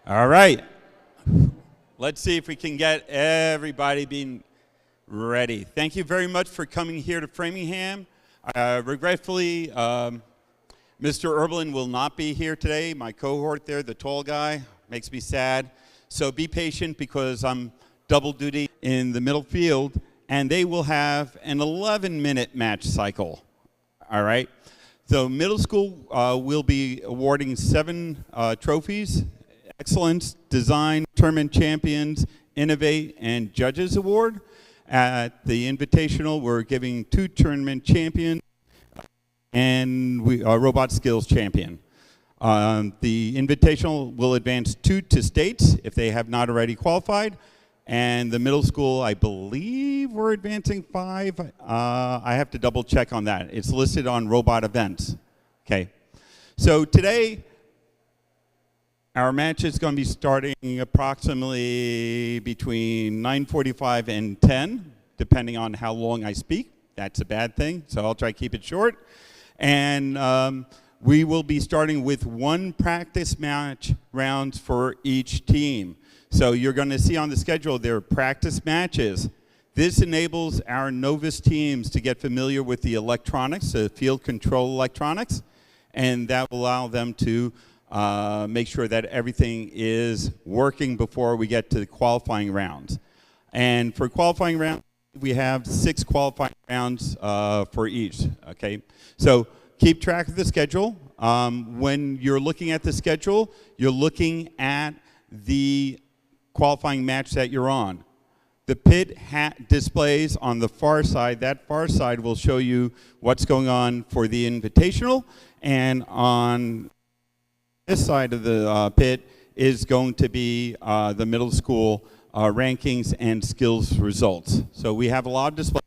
All right. Let's see if we can get everybody being ready. Thank you very much for coming here to Framingham. Regretfully, Mr. Erblin will not be here today. My cohort there, the tall guy, makes me sad. So be patient because I'm double duty in the middle field, and they will have an 11-minute match cycle. All right. So middle school will be awarding 7 trophies: Excellence, Design, Tournament Champions, Innovate, and Judges Award. At the Invitational, we're giving 2 Tournament Champions and Robot Skills Champion. The Invitational will advance 2 to states if they have not already qualified. And the middle school, I believe we're advancing 5. I have to double check on that. It's listed on Robot Events. Okay. So today, our match is going to be starting approximately between 9:45 and 10, depending on how long I speak. That's a bad thing, so I'll try to keep it short. And we will be starting with 1 practice match rounds for each team. So you're going to see on the schedule there are practice matches. This enables our novice teams to get familiar with the electronics, the field control electronics, and that will allow them to make sure that everything is working before we get to the qualifying rounds. And for qualifying rounds, we have 6 qualifying rounds for each, okay? So keep track of the schedule. When you're looking at the schedule, you're looking at the qualifying match that you're on. The pit displays on the far side. That far side will show you what's going on for the Invitational, and on this side of the pit is going to be the middle school rankings and skills results. So we have a lot of displays.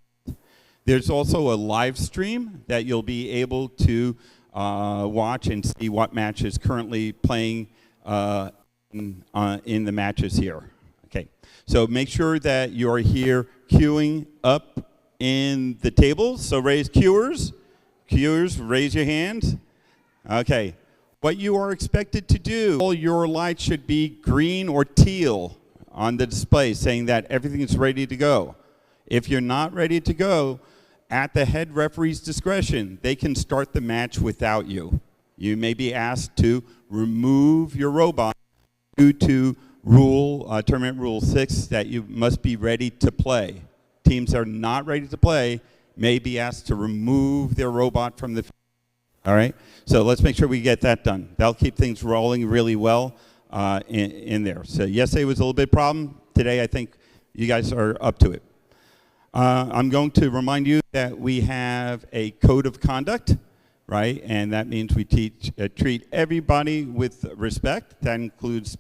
There's also a live stream that you'll be able to watch and see what match is currently playing in the matches here. Okay, so make sure that you're here queuing up in the tables. So raise queuers. Queuers, raise your hands. Okay. What you are expected to do, all your lights should be green or teal on the display, saying that everything is ready to go. If you're not ready to go, at the head referee's discretion, they can start the match without you. You may be asked to remove your robot due to Tournament Rule 6 that you must be ready to play. Teams that are not ready to play may be asked to remove their robot from the field. All right, so let's make sure we get that done. That'll keep things rolling really well in there. So yesterday was a little bit of a problem. Today, I think you guys are up to it. I'm going to remind you that we have a code of conduct, right? And that means we treat everybody with respect. That includes,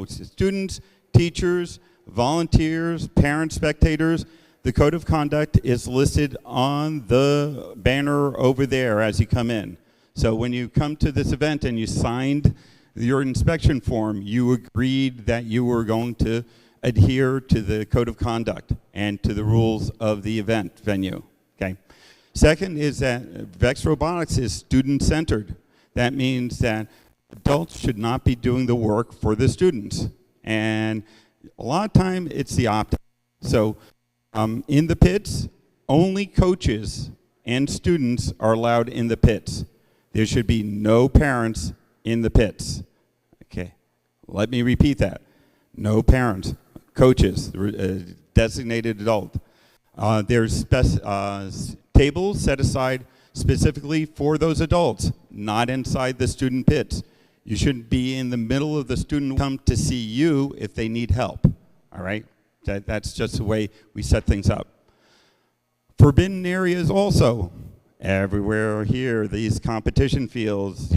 students, teachers, volunteers, parents, spectators. The code of conduct is listed on the banner over there as you come in. So when you come to this event and you signed your inspection form, you agreed that you were going to adhere to the code of conduct and to the rules of the event venue. Okay. Second is that VEX Robotics is student-centered. That means that adults should not be doing the work for the students. And a lot of time it's the opposite. So in the pits, only coaches and students are allowed in the pits. There should be no parents in the pits. Okay, let me repeat that. No parents, coaches, designated adult. There's tables set aside specifically for those adults, not inside the student pits. You shouldn't be in the middle of the student come to see you if they need help, all right? That's just the way we set things up. Forbidden areas also. Everywhere here, these competition fields,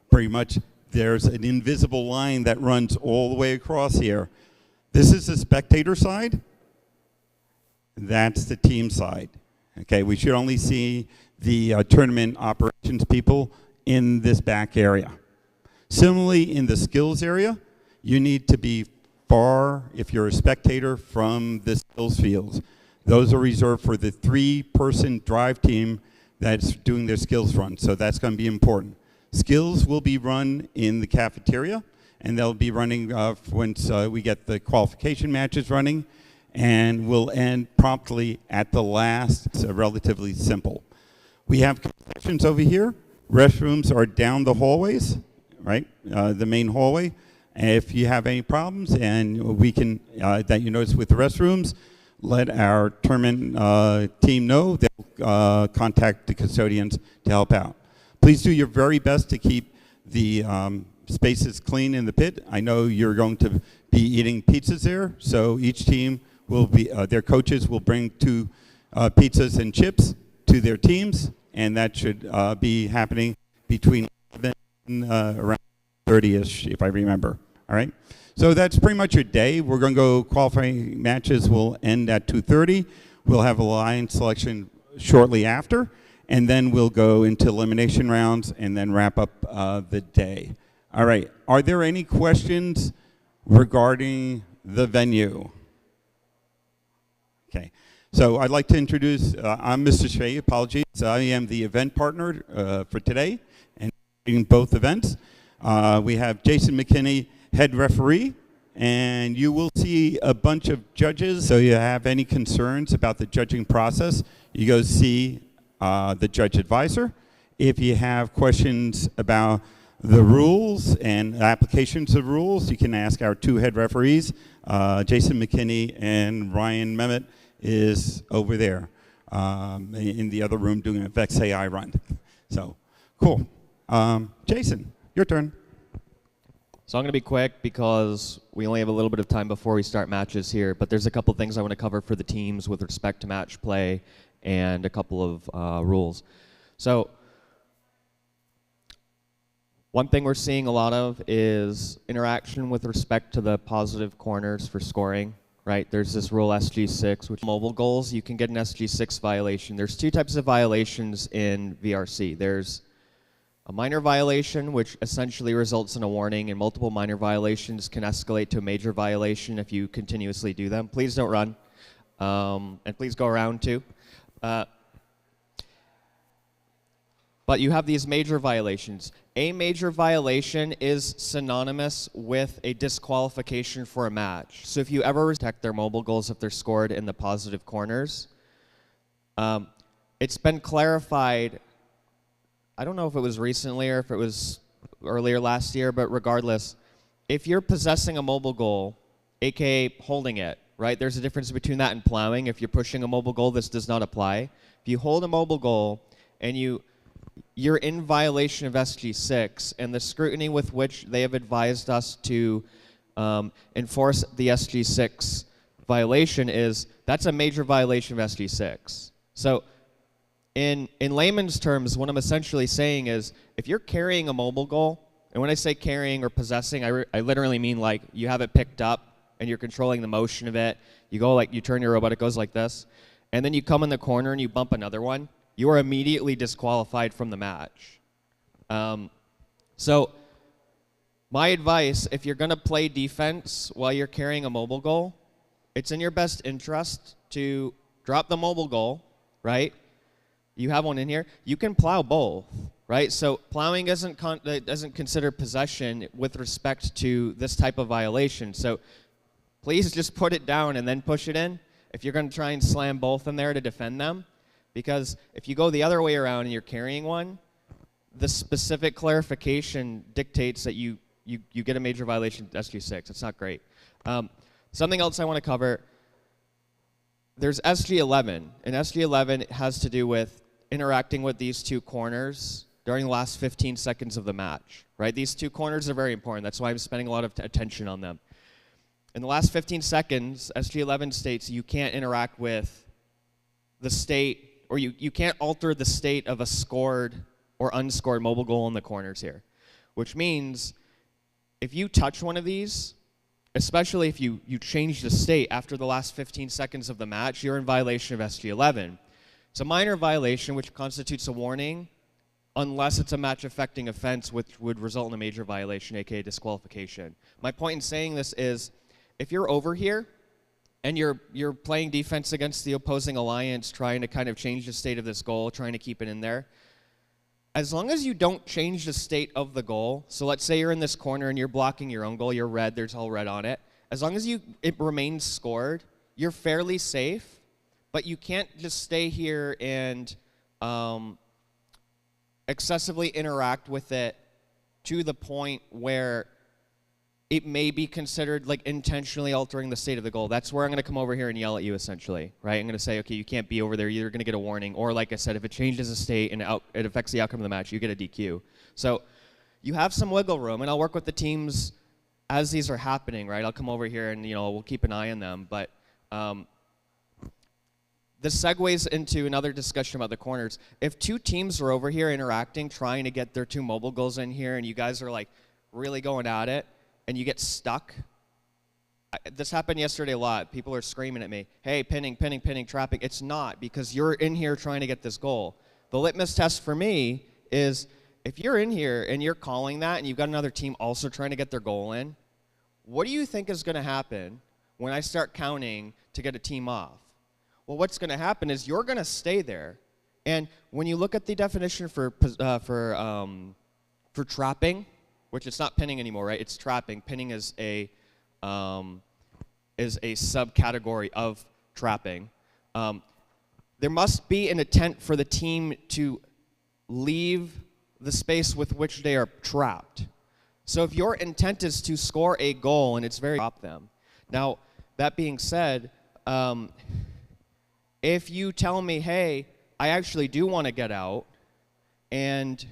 pretty much there's an invisible line that runs all the way across here. This is the spectator side. That's the team side. Okay, we should only see the tournament operations people in this back area. Similarly, in the skills area, you need to be far, if you're a spectator, from the skills fields. Those are reserved for the 3-person drive team that's doing their skills run, so that's going to be important. Skills will be run in the cafeteria, and they'll be running once we get the qualification matches running, and we'll end promptly at the last. It's relatively simple. We have concessions over here. Restrooms are down the hallways, right? The main hallway. If you have any problems and we can, that you notice with the restrooms, let our tournament team know. They'll contact the custodians to help out. Please do your very best to keep the spaces clean in the pit. I know you're going to be eating pizzas there, so each team will be, their coaches will bring 2 pizzas and chips to their teams, and that should be happening between 11 and around 30-ish, if I remember. All right? So that's pretty much your day. We're going to go qualifying matches will end at 2:30. We'll have a line selection shortly after, and then we'll go into elimination rounds and then wrap up the day. All right. Are there any questions regarding the venue? Okay. So I'd like to introduce, I'm Mr. Shea, apologies. I am the event partner for today and in both events. We have Jason McKinney, head referee, and you will see a bunch of judges. So you have any concerns about the judging process, you go see the judge advisor. If you have questions about the rules and applications of rules, you can ask our 2 head referees. Jason McKinney and Ryan Mehmet is over there in the other room doing a VEX AI run. So, cool. Jason, your turn. So I'm going to be quick because we only have a little bit of time before we start matches here, but there's a couple things I want to cover for the teams with respect to match play and a couple of rules. So one thing we're seeing a lot of is interaction with respect to the positive corners for scoring, right? There's this rule SG6, which mobile goals, you can get an SG6 violation. There's 2 types of violations in VRC. There's a minor violation, which essentially results in a warning, and multiple minor violations can escalate to a major violation if you continuously do them. Please don't run, and please go around too. But you have these major violations. A major violation is synonymous with a disqualification for a match. So if you ever detect their mobile goals if they're scored in the positive corners, it's been clarified. I don't know if it was recently or if it was earlier last year, but regardless, if you're possessing a mobile goal, aka holding it, right? There's a difference between that and plowing. If you're pushing a mobile goal, this does not apply. If you hold a mobile goal and you're in violation of SG6, and the scrutiny with which they have advised us to enforce the SG6 violation is that's a major violation of SG6. So in layman's terms, what I'm essentially saying is if you're carrying a mobile goal, and when I say carrying or possessing, I literally mean like you have it picked up and you're controlling the motion of it. You go like, you turn your robot, it goes like this, and then you come in the corner and you bump another one, you are immediately disqualified from the match. So my advice, if you're going to play defense while you're carrying a mobile goal, it's in your best interest to drop the mobile goal, right? You have one in here. You can plow both, right? So plowing doesn't consider possession with respect to this type of violation. So please just put it down and then push it in if you're going to try and slam both in there to defend them. Because if you go the other way around and you're carrying one, the specific clarification dictates that you get a major violation of SG6. It's not great. Something else I want to cover, there's SG11, and SG11 has to do with interacting with these 2 corners during the last 15 seconds of the match, right? These 2 corners are very important. That's why I'm spending a lot of attention on them. In the last 15 seconds, SG11 states you can't interact with the state, or you can't alter the state of a scored or unscored mobile goal in the corners here, which means if you touch one of these, especially if you change the state after the last 15 seconds of the match, you're in violation of SG11. It's a minor violation which constitutes a warning unless it's a match-affecting offense which would result in a major violation, aka disqualification. My point in saying this is if you're over here and you're playing defense against the opposing alliance, trying to kind of change the state of this goal, trying to keep it in there, as long as you don't change the state of the goal, so let's say you're in this corner and you're blocking your own goal, you're red, there's all red on it. As long as it remains scored, you're fairly safe, but you can't just stay here and excessively interact with it to the point where it may be considered like intentionally altering the state of the goal. That's where I'm going to come over here and yell at you, essentially, right? I'm going to say, okay, you can't be over there. You're going to get a warning. Or like I said, if it changes the state and it affects the outcome of the match, you get a DQ. So you have some wiggle room, and I'll work with the teams as these are happening, right? I'll come over here and, we'll keep an eye on them. But this segues into another discussion about the corners. If two teams are over here interacting, trying to get their two mobile goals in here, and you guys are like really going at it, and you get stuck. This happened yesterday a lot. People are screaming at me, hey, pinning, trapping. It's not, because you're in here trying to get this goal. The litmus test for me is if you're in here and you're calling that and you've got another team also trying to get their goal in, what do you think is going to happen when I start counting to get a team off? Well, what's going to happen is you're going to stay there. And when you look at the definition for trapping, which it's not pinning anymore, right? It's trapping. Pinning is a subcategory of trapping. There must be an intent for the team to leave the space with which they are trapped. So if your intent is to score a goal, and it's very stop them. Now, that being said, if you tell me, hey, I actually do want to get out, and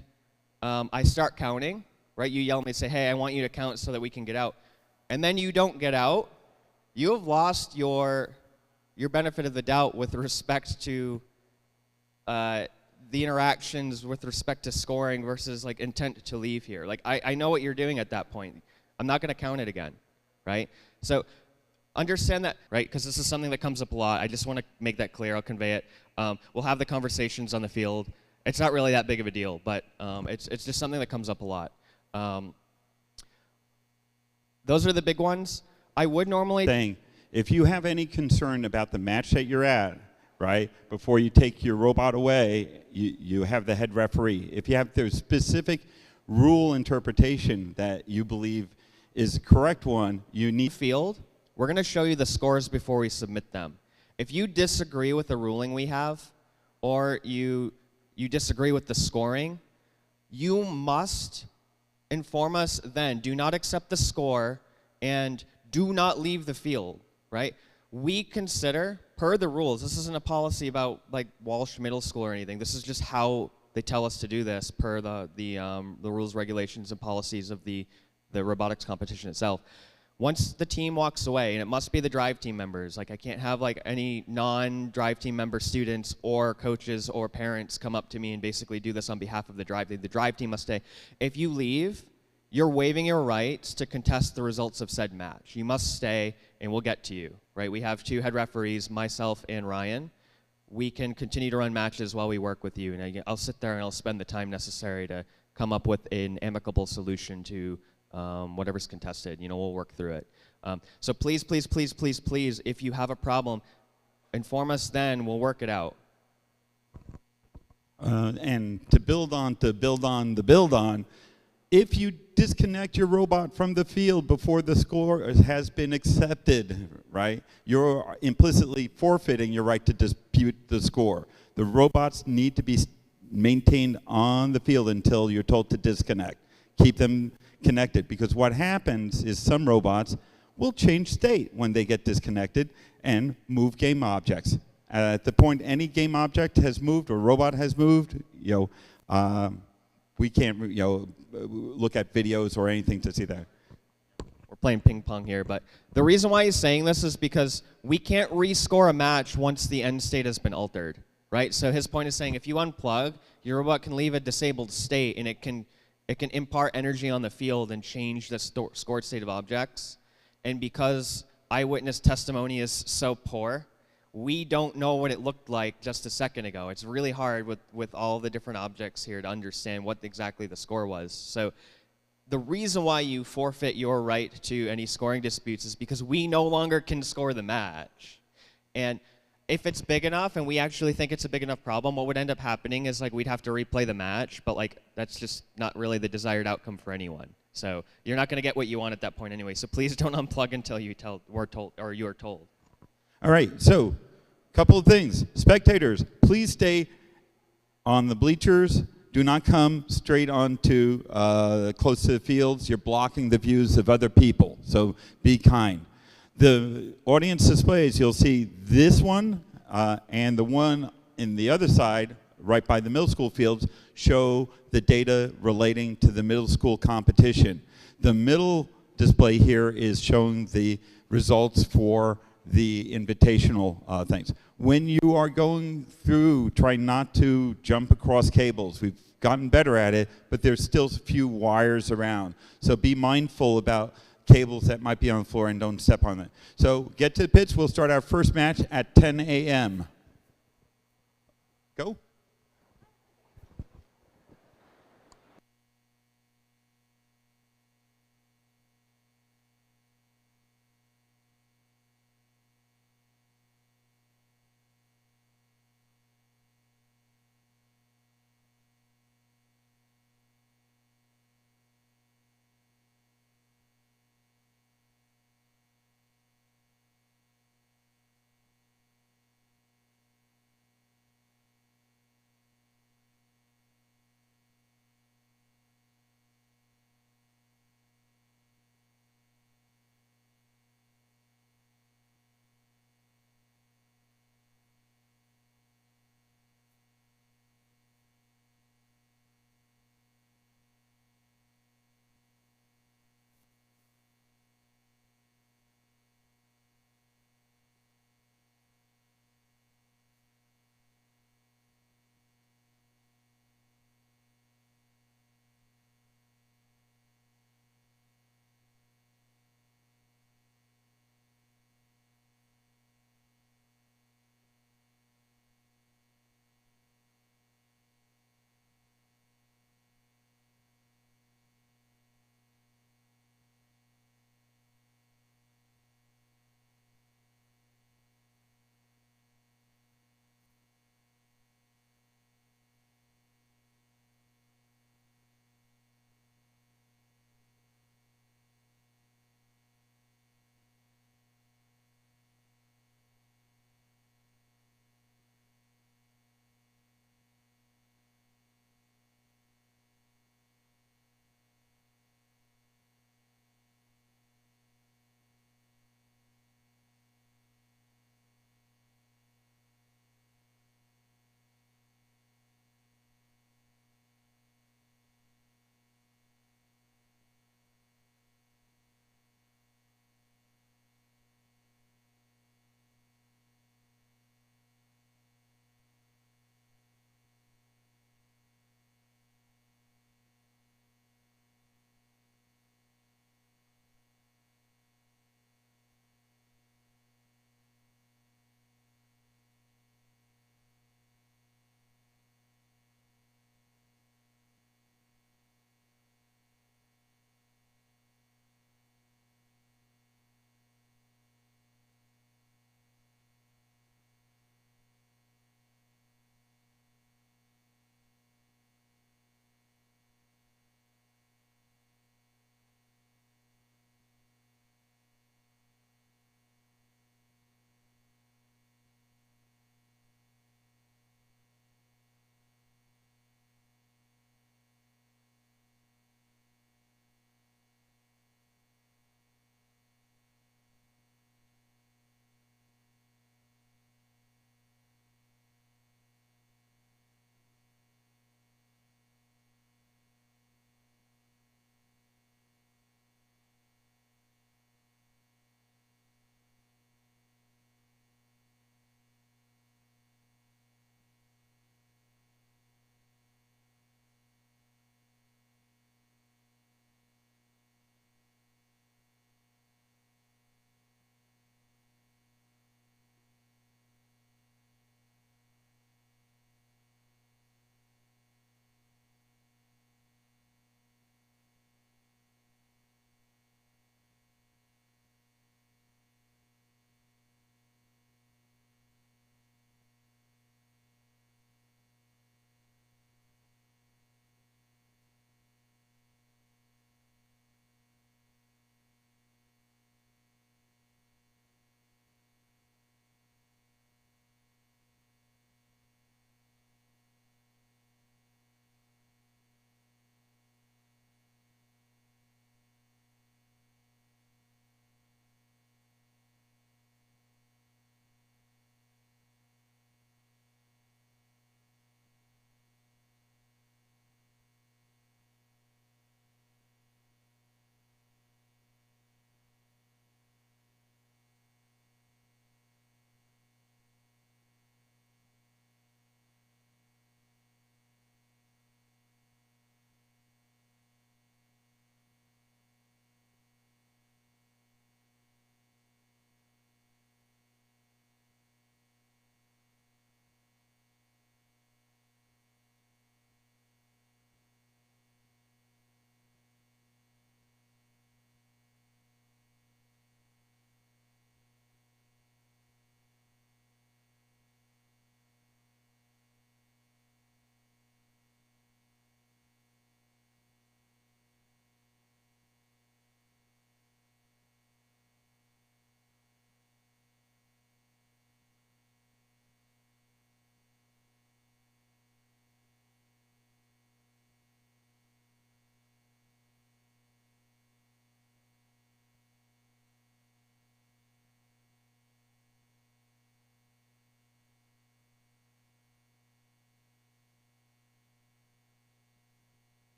I start counting, right? You yell at me and say, hey, I want you to count so that we can get out. And then you don't get out, you have lost your benefit of the doubt with respect to the interactions with respect to scoring versus like intent to leave here. Like I know what you're doing at that point. I'm not going to count it again, right? So understand that, right? Because this is something that comes up a lot. I just want to make that clear. I'll convey it. We'll have the conversations on the field. It's not really that big of a deal, but it's just something that comes up a lot. Those are the big ones. I would normally saying, if you have any concern about the match that you're at, right, before you take your robot away, you have the head referee. If you have the specific rule interpretation that you believe is the correct one, you need field. We're going to show you the scores before we submit them. If you disagree with the ruling we have, or you disagree with the scoring, you must inform us then. Do not accept the score and do not leave the field, right? We consider, per the rules, this isn't a policy about like Walsh Middle School or anything. This is just how they tell us to do this per the rules, regulations, and policies of the robotics competition itself. Once the team walks away, and it must be the drive team members, like I can't have like any non-drive team member students or coaches or parents come up to me and basically do this on behalf of the drive team. The drive team must stay. If you leave, you're waiving your rights to contest the results of said match. You must stay, and we'll get to you, right? We have two head referees, myself and Ryan. We can continue to run matches while we work with you, and I'll sit there and I'll spend the time necessary to come up with an amicable solution to whatever's contested. We'll work through it. So please, if you have a problem, inform us then, we'll work it out. And to build on, if you disconnect your robot from the field before the score has been accepted, right, you're implicitly forfeiting your right to dispute the score. The robots need to be maintained on the field until you're told to disconnect. Keep them connected, because what happens is some robots will change state when they get disconnected and move game objects. At the point any game object has moved or robot has moved, we can't look at videos or anything to see that. We're playing ping pong here, but the reason why he's saying this is because we can't rescore a match once the end state has been altered, right? So his point is saying if you unplug, your robot can leave a disabled state, and it can impart energy on the field and change the scored state of objects. And because eyewitness testimony is so poor, we don't know what it looked like just a second ago. It's really hard with all the different objects here to understand what exactly the score was. So the reason why you forfeit your right to any scoring disputes is because we no longer can score the match. And if it's big enough and we actually think it's a big enough problem, what would end up happening is like we'd have to replay the match, but like that's just not really the desired outcome for anyone. So you're not going to get what you want at that point anyway. So please don't unplug until you are told. All right, so couple of things. Spectators, please stay on the bleachers. Do not come straight onto close to the fields. You're blocking the views of other people, so be kind. The audience displays, you'll see this one and the one in the other side, right by the middle school fields, show the data relating to the middle school competition. The middle display here is showing the results for the invitational things. When you are going through, try not to jump across cables. We've gotten better at it, but there's still a few wires around. So be mindful about cables that might be on the floor and don't step on it. So get to the pits. We'll start our first match at 10 a.m. Go.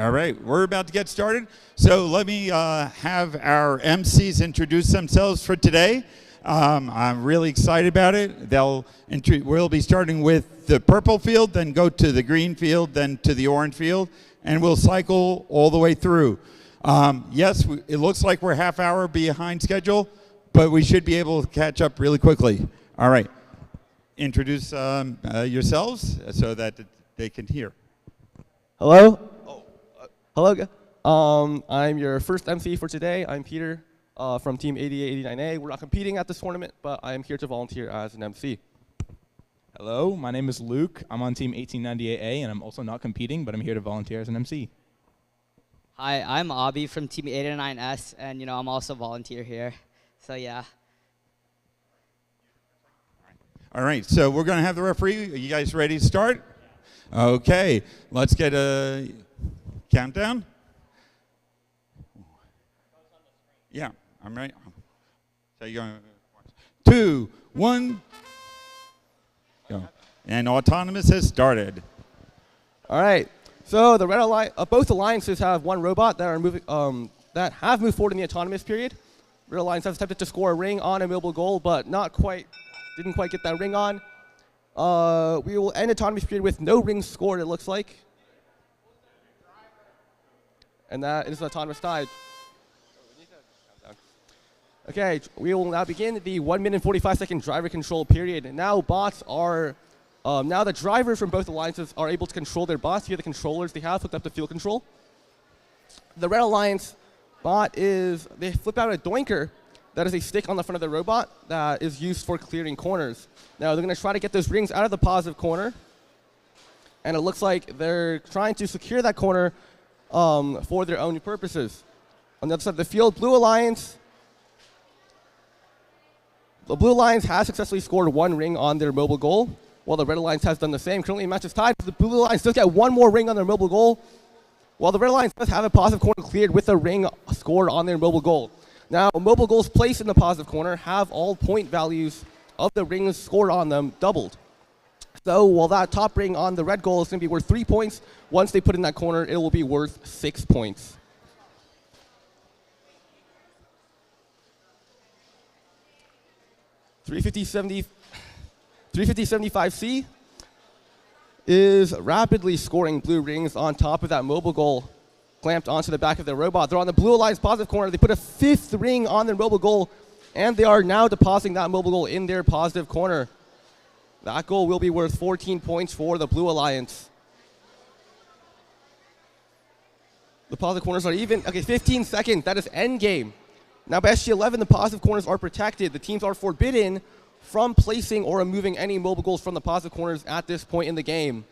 All right, we're about to get started. So let me have our MCs introduce themselves for today. I'm really excited about it. We'll be starting with the purple field, then go to the green field, then to the orange field, and we'll cycle all the way through. Yes, it looks like we're half hour behind schedule, but we should be able to catch up really quickly. All right, introduce yourselves so that they can hear. Hello. Hello. I'm your first MC for today. I'm Peter from Team 8889A. We're not competing at this tournament, but I am here to volunteer as an MC. Hello, my name is Luke. I'm on Team 1898A, and I'm also not competing, but I'm here to volunteer as an MC. Hi, I'm Abby from Team 809S, and I'm also a volunteer here. So yeah. All right, so we're going to have the referee. Are you guys ready to start? Okay, let's get a countdown. Yeah, I'm ready. So you're going 2, 1, go. And autonomous has started. All right. So the both alliances have one robot that are moving, that have moved forward in the autonomous period. Red Alliance has attempted to score a ring on a mobile goal, but didn't quite get that ring on. We will end autonomous period with no rings scored, it looks like. And that is the autonomous tie. Okay, we will now begin the 1 minute 45-second driver control period. Now now the drivers from both alliances are able to control their bots via the controllers they have hooked up to field control. The Red Alliance bot they flip out a doinker that is a stick on the front of the robot that is used for clearing corners. Now they're going to try to get those rings out of the positive corner. And it looks like they're trying to secure that corner for their own purposes. On the other side of the field, the Blue Alliance has successfully scored one ring on their mobile goal, while the Red Alliance has done the same. Currently, the match is tied. The Blue Alliance does get one more ring on their mobile goal, while the Red Alliance does have a positive corner cleared with a ring scored on their mobile goal. Now, mobile goals placed in the positive corner have all point values of the rings scored on them doubled. So while that top ring on the red goal is going to be worth 3 points, once they put in that corner, it will be worth 6 points. V5RC is rapidly scoring blue rings on top of that mobile goal clamped onto the back of their robot. They're on the Blue Alliance positive corner. They put a 5th ring on their mobile goal, and they are now depositing that mobile goal in their positive corner. That goal will be worth 14 points for the Blue Alliance. The positive corners are even. Okay, 15 seconds. That is end game. Now by SG11, the positive corners are protected. The teams are forbidden from placing or removing any mobile goals from the positive corners at this point in the game.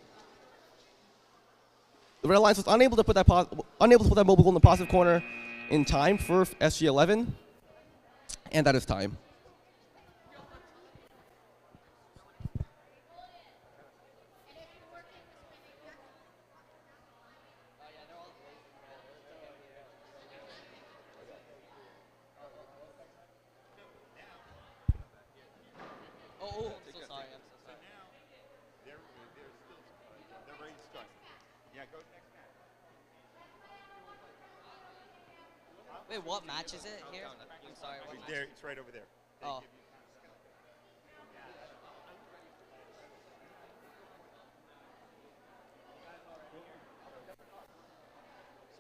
The Red Alliance was unable to put that mobile goal in the positive corner in time for SG11, and that is time. Wait, what match is it here? I'm sorry. What match? It's right over there. Oh.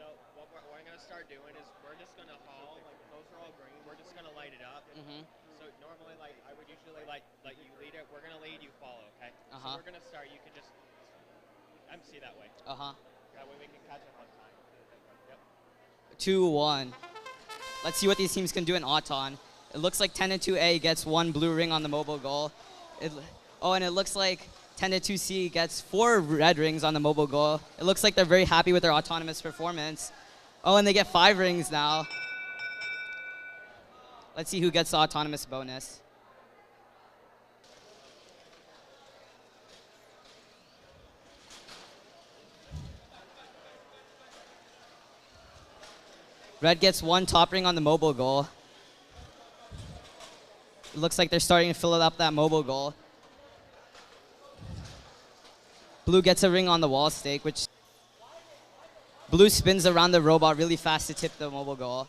So what we're going to start doing is we're just going to haul, like those are all green, we're just going to light it up. So normally, like, I would usually let you lead it. We're going to lead, you follow, okay? So we're going to start, you can just MC that way. That way we can catch up on time. Yep. 2-1. Let's see what these teams can do in Auton. It looks like 10-2A gets one blue ring on the mobile goal. And it looks like 10-2C gets 4 red rings on the mobile goal. It looks like they're very happy with their autonomous performance. Oh, and they get 5 rings now. Let's see who gets the autonomous bonus. Red gets 1 top ring on the mobile goal. It looks like they're starting to fill up that mobile goal. Blue gets a ring on the wall stake, which Blue spins around the robot really fast to tip the mobile goal.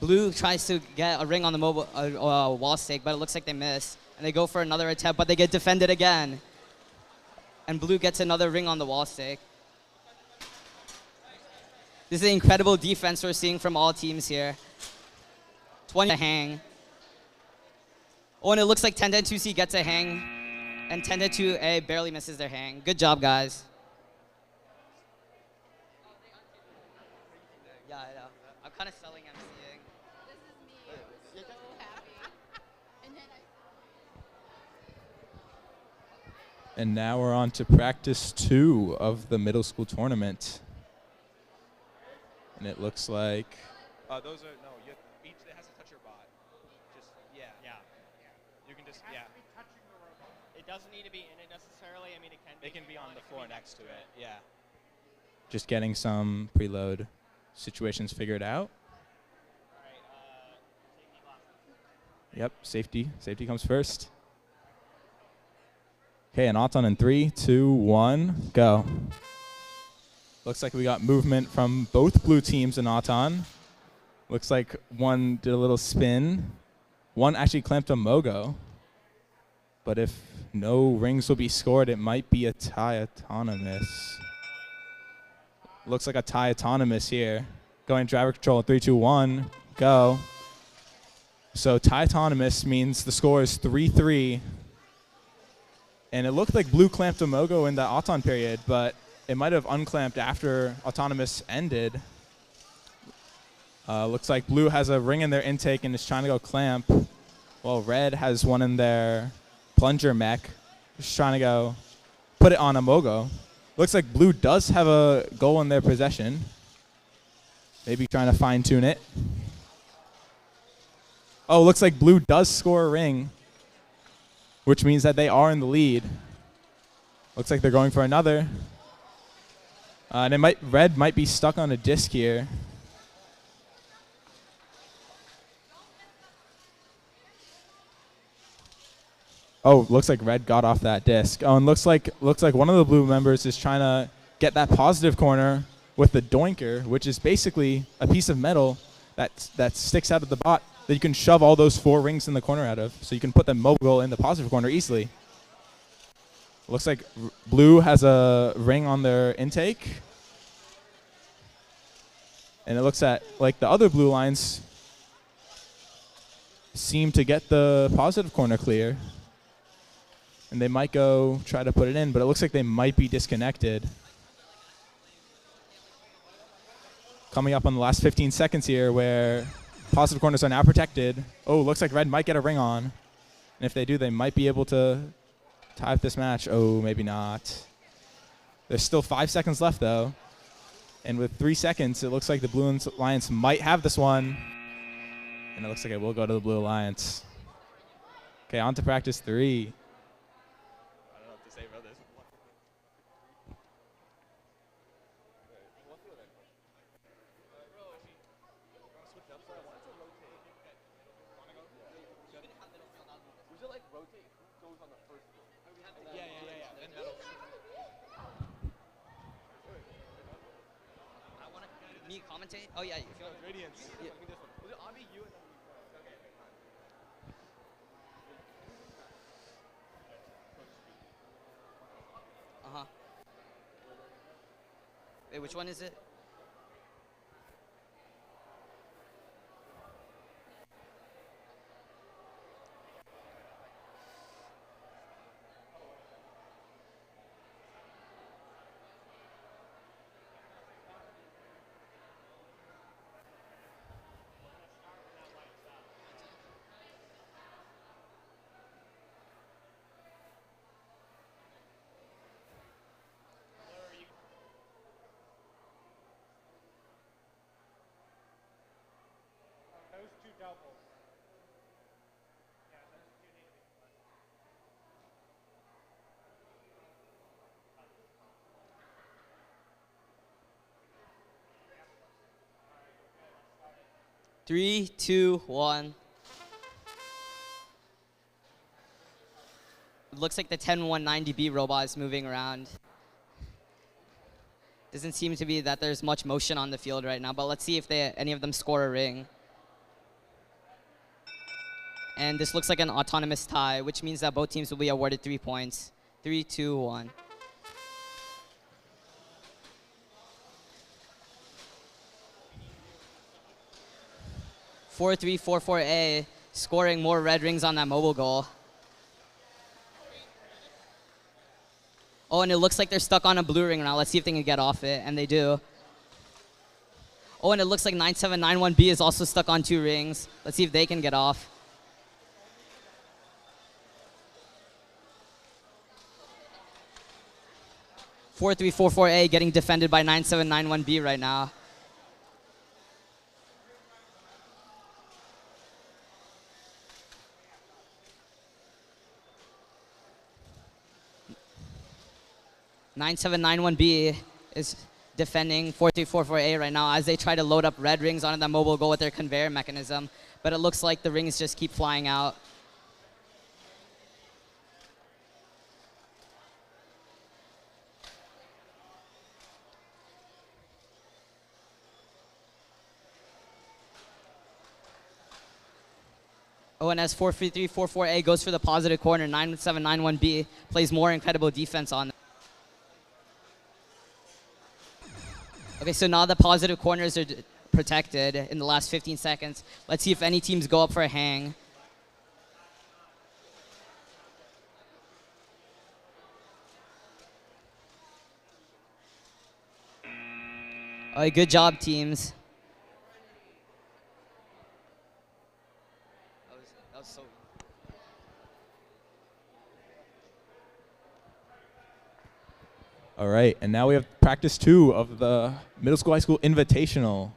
Blue tries to get a ring on the mobile wall stake, but it looks like they miss. And they go for another attempt, but they get defended again. And Blue gets another ring on the wall stake. This is an incredible defense we're seeing from all teams here. 20 hang. Oh, and it looks like 10-2C gets a hang. And 10-2A barely misses their hang. Good job, guys. Yeah, I know. I'm kind of selling MCing. This is me. I'm so happy. And then And now we're on to practice 2 of the middle school tournament. And it looks like those are no. Each that has to touch your bot. Just yeah. You can just It doesn't need to be in it necessarily. I mean, it can be. It can be on the floor next to it. Yeah. Just getting some preload situations figured out. All right, safety last. Yep, safety. Safety comes first. Okay, an Auton in 3, 2, 1, go. Looks like we got movement from both blue teams in Auton. Looks like one did a little spin. One actually clamped a Mogo. But if no rings will be scored, it might be a tie autonomous. Looks like a tie autonomous here. Going driver control, 3, 2, 1, go. So tie autonomous means the score is 3-3. And it looked like blue clamped a Mogo in the Auton period, but it might have unclamped after autonomous ended. Looks like blue has a ring in their intake and is trying to go clamp, while red has one in their plunger mech, just trying to go put it on a Mogo. Looks like blue does have a goal in their possession. Maybe trying to fine tune it. Oh, looks like blue does score a ring, which means that they are in the lead. Looks like they're going for another. And red might be stuck on a disc here. Oh, looks like red got off that disc. Oh, and looks like one of the blue members is trying to get that positive corner with the doinker, which is basically a piece of metal that sticks out of the bot that you can shove all those 4 rings in the corner out of. So you can put the mobile in the positive corner easily. Looks like blue has a ring on their intake. And it looks like the other blue lines seem to get the positive corner clear. And they might go try to put it in, but it looks like they might be disconnected. Coming up on the last 15 seconds here where positive corners are now protected. Oh, looks like red might get a ring on. And if they do, they might be able to tie up this match. Oh, maybe not. There's still 5 seconds left, though. And with 3 seconds, it looks like the Blue Alliance might have this one. And it looks like it will go to the Blue Alliance. Okay, on to practice 3. I don't know what to say about this. Me commentate? Oh, yeah. If you want Radiance. Yeah. Uh-huh. Wait, which one is it? Those 2 doubles. Yeah, those 2 need to be fun. 3, 2, 1. It looks like the 10190B robot is moving around. Doesn't seem to be that there's much motion on the field right now, but let's see if any of them score a ring. And this looks like an autonomous tie, which means that both teams will be awarded 3 points. 3, 2, 1. (4-3-4-4-A) scoring more red rings on that mobile goal. Oh, and it looks like they're stuck on a blue ring now. Let's see if they can get off it, and they do. Oh, and it looks like 9791B is also stuck on 2 rings. Let's see if they can get off. (4-3-4-4-A) getting defended by 9791B right now. (9791B) is defending 4344A right now as they try to load up red rings onto the mobile goal with their conveyor mechanism. But it looks like the rings just keep flying out. Oh, and as 43344A goes for the positive corner, 9791B plays more incredible defense on them. Okay, so now the positive corners are protected in the last 15 seconds. Let's see if any teams go up for a hang. All right, good job, teams. That was so. All right, and now we have practice 2 of the middle school, high school invitational.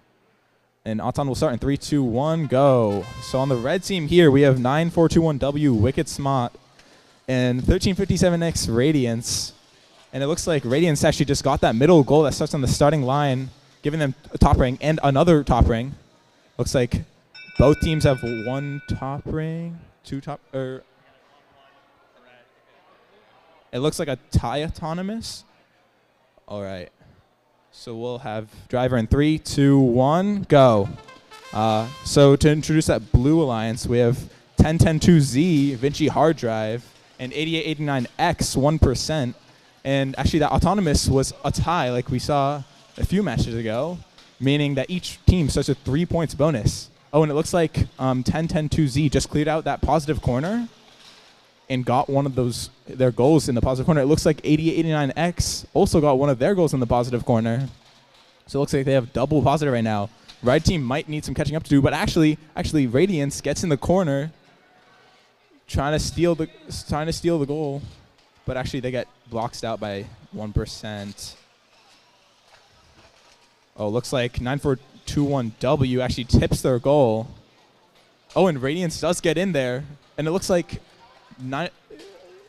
And Auton will start in 3, 2, 1, go. So on the red team here, we have 9421W, Wicked Smart, and 1357X Radiance. And it looks like Radiance actually just got that middle goal that starts on the starting line, giving them a top ring and another top ring. Looks like both teams have 1 top ring, 2 top, it looks like a tie autonomous. All right, so we'll have driver in 3, 2, 1, go. So to introduce that blue alliance, we have 10102Z, Vinci hard drive, and 8889X, 1%. And actually that autonomous was a tie like we saw a few matches ago, meaning that each team starts with 3 points bonus. Oh, and it looks like 10102Z just cleared out that positive corner and got one of their goals in the positive corner. It looks like 8889X also got one of their goals in the positive corner. So it looks like they have double positive right now. Red team might need some catching up to do, but actually Radiance gets in the corner, trying to steal the goal, but actually they get blocked out by 1%. Oh, looks like 9421W actually tips their goal. Oh, and Radiance does get in there, and it looks like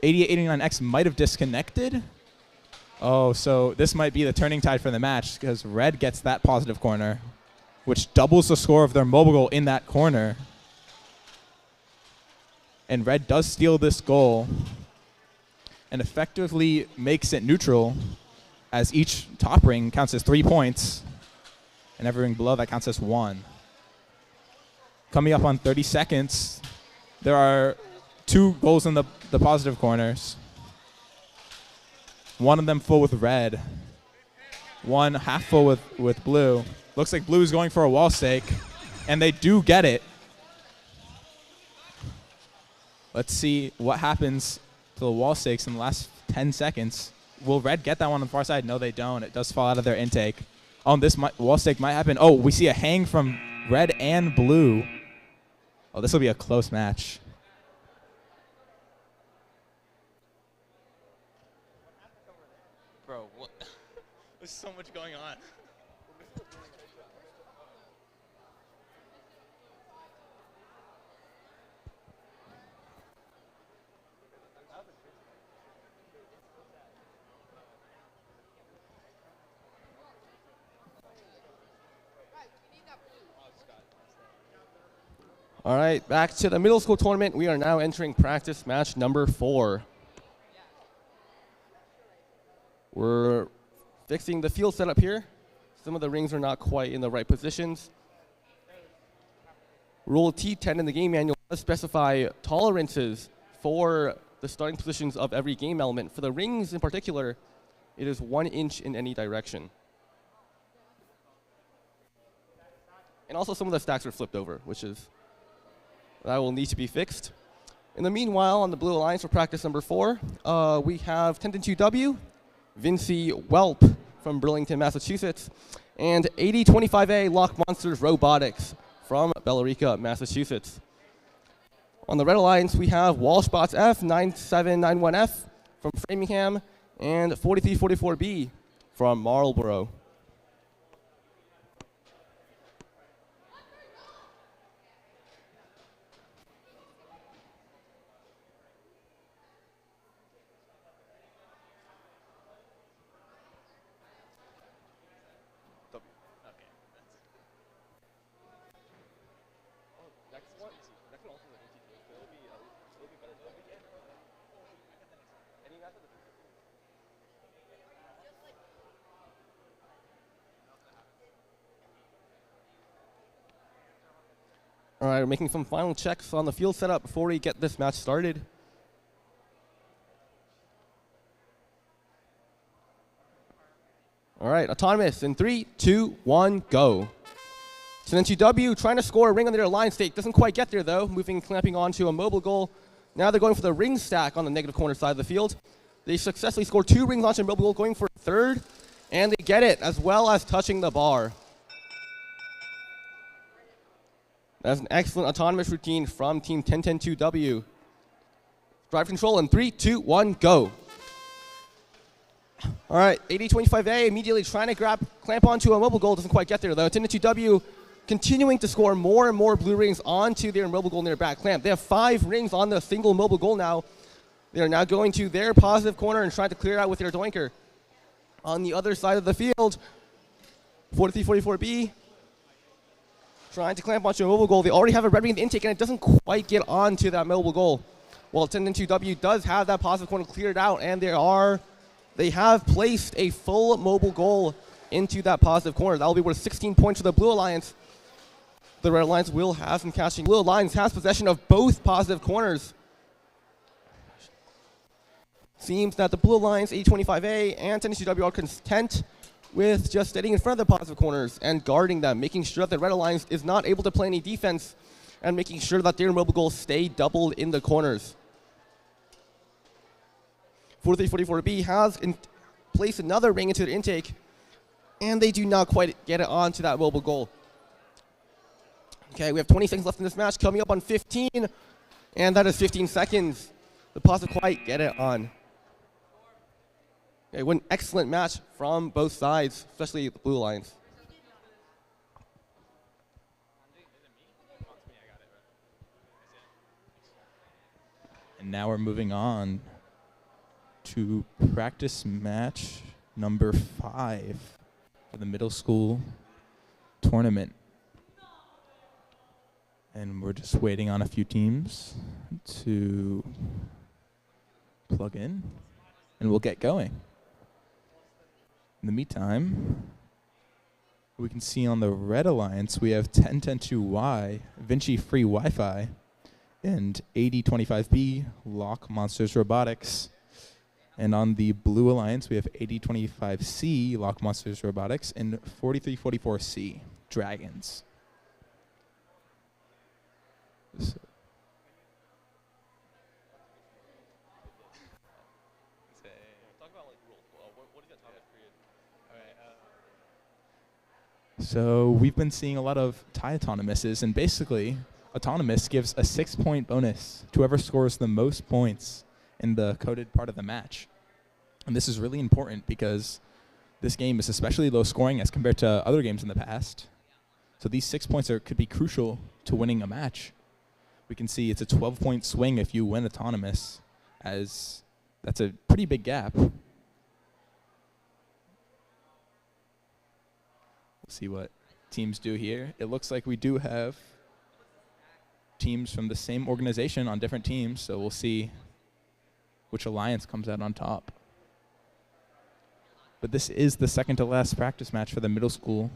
8889X might have disconnected. Oh, so this might be the turning tide for the match because red gets that positive corner, which doubles the score of their mobile goal in that corner. And red does steal this goal and effectively makes it neutral as each top ring counts as 3 points and every ring below that counts as 1. Coming up on 30 seconds, there are 2 goals in the positive corners. One of them full with red. One half full with blue. Looks like blue is going for a wall stake, and they do get it. Let's see what happens to the wall stakes in the last 10 seconds. Will red get that one on the far side? No, they don't. It does fall out of their intake. Oh, this wall stake might happen. Oh, we see a hang from red and blue. Oh, this will be a close match. Bro, what? There's so much going on. All right, back to the middle school tournament. We are now entering practice match number 4. We're fixing the field setup here. Some of the rings are not quite in the right positions. Rule T10 in the game manual does specify tolerances for the starting positions of every game element. For the rings in particular, it is 1 inch in any direction. And also some of the stacks are flipped over, which is, that will need to be fixed. In the meanwhile, on the Blue Alliance for practice number 4, we have 10-2W, Vinci Whelp from Burlington, Massachusetts, and 8025A Lock Monsters Robotics from Bellerica, Massachusetts. On the Red Alliance, we have Walsh Bots F, 9791F from Framingham, and 4344B from Marlborough. All right, we're making some final checks on the field setup before we get this match started. All right, autonomous in 3, 2, 1, go. 10-2W trying to score a ring on their line stake. Doesn't quite get there though, clamping onto a mobile goal. Now they're going for the ring stack on the negative corner side of the field. They successfully score 2 rings onto a mobile goal, going for a third, and they get it, as well as touching the bar. That's an excellent autonomous routine from Team 10-2W. Drive control in 3, 2, 1, go. All right, 8025A immediately trying to clamp onto a mobile goal. Doesn't quite get there though. 10-2W continuing to score more and more blue rings onto their mobile goal in their back clamp. They have 5 rings on the single mobile goal now. They are now going to their positive corner and trying to clear it out with their doinker. On the other side of the field, 4344B trying to clamp onto a mobile goal. They already have a red ring in the intake, and it doesn't quite get onto that mobile goal. Well, 10-2W does have that positive corner cleared out, and they have placed a full mobile goal into that positive corner. That will be worth 16 points for the Blue Alliance. The Red Alliance will have some catching. Blue Alliance has possession of both positive corners. Seems that the Blue Alliance, 825A, and 10-2W are content with just staying in front of the positive corners and guarding them, making sure that the Red Alliance is not able to play any defense, and making sure that their mobile goals stay doubled in the corners. 4344B has placed another ring into their intake, and they do not quite get it onto that mobile goal. Okay, we have 20 seconds left in this match, coming up on 15, and that is 15 seconds. The positive quite get it on. Okay, what an excellent match from both sides, especially the Blue Alliance. And now we're moving on to practice match number 5 for the middle school tournament. And we're just waiting on a few teams to plug in, and we'll get going. In the meantime, we can see on the Red Alliance, we have 10-2Y, Vinci Free Wi-Fi, and 8025B, Lock Monsters Robotics. And on the Blue Alliance, we have 8025C, Lock Monsters Robotics, and 4344C, Dragons. So So we've been seeing a lot of tie autonomouses, and basically, autonomous gives a 6-point bonus to whoever scores the most points in the coded part of the match. And this is really important because this game is especially low scoring as compared to other games in the past. So these 6 points could be crucial to winning a match. We can see it's a 12-point swing if you win autonomous, as that's a pretty big gap. We'll see what teams do here. It looks like we do have teams from the same organization on different teams, so we'll see which alliance comes out on top. But this is the second to last practice match for the middle school.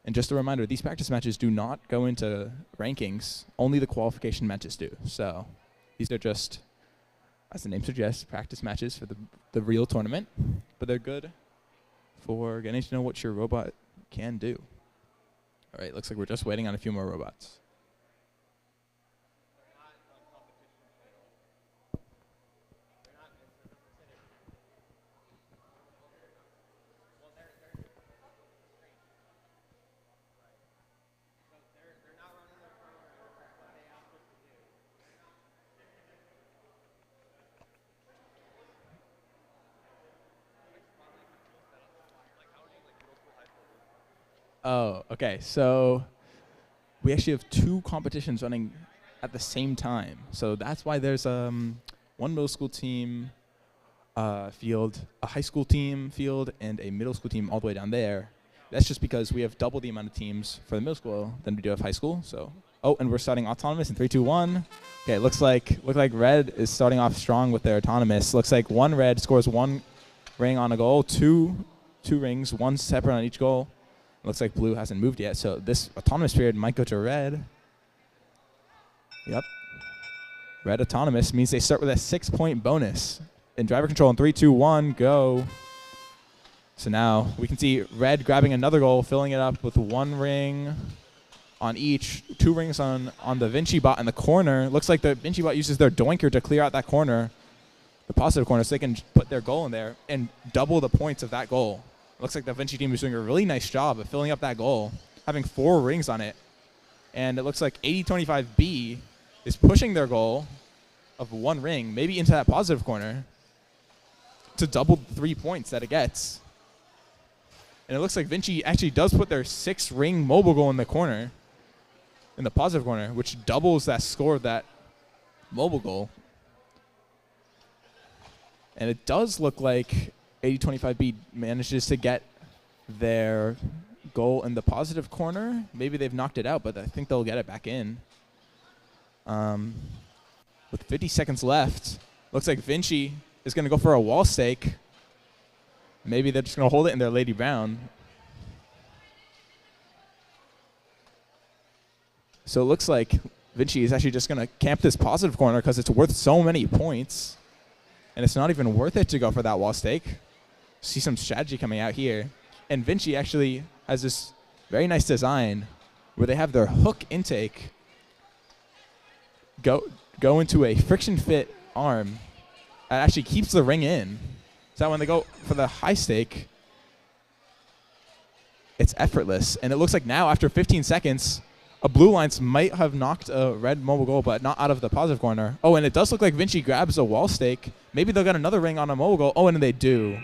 And just a reminder, these practice matches do not go into rankings. Only the qualification matches do. So these are just, as the name suggests, practice matches for the real tournament. But they're good for getting to know what your robot can do. All right, looks like we're just waiting on a few more robots. Oh, okay. So we actually have 2 competitions running at the same time. So that's why there's one middle school team field, a high school team field, and a middle school team all the way down there. That's just because we have double the amount of teams for the middle school than we do have high school. So, oh, and we're starting autonomous in 3, 2, 1. Okay, looks like red is starting off strong with their autonomous. Looks like one red scores 1 ring on a goal, two rings, 1 separate on each goal. Looks like blue hasn't moved yet, so this autonomous period might go to red. Yep. Red autonomous means they start with a 6-point bonus. In driver control in 3, 2, 1, go. So now we can see red grabbing another goal, filling it up with 1 ring on each, 2 rings on the Vinci bot in the corner. Looks like the Vinci bot uses their doinker to clear out that corner, the positive corner, so they can put their goal in there and double the points of that goal. Looks like the Vinci team is doing a really nice job of filling up that goal, having 4 rings on it. And it looks like 8025B is pushing their goal of 1 ring, maybe into that positive corner, to double the 3 points that it gets. And it looks like Vinci actually does put their 6-ring mobile goal in the corner, in the positive corner, which doubles that score of that mobile goal. And it does look like 8025B manages to get their goal in the positive corner. Maybe they've knocked it out, but I think they'll get it back in. With 50 seconds left, looks like Vinci is going to go for a wall stake. Maybe they're just going to hold it in their Lady Brown. So it looks like Vinci is actually just going to camp this positive corner because it's worth so many points. And it's not even worth it to go for that wall stake. See some strategy coming out here. And Vinci actually has this very nice design where they have their hook intake go into a friction fit arm that actually keeps the ring in. So that when they go for the high stake, it's effortless. And it looks like now, after 15 seconds, a blue lines might have knocked a red mobile goal, but not out of the positive corner. Oh, and it does look like Vinci grabs a wall stake. Maybe they'll get another ring on a mobile goal. Oh, and they do.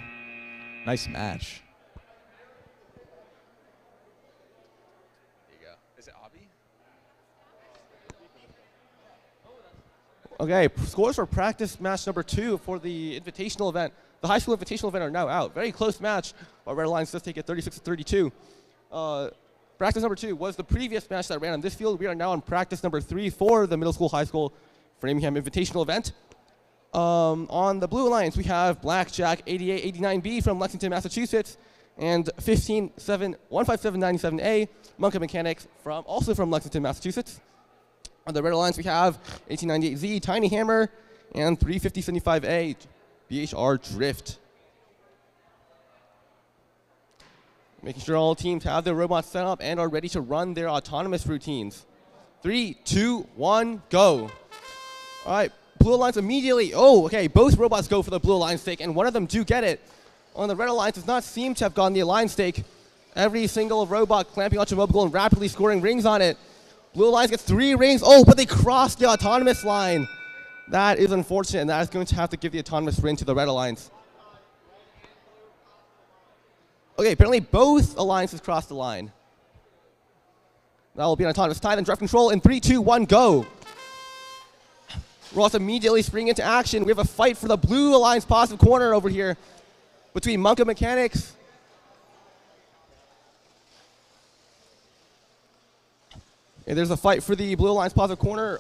Nice match. There you go. Is it Abby? Okay, scores for practice match number 2 for the Invitational event. The high school Invitational event are now out. Very close match, but Red Alliance does take it 36-32. Practice number 2 was the previous match that ran on this field. We are now on practice number 3 for the middle school, high school Framingham Invitational event. On the Blue Alliance, we have Blackjack 8889B from Lexington, Massachusetts, and 15797A, Monka Mechanics, also from Lexington, Massachusetts. On the Red Alliance, we have 1898Z, Tiny Hammer, and 35075A, BHR Drift. Making sure all teams have their robots set up and are ready to run their autonomous routines. 3, 2, 1, go. All right, Blue Alliance immediately. Oh, okay, both robots go for the Blue Alliance stake, and one of them do get it. On the Red Alliance does not seem to have gotten the Alliance stake. Every single robot clamping onto a mobile goal and rapidly scoring rings on it. Blue Alliance gets 3 rings. Oh, but they crossed the autonomous line. That is unfortunate, and that is going to have to give the autonomous ring to the Red Alliance. Okay, apparently both alliances crossed the line. That will be an autonomous tie, then drive control in 3, 2, 1, go. Ross immediately spring into action. We have a fight for the Blue Alliance positive corner over here between Monka Mechanics And there's a fight for the Blue Alliance positive corner.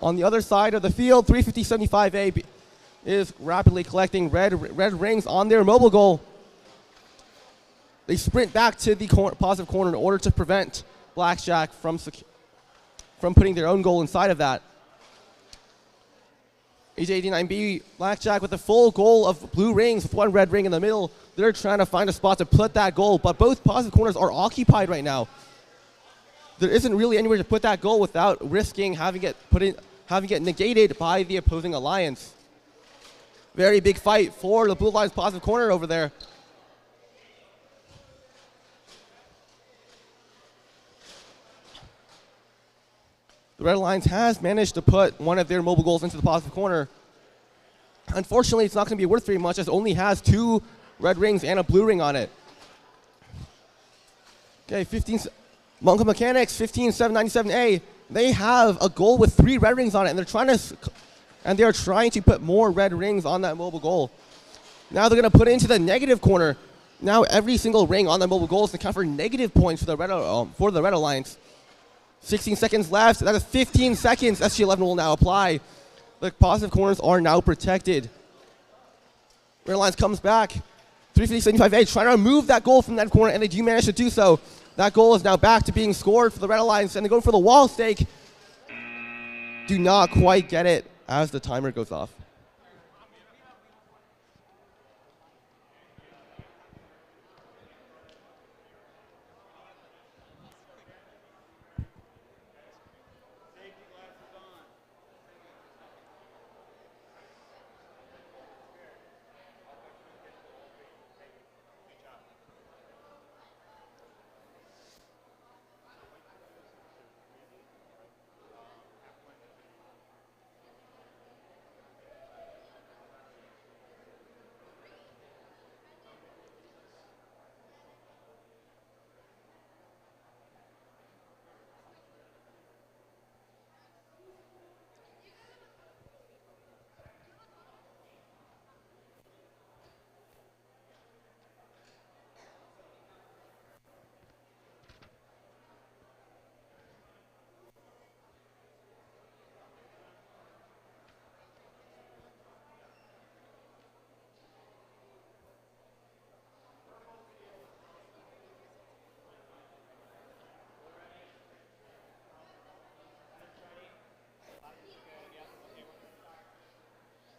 On the other side of the field, 350-75A is rapidly collecting red rings on their mobile goal. They sprint back to the positive corner in order to prevent Blackjack from putting their own goal inside of that. AJ89B, Blackjack with a full goal of blue rings with one red ring in the middle. They're trying to find a spot to put that goal, but both positive corners are occupied right now. There isn't really anywhere to put that goal without risking having it negated by the opposing alliance. Very big fight for the Blue Alliance positive corner over there. The Red Alliance has managed to put one of their mobile goals into the positive corner. Unfortunately, it's not going to be worth very much as it only has 2 red rings and a blue ring on it. Okay, Monka Mechanics, 15797A. They have a goal with 3 red rings on it, and they are trying to put more red rings on that mobile goal. Now they're going to put it into the negative corner. Now every single ring on that mobile goal is going to count for negative points for the Red Alliance. 16 seconds left. That is 15 seconds. SG11 will now apply. The positive corners are now protected. Red Alliance comes back. 350-75A trying to remove that goal from that corner, and they do manage to do so. That goal is now back to being scored for the Red Alliance, and they go for the wall stake. Do not quite get it as the timer goes off.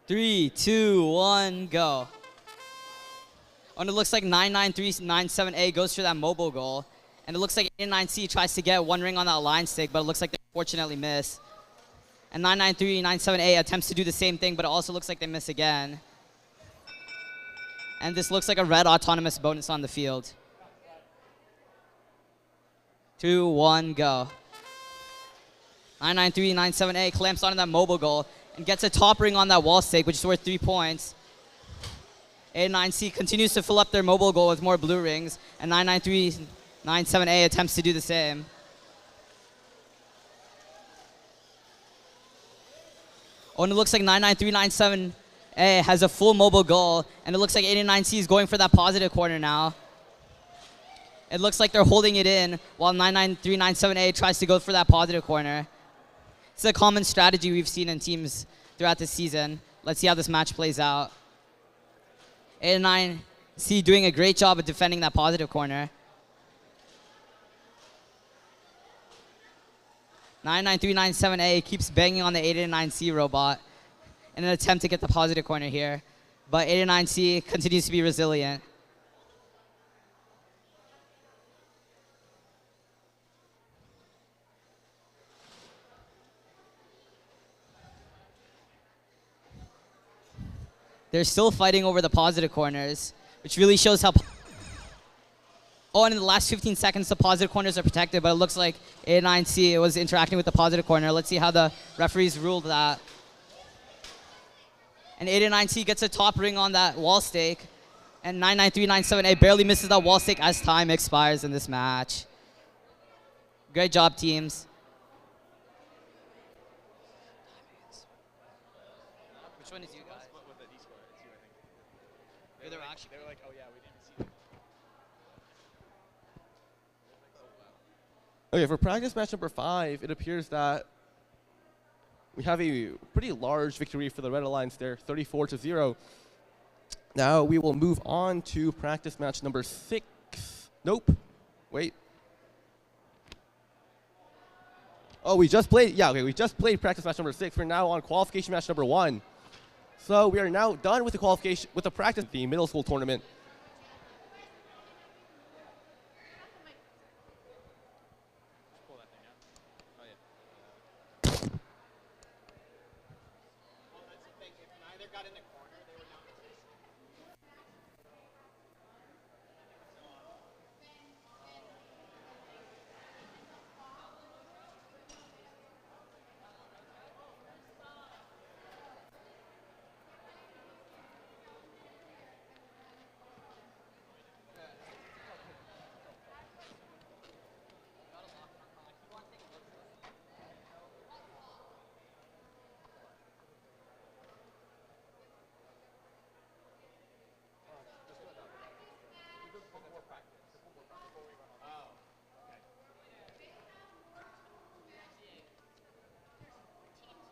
Three, two, one, go. Oh, and it looks like 99397A goes for that mobile goal. And it looks like 89C tries to get one ring on that line stick, but it looks like they fortunately miss. And 99397A attempts to do the same thing, but it also looks like they miss again. And this looks like a red autonomous bonus on the field. 2, 1, go. 99397A clamps onto that mobile goal and gets a top ring on that wall stake, which is worth 3 points. 89C continues to fill up their mobile goal with more blue rings, and 99397A attempts to do the same. Oh, and it looks like 99397A has a full mobile goal, and it looks like 89C is going for that positive corner now. It looks like they're holding it in while 99397A tries to go for that positive corner. It's a common strategy we've seen in teams throughout the season. Let's see how this match plays out. 89C doing a great job of defending that positive corner. 99397A keeps banging on the 89C robot in an attempt to get the positive corner here. But 89C continues to be resilient. They're still fighting over the positive corners, which really shows how... Oh, and in the last 15 seconds, the positive corners are protected, but it looks like 89C was interacting with the positive corner. Let's see how the referees ruled that. And 89C gets a top ring on that wall stake, and 99397A barely misses that wall stake as time expires in this match. Great job, teams. Which one is you guys? They were actually. They were like, oh yeah, we didn't see Okay, for practice match number 5, it appears that we have a pretty large victory for the Red Alliance there, 34-0. Now we will move on to practice match number 6. Nope. Wait. Oh, we just played. Yeah, okay, we just played practice match number 6. We're now on qualification match number 1. So we are now done with the qualification, with the practice, the middle school tournament.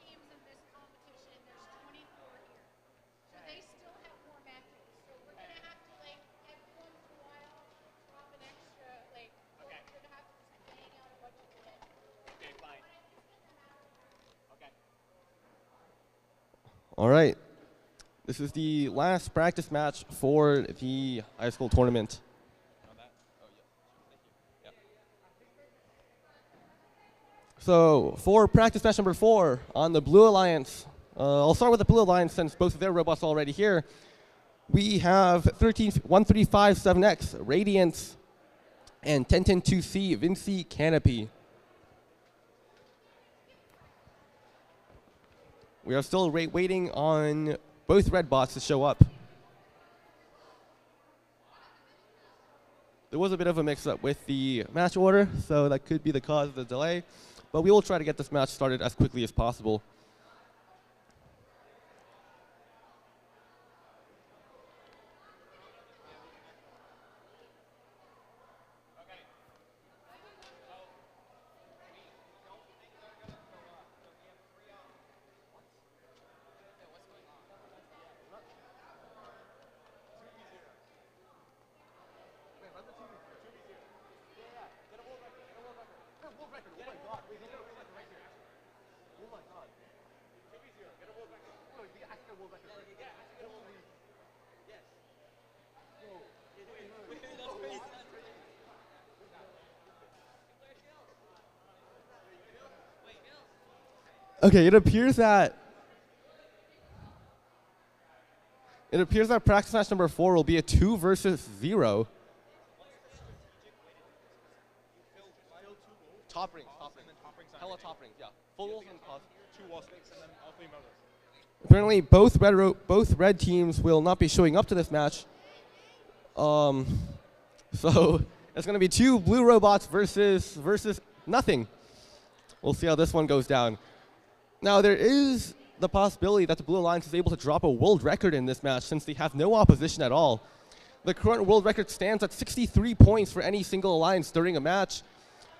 Teams in this competition, there's 24 here. So they still have more matches. So we're going to have to, like, every once in a while, drop an extra, like, we're going to have to just hang out a bunch of minutes. Okay, fine. Okay. All right. This is the last practice match for the high school tournament. So for practice match number 4 on the Blue Alliance, I'll start with the Blue Alliance since both of their robots are already here. We have 1357X Radiance and 1010-2C Vinci Canopy. We are still waiting on both red bots to show up. There was a bit of a mix-up with the match order, so that could be the cause of the delay. But we will try to get this match started as quickly as possible. Okay, it appears that practice match number 4 will be a 2 versus 0. Top rings. Hella top rings, yeah. Full walls and pause. 2 wall stakes and then all 3 motors. Apparently, both red teams will not be showing up to this match. So it's going to be 2 blue robots versus nothing. We'll see how this one goes down. Now, there is the possibility that the Blue Alliance is able to drop a world record in this match since they have no opposition at all. The current world record stands at 63 points for any single alliance during a match.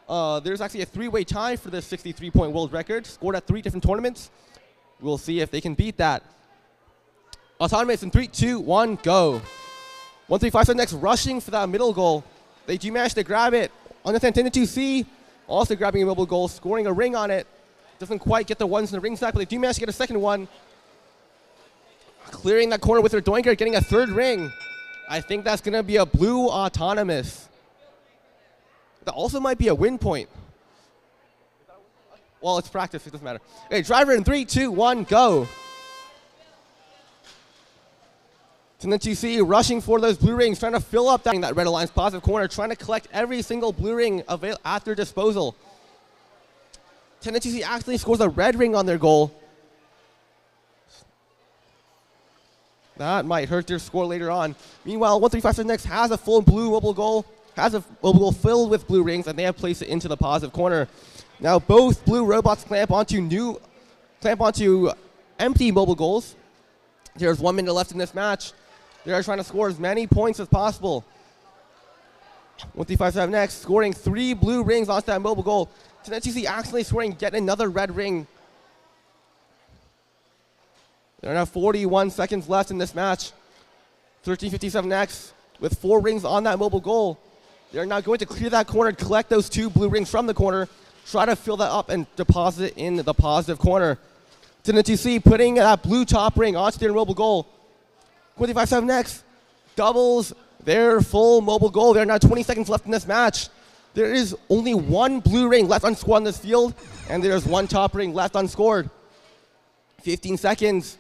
There's actually a 3-way tie for this 63-point world record, scored at 3 different tournaments. We'll see if they can beat that. Autonomous in 3, 2, 1, go. 1357 next rushing for that middle goal. They do manage to grab it. On the 10-2C, also grabbing a middle goal, scoring a ring on it. Doesn't quite get the ones in the ring stack, but they do manage to get a second one. Clearing that corner with their doinker, getting a 3rd ring. I think that's going to be a blue autonomous. That also might be a win point. Well, it's practice, it doesn't matter. Okay, driver in 3, 2, 1, go. And then you see rushing for those blue rings, trying to fill up that Red Alliance positive corner, trying to collect every single blue ring at their disposal. Tendency actually scores a red ring on their goal. That might hurt their score later on. Meanwhile, 1357 next has a full blue mobile goal, has a mobile goal filled with blue rings, and they have placed it into the positive corner. Now both blue robots clamp onto empty mobile goals. There's 1 minute left in this match. They are trying to score as many points as possible. 1-3-5-7 next, scoring 3 blue rings onto that mobile goal. TNTC accidentally scoring yet another red ring. There are now 41 seconds left in this match. 13:57 next, with 4 rings on that mobile goal. They're now going to clear that corner, collect those 2 blue rings from the corner, try to fill that up and deposit it in the positive corner. TNTC putting that blue top ring onto their mobile goal. 25-7 next, doubles their full mobile goal. There are now 20 seconds left in this match. There is only 1 blue ring left unscored on this field, and there's 1 top ring left unscored. 15 seconds.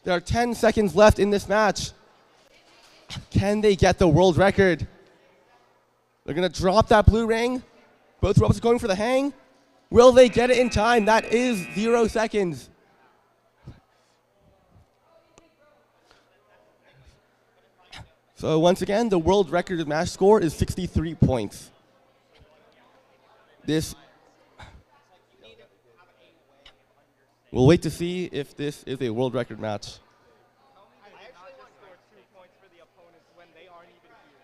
There are 10 seconds left in this match. Can they get the world record? They're going to drop that blue ring. Both robots are going for the hang. Will they get it in time? That is 0 seconds. So once again, the world record match score is 63 points. We'll wait to see if this is a world record match. I actually want to score 2 points for the opponents when they aren't even here.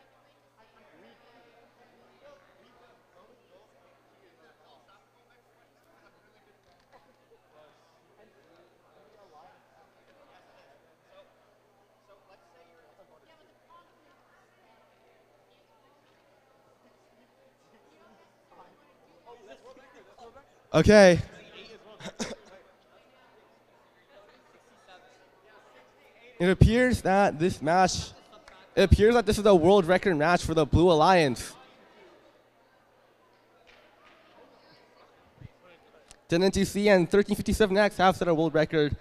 Okay. It appears that this is a world record match for the Blue Alliance. TNTC and 13:57X have set a world record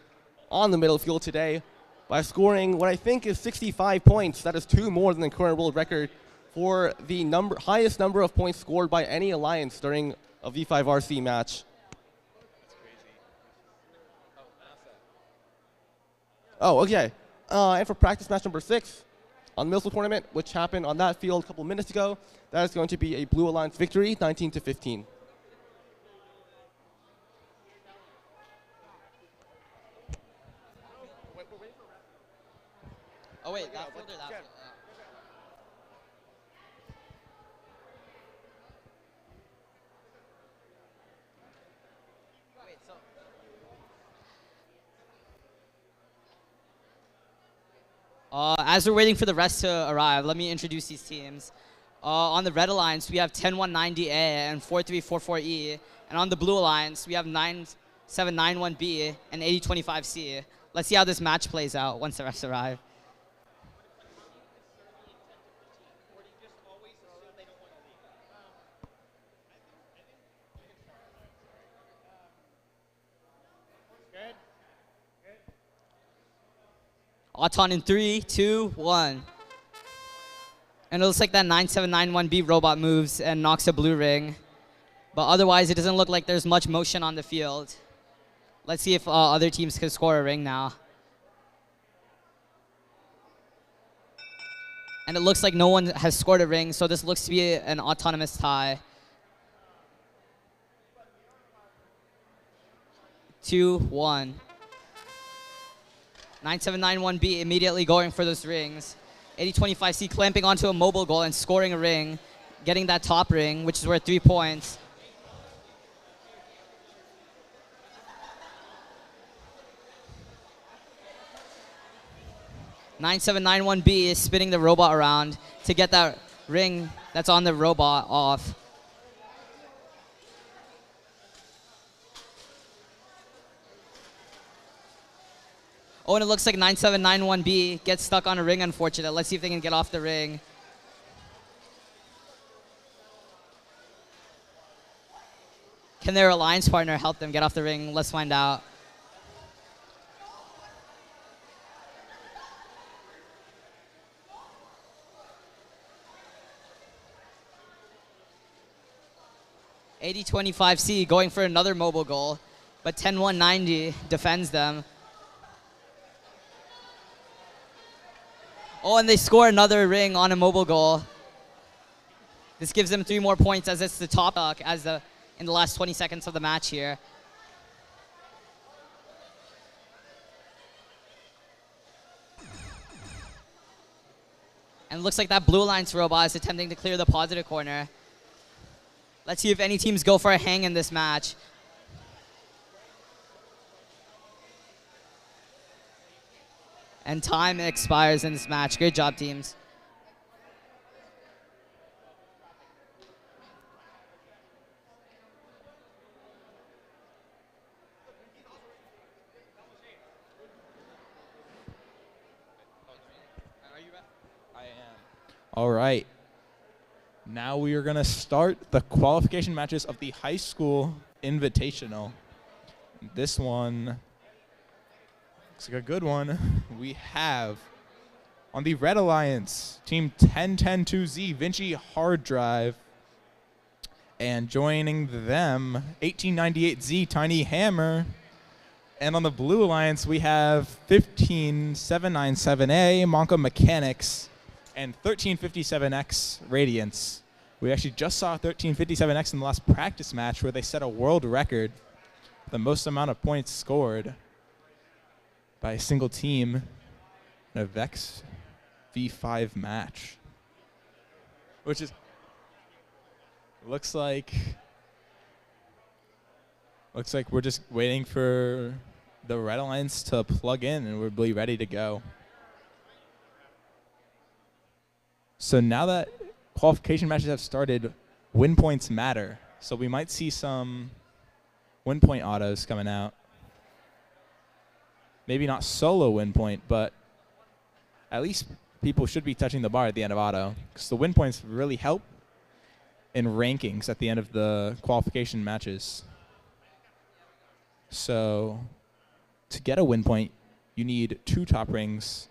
on the middle field today by scoring what I think is 65 points. That is 2 more than the current world record for the highest number of points scored by any alliance during a V5RC match. Oh, okay. And for practice match number 6 on the middle school tournament, which happened on that field a couple minutes ago, that is going to be a Blue Alliance victory, 19-15. Oh wait, that field or that field? Wait, so as we're waiting for the rest to arrive, let me introduce these teams. On the Red Alliance, we have 10190A and 4344E. And on the Blue Alliance, we have 9791B and 8025C. Let's see how this match plays out once the rest arrive. Auton in 3, 2, 1. And it looks like that 9791B robot moves and knocks a blue ring. But otherwise, it doesn't look like there's much motion on the field. Let's see if other teams can score a ring now. And it looks like no one has scored a ring, so this looks to be an autonomous tie. 2, 1. 9791B immediately going for those rings. 8025C clamping onto a mobile goal and scoring a ring, getting that top ring, which is worth 3 points. (9791B) is spinning the robot around to get that ring that's on the robot off. Oh, and it looks like 9791B gets stuck on a ring, unfortunately. Let's see if they can get off the ring. Can their alliance partner help them get off the ring? Let's find out. (8025C) going for another mobile goal, but 10190 defends them. Oh, and they score another ring on a mobile goal. This gives them 3 more points as it's the top duck in the last 20 seconds of the match here. And And it looks like that Blue Alliance robot is attempting to clear the positive corner. Let's see if any teams go for a hang in this match. And time expires in this match. Great job, teams. All right. Now we are going to start the qualification matches of the high school invitational. This one looks like a good one. We have on the Red Alliance, Team 10-10-2Z, Vinci Hard Drive. And joining them, 1898Z, Tiny Hammer. And on the Blue Alliance, we have 15797A, Monka Mechanics, and 1357X Radiance. We actually just saw 1357X in the last practice match where they set a world record, the most amount of points scored by a single team in a VEX V5 match. Which is, looks like we're just waiting for the Red Alliance to plug in and we'll be ready to go. So now that qualification matches have started, win points matter. So we might see some win point autos coming out. Maybe not solo win point, but at least people should be touching the bar at the end of auto, because the win points really help in rankings at the end of the qualification matches. So to get a win point, you need 2 top rings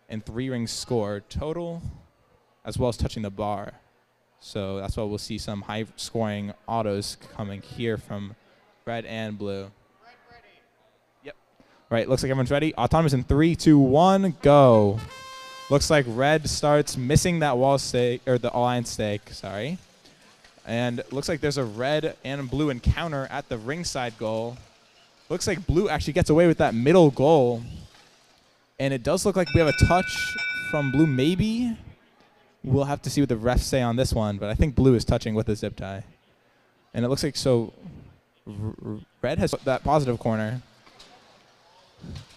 and 3 rings scored total, as well as touching the bar. So that's why we'll see some high scoring autos coming here from red and blue. Yep. Right, looks like everyone's ready. Autonomous in 3, 2, 1, go. Looks like red starts missing that wall stake, or the alliance stake, sorry. And looks like there's a red and blue encounter at the ringside goal. Looks like blue actually gets away with that middle goal. And it does look like we have a touch from blue, maybe. We'll have to see what the refs say on this one, but I think blue is touching with a zip tie. And it looks like red has that positive corner.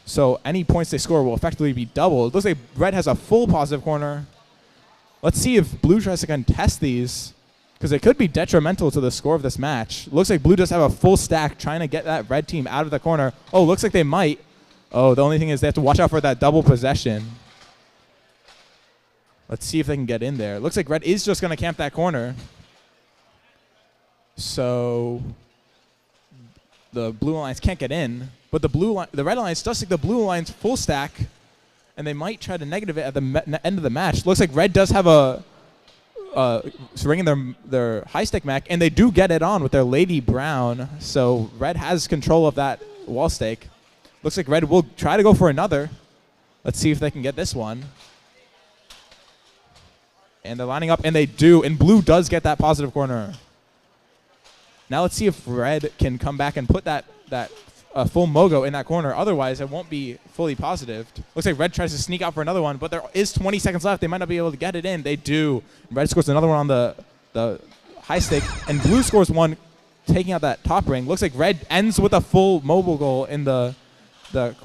So any points they score will effectively be doubled. It looks like red has a full positive corner. Let's see if blue tries to contest these, because it could be detrimental to the score of this match. Looks like blue does have a full stack trying to get that red team out of the corner. Oh, looks like they might. Oh, the only thing is they have to watch out for that double possession. Let's see if they can get in there. Looks like red is just going to camp that corner. So the blue alliance can't get in, but the red alliance does take the blue alliance full stack, and they might try to negative it at the end of the match. Looks like red does have a ring in their high stick mech, and they do get it on with their Lady Brown. So red has control of that wall stake. Looks like red will try to go for another. Let's see if they can get this one. And they're lining up, and they do. And blue does get that positive corner. Now let's see if red can come back and put that full Mogo in that corner. Otherwise, it won't be fully positive. Looks like red tries to sneak out for another one, but there is 20 seconds left. They might not be able to get it in. They do. Red scores another one on the high stake, and blue scores one, taking out that top ring. Looks like red ends with a full mobile goal in the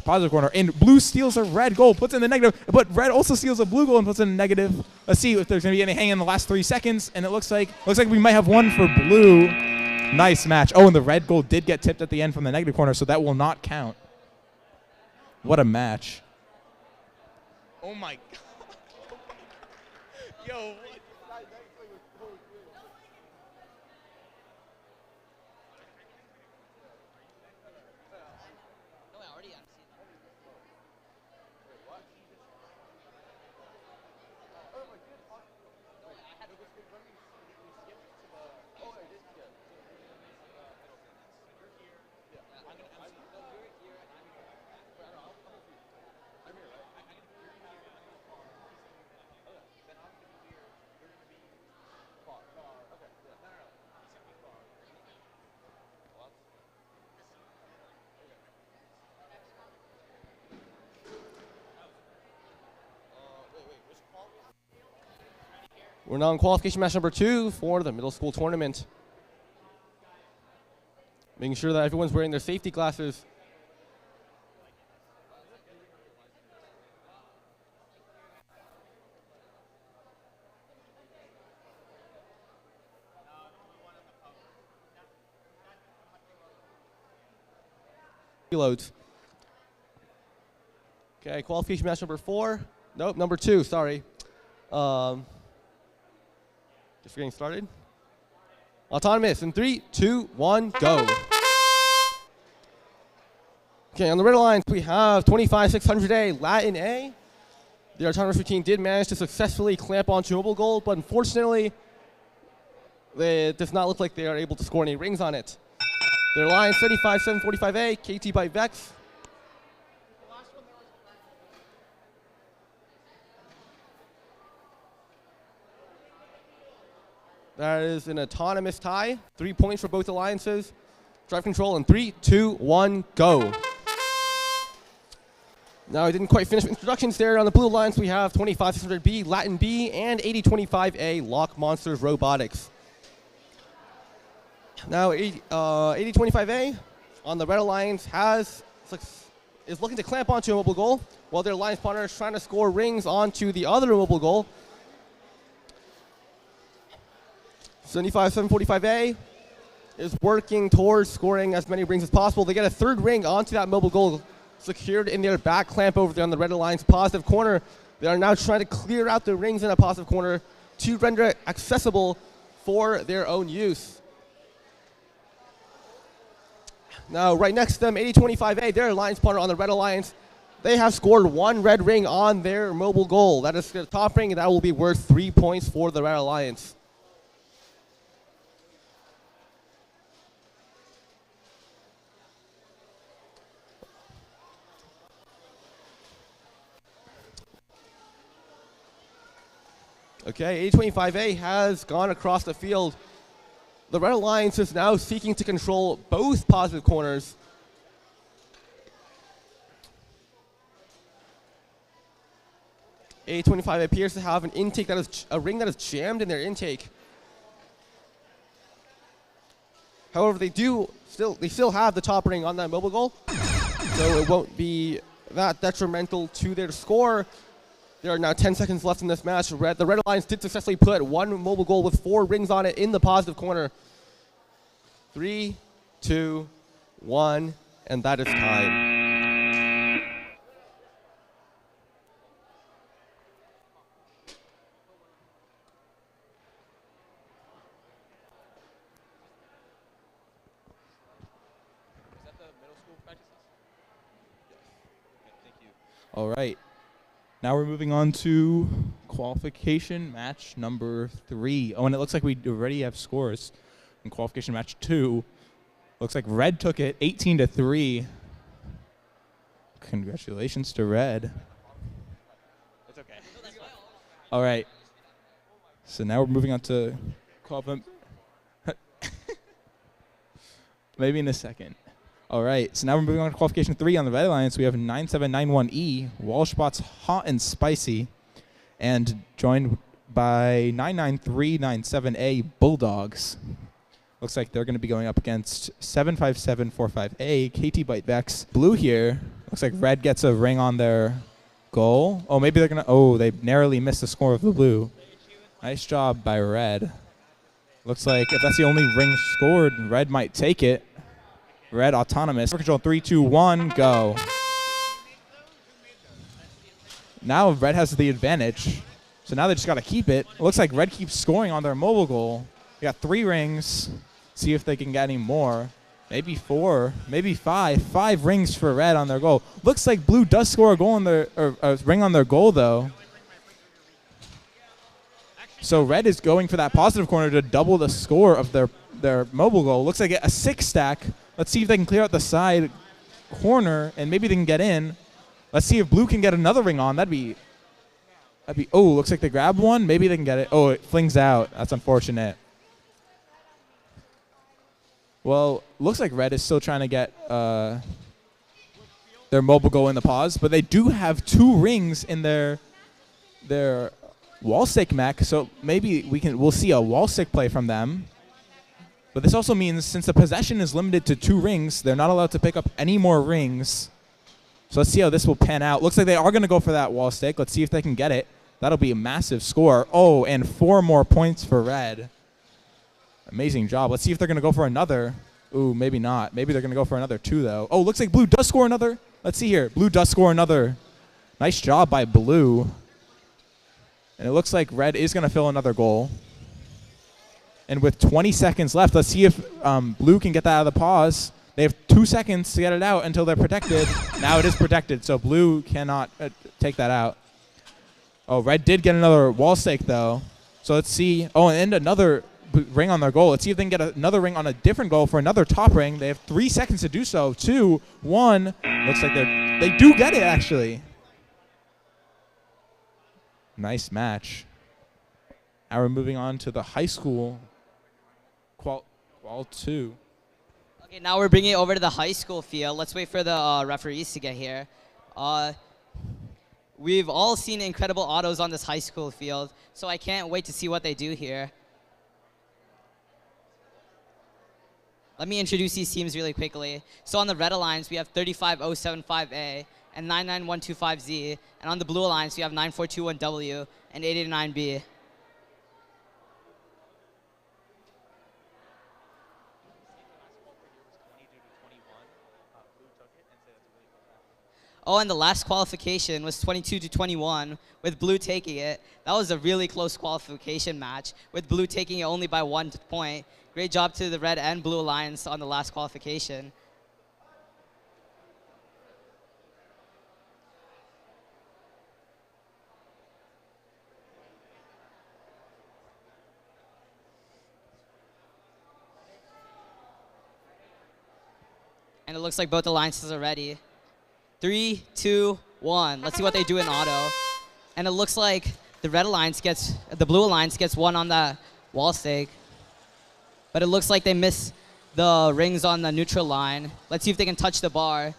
positive corner, and blue steals a red goal, puts in the negative, but red also steals a blue goal and puts in a negative. Let's see if there's going to be any hang in the last 3 seconds, and it looks like we might have one for blue. Nice match. Oh, and the red goal did get tipped at the end from the negative corner, so that will not count. What a match. Oh my God. Yo. We're now in qualification match number 2 for the middle school tournament. Making sure that everyone's wearing their safety glasses. Reloads. Okay, qualification match number 4. Nope, number 2, sorry. Just getting started. Autonomous in 3, 2, 1, go. Okay, on the red lines we have 25600A Latin A. The autonomous routine did manage to successfully clamp onto mobile goal, but unfortunately, it does not look like they are able to score any rings on it. Their line 75745A, KT by VEX. That is an autonomous tie. 3 points for both alliances. Drive control in 3, 2, 1, go. Now, I didn't quite finish with introductions there. On the blue alliance, we have 25600B, Latin B, and 8025A, Lock Monsters Robotics. Now, 8025A on the red alliance is looking to clamp onto a mobile goal, while their alliance partner is trying to score rings onto the other mobile goal. 75745A is working towards scoring as many rings as possible. They get a third ring onto that mobile goal, secured in their back clamp over there on the red alliance positive corner. They are now trying to clear out the rings in a positive corner to render it accessible for their own use. Now, right next to them, 8025A, their alliance partner on the red alliance, they have scored 1 red ring on their mobile goal. That is the top ring, and that will be worth 3 points for the red alliance. Okay, 8025A has gone across the field. The red alliance is now seeking to control both positive corners. A25 appears to have an intake that is a ring that is jammed in their intake. However, they still have the top ring on that mobile goal, so it won't be that detrimental to their score. There are now 10 seconds left in this match. The Red Alliance did successfully put 1 mobile goal with 4 rings on it in the positive corner. 3, 2, 1, and that is time. Is that the middle school practices? Yes. Okay, thank you. All right. Now we're moving on to qualification match number 3. Oh, and it looks like we already have scores in qualification match 2. Looks like Red took it 18-3. Congratulations to Red. It's okay. All right. So now we're moving on to maybe in a second. All right, so now we're moving on to qualification 3 on the Red Alliance. We have 9791E, Walsh bots Hot and Spicy, and joined by 99397A, Bulldogs. Looks like they're going to be going up against 75745A, KT Byte Vex. Blue here, looks like Red gets a ring on their goal. Oh, maybe they're going to, oh, they narrowly missed the score of the blue. Nice job by Red. Looks like if that's the only ring scored, Red might take it. Red autonomous. Control 3, 2, 1, go. Now Red has the advantage. So now they just got to keep it. It looks like Red keeps scoring on their mobile goal. They got 3 rings. See if they can get any more. Maybe 4, maybe 5. 5 rings for Red on their goal. Looks like Blue does score a goal on their, or a ring on their goal though. So Red is going for that positive corner to double the score of their mobile goal. Looks like a 6 stack. Let's see if they can clear out the side corner, and maybe they can get in. Let's see if Blue can get another ring on. That'd be. Oh, looks like they grabbed one. Maybe they can get it. Oh, it flings out. That's unfortunate. Well, looks like Red is still trying to get their mobile goal in the pause, but they do have 2 rings in their wall stick mech, so maybe we'll see a wall stick play from them. But this also means since the possession is limited to 2 rings, they're not allowed to pick up any more rings. So let's see how this will pan out. Looks like they are going to go for that wall stick. Let's see if they can get it. That'll be a massive score. Oh, and 4 more points for red. Amazing job. Let's see if they're going to go for another. Ooh, maybe not. Maybe they're going to go for another 2, though. Oh, looks like blue does score another. Let's see here. Blue does score another. Nice job by blue. And it looks like red is going to fill another goal. And with 20 seconds left, let's see if blue can get that out of the pause. They have 2 seconds to get it out until they're protected. Now it is protected, so blue cannot take that out. Oh, red did get another wall stake, though. So let's see. Oh, and another ring on their goal. Let's see if they can get another ring on a different goal for another top ring. They have 3 seconds to do so. 2, 1. Looks like they do get it, actually. Nice match. Now we're moving on to the high school qual 2. Okay, now we're bringing it over to the high school field. Let's wait for the referees to get here. We've all seen incredible autos on this high school field, so I can't wait to see what they do here. Let me introduce these teams really quickly. So on the red alliance, we have 35075A and 99125Z, and on the blue alliance, we have 9421W and 889B. Oh, and the last qualification was 22-21, with blue taking it. That was a really close qualification match, with blue taking it only by 1 point. Great job to the red and blue alliance on the last qualification. And it looks like both alliances are ready. 3, 2, 1. Let's see what they do in auto. And it looks like the blue alliance gets 1 on that wall stake. But it looks like they miss the rings on the neutral line. Let's see if they can touch the bar.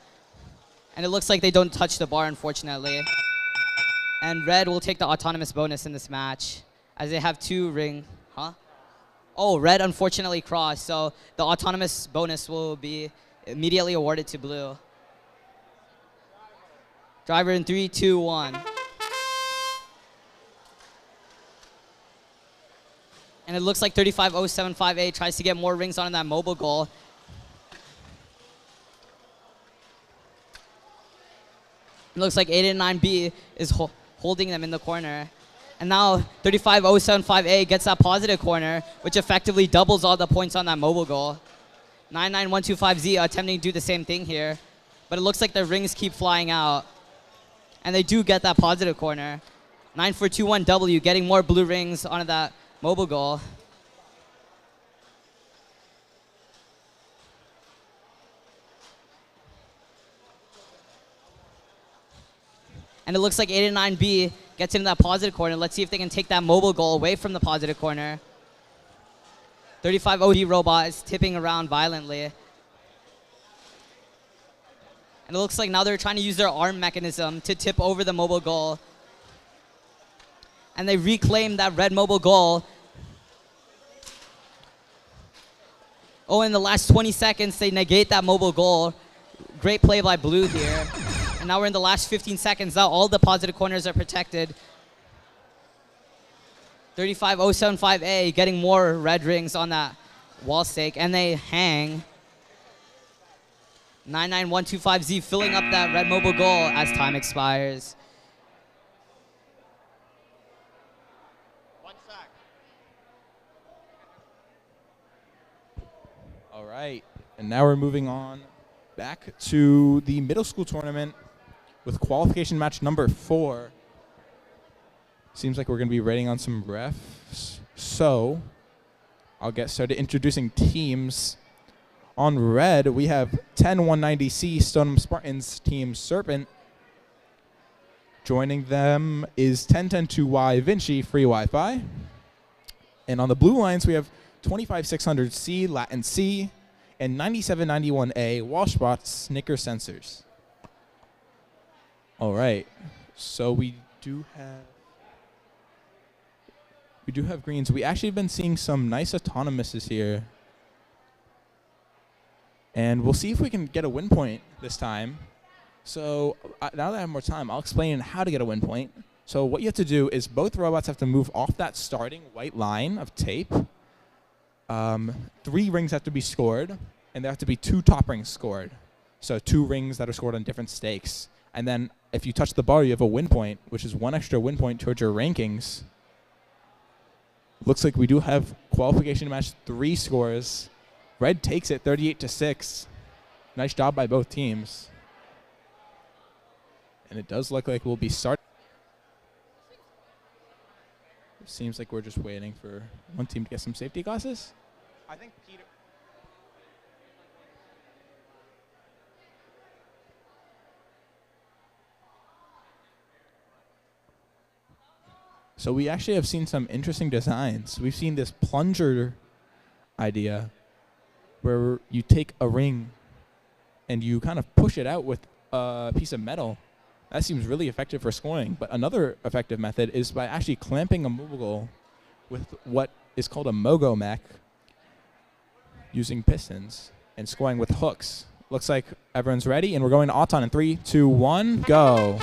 And it looks like they don't touch the bar, unfortunately. And red will take the autonomous bonus in this match, as they have 2 ring. Huh? Oh, red unfortunately crossed, so the autonomous bonus will be immediately awarded to blue. Driver in 3, 2, 1. And it looks like 35075A tries to get more rings on that mobile goal. It looks like 889B is holding them in the corner. And now 35075A gets that positive corner, which effectively doubles all the points on that mobile goal. 99125Z attempting to do the same thing here. But it looks like the rings keep flying out. And they do get that positive corner. 9421W getting more blue rings onto that mobile goal. And it looks like 889B gets into that positive corner. Let's see if they can take that mobile goal away from the positive corner. 35OD robot is tipping around violently. And it looks like now they're trying to use their arm mechanism to tip over the mobile goal. And they reclaim that red mobile goal. Oh, in the last 20 seconds, they negate that mobile goal. Great play by blue here. And now we're in the last 15 seconds. Now all the positive corners are protected. 35075A getting more red rings on that wall stake. And they hang. 99125Z filling up that red mobile goal as time expires. 1 sec. All right, and now we're moving on back to the middle school tournament with qualification match number 4. Seems like we're going to be rating on some refs. So I'll get started introducing teams. On red, we have 10190C Stoneham Spartans Team Serpent. Joining them is 10102Y Vinci Free Wi-Fi. And on the blue lines, we have 25600C Latin C and 9791A Walsh Bots Snicker Sensors. All right, so we do have We do have greens. We actually have been seeing some nice autonomouses here. And we'll see if we can get a win point this time. So now that I have more time, I'll explain how to get a win point. So what you have to do is both robots have to move off that starting white line of tape. 3 rings have to be scored, and there have to be 2 top rings scored. So 2 rings that are scored on different stakes. And then if you touch the bar, you have a win point, which is 1 extra win point towards your rankings. Looks like we do have qualification match 3 scores. Red takes it 38-6. Nice job by both teams. And it does look like we'll be starting. It seems like we're just waiting for one team to get some safety glasses. I think Peter. So we actually have seen some interesting designs. We've seen this plunger idea where you take a ring and you kind of push it out with a piece of metal. That seems really effective for scoring. But another effective method is by actually clamping a mobile goal with what is called a mogo mech using pistons and scoring with hooks. Looks like everyone's ready, and we're going to Auton in 3, 2, 1, go.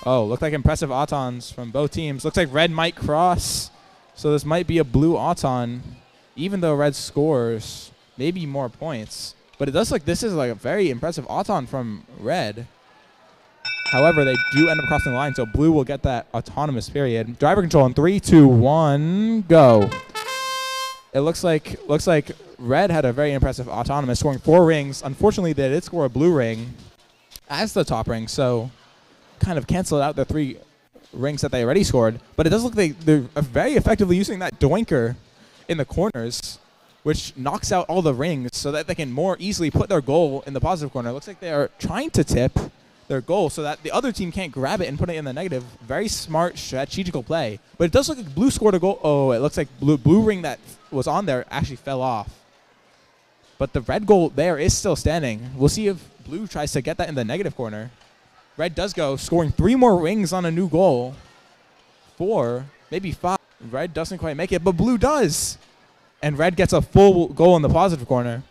Oh, look like impressive Autons from both teams. Looks like red might cross. So this might be a blue Auton, even though red scores maybe more points. But it does look like this is like a very impressive Auton from red. However, they do end up crossing the line, so blue will get that autonomous period. Driver control in 3, 2, 1, go. It looks like red had a very impressive autonomous, scoring 4 rings. Unfortunately, they did score a blue ring as the top ring, so kind of canceled out the 3 rings that they already scored. But it does look like they're very effectively using that doinker in the corners, which knocks out all the rings so that they can more easily put their goal in the positive corner. It looks like they are trying to tip their goal so that the other team can't grab it and put it in the negative. Very smart strategical play. But it does look like blue scored a goal. Oh, it looks like blue ring that was on there actually fell off. But the red goal there is still standing. We'll see if blue tries to get that in the negative corner. Red does go, scoring 3 more rings on a new goal. 4, maybe 5. Red doesn't quite make it, but blue does. And red gets a full goal in the positive corner.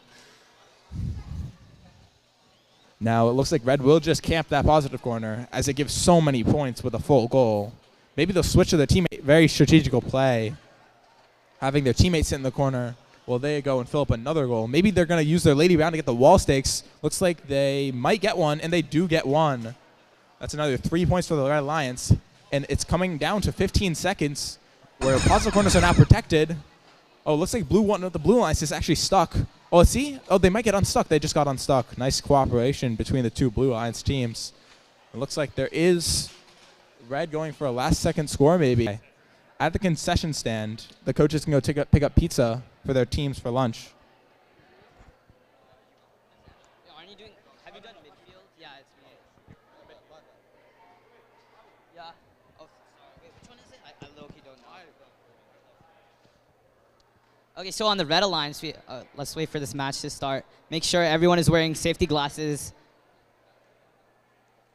Now it looks like red will just camp that positive corner as it gives so many points with a full goal. Maybe they'll switch to their teammate. Very strategical play. Having their teammates sit in the corner while they go and fill up another goal. Maybe they're going to use their lady round to get the wall stakes. Looks like they might get one, and they do get one. That's another 3 points for the Red Alliance. And it's coming down to 15 seconds where positive corners are now protected. Oh, looks like the Blue Alliance is actually stuck. Oh, let's see. Oh, they might get unstuck. They just got unstuck. Nice cooperation between the 2 Blue Alliance teams. It looks like there is red going for a last-second score, maybe. At the concession stand, the coaches can go pick up pizza for their teams for lunch. Have you done midfield? Yeah, it's me. Yeah. Oh, sorry. Wait, which one is it? I low-key don't know. Okay, so on the Red Alliance, let's wait for this match to start. Make sure everyone is wearing safety glasses.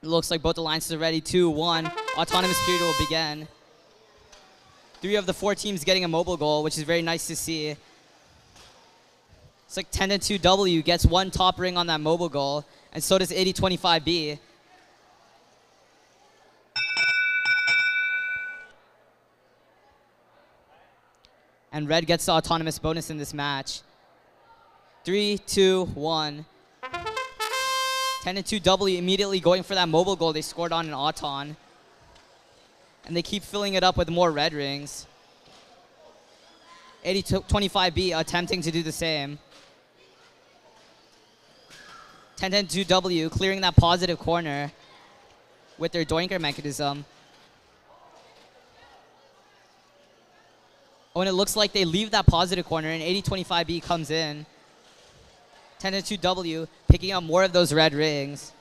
It looks like both alliances are ready. 2, 1. Autonomous period will begin. 3 of the 4 teams getting a mobile goal, which is very nice to see. It's like 10-2W gets 1 top ring on that mobile goal, and so does 8025B. And red gets the autonomous bonus in this match. 3, 2, 1. 10-2W immediately going for that mobile goal they scored on an Auton. And they keep filling it up with more red rings. 8025B attempting to do the same. 10-2W clearing that positive corner with their doinker mechanism. Oh, and it looks like they leave that positive corner, and 8025B comes in. 10-2W picking up more of those red rings.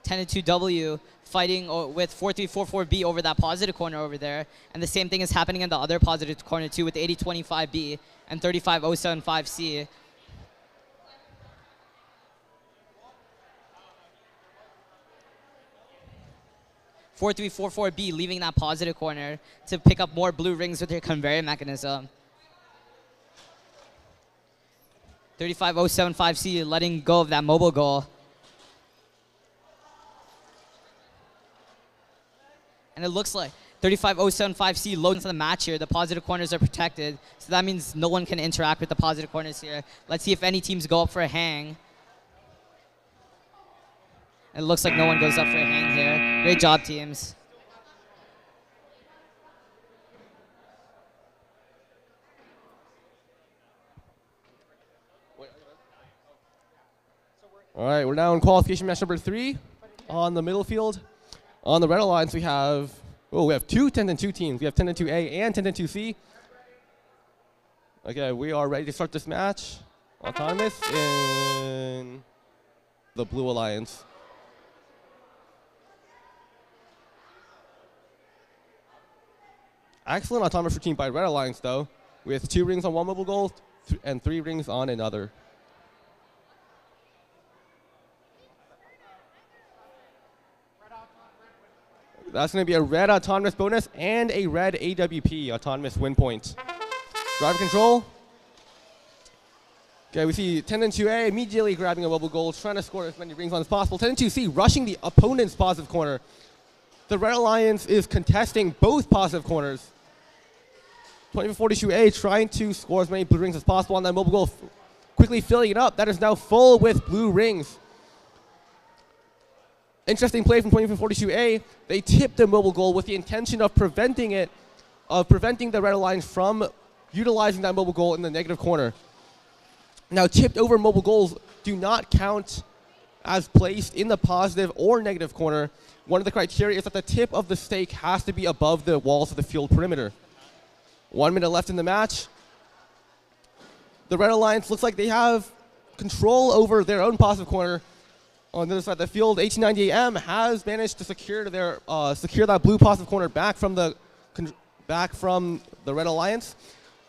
(10-2W) fighting with 4344B over that positive corner over there, and the same thing is happening in the other positive corner too with 8025B and 35075C. 4344B leaving that positive corner to pick up more blue rings with their conveyor mechanism. 35075C letting go of that mobile goal. And it looks like 35075C loads into the match here. The positive corners are protected, so that means no one can interact with the positive corners here. Let's see if any teams go up for a hang. It looks like no one goes up for a hang here. Great job, teams. All right, we're now in qualification match number 3 on the middle field. On the red alliance, we have two 10-2 teams. We have 10-2A and 10-2C. Okay, we are ready to start this match. Autonomous in the blue alliance. Excellent autonomous routine by red alliance, though, with 2 rings on one mobile goal and 3 rings on another. That's going to be a red autonomous bonus and a red AWP autonomous win point. Driver control. Okay, we see 10-2A immediately grabbing a mobile goal, trying to score as many rings on as possible. 10-2C rushing the opponent's positive corner. The red alliance is contesting both positive corners. 20-42A trying to score as many blue rings as possible on that mobile goal, quickly filling it up. That is now full with blue rings. Interesting play from 20-42A. They tipped the mobile goal with the intention of preventing the red alliance from utilizing that mobile goal in the negative corner. Now, tipped over mobile goals do not count as placed in the positive or negative corner. One of the criteria is that the tip of the stake has to be above the walls of the field perimeter. 1 minute left in the match. The red alliance looks like they have control over their own positive corner. On the other side of the field, 1898M has managed to secure that blue positive corner back from the red alliance.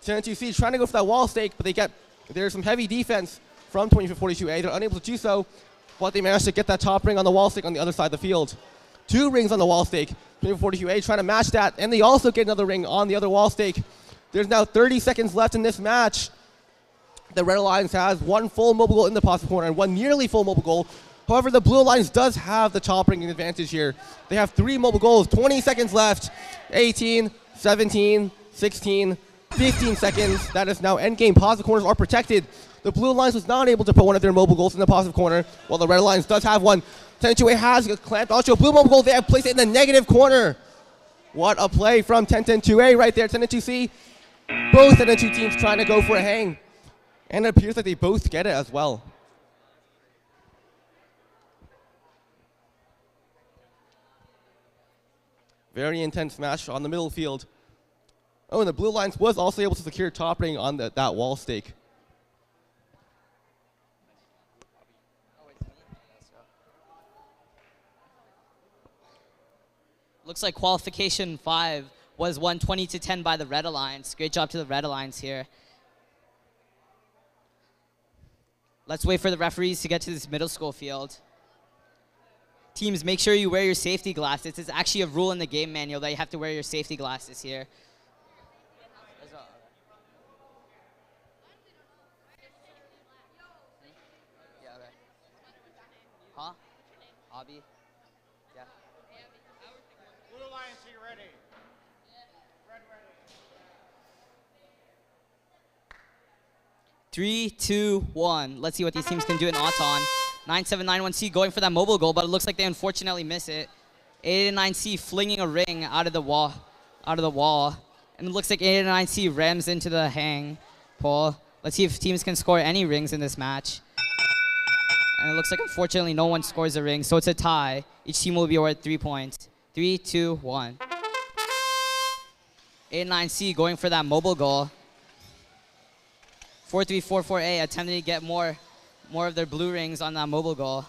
10-2C trying to go for that wall stake, but there's some heavy defense from 20-42A. They're unable to do so, but they managed to get that top ring on the wall stake on the other side of the field. 2 rings on the wall stake. 20-42A trying to match that, and they also get another ring on the other wall stake. There's now 30 seconds left in this match. The red alliance has 1 full mobile goal in the positive corner and 1 nearly full mobile goal. However, the blue alliance does have the top ring advantage here. They have 3 mobile goals, 20 seconds left. 18, 17, 16, 15 seconds. That is now endgame. Positive corners are protected. The blue alliance was not able to put one of their mobile goals in the positive corner, while the red alliance does have one. 10-2A has clamped onto a blue mobile goal. They have placed it in the negative corner. What a play from 10-2A right there. 10-2C. Both 10-2 teams trying to go for a hang. And it appears like they both get it as well. Very intense match on the middle field. Oh, and the blue alliance was also able to secure top ring on that wall stake. Looks like qualification 5 was won 20-10 by the red alliance. Great job to the red alliance here. Let's wait for the referees to get to this middle school field. Teams, make sure you wear your safety glasses. It's actually a rule in the game manual that you have to wear your safety glasses here. Yeah, okay. Huh? Hobby? Yeah. Blue Alliance, are you ready? Red ready. 3, 2, 1. Let's see what these teams can do in Auton. 9791C going for that mobile goal, but it looks like they unfortunately miss it. 889C flinging a ring out of the wall. And it looks like 889C rams into the hang pole. Let's see if teams can score any rings in this match. And it looks like unfortunately no one scores a ring, so it's a tie. Each team will be awarded 3 points. 3, 2, 1. 889C going for that mobile goal. 4344A attempting to get more of their blue rings on that mobile goal.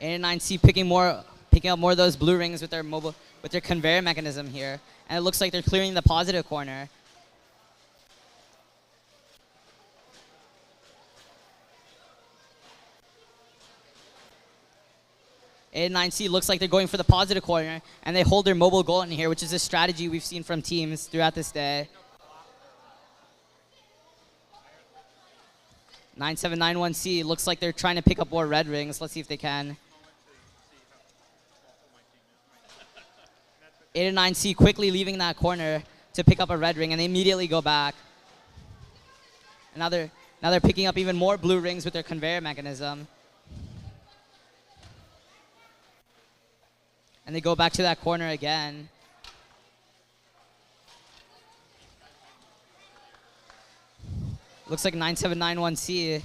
889C picking up more of those blue rings with their conveyor mechanism here. And it looks like they're clearing the positive corner. A9C looks like they're going for the positive corner, and they hold their mobile goal in here, which is a strategy we've seen from teams throughout this day. 9791C looks like they're trying to pick up more red rings. Let's see if they can. 809C quickly leaving that corner to pick up a red ring, and they immediately go back. And now they're picking up even more blue rings with their conveyor mechanism. And they go back to that corner again. Looks like 9791C is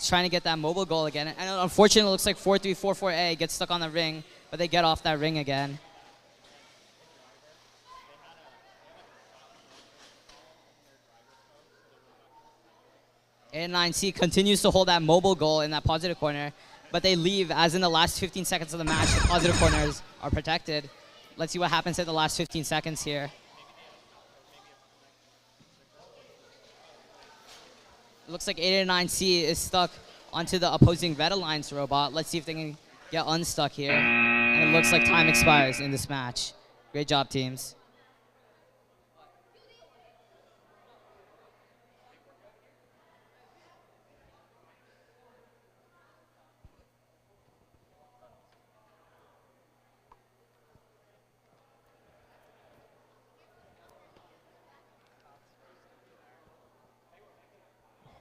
trying to get that mobile goal again. And unfortunately, it looks like 4344A gets stuck on the ring, but they get off that ring again. A9C continues to hold that mobile goal in that positive corner, but they leave as in the last 15 seconds of the match. The positive corners are protected. Let's see what happens at the last 15 seconds here. It looks like 809C is stuck onto the opposing Red Alliance robot. Let's see if they can get unstuck here. And it looks like time expires in this match. Great job, teams.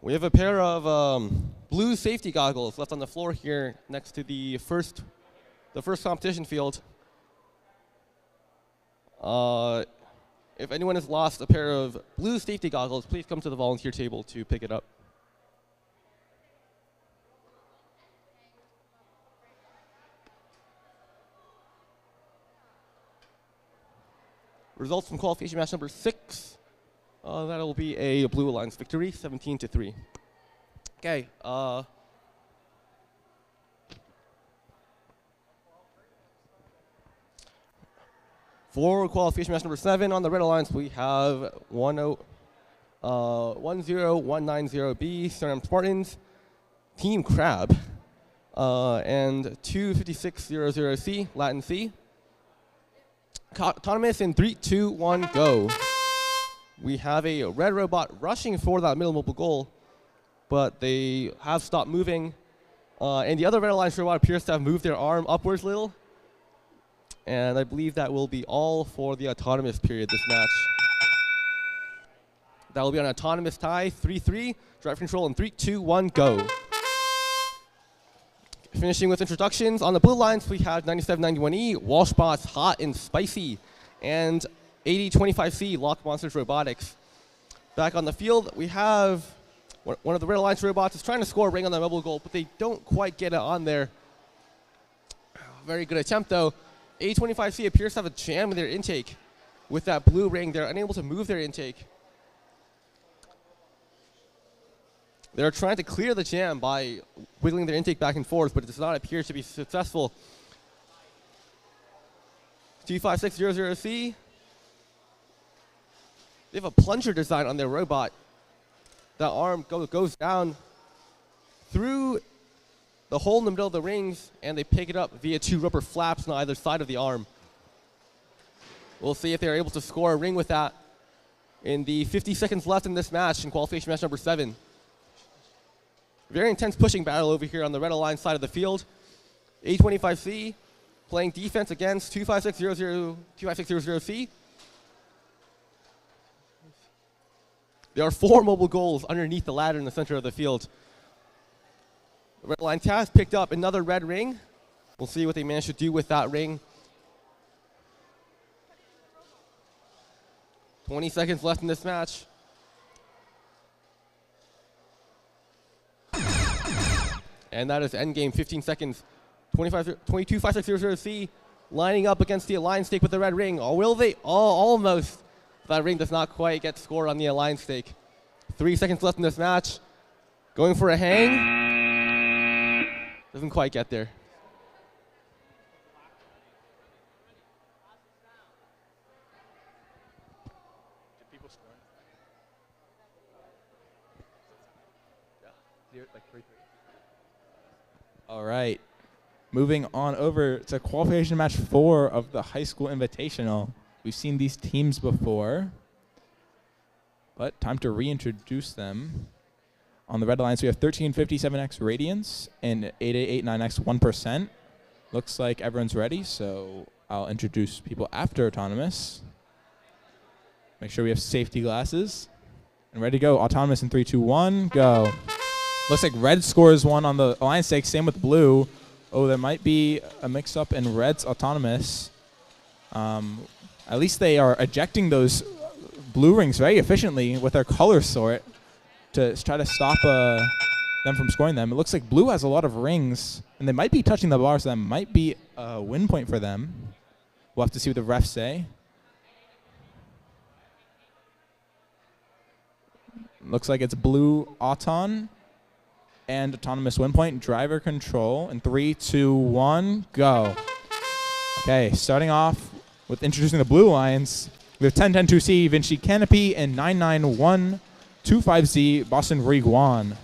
We have a pair of blue safety goggles left on the floor here next to the first competition field. If anyone has lost a pair of blue safety goggles, please come to the volunteer table to pick it up. Results from qualification match number 6. That'll be a Blue Alliance victory, 17-3. Okay. For qualification match number 7 on the Red Alliance, we have 10190B, Suriname Spartans, Team Crab, and 25600C, Latin C. Autonomous in 3, 2, 1, go. We have a red robot rushing for that middle mobile goal, but they have stopped moving. And the other Red Alliance robot appears to have moved their arm upwards a little. And I believe that will be all for the autonomous period this match. That will be an autonomous tie, 3-3. Drive control in 3, 2, 1, go. Finishing with introductions, on the Blue Alliance we have 9791E, Walsh bots hot and spicy, and 8025C, Lock Monsters Robotics. Back on the field, we have one of the Red Alliance robots is trying to score a ring on the mobile goal, but they don't quite get it on there. Very good attempt, though. 8025C appears to have a jam in their intake. With that blue ring, they're unable to move their intake. They're trying to clear the jam by wiggling their intake back and forth, but it does not appear to be successful. 25600C. They have a plunger design on their robot. That arm goes down through the hole in the middle of the rings, and they pick it up via 2 rubber flaps on either side of the arm. We'll see if they're able to score a ring with that in the 50 seconds left in this match in qualification match number 7. Very intense pushing battle over here on the Red Alliance side of the field. 825C playing defense against 25600C. There are 4 mobile goals underneath the ladder in the center of the field. The Red Alliance has picked up another red ring. We'll see what they manage to do with that ring. 20 seconds left in this match. And that is endgame, 15 seconds. 25600C lining up against the Alliance stake with the red ring. Or will they? Almost. That ring does not quite get scored on the Alliance stake. 3 seconds left in this match. Going for a hang. Doesn't quite get there. All right. Moving on over to qualification match 4 of the high school invitational. We've seen these teams before, but time to reintroduce them. On the red alliance, we have 1357X Radiance and 8889X 1%. Looks like everyone's ready, so I'll introduce people after Autonomous. Make sure we have safety glasses. And ready to go. Autonomous in 3, 2, 1, go. Looks like red scores 1 on the alliance stake, same with blue. Oh, there might be a mix-up in red's Autonomous. At least they are ejecting those blue rings very efficiently with their color sort to try to stop them from scoring them. It looks like blue has a lot of rings, and they might be touching the bar, so that might be a win point for them. We'll have to see what the refs say. Looks like it's blue Auton and Autonomous win point. Driver control in 3, 2, 1, go. Okay, starting off with introducing the blue lines. We have 1010-2C, Vinci Canopy, and 99125Z, Boston Riguan.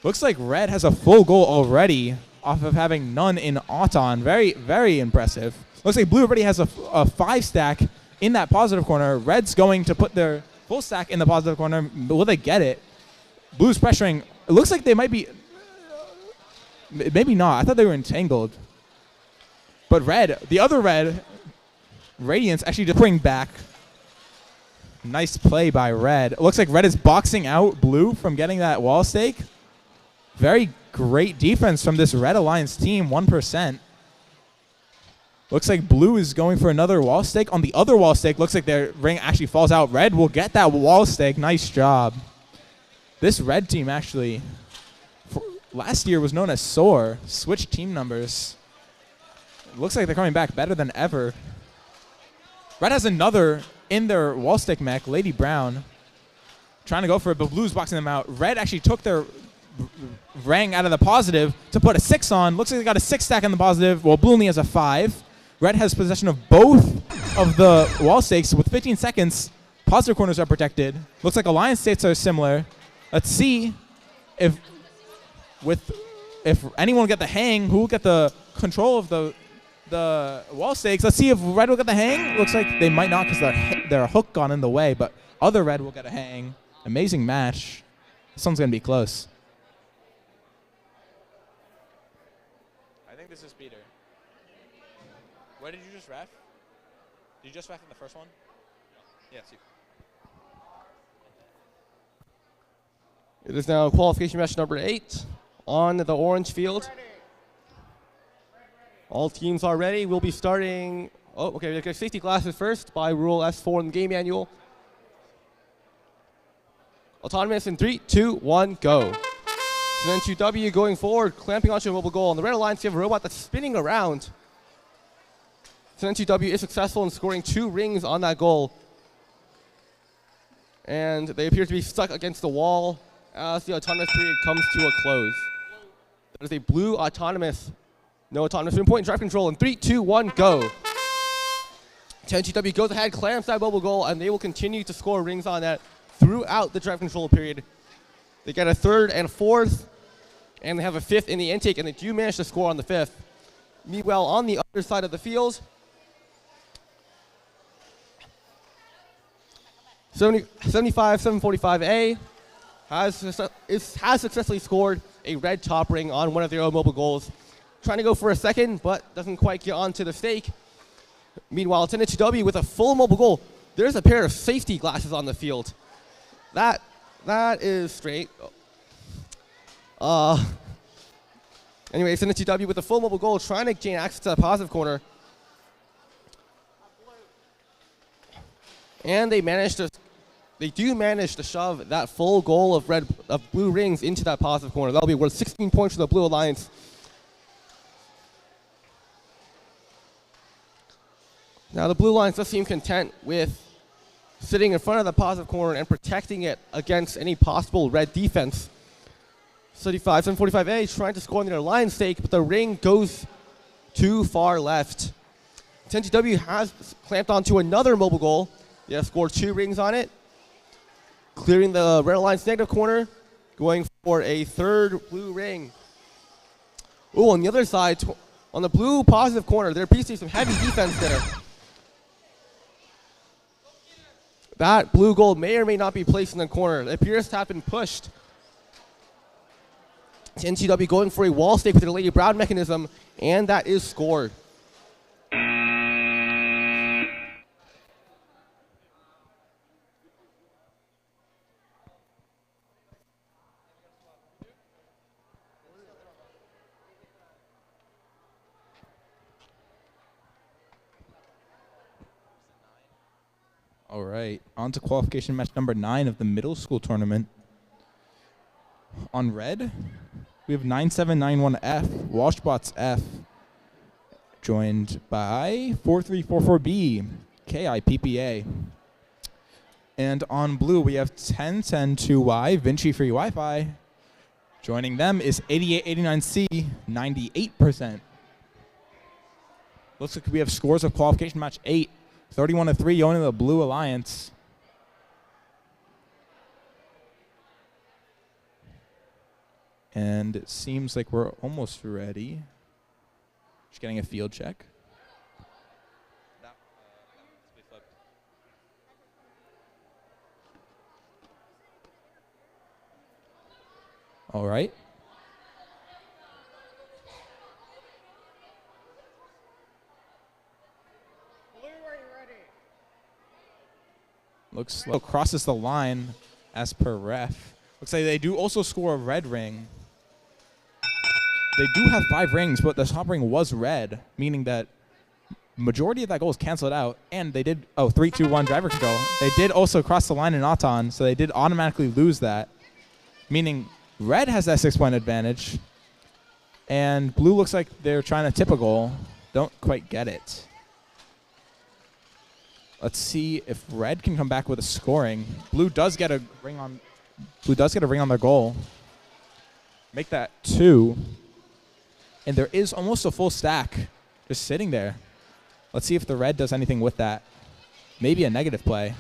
Looks like red has a full goal already off of having none in Auton. Very, very impressive. Looks like blue already has a 5 stack in that positive corner. Red's going to put their full stack in the positive corner. Will they get it? Blue's pressuring. It looks like they might be, maybe not. I thought they were entangled. But red, the other red, Radiance, actually just bring back. Nice play by red. It looks like red is boxing out blue from getting that wall stake. Very great defense from this red alliance team, 1%. Looks like blue is going for another wall stake. On the other wall stake, looks like their ring actually falls out. Red will get that wall stake. Nice job. This red team actually, last year was known as SOAR. Switched team numbers. It looks like they're coming back better than ever. Red has another in their wall stake mech, Lady Brown. Trying to go for it, but blue's boxing them out. Red actually took their ring out of the positive to put a 6 on. Looks like they got a 6 stack in the positive, while blue only has a 5. Red has possession of both of the wall stakes with 15 seconds. Positive corners are protected. Looks like alliance states are similar. Let's see if anyone will get the hang, who will get the control of the wall stakes. Let's see if red will get the hang. Looks like they might not because their hook gone in the way, but other red will get a hang. Amazing match. This one's going to be close. I think this is Peter. Where did you just ref? Did you just ref in the first one? Yes. It is now qualification match number 8 on the orange field. All teams are ready. We'll be starting. Oh, okay. We have safety glasses first by rule S4 in the game manual. Autonomous in 3, 2, 1, go. So then 2W going forward, clamping onto a mobile goal. On the red alliance, you have a robot that's spinning around. So then 2W is successful in scoring 2 rings on that goal. And they appear to be stuck against the wall as the autonomous period comes to a close. That is a blue autonomous. No autonomous win point, drive control in 3, 2, 1, go. 10GW goes ahead, clamps that mobile goal, and they will continue to score rings on that throughout the drive control period. They get a 3rd and 4th, and they have a 5th in the intake, and they do manage to score on the 5th. Meanwhile, on the other side of the field, 75745A has successfully scored a red top ring on one of their own mobile goals. Trying to go for a 2nd, but doesn't quite get onto the stake. Meanwhile, 10HW with a full mobile goal. There's a pair of safety glasses on the field. That is straight. Anyway, 10HW with a full mobile goal, trying to gain access to the positive corner. And they do manage to shove that full goal of blue rings into that positive corner. That'll be worth 16 points for the Blue Alliance. Now the Blue Alliance does seem content with sitting in front of the positive corner and protecting it against any possible red defense. 745A trying to score on their alliance stake, but the ring goes too far left. 10GW has clamped onto another mobile goal. They have scored 2 rings on it, clearing the red alliance negative corner, going for a 3rd blue ring. Ooh, on the other side, on the blue positive corner, there appears to be some heavy defense there. That blue goal may or may not be placed in the corner. It appears to have been pushed. It's NCW going for a wall stake with their Lady Brown mechanism, and that is scored. All right, on to qualification match number 9 of the middle school tournament. On red, we have 9791F, Walshbots F, joined by 4344B, KIPPA. And on blue, we have 10102Y, Vinci Free Wi-Fi. Joining them is 8889C, 98%. Looks like we have scores of qualification match 8. 31-3 owning the Blue Alliance. And it seems like we're almost ready. Just getting a field check. All right. Looks like crosses the line as per ref. Looks like they do also score a red ring. They do have 5 rings, but the top ring was red, meaning that majority of that goal is canceled out. And they did, 3, 2, 1 driver control. They did also cross the line in Auton, so they did automatically lose that, meaning red has that 6-point advantage. And blue looks like they're trying to tip a goal. Don't quite get it. Let's see if red can come back with a scoring. Blue does get a ring on. Blue does get a ring on their goal. Make that 2. And there is almost a full stack just sitting there. Let's see if the red does anything with that. Maybe a negative play.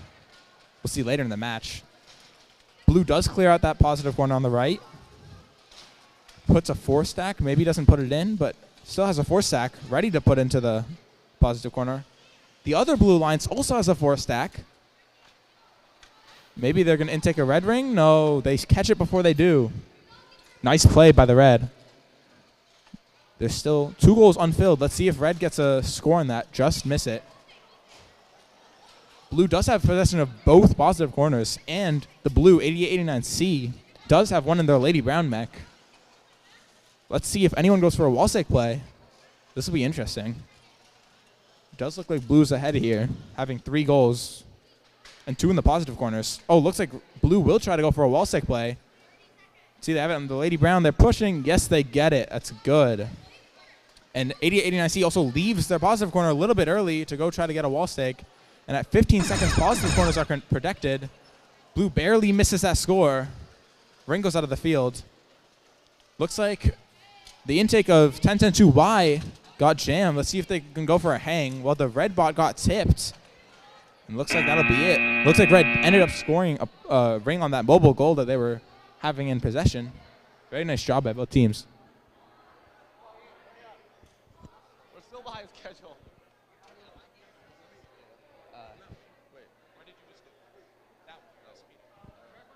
We'll see later in the match. Blue does clear out that positive corner on the right. Puts a 4 stack. Maybe doesn't put it in, but still has a 4 stack ready to put into the positive corner. The other Blue Alliance also has a 4 stack. Maybe they're going to intake a red ring. No, they catch it before they do. Nice play by the red. There's still 2 goals unfilled. Let's see if red gets a score on that. Just miss it. Blue does have possession of both positive corners, and the blue 8889C does have one in their Lady Brown mech. Let's see if anyone goes for a wall stake play. This will be interesting. Does look like blue's ahead here, having 3 goals and 2 in the positive corners. Oh, looks like blue will try to go for a wall stake play. See, they have it on the Lady Brown. They're pushing. Yes, they get it. That's good. And 8889C also leaves their positive corner a little bit early to go try to get a wall stake. And at 15 seconds, positive corners are protected. Blue barely misses that score. Ring goes out of the field. Looks like the intake of 10-10-2Y got jammed. Let's see if they can go for a hang. Well, the red bot got tipped. And looks like that'll be it. Looks like red ended up scoring a ring on that mobile goal that they were having in possession. Very nice job by both teams. We're still behind schedule. Wait, when did you just get that one? That was speed.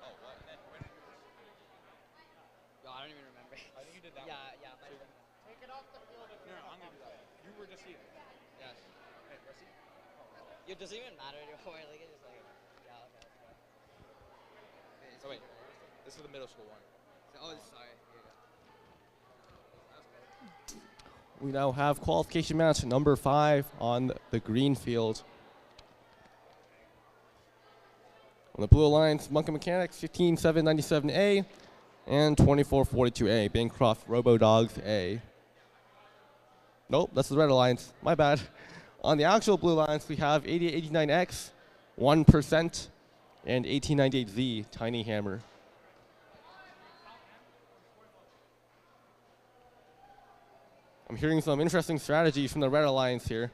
Oh, what? And then when did you just... No, I don't even remember. I think you did that one. Yeah. Take it off the field. No, I'm going to do that one. You were just here. Yes. Hey, Rusty? It doesn't even matter anymore. Like, it's just like, yeah, okay. Oh, wait. This is the middle school one. Oh, sorry. Here you go. We now have qualification match number 5 on the green field. On the Blue Alliance, Monkey Mechanics 15797A and 2442A, Bancroft Robo-Dogs A. Nope, that's the Red Alliance. My bad. On the actual Blue Alliance, we have 8889X, 1%, and 1898Z, Tiny Hammer. I'm hearing some interesting strategies from the Red Alliance here.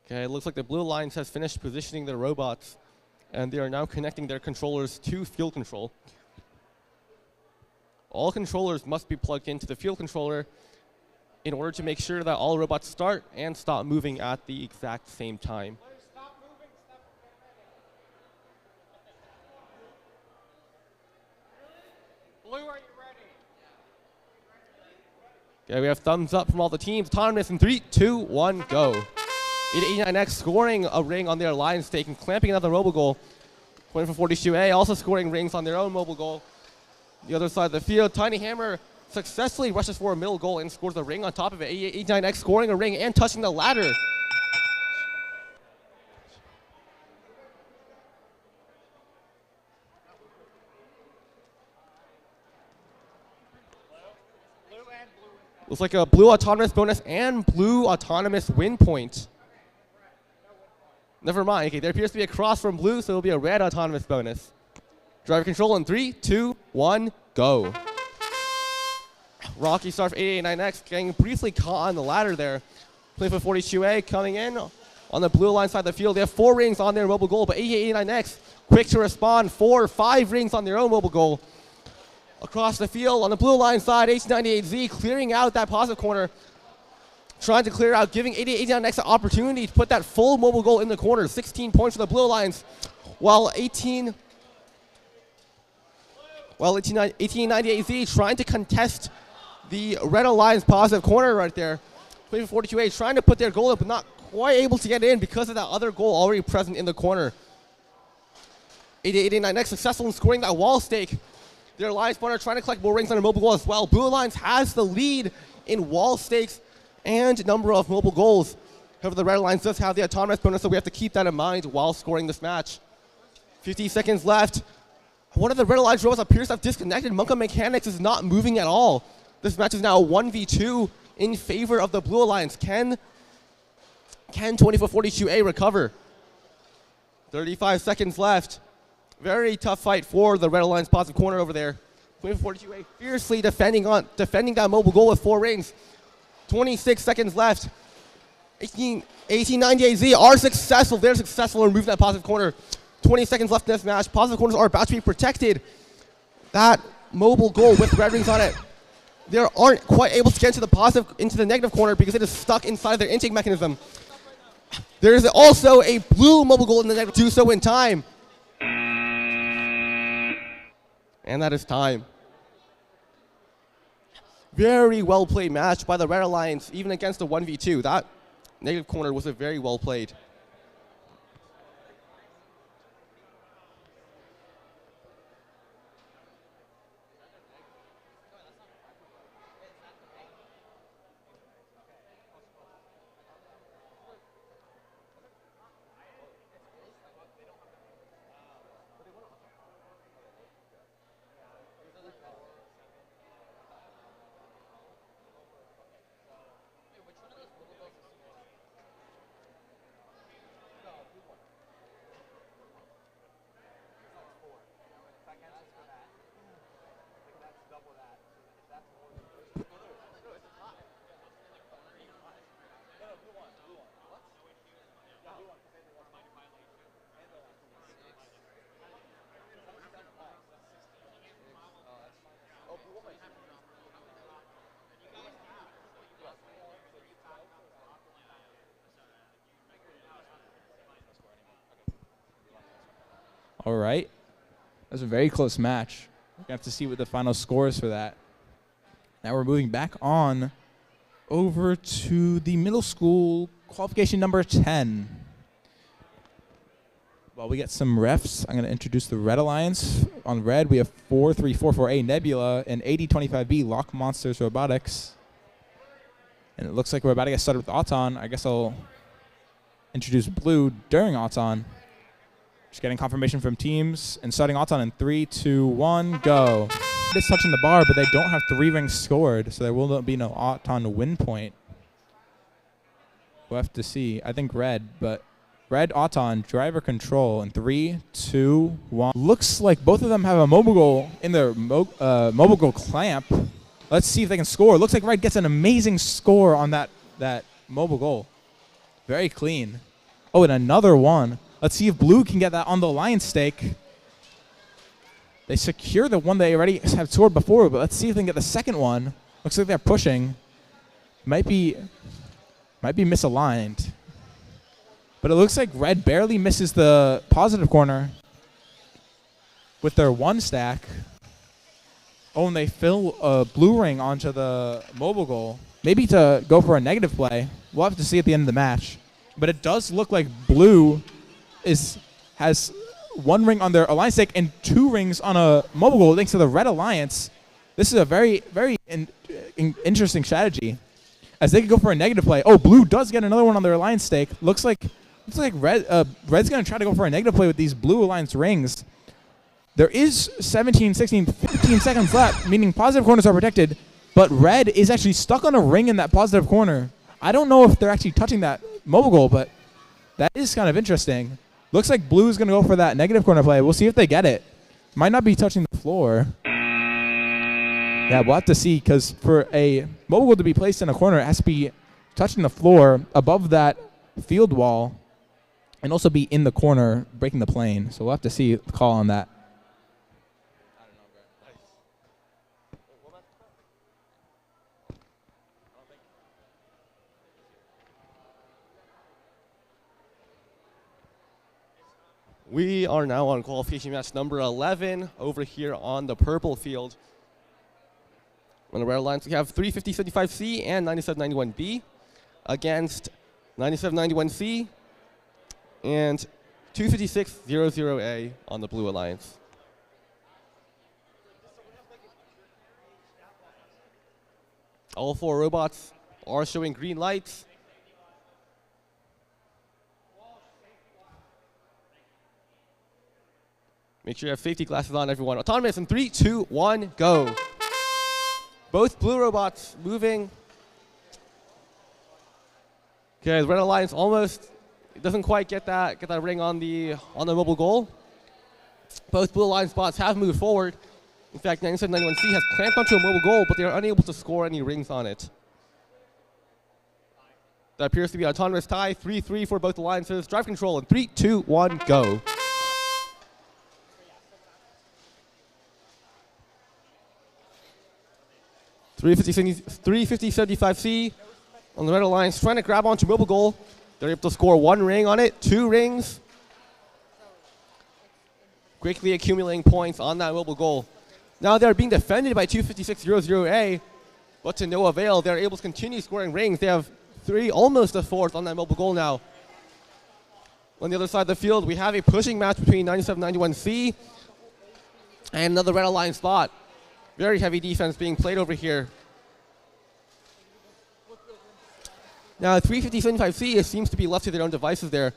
Okay, it looks like the Blue Alliance has finished positioning their robots, and they are now connecting their controllers to field control. All controllers must be plugged into the field controller in order to make sure that all robots start and stop moving at the exact same time. Blue, are you ready? Okay, we have thumbs up from all the teams. Autonomous in 3, 2, 1, go. 89X scoring a ring on their alliance stake and clamping another mobile goal. 2442A also scoring rings on their own mobile goal. The other side of the field, Tiny Hammer successfully rushes for a middle goal and scores a ring on top of it. 89X scoring a ring and touching the ladder. Looks like a blue autonomous bonus and blue autonomous win point. Never mind. Okay, there appears to be a cross from blue, so it'll be a red autonomous bonus. Driver control in 3, 2, 1, go. Rocky start for 889X getting briefly caught on the ladder there. Play for 42A coming in on the blue line side of the field. They have 4 rings on their mobile goal, but 889X quick to respond. 4, 5 rings on their own mobile goal. Across the field on the blue line side, H98Z clearing out that positive corner. Trying to clear out, giving 8889X an opportunity to put that full mobile goal in the corner. 16 points for the Blue Alliance, while 1898Z trying to contest the Red Alliance positive corner right there. 42A trying to put their goal up, but not quite able to get in because of that other goal already present in the corner. 8889X successful in scoring that wall stake. Their Alliance partner trying to collect more rings on their mobile goal as well. Blue Alliance has the lead in wall stakes and number of mobile goals. However, the Red Alliance does have the autonomous bonus, so we have to keep that in mind while scoring this match. 50 seconds left. One of the Red Alliance robots appears to have disconnected. Monka Mechanics is not moving at all. This match is now a 1v2 in favor of the Blue Alliance. Can 2442A recover? 35 seconds left. Very tough fight for the Red Alliance positive corner over there. 2442A fiercely defending that mobile goal with 4 rings. 26 seconds left. 1898Z are successful. They're successful in removing that positive corner. 20 seconds left in this match. Positive corners are about to be protected. That mobile goal with red rings on it. They aren't quite able to get into the negative corner because it is stuck inside their intake mechanism. There is also a blue mobile goal in the negative. Do so in time. And that is time. Very well played match by the Red Alliance, even against the 1v2. That negative corner was a very well played. All right. That was a very close match. We're going to have to see what the final score is for that. Now we're moving back on over to the middle school qualification number 10. While we get some refs, I'm going to introduce the Red Alliance. On red, we have 4344A Nebula and 8025B Lock Monsters Robotics. And it looks like we're about to get started with Auton. I guess I'll introduce blue during Auton. Just getting confirmation from teams and starting Auton in 3, 2, 1, go. It's touching the bar, but they don't have 3 rings scored, so there will be no Auton win point. We'll have to see. I think red, but red Auton, driver control in 3, 2, 1. Looks like both of them have a mobile goal in their mobile goal clamp. Let's see if they can score. Looks like red gets an amazing score on that mobile goal. Very clean. Oh, and another one. Let's see if blue can get that on the alliance stake. They secure the one they already have scored before, but let's see if they can get the second one. Looks like they're pushing. Might be misaligned. But it looks like red barely misses the positive corner with their one stack. Oh, and they fill a blue ring onto the mobile goal. Maybe to go for a negative play. We'll have to see at the end of the match. But it does look like blue has one ring on their alliance stake and 2 rings on a mobile goal thanks to the red alliance. This is a very, very interesting strategy as they could go for a negative play. Oh, blue does get another one on their alliance stake. Looks like red's going to try to go for a negative play with these blue alliance rings. There is 17, 16, 15 seconds left, meaning positive corners are protected, but red is actually stuck on a ring in that positive corner. I don't know if they're actually touching that mobile goal, but that is kind of interesting. Looks like blue is going to go for that negative corner play. We'll see if they get it. Might not be touching the floor. Yeah, we'll have to see, because for a mobile goal to be placed in a corner, it has to be touching the floor above that field wall and also be in the corner, breaking the plane. So we'll have to see the call on that. We are now on qualification match number 11 over here on the purple field. On the red lines, we have 350-75C and 9791B against 9791C and 256-00A on the blue alliance. All 4 robots are showing green lights. Make sure you have safety glasses on, everyone. Autonomous in 3, 2, 1, go. Both blue robots moving. Okay, the red alliance almost doesn't quite get that ring on the mobile goal. Both blue alliance bots have moved forward. In fact, 9791C has clamped onto a mobile goal, but they are unable to score any rings on it. That appears to be an autonomous tie. 3-3 for both alliances. Drive control in 3, 2, 1, go. $350-75C on the red alliance, trying to grab onto mobile goal. They're able to score 1 ring on it, 2 rings. Quickly accumulating points on that mobile goal. Now they're being defended by 256-00A, but to no avail. They're able to continue scoring rings. They have 3, almost a 4th on that mobile goal now. On the other side of the field, we have a pushing match between 9791C and another red alliance spot. Very heavy defense being played over here. Now, 350-75C seems to be left to their own devices there.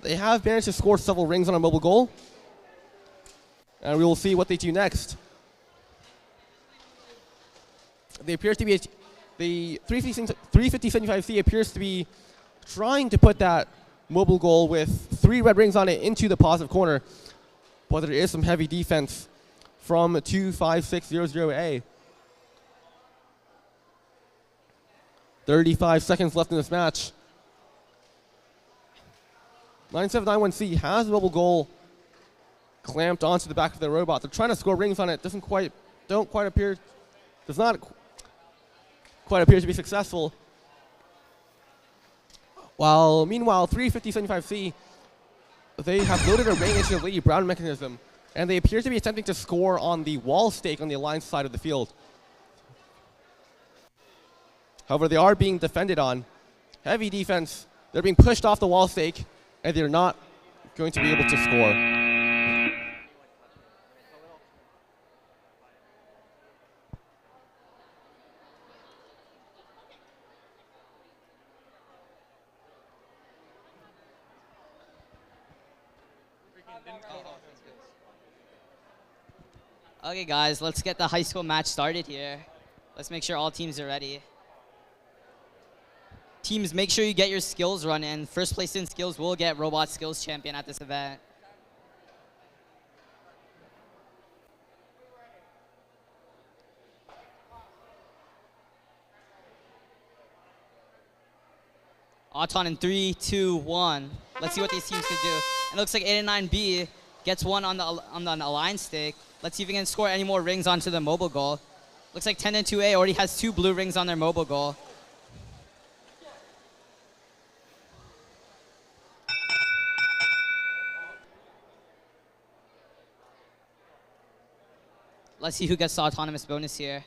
They have managed to score several rings on a mobile goal. And we will see what they do next. They appear to be, the 350-75C appears to be trying to put that mobile goal with 3 red rings on it into the positive corner. But there is some heavy defense from 256-00A. 35 seconds left in this match. 9791C has a mobile goal clamped onto the back of their robot. They're trying to score rings on it. Does not quite appear to be successful. Meanwhile, 350-75C, they have loaded a ring into the Lady Brown mechanism, and they appear to be attempting to score on the wall stake on the alliance side of the field. However, they are being defended on. Heavy defense. They're being pushed off the wall stake, and they're not going to be able to score. Okay, guys, let's get the high school match started here. Let's make sure all teams are ready. Teams, make sure you get your skills run in. First place in skills will get Robot Skills Champion at this event. Auton in 3, 2, 1. Let's see what these teams can do. And it looks like 8 and 9B gets one on the alliance stake. Let's see if we can score any more rings onto the mobile goal. Looks like 10 and 2A already has 2 blue rings on their mobile goal. Let's see who gets the autonomous bonus here.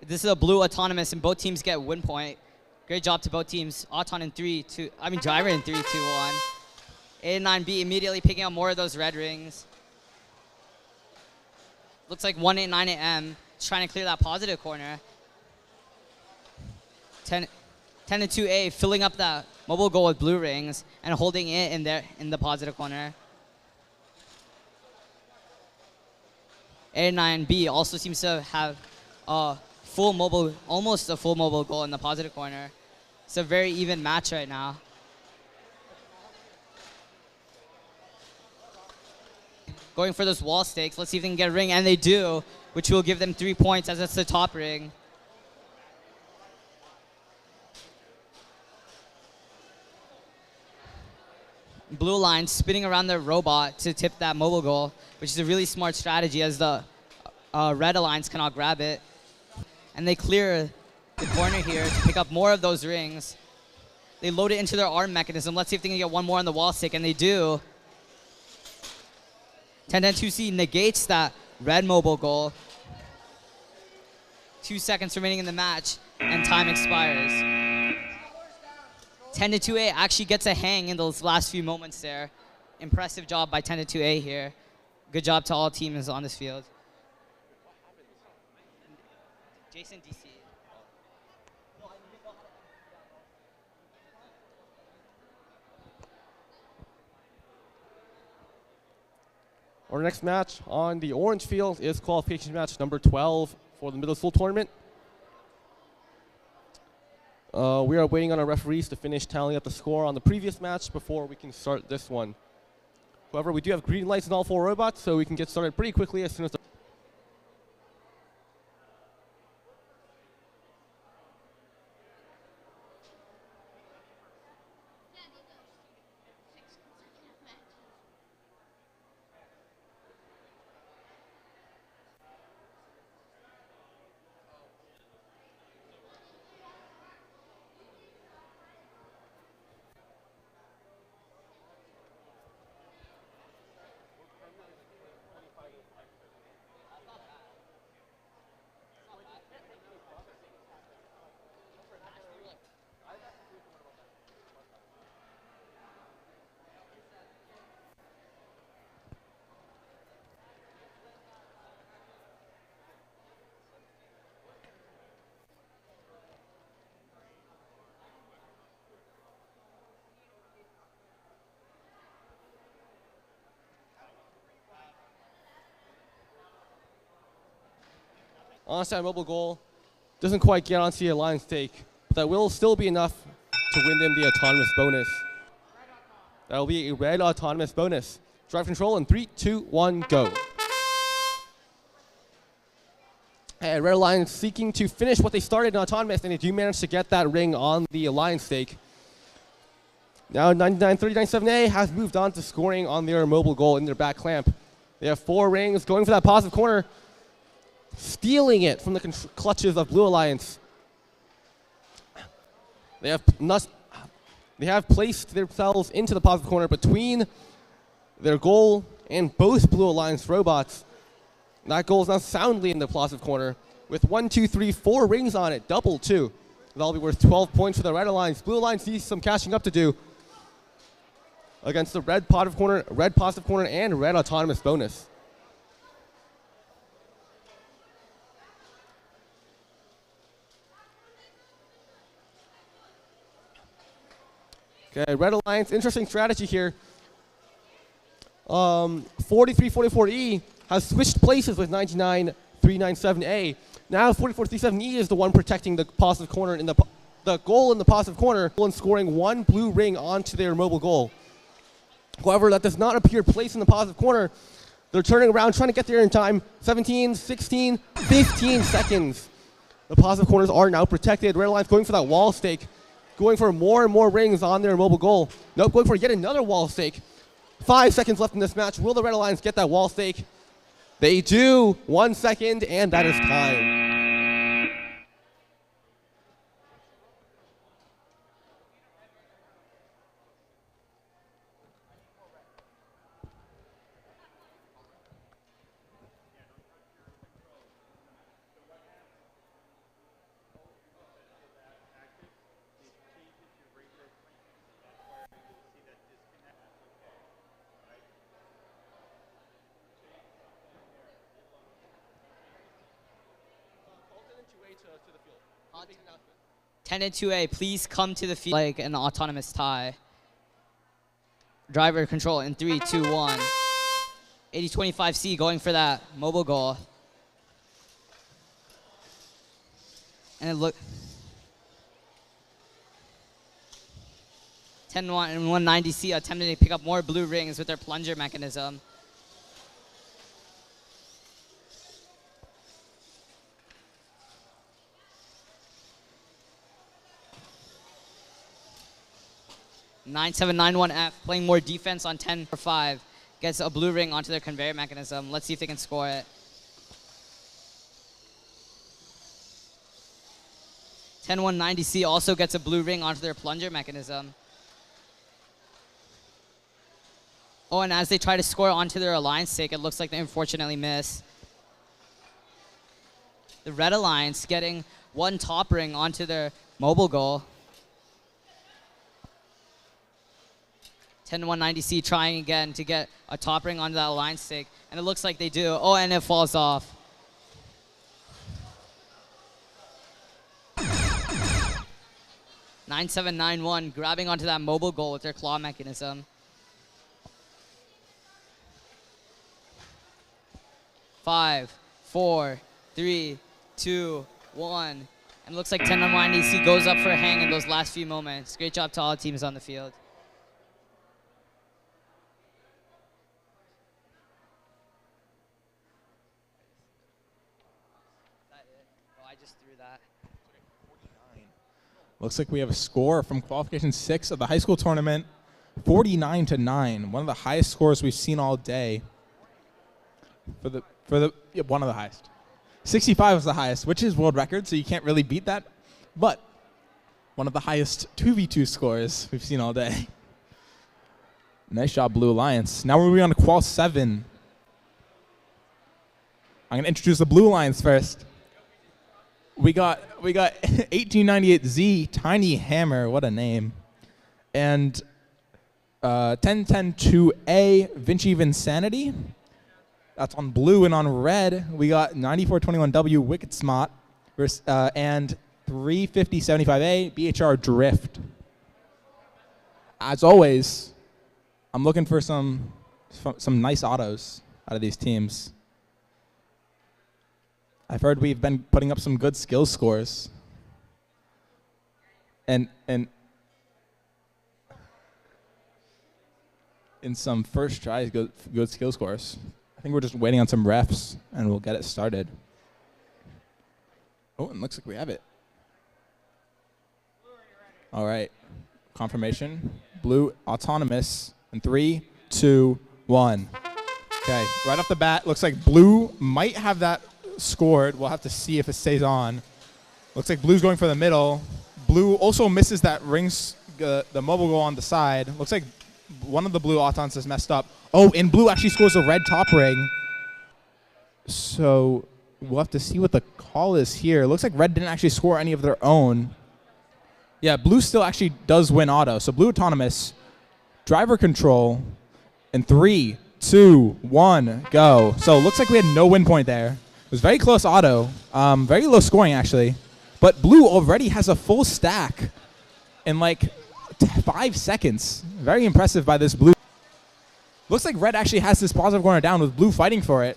This is a blue autonomous, and both teams get win point. Great job to both teams. Auton in 3-2. I mean, Driver in 3-2-1. 8 and 9B immediately picking up more of those red rings. Looks like 189AM is trying to clear that positive corner. 10 and 2A filling up that mobile goal with blue rings and holding it in the positive corner. 8 and 9B also seems to have almost a full mobile goal in the positive corner. It's a very even match right now. Going for those wall stakes. Let's see if they can get a ring, and they do, which will give them 3 points as it's the top ring. Blue line spinning around their robot to tip that mobile goal, which is a really smart strategy as the red alliance cannot grab it. And they clear the corner here to pick up more of those rings. They load it into their arm mechanism. Let's see if they can get one more on the wall stick, and they do. 10-2C negates that red mobile goal. 2 seconds remaining in the match, and time expires. 10-2A actually gets a hang in those last few moments there. Impressive job by 10-2A here. Good job to all teams on this field. Jason, DC. Our next match on the orange field is qualification match number 12 for the middle school tournament. We are waiting on our referees to finish tallying up the score on the previous match before we can start this one. However, we do have green lights on all 4 robots, so we can get started pretty quickly as soon as the onside mobile goal doesn't quite get onto the alliance stake, but that will still be enough to win them the autonomous bonus. That will be a red autonomous bonus. Drive control in 3, 2, 1, go. And red alliance seeking to finish what they started in autonomous, and they do manage to get that ring on the alliance stake. Now 9939-7A has moved on to scoring on their mobile goal in their back clamp. They have 4 rings going for that positive corner, stealing it from the clutches of Blue Alliance. They have placed themselves into the positive corner between their goal and both Blue Alliance robots. That goal is now soundly in the positive corner with 1, 2, 3, 4 rings on it, double 2. That'll be worth 12 points for the Red Alliance. Blue Alliance needs some catching up to do against the red positive corner, and red autonomous bonus. Okay, Red Alliance, interesting strategy here. 4344E has switched places with 9939-7A. 397A. Now 4437E is the one protecting the positive corner in the goal in the positive corner and scoring one blue ring onto their mobile goal. However, that does not appear placed in the positive corner. They're turning around, trying to get there in time. 17, 16, 15 seconds. The positive corners are now protected. Red Alliance going for that wall stake, going for more and more rings on their mobile goal. Nope, going for yet another wall stake. 5 seconds left in this match. Will the Red Alliance get that wall stake? They do. 1 second, and that is time. Ten and 2A, please come to the field like an autonomous tie. Driver control in 3, 2, 1. 8025C going for that mobile goal. And it look 10-1 and 190C attempting to pick up more blue rings with their plunger mechanism. (9791F) playing more defense on 10-5 gets a blue ring onto their conveyor mechanism. Let's see if they can score it. 10190C also gets a blue ring onto their plunger mechanism. Oh, and as they try to score onto their alliance stake, it looks like they unfortunately miss. The Red Alliance getting one top ring onto their mobile goal. 10190C trying again to get a top ring onto that alliance stake, and it looks like they do. Oh, and it falls off. (9791) grabbing onto that mobile goal with their claw mechanism. 5, 4, 3, 2, 1. And it looks like 10190C goes up for a hang in those last few moments. Great job to all teams on the field. Looks like we have a score from qualification 6 of the high school tournament, 49-9. One of the highest scores we've seen all day. One of the highest. 65 was the highest, which is world record, so you can't really beat that. But one of the highest 2v2 scores we've seen all day. Nice job, Blue Alliance. Now we're moving on to qual 7. I'm going to introduce the Blue Alliance first. We got 1898Z, Tiny Hammer, what a name. And 1010-2A, Vinci Vinsanity. That's on blue, and on red, we got 9421W, Wicked Smot, and 350-75A, BHR Drift. As always, I'm looking for some nice autos out of these teams. I've heard we've been putting up some good skill scores. And in some first tries, good skill scores. I think we're just waiting on some refs, and we'll get it started. Oh, and looks like we have it. All right. Confirmation. Blue autonomous. In 3, 2, 1. Okay. Right off the bat, looks like blue might have that scored. We'll have to see if it stays on. Looks like blue's going for the middle. Blue also misses that rings, the mobile goal on the side. Looks like one of the blue autons is messed up. Oh, and blue actually scores a red top ring. So we'll have to see what the call is here. Looks like red didn't actually score any of their own. Yeah, blue still actually does win auto. So blue autonomous, driver control, in 3, 2, 1, go. So it looks like we had no win point there. It was very close auto, very low scoring actually. But blue already has a full stack in like 5 seconds. Very impressive by this blue. Looks like red actually has this positive corner down with blue fighting for it.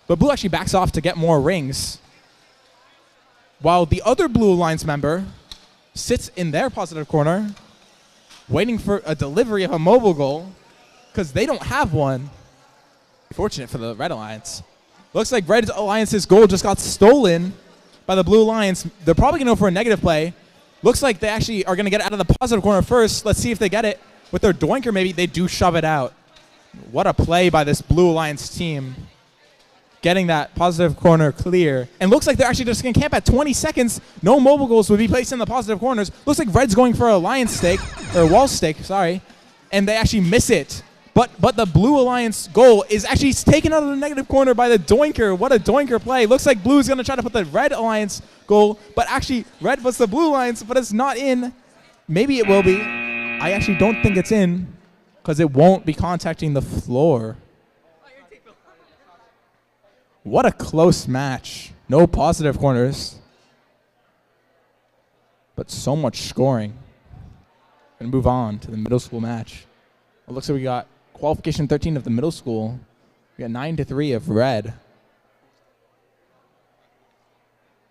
but blue actually backs off to get more rings, while the other blue alliance member sits in their positive corner, waiting for a delivery of a mobile goal, because they don't have one. Fortunate for the red alliance. Looks like red alliance's goal just got stolen by the blue alliance. They're probably going to go for a negative play. Looks like they actually are going to get out of the positive corner first. Let's see if they get it. With their doinker, maybe they do shove it out. What a play by this blue alliance team. Getting that positive corner clear. And looks like they're actually just going to camp at 20 seconds. No mobile goals would be placed in the positive corners. Looks like red's going for a alliance stake, or Walsh stake, sorry. And they actually miss it. But the blue alliance goal is actually taken out of the negative corner by the doinker. What a doinker play. Looks like blue is going to try to put the red alliance goal, but actually red puts the blue alliance, but it's not in. Maybe it will be. I actually don't think it's in because it won't be contacting the floor. What a close match. No positive corners, but so much scoring. Going to move on to the middle school match. It looks like we got qualification 13 of the middle school. We got 9-3 of red.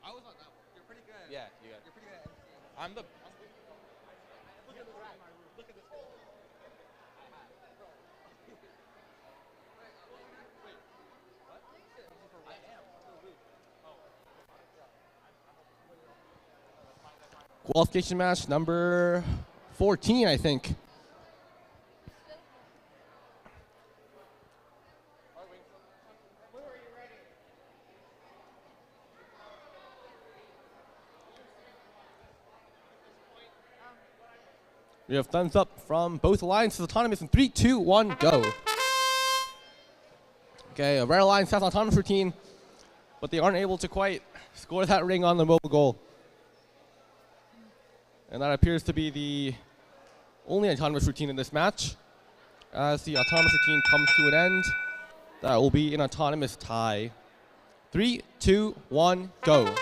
I was on that one. You're pretty good. Yeah, you're pretty good. I'm the. Look at this guy. Look at this guy. Qualification match number 14, I think. We have thumbs up from both alliances autonomous in 3, 2, 1, go. Okay, a red alliance has autonomous routine, but they aren't able to quite score that ring on the mobile goal. And that appears to be the only autonomous routine in this match. As the autonomous routine comes to an end, that will be an autonomous tie. 3, 2, 1, go.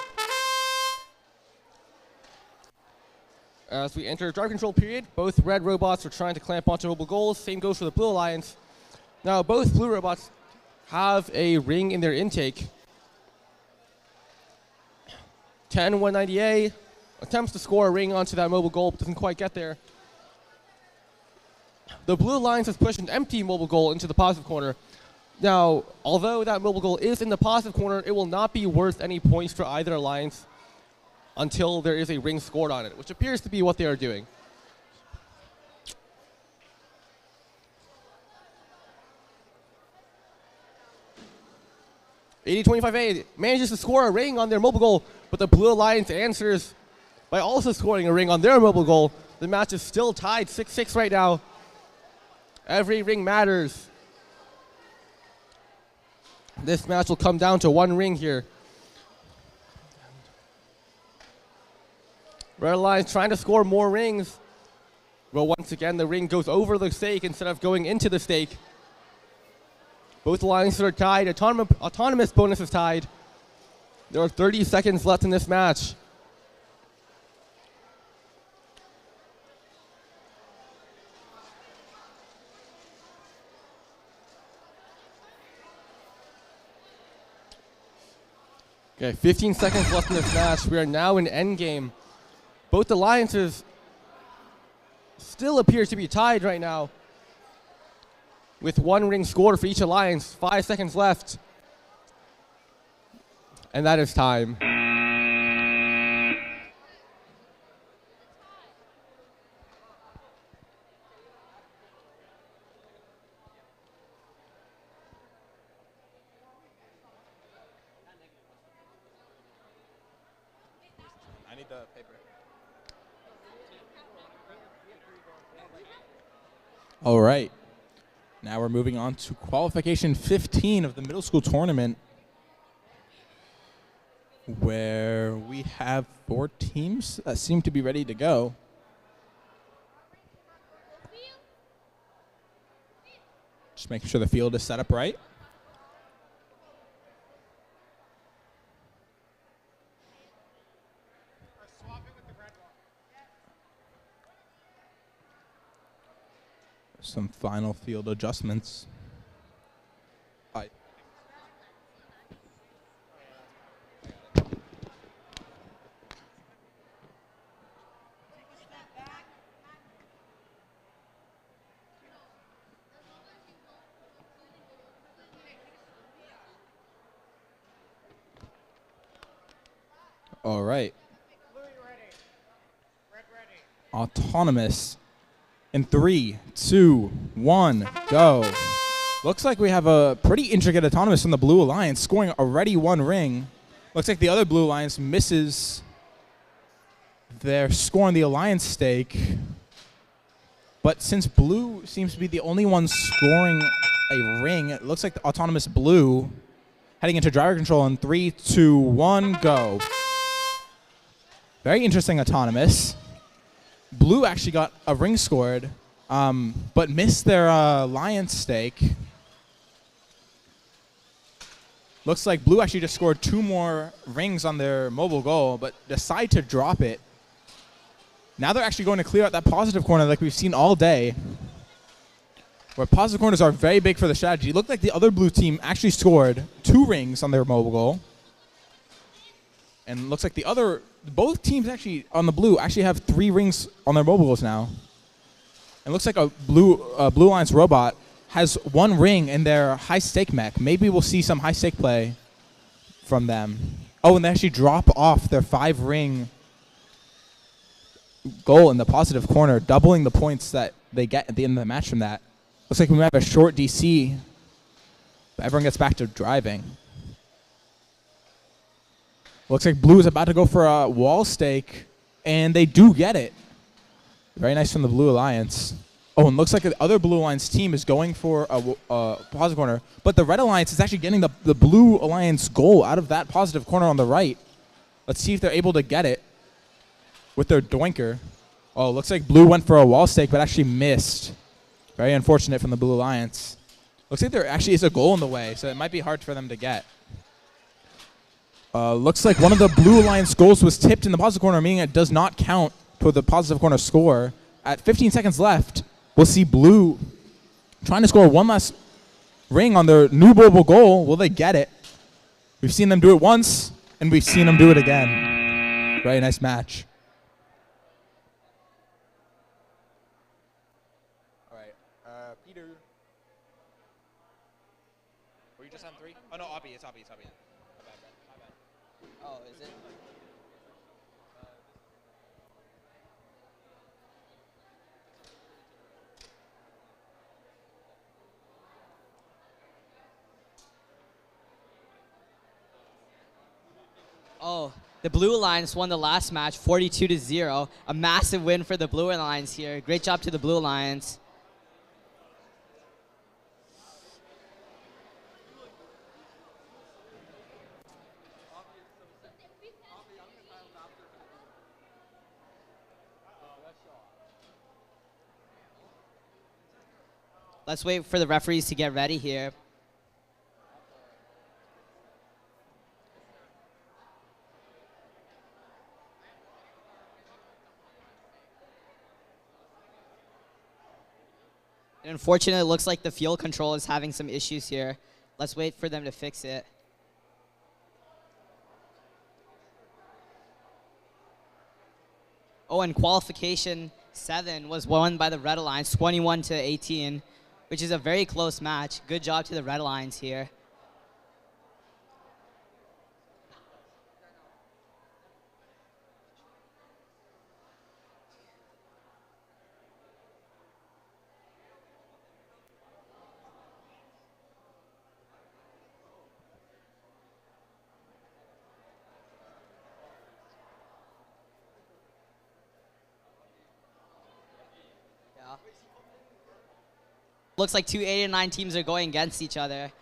As we enter drive control period, both red robots are trying to clamp onto mobile goals. Same goes for the blue alliance. Now, both blue robots have a ring in their intake. 10-190A attempts to score a ring onto that mobile goal, but doesn't quite get there. The blue alliance has pushed an empty mobile goal into the positive corner. Now, although that mobile goal is in the positive corner, it will not be worth any points for either alliance until there is a ring scored on it, which appears to be what they are doing. (80-25A) manages to score a ring on their mobile goal, but the blue alliance answers by also scoring a ring on their mobile goal. The match is still tied 6-6 right now. Every ring matters. This match will come down to one ring here. Red Alliance trying to score more rings. But once again, the ring goes over the stake instead of going into the stake. Both alliances are tied. Autonomous bonus is tied. There are 30 seconds left in this match. Okay, 15 seconds left in this match. We are now in endgame. Both alliances still appear to be tied right now, with one ring scored for each alliance. 5 seconds left. And that is time. I need the paper. All right. Now we're moving on to qualification 15 of the middle school tournament, where we have 4 teams that seem to be ready to go. Just making sure the field is set up right. Some final field adjustments. All right. Blue, you ready? Red ready. Autonomous. In 3, 2, 1, go. Looks like we have a pretty intricate autonomous from the Blue Alliance, scoring already 1 ring. Looks like the other Blue Alliance misses their score on the Alliance stake. But since Blue seems to be the only one scoring a ring, it looks like the Autonomous Blue heading into driver control in 3, 2, 1, go. Very interesting Autonomous. Blue actually got a ring scored, but missed their Alliance stake. Looks like Blue actually just scored 2 more rings on their mobile goal, but decide to drop it. Now they're actually going to clear out that positive corner like we've seen all day, where positive corners are very big for the strategy. It looked like the other Blue team actually scored 2 rings on their mobile goal. And looks like both teams actually on the Blue actually have 3 rings on their mobile goals now. And looks like a Blue Alliance robot has 1 ring in their high stake mech. Maybe we'll see some high stake play from them. Oh, and they actually drop off their 5 ring goal in the positive corner, doubling the points that they get at the end of the match from that. Looks like we might have a short DC, but everyone gets back to driving. Looks like Blue is about to go for a wall stake, and they do get it. Very nice from the Blue Alliance. Oh, and looks like the other Blue Alliance team is going for a positive corner, but the Red Alliance is actually getting the Blue Alliance goal out of that positive corner on the right. Let's see if they're able to get it with their doinker. Oh, looks like Blue went for a wall stake, but actually missed. Very unfortunate from the Blue Alliance. Looks like there actually is a goal in the way, so it might be hard for them to get. Looks like one of the Blue Alliance goals was tipped in the positive corner, meaning it does not count toward the positive corner score. At 15 seconds left, we'll see Blue trying to score 1 last ring on their new mobile goal. Will they get it? We've seen them do it once, and we've seen them do it again. Very nice match. All right, Peter. Were you just on 3? Oh, no, Obby. It's Obby. Oh, is it? Oh, the Blue Alliance won the last match 42-0. A massive win for the Blue Alliance here. Great job to the Blue Alliance. Let's wait for the referees to get ready here. Unfortunately, it looks like the field control is having some issues here. Let's wait for them to fix it. Oh, and qualification 7 was won by the Red Alliance, 21-18, which is a very close match. Good job to the Red Alliance here. Looks like 2 8 and 9 teams are going against each other.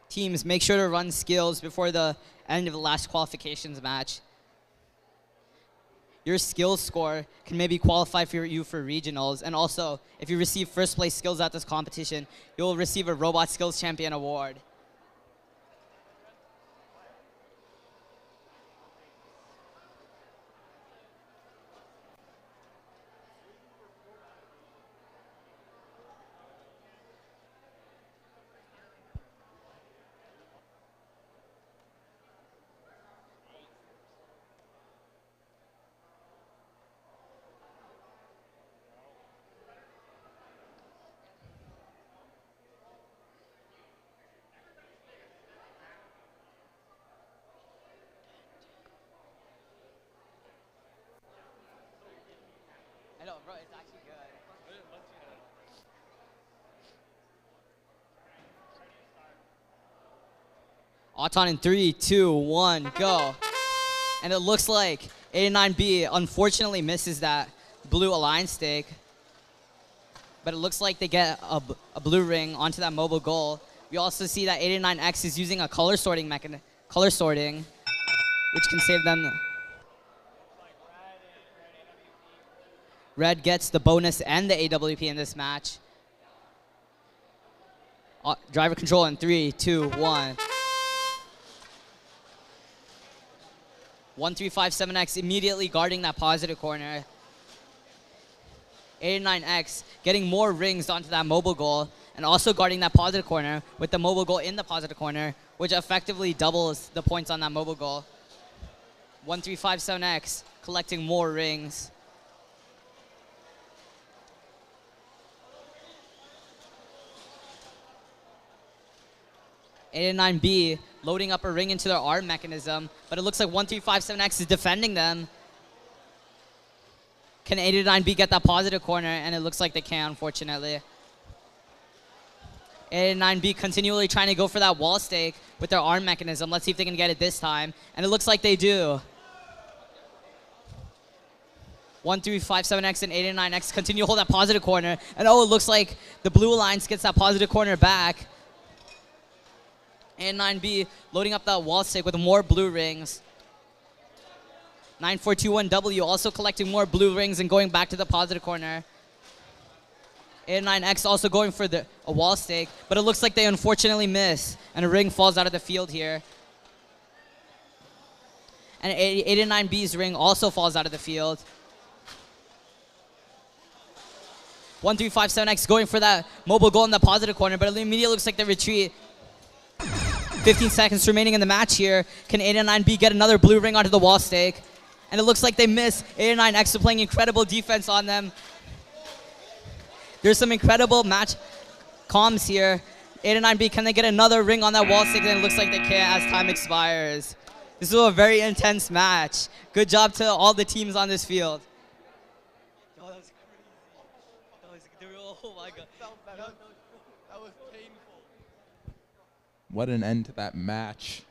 Teams, make sure to run skills before the end of the last qualifications match. Your skills score can maybe qualify for you for regionals, and also, if you receive first place skills at this competition, you'll receive a Robot Skills Champion award. Auton in 3, 2, 1, go. And it looks like 89B unfortunately misses that blue alliance stake. But it looks like they get a blue ring onto that mobile goal. We also see that 89X is using a color sorting which can save them. Red gets the bonus and the AWP in this match. Driver control in 3, 2, 1. 1357X immediately guarding that positive corner. 89X getting more rings onto that mobile goal and also guarding that positive corner with the mobile goal in the positive corner, which effectively doubles the points on that mobile goal. 1357X collecting more rings. A9B loading up a ring into their arm mechanism, but it looks like 1357X is defending them. Can 89B get that positive corner? And it looks like they can, unfortunately. 89B continually trying to go for that wall stake with their arm mechanism. Let's see if they can get it this time. And it looks like they do. 1357X and 89X continue to hold that positive corner. And oh, it looks like the blue alliance gets that positive corner back. And 9B loading up that wall stick with more blue rings. 9421W also collecting more blue rings and going back to the positive corner. 89X also going for a wall stake, but it looks like they unfortunately miss, and a ring falls out of the field here. And 89B's ring also falls out of the field. 1357X going for that mobile goal in the positive corner, but it immediately looks like they retreat. 15 seconds remaining in the match here. Can 89B get another blue ring onto the wall stake? And it looks like they miss. 89X are playing incredible defense on them. There's some incredible match comms here. 89B, can they get another ring on that wall stake? And it looks like they can't as time expires. This is a very intense match. Good job to all the teams on this field. Oh, that was crazy. Oh my God. That was painful. What an end to that match.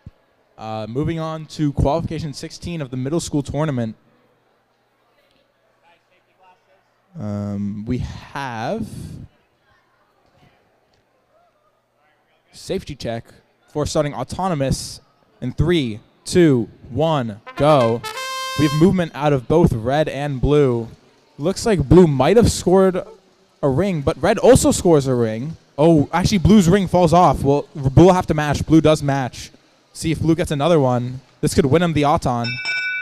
Moving on to qualification 16 of the middle school tournament. We have safety check for starting autonomous in 3, 2, 1, go. We have movement out of both red and blue. Looks like blue might have scored a ring, but red also scores a ring. Oh, actually blue's ring falls off. Well, blue will have to match. Blue does match. See if blue gets another one. This could win him the auton.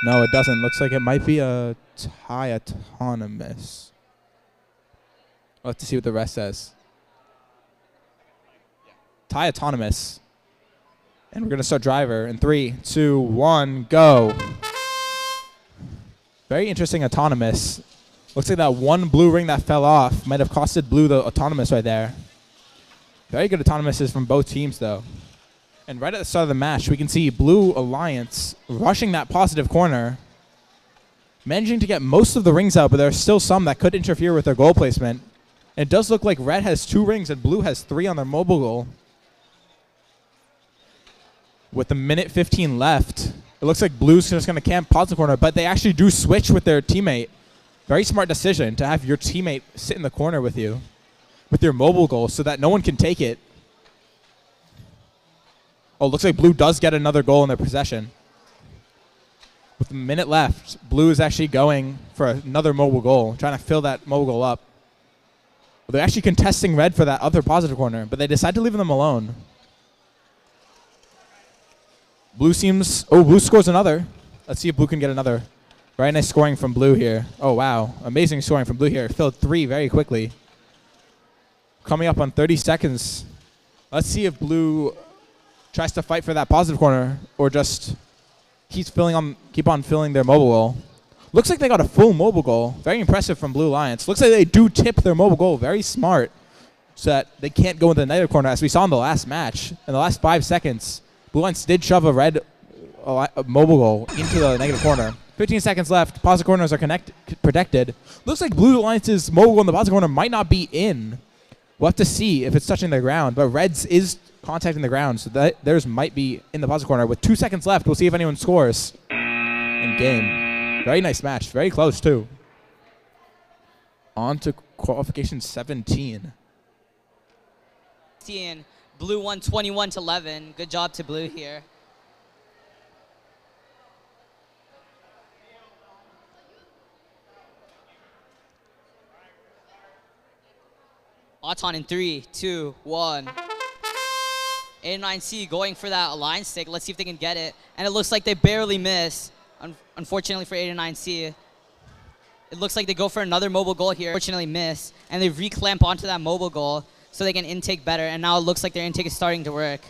No, it doesn't. Looks like it might be a tie autonomous. We'll have to see what the rest says. Tie autonomous. And we're going to start driver in 3, 2, 1, go. Very interesting autonomous. Looks like that one blue ring that fell off might have costed blue the autonomous right there. Very good autonomouses from both teams, though. And right at the start of the match, we can see Blue Alliance rushing that positive corner, managing to get most of the rings out, but there are still some that could interfere with their goal placement. And it does look like Red has 2 rings and Blue has 3 on their mobile goal. With a minute 15 left, it looks like Blue's just going to camp positive corner, but they actually do switch with their teammate. Very smart decision to have your teammate sit in the corner with you, with your mobile goal, so that no one can take it. Oh, looks like Blue does get another goal in their possession. With a minute left, Blue is actually going for another mobile goal, trying to fill that mobile goal up. Well, they're actually contesting Red for that other positive corner, but they decide to leave them alone. Blue seems... Oh, Blue scores another. Let's see if Blue can get another. Very nice scoring from Blue here. Oh, wow. Amazing scoring from Blue here. Filled 3 very quickly. Coming up on 30 seconds. Let's see if Blue tries to fight for that positive corner or just keep on filling their mobile goal. Looks like they got a full mobile goal. Very impressive from Blue Alliance. Looks like they do tip their mobile goal. Very smart, so that they can't go into the negative corner, as we saw in the last match. In the last 5 seconds, Blue Alliance did shove a red mobile goal into the negative corner. 15 seconds left. Positive corners are protected. Looks like Blue Alliance's mobile goal in the positive corner might not be in. We'll have to see if it's touching the ground, but Reds is contacting the ground, so that theirs might be in the positive corner. With 2 seconds left, we'll see if anyone scores in game. Very nice match. Very close, too. On to qualification 17. Blue won 21-11. Good job to Blue here. Auton in 3, 2, 1. 89C going for that alliance stick. Let's see if they can get it. And it looks like they barely miss, unfortunately for 89C. It looks like they go for another mobile goal here. Unfortunately miss. And they reclamp onto that mobile goal so they can intake better. And now it looks like their intake is starting to work.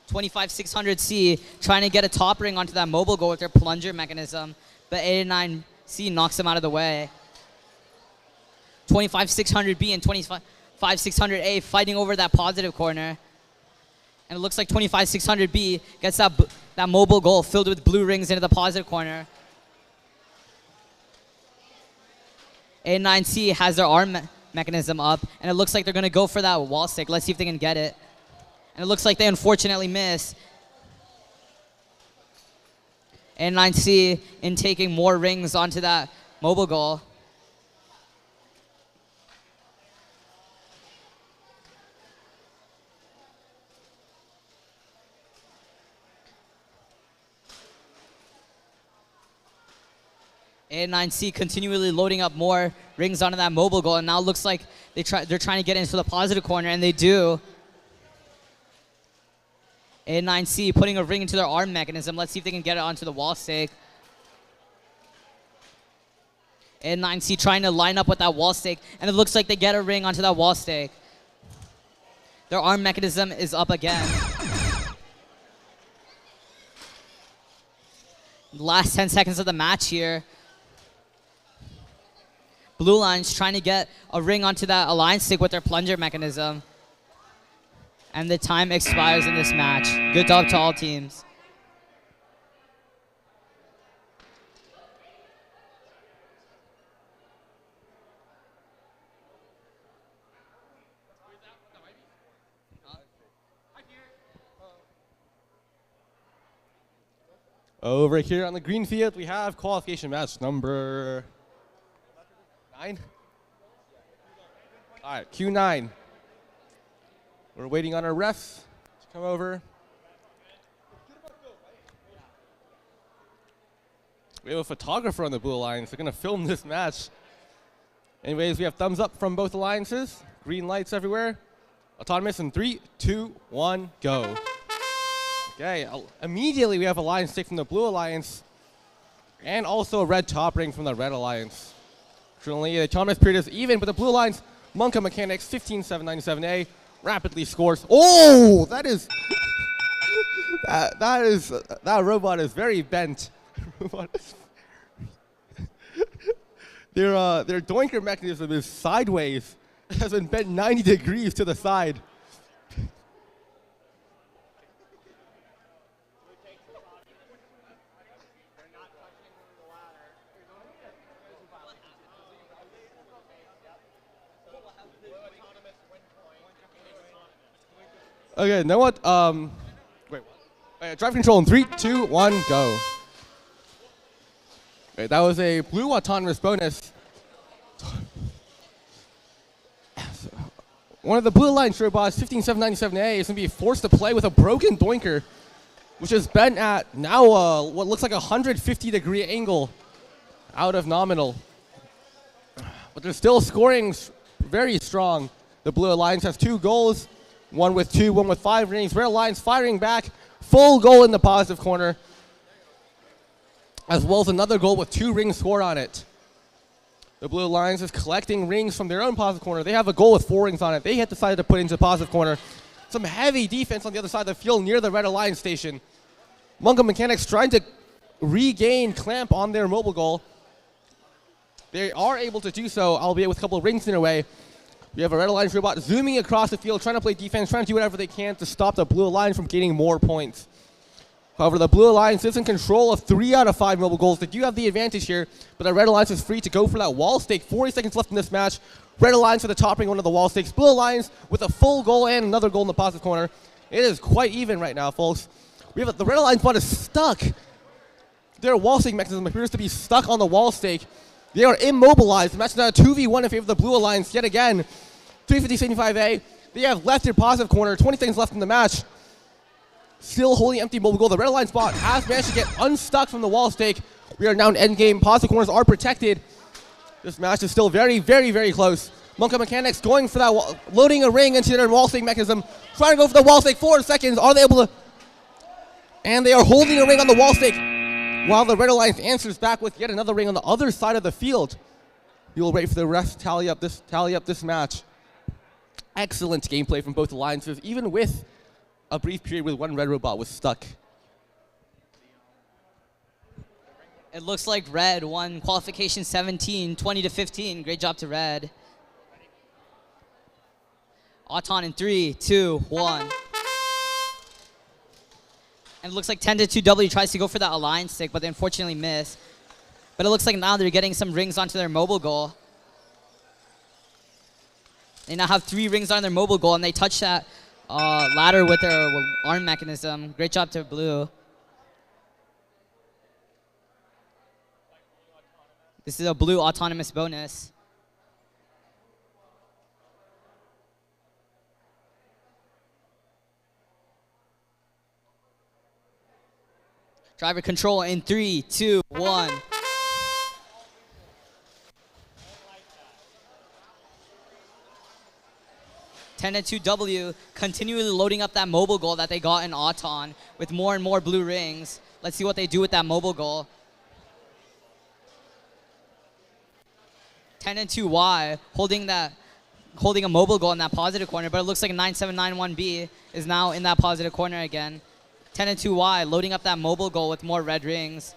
25600C trying to get a top ring onto that mobile goal with their plunger mechanism. But 89C knocks them out of the way. 25600B and 25600A fighting over that positive corner. And it looks like 25600B gets that mobile goal filled with blue rings into the positive corner. 89C has their arm mechanism up, and it looks like they're going to go for that wall stick. Let's see if they can get it. And it looks like they unfortunately miss. 89C in taking more rings onto that mobile goal. A9C continually loading up more rings onto that mobile goal, and now it looks like they're trying to get into the positive corner, and they do. A9C putting a ring into their arm mechanism. Let's see if they can get it onto the wall stake. A9C trying to line up with that wall stake, and it looks like they get a ring onto that wall stake. Their arm mechanism is up again. Last 10 seconds of the match here. Blue Line's trying to get a ring onto that alliance stick with their plunger mechanism. And the time expires in this match. Good job to all teams. Over here on the green field, we have qualification match number 9. All right, Q9. We're waiting on our refs to come over. We have a photographer on the Blue Alliance. They're going to film this match. Anyways, we have thumbs up from both alliances. Green lights everywhere. Autonomous in 3, 2, 1, go. Okay, immediately we have a line stick from the Blue Alliance and also a red top ring from the Red Alliance. Currently, the autonomous period is even, but the Blue Alliance Monka Mechanics 15797A rapidly scores. Oh, that is that robot is very bent. Their doinker mechanism is sideways. It has been bent 90 degrees to the side. Okay, you know what? Drive control in 3, 2, 1, go. Okay, that was a blue autonomous bonus. One of the Blue Alliance robots, 15797A, is going to be forced to play with a broken doinker, which is bent at now what looks like a 150-degree angle out of nominal. But they're still scoring very strong. The Blue Alliance has 2 goals. One with 2, one with 5 rings. Red Alliance firing back. Full goal in the positive corner. As well as another goal with 2 rings scored on it. The Blue Alliance is collecting rings from their own positive corner. They have a goal with 4 rings on it. They had decided to put it into the positive corner. Some heavy defense on the other side of the field near the Red Alliance station. Monka Mechanics trying to regain clamp on their mobile goal. They are able to do so, albeit with a couple of rings in their way. We have a Red Alliance robot zooming across the field, trying to play defense, trying to do whatever they can to stop the Blue Alliance from gaining more points. However, the Blue Alliance is in control of 3 out of 5 mobile goals. They do have the advantage here, but the Red Alliance is free to go for that wall stake. 40 seconds left in this match. Red Alliance for the top ring, one of the wall stakes. Blue Alliance with a full goal and another goal in the positive corner. It is quite even right now, folks. We have the Red Alliance bot is stuck. Their wall stake mechanism appears to be stuck on the wall stake. They are immobilized. The match is now a 2v1 in favor of the Blue Alliance yet again. 350-75A. They have left their positive corner. 20 seconds left in the match. Still holding empty mobile goal. The Red Alliance bot has managed to get unstuck from the wall stake. We are now in endgame. Positive corners are protected. This match is still very, very, very close. Monka Mechanics going for that, loading a ring into their wall stake mechanism. Trying to go for the wall stake. 4 seconds. Are they able to? And they are holding a ring on the wall stake while the Red Alliance answers back with yet another ring on the other side of the field. We will wait for the refs to tally up this match. Excellent gameplay from both alliances, even with a brief period where one red robot was stuck. It looks like Red won qualification 17, 20-15. Great job to Red. Auton in 3, 2, 1. And it looks like 10-2W tries to go for that alliance stick, but they unfortunately miss. But it looks like now they're getting some rings onto their mobile goal. They now have 3 rings on their mobile goal, and they touch that ladder with their arm mechanism. Great job to Blue. This is a Blue autonomous bonus. Driver control in 3, 2, 1. (10-2W) continually loading up that mobile goal that they got in Auton with more and more blue rings. Let's see what they do with that mobile goal. 10-2Y holding a mobile goal in that positive corner, but it looks like 9791B is now in that positive corner again. 10-2Y loading up that mobile goal with more red rings.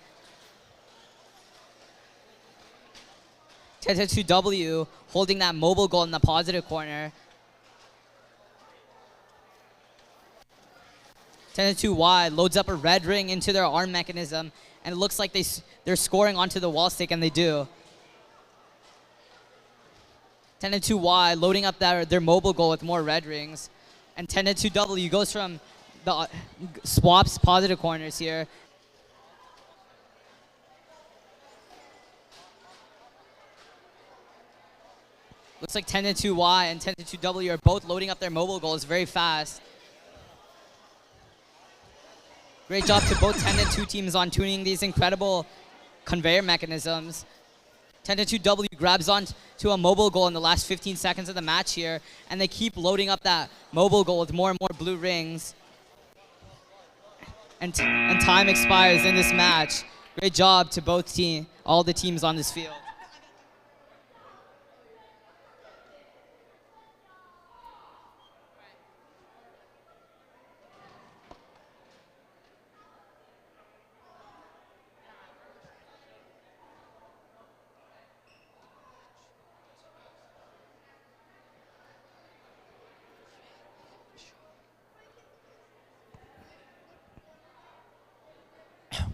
10-2W holding that mobile goal in the positive corner. 10-2Y loads up a red ring into their arm mechanism, and it looks like they're scoring onto the wall stick, and they do. 10-2Y loading up their mobile goal with more red rings. And 10-2W goes from the swaps positive corners here. Looks like 10-2Y and 10-2W are both loading up their mobile goals very fast. Great job to both 10-2 teams on tuning these incredible conveyor mechanisms. 10-2W grabs on to a mobile goal in the last 15 seconds of the match here, and they keep loading up that mobile goal with more and more blue rings. And time expires in this match. Great job to all the teams on this field.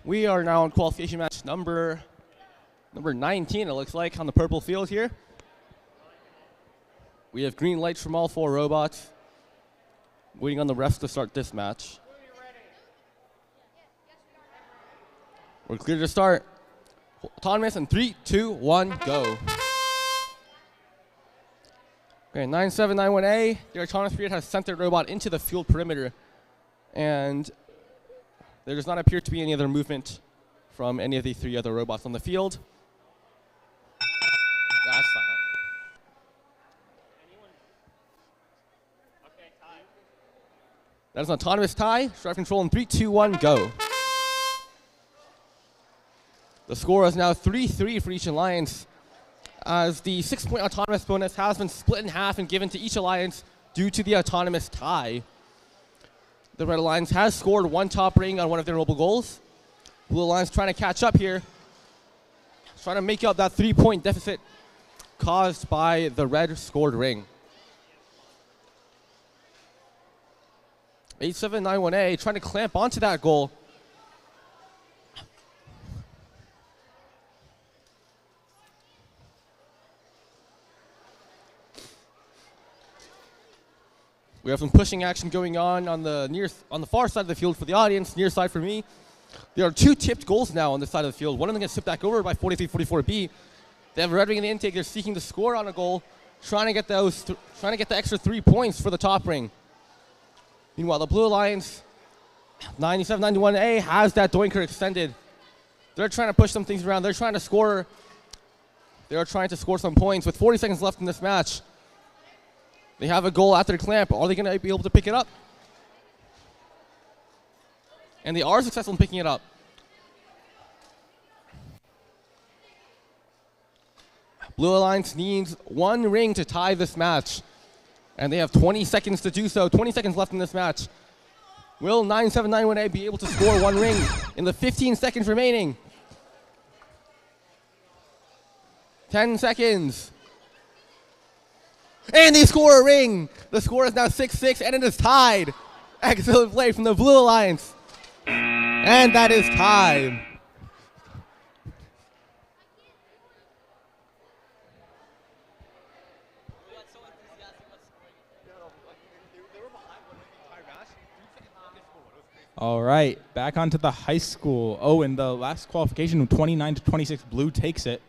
We are now in qualification match number 19, it looks like, on the purple field here. We have green lights from all 4 robots. Waiting on the refs to start this match. We're clear to start. Autonomous in 3, 2, 1, go. Okay, 9791A, the autonomous period has sent their robot into the field perimeter. And there does not appear to be any other movement from any of the 3 other robots on the field. That's fine. Okay, tie. That is an autonomous tie. Drive control in 3, 2, 1, go. The score is now 3-3 for each alliance, as the 6-point autonomous bonus has been split in half and given to each alliance due to the autonomous tie. The Red Alliance has scored 1 top ring on one of their mobile goals. Blue Alliance trying to catch up here. Trying to make up that 3-point deficit caused by the red scored ring. 8791A trying to clamp onto that goal. We have some pushing action going on the far side of the field for the audience, near side for me. There are 2 tipped goals now on this side of the field. One of them gets tipped back over by 43-44B. They have a red ring in the intake. They're seeking to score on a goal, trying to get the extra 3 points for the top ring. Meanwhile, the Blue Alliance, 97-91A, has that doinker extended. They're trying to push some things around. They're trying to score. They are trying to score some points with 40 seconds left in this match. They have a goal at their clamp. Are they going to be able to pick it up? And they are successful in picking it up. Blue Alliance needs 1 ring to tie this match. And they have 20 seconds to do so. 20 seconds left in this match. Will 9791A be able to score 1 ring in the 15 seconds remaining? 10 seconds. And they score a ring. The score is now 6-6, and it is tied. Excellent play from the Blue Alliance. And that is time. All right, back onto the high school. Oh, in the last qualification, 29-26, Blue takes it.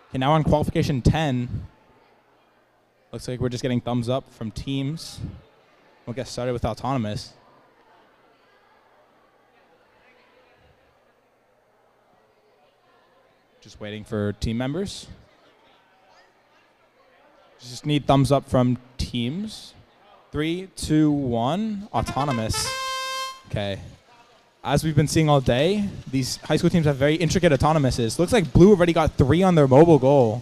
Okay, now on qualification 10. Looks like we're just getting thumbs up from teams. We'll get started with autonomous. Just waiting for team members. Just need thumbs up from teams. 3, 2, 1, autonomous. Okay. As we've been seeing all day, these high school teams have very intricate autonomouses. Looks like Blue already got 3 on their mobile goal.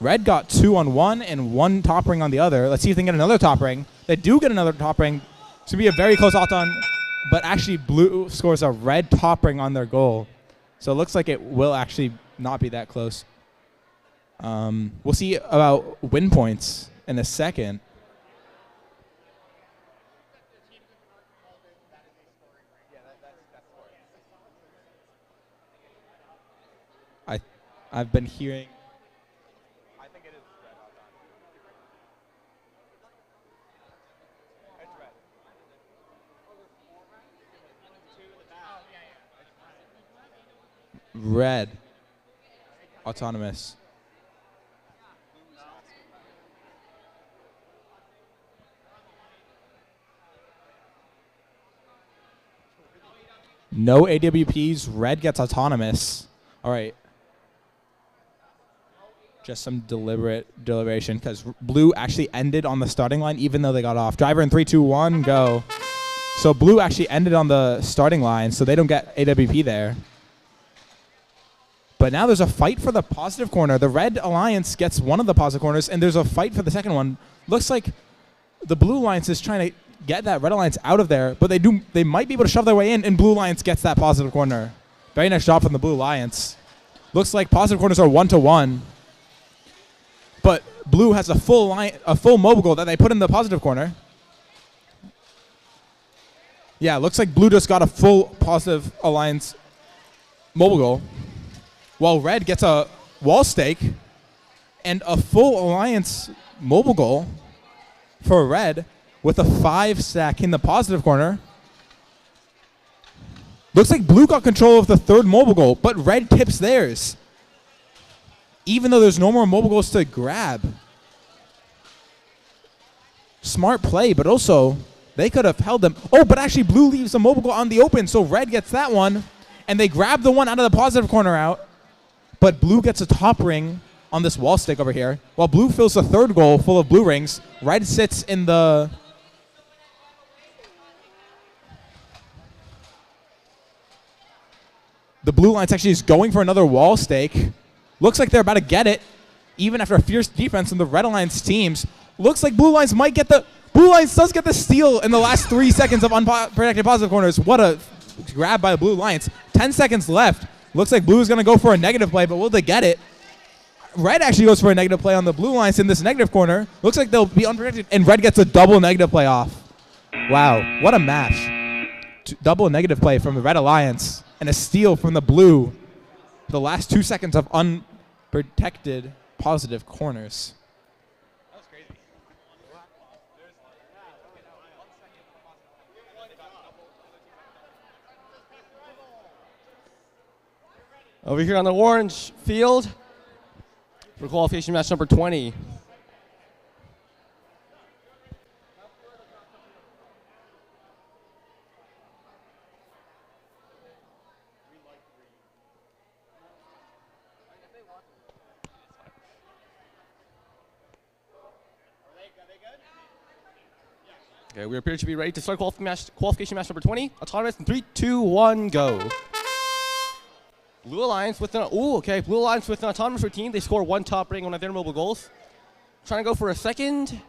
Red got 2 on one and 1 top ring on the other. Let's see if they can get another top ring. They do get another top ring. It's going to be a very close auton, but actually Blue scores a red top ring on their goal. So it looks like it will actually not be that close. We'll see about win points in a second. I've been hearing. I think it is red auton. It's red. Red. Autonomous. No AWPs. Red gets autonomous. All right. Just some deliberation because Blue actually ended on the starting line even though they got off. Driver in 3, 2, 1, go. So Blue actually ended on the starting line, so they don't get AWP there. But now there's a fight for the positive corner. The Red Alliance gets one of the positive corners, and there's a fight for the second one. Looks like the Blue Alliance is trying to get that Red Alliance out of there, but they might be able to shove their way in, and Blue Alliance gets that positive corner. Very nice job from the Blue Alliance. Looks like positive corners are 1-to-1. But Blue has a full mobile goal that they put in the positive corner. Yeah, looks like Blue just got a full positive Alliance mobile goal, while Red gets a wall stake and a full Alliance mobile goal for Red with a 5 stack in the positive corner. Looks like Blue got control of the 3rd mobile goal, but Red tips theirs. Even though there's no more mobile goals to grab. Smart play, but also they could have held them. Oh, but actually Blue leaves a mobile goal on the open, so Red gets that one, and they grab the one out of the positive corner out, but Blue gets a top ring on this wall stick over here. While Blue fills the 3rd goal full of blue rings, Red sits in the... The Blue Alliance actually is going for another wall stake. Looks like they're about to get it, even after a fierce defense from the Red Alliance teams. Looks like Blue Alliance might get the... Blue Alliance does get the steal in the last 3 seconds of unprotected positive corners. What a grab by the Blue Alliance. 10 seconds left. Looks like Blue is going to go for a negative play, but will they get it? Red actually goes for a negative play on the Blue Alliance in this negative corner. Looks like they'll be unprotected, and Red gets a double negative play off. Wow, what a match. Double negative play from the Red Alliance, and a steal from the Blue. The last 2 seconds of unprotected positive corners. That was crazy. Over here on the orange field for qualification match number 20. Okay, we appear to be ready to start qualification match number 20. Autonomous in 3, 2, 1, go. Blue Alliance with an Blue Alliance with an autonomous routine. They score 1 top ring on one of their mobile goals. Trying to go for a second.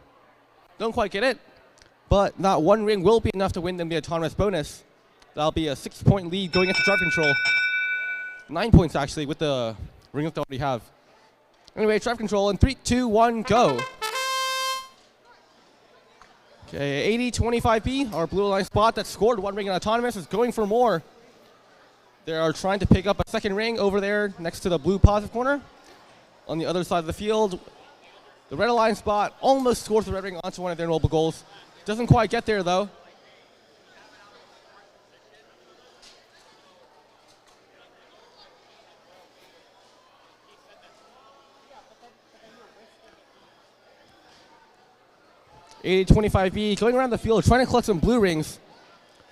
Don't quite get it. But that 1 ring will be enough to win them the autonomous bonus. That'll be a 6-point lead going into drive control. 9 points actually with the ring that they already have. Anyway, drive control in 3, 2, 1, go. Okay, 80-25B, our Blue Alliance spot that scored 1 ring in autonomous is going for more. They are trying to pick up a second ring over there next to the blue positive corner. On the other side of the field, the Red Alliance spot almost scores the red ring onto one of their mobile goals. Doesn't quite get there though. $80-25B going around the field trying to collect some blue rings.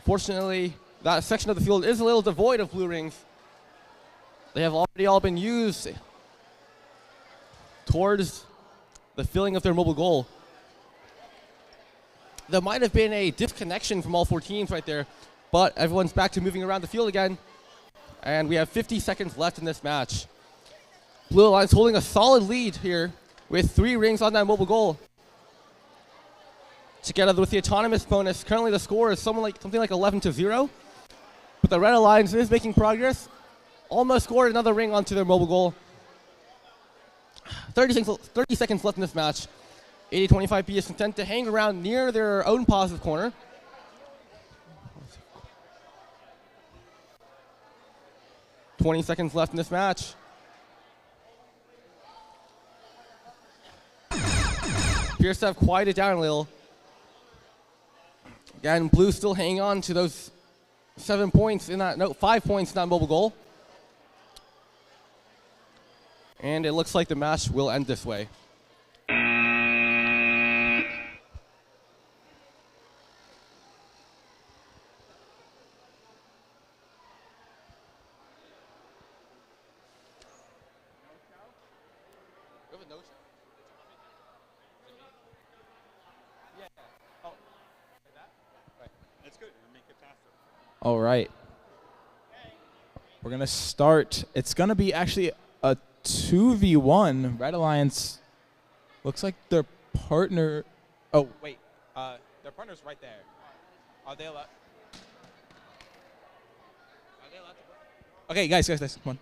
Fortunately, that section of the field is a little devoid of blue rings. They have already all been used towards the filling of their mobile goal. There might have been a disconnection from all 4 teams right there, but everyone's back to moving around the field again. And we have 50 seconds left in this match. Blue Alliance holding a solid lead here with 3 rings on that mobile goal. Together with the autonomous bonus, currently the score is something like 11-0. But the Red Alliance is making progress. Almost scored another ring onto their mobile goal. 30 seconds left in this match. 80-25B is content to hang around near their own positive corner. $20 seconds left in this match. Appears to have quieted down a little. Again, blue still hanging on to those 5 points in that mobile goal. And it looks like the match will end this way. All right. We're going to start. It's going to be actually a 2v1. Red Alliance looks like their partner. Oh, wait. Their partner's right there. Are they allowed? Okay, guys, come on.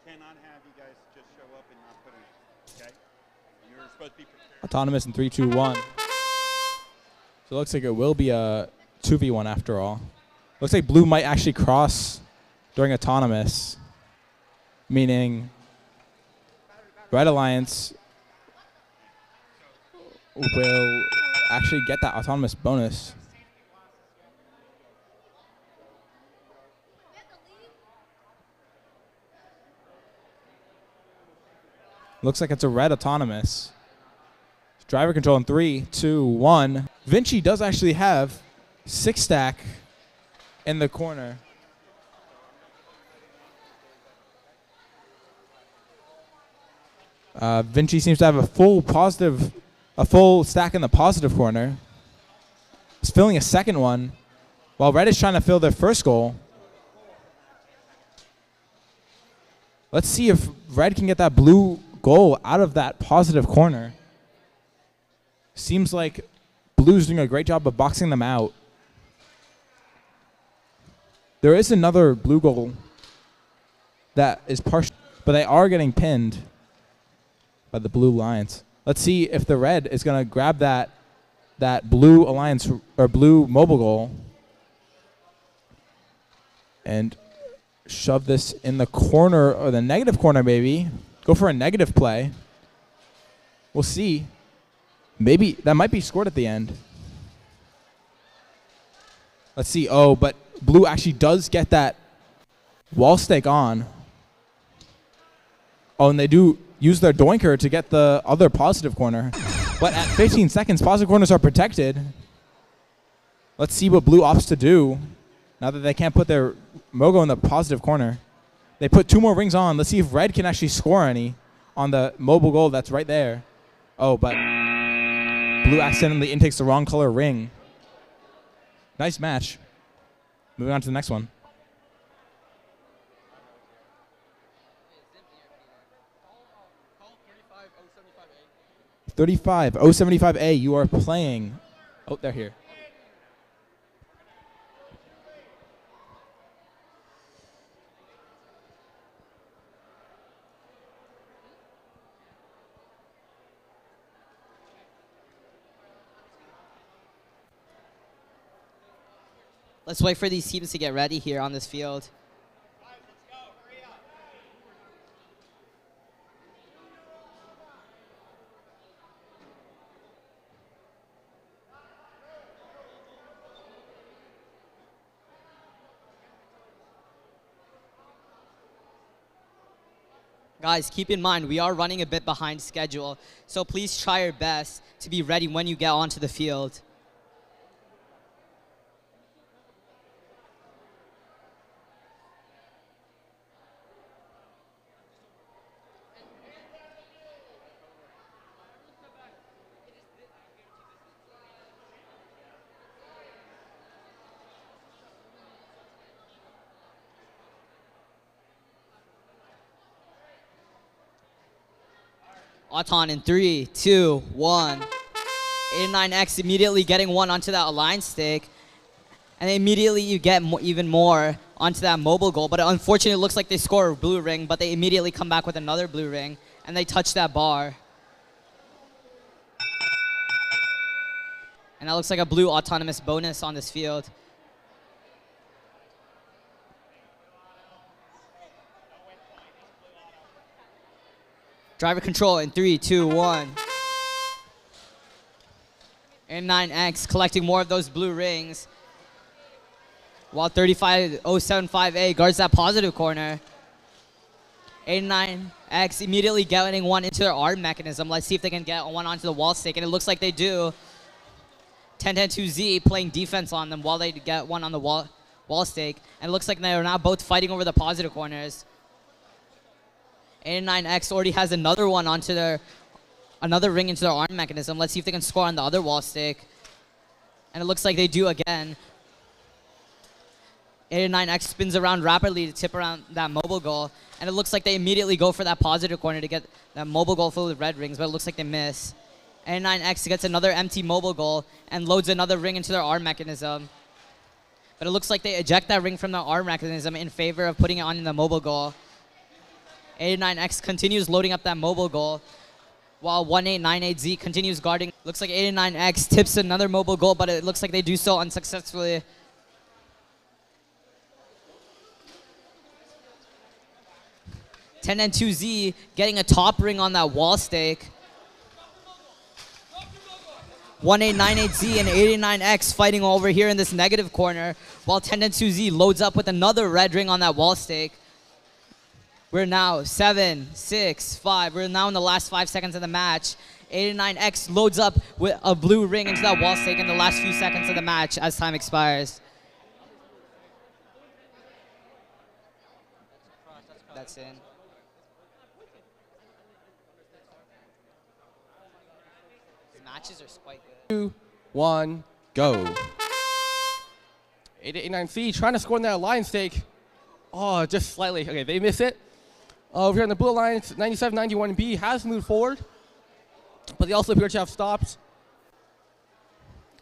Cannot have you guys just show up and not put it in, okay? You're supposed to be prepared. Autonomous in 3, 2, 1. So it looks like it will be a 2v1 after all. Looks like blue might actually cross during autonomous, meaning Red Alliance will actually get that autonomous bonus. Looks like it's a red autonomous. Driver control in 3, 2, 1. Vinci does actually have 6 stack in the corner. Vinci seems to have a full stack in the positive corner. He's filling a second one, while red is trying to fill their first goal. Let's see if red can get that blue goal out of that positive corner. Seems like Blue's doing a great job of boxing them out. There is another blue goal that is partial, but they are getting pinned by the blue Alliance. Let's see if the red is going to grab that blue Alliance or blue mobile goal and shove this in the corner or the negative corner maybe. Go for a negative play. We'll see. Maybe that might be scored at the end. Let's see. Oh, but blue actually does get that wall stake on. Oh, and they do use their doinker to get the other positive corner. But at 15 seconds, positive corners are protected. Let's see what blue opts to do now that they can't put their Mogo in the positive corner. They put 2 more rings on. Let's see if red can actually score any on the mobile goal that's right there. Oh, but blue accidentally intakes the wrong color ring. Nice match. Moving on to the next one. 35075A, you are playing. Oh, they're here. Let's wait for these teams to get ready here on this field. Guys, keep in mind, we are running a bit behind schedule, so please try your best to be ready when you get onto the field. Auton in 3, 2, 1. 89X immediately getting one onto that Alliance stake. And immediately you get even more onto that mobile goal. But unfortunately, it looks like they score a blue ring, but they immediately come back with another blue ring, and they touch that bar. And that looks like a blue autonomous bonus on this field. Driver control in 3, 2, 1. And 9X collecting more of those blue rings. While 35075A guards that positive corner. 89X immediately getting one into their arm mechanism. Let's see if they can get one onto the wall stake. And it looks like they do. 10-10-2Z playing defense on them while they get one on the wall stake. And it looks like they're now both fighting over the positive corners. 89X already has another one onto another ring into their arm mechanism. Let's see if they can score on the other wall stake. And it looks like they do again. 89X spins around rapidly to tip around that mobile goal. And it looks like they immediately go for that positive corner to get that mobile goal full of red rings, but it looks like they miss. 89X gets another empty mobile goal and loads another ring into their arm mechanism. But it looks like they eject that ring from the arm mechanism in favor of putting it on in the mobile goal. 89X continues loading up that mobile goal, while 1898Z continues guarding. Looks like 89X tips another mobile goal, but it looks like they do so unsuccessfully. and 2Z getting a top ring on that wall stake. 1898Z and 89X fighting over here in this negative corner, while 10-2Z loads up with another red ring on that wall stake. We're now 7, 6, 5. We're now in the last 5 seconds of the match. 89X loads up with a blue ring into that wall stake in the last few seconds of the match as time expires. That's in. These matches are quite good. 2, 1, go. 8889C trying to score in that Alliance stake. Oh, just slightly. Okay, they miss it. Over here on the Blue Alliance, 9791B has moved forward, but they also appear to have stopped.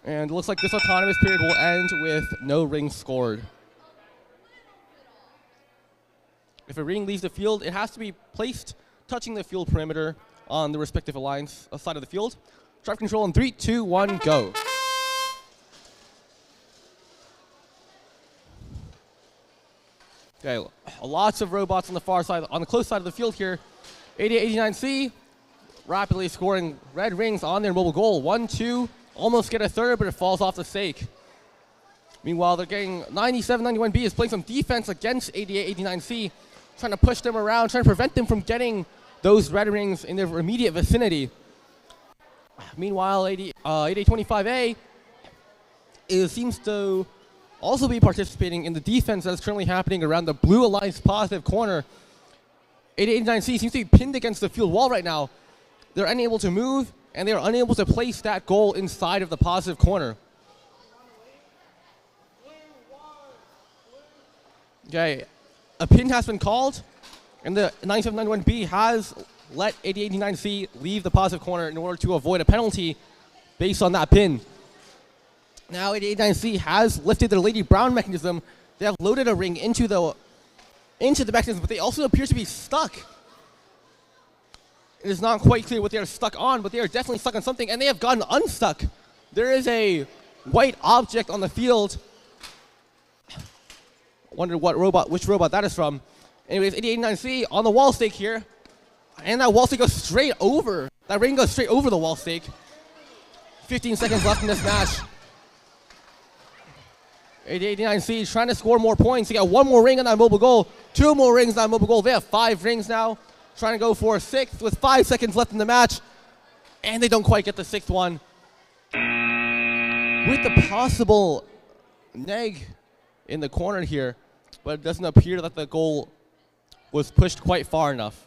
And it looks like this autonomous period will end with no rings scored. If a ring leaves the field, it has to be placed touching the field perimeter on the respective alliance side of the field. Drive control in 3, 2, 1, go. Okay, lots of robots on the far side, on the close side of the field here. 8889C rapidly scoring red rings on their mobile goal. 1, 2, almost get a third, but it falls off the stake. Meanwhile, they're getting 9791B is playing some defense against 8889C, trying to push them around, trying to prevent them from getting those red rings in their immediate vicinity. Meanwhile, 8825A seems to also be participating in the defense that's currently happening around the blue alliance positive corner. 8889C seems to be pinned against the field wall right now. They're unable to move, and they're unable to place that goal inside of the positive corner. Okay, a pin has been called, and the 9791B has let 8889C leave the positive corner in order to avoid a penalty based on that pin. Now 8889C has lifted their Lady Brown mechanism. They have loaded a ring into the mechanism, but they also appear to be stuck. It is not quite clear what they are stuck on, but they are definitely stuck on something, and they have gotten unstuck. There is a white object on the field. Wonder which robot that is from. Anyways, 8889C on the wall stake here, and that wall stake goes straight over. That ring goes straight over the wall stake. 15 seconds left in this match. 8889C trying to score more points. They got one more ring on that mobile goal, two more rings on that mobile goal. They have 5 rings now. Trying to go for a 6th with 5 seconds left in the match. And they don't quite get the 6th one. With the possible neg in the corner here, but it doesn't appear that the goal was pushed quite far enough.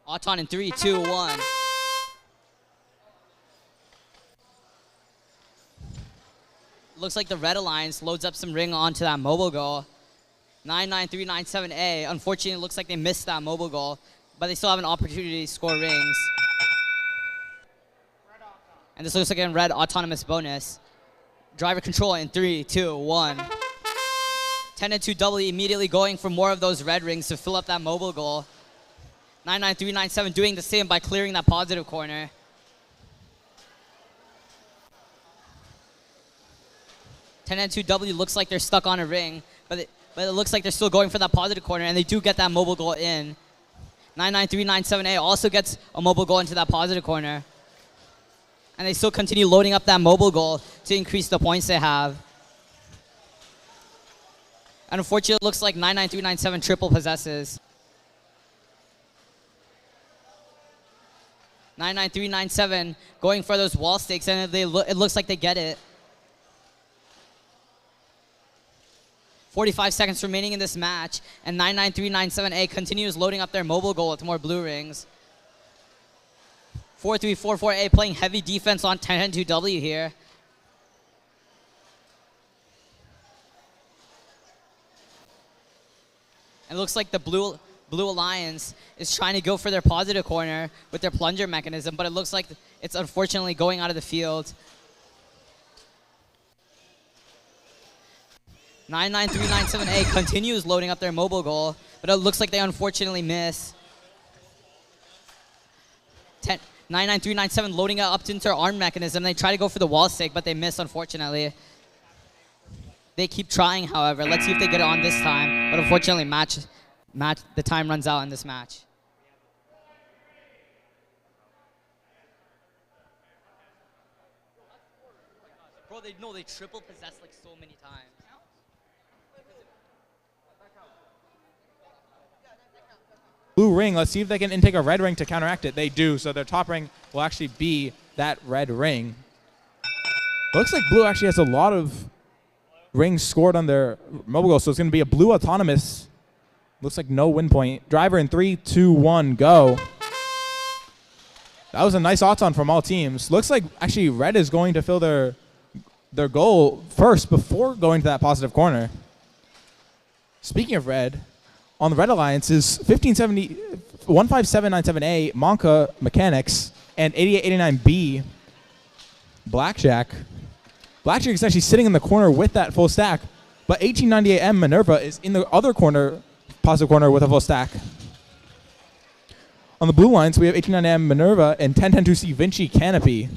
Auton in 3, 2, 1. Looks like the Red Alliance loads up some ring onto that mobile goal. 99397A. Unfortunately, it looks like they missed that mobile goal, but they still have an opportunity to score rings. And this looks like a red autonomous bonus. Driver control in 3, 2, 1. 10 and 2 W immediately going for more of those red rings to fill up that mobile goal. 99397 doing the same by clearing that positive corner. Ten and 2 W looks like they're stuck on a ring, but it looks like they're still going for that positive corner, and they do get that mobile goal in. 99397A also gets a mobile goal into that positive corner. And they still continue loading up that mobile goal to increase the points they have. And unfortunately, it looks like 99397 triple possesses. 99397 going for those wall stakes, and it looks like they get it. 45 seconds remaining in this match, and 99397A continues loading up their mobile goal with more blue rings. 4344A playing heavy defense on 10 and 2 W here. And it looks like the Blue Alliance is trying to go for their positive corner with their plunger mechanism, but it looks like it's unfortunately going out of the field. 99397A continues loading up their mobile goal, but it looks like they unfortunately miss. 99397 loading up into their arm mechanism. They try to go for the wall stake, but they miss, unfortunately. They keep trying, however. Let's see if they get it on this time. But unfortunately, the time runs out in this match. Bro, they triple possess like so many times. Blue ring, let's see if they can intake a red ring to counteract it. They do, so their top ring will actually be that red ring. Looks like blue actually has a lot of rings scored on their mobile goal, so it's going to be a blue autonomous. Looks like no win point. Driver in 3, 2, 1, go. That was a nice auton from all teams. Looks like actually Red is going to fill their goal first before going to that positive corner. Speaking of Red, on the Red Alliance is 15797A, Monka Mechanics, and 8889B, Blackjack. Blackjack is actually sitting in the corner with that full stack, but 1898M Minerva is in the other corner, positive corner, with a full stack. On the blue lines, we have 1899M Minerva and 1010-2C Vinci Canopy.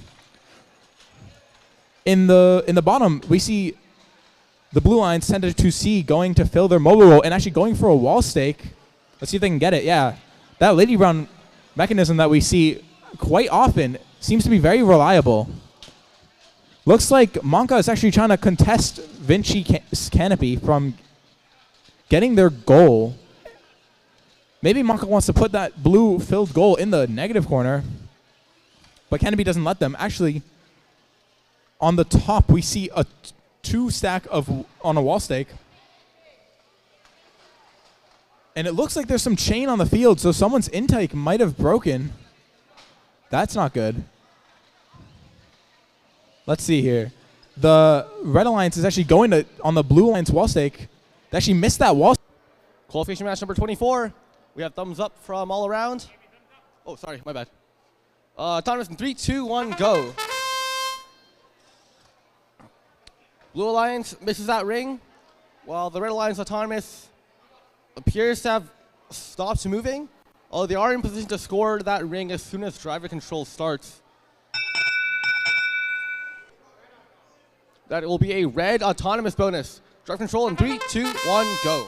In the bottom, we see the blue lines 10-2C going to fill their mobile roll and actually going for a wall stake. Let's see if they can get it. Yeah, that Lady Brown mechanism that we see quite often seems to be very reliable. Looks like Monka is actually trying to contest Vinci Canopy from getting their goal. Maybe Monka wants to put that blue filled goal in the negative corner, but Canopy doesn't let them. Actually, on the top, we see a 2 stack on a wall stake. And it looks like there's some chain on the field, so someone's intake might have broken. That's not good. Let's see here. The Red Alliance is actually going to, on the Blue Alliance wall stake, they actually missed that wall. Qualification match number 24. We have thumbs up from all around. Oh, sorry, my bad. Autonomous in 3, 2, 1, go. Blue Alliance misses that ring, while the Red Alliance Autonomous appears to have stopped moving, although they are in position to score that ring as soon as driver control starts. That it will be a red autonomous bonus. Driver control in 3, 2, 1, go.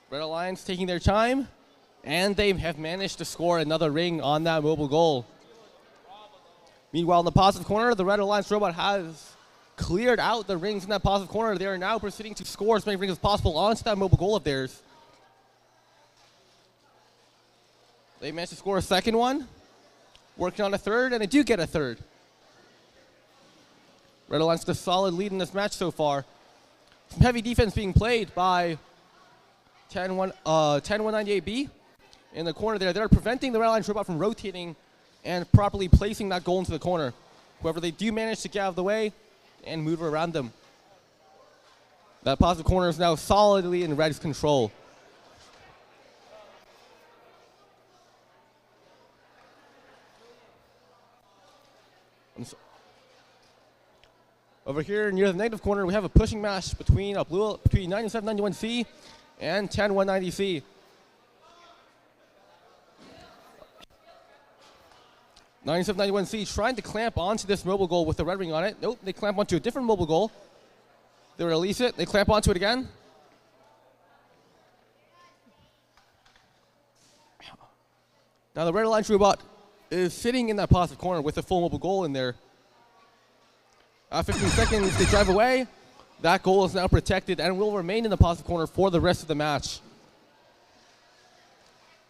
Red Alliance taking their time, and they have managed to score another ring on that mobile goal. Meanwhile, in the positive corner, the Red Alliance robot has cleared out the rings in that positive corner. They are now proceeding to score as many rings as possible onto that mobile goal of theirs. They managed to score a second one, working on a third, and they do get a third. Red Alliance with a solid lead in this match so far. Some heavy defense being played by 10198B in the corner there. They're preventing the Red Alliance robot from rotating and properly placing that goal into the corner. However, they do manage to get out of the way and move around them. That positive corner is now solidly in Red's control. Over here near the negative corner, we have a pushing match between 9791C and 10190C. C trying to clamp onto this mobile goal with the red ring on it. Nope, they clamp onto a different mobile goal. They release it, they clamp onto it again. Now the Red Alliance robot is sitting in that positive corner with a full mobile goal in there. After 15 seconds, they drive away. That goal is now protected and will remain in the positive corner for the rest of the match.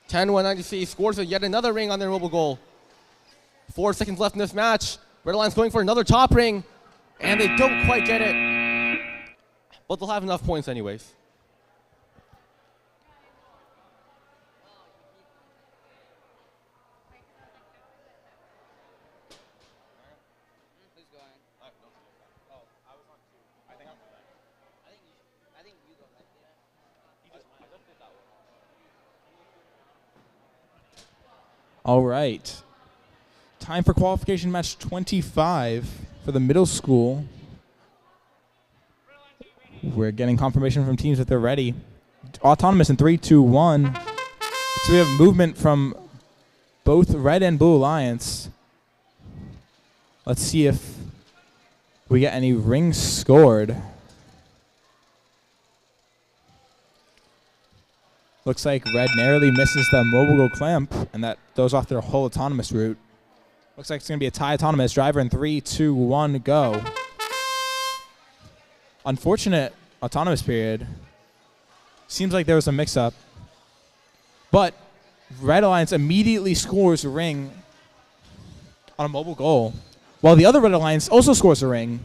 10190C scores yet another ring on their mobile goal. 4 seconds left in this match. Red Alliance going for another top ring, and they don't quite get it, but they'll have enough points anyways. All right. Time for qualification match 25 for the middle school. We're getting confirmation from teams that they're ready. Autonomous in 3, 2, 1. So we have movement from both Red and Blue Alliance. Let's see if we get any rings scored. Looks like Red narrowly misses the mobile goal clamp, and that throws off their whole autonomous route. Looks like it's going to be a tie autonomous. Driver in 3, 2, 1, go. Unfortunate autonomous period. Seems like there was a mix-up. But Red Alliance immediately scores a ring on a mobile goal, while the other Red Alliance also scores a ring.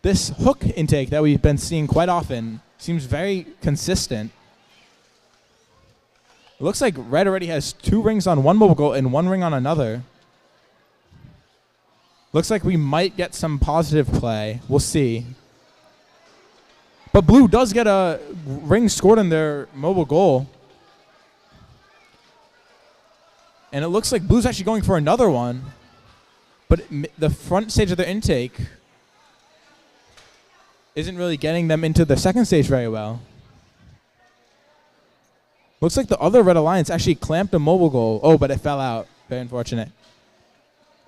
This hook intake that we've been seeing quite often seems very consistent. It looks like red already has 2 rings on one mobile goal and 1 ring on another. Looks like we might get some positive play. We'll see. But blue does get a ring scored in their mobile goal. And it looks like blue's actually going for another one. But the front stage of their intake isn't really getting them into the second stage very well. Looks like the other red alliance actually clamped a mobile goal. Oh, but it fell out. Very unfortunate.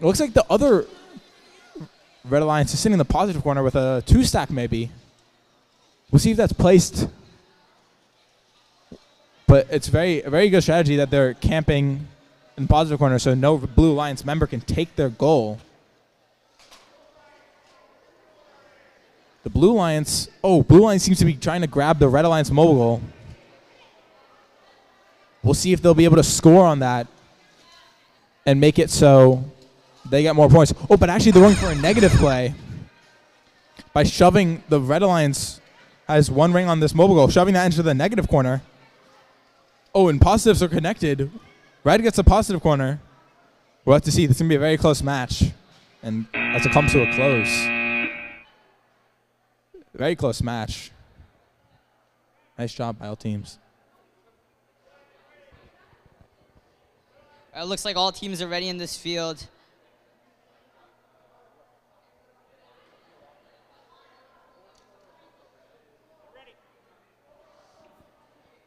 It looks like the other red alliance is sitting in the positive corner with a 2-stack maybe. We'll see if that's placed. But it's a very good strategy that they're camping in the positive corner so no blue alliance member can take their goal. The blue alliance, blue alliance seems to be trying to grab the red alliance mobile goal. We'll see if they'll be able to score on that and make it so they get more points. Oh, but actually they're going for a negative play by shoving the red alliance has 1 ring on this mobile goal, shoving that into the negative corner. Oh, and positives are connected. Red gets a positive corner. We'll have to see. This is going to be a very close match. And as it comes to a close. Very close match. Nice job by all teams. It looks like all teams are ready in this field.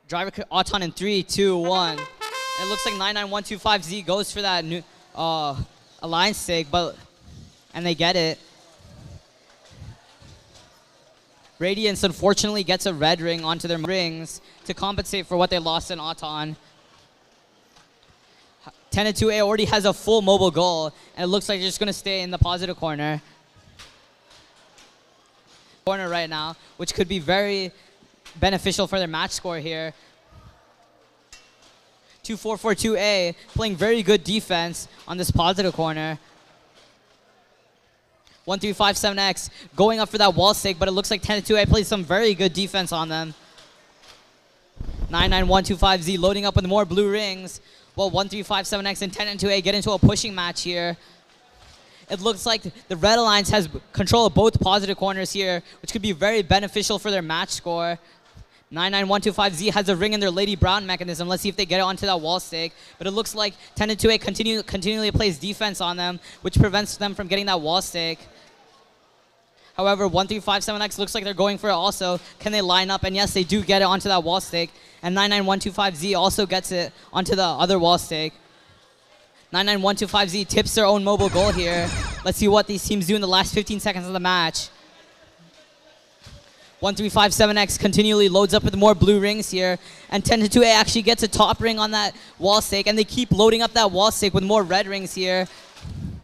Driver Auton in 3, 2, 1. It looks like 99125Z goes for that new alliance stake, and they get it. Radiance unfortunately gets a red ring onto their rings to compensate for what they lost in Auton. 10-2A already has a full mobile goal, and it looks like they're just going to stay in the positive corner right now, which could be very beneficial for their match score here. 2-4-4-2A playing very good defense on this positive corner. 1-3-5-7X going up for that wall stake, but it looks like 10-2A plays some very good defense on them. 9-9-1-2-5Z loading up with more blue rings, while 1-3-5-7X and 10-2A get into a pushing match here. It looks like the red alliance has control of both positive corners here, which could be very beneficial for their match score. 99125Z has a ring in their Lady Brown mechanism. Let's see if they get it onto that wall stake. But it looks like 10-2A continually plays defense on them, which prevents them from getting that wall stake. However, 1-3-5-7X looks like they're going for it also. Can they line up? And yes, they do get it onto that wall stake. And 99125Z also gets it onto the other wall stake. 99125Z tips their own mobile goal here. Let's see what these teams do in the last 15 seconds of the match. 1-3-5-7X continually loads up with more blue rings here. And 10-2A actually gets a top ring on that wall stake. And they keep loading up that wall stake with more red rings here.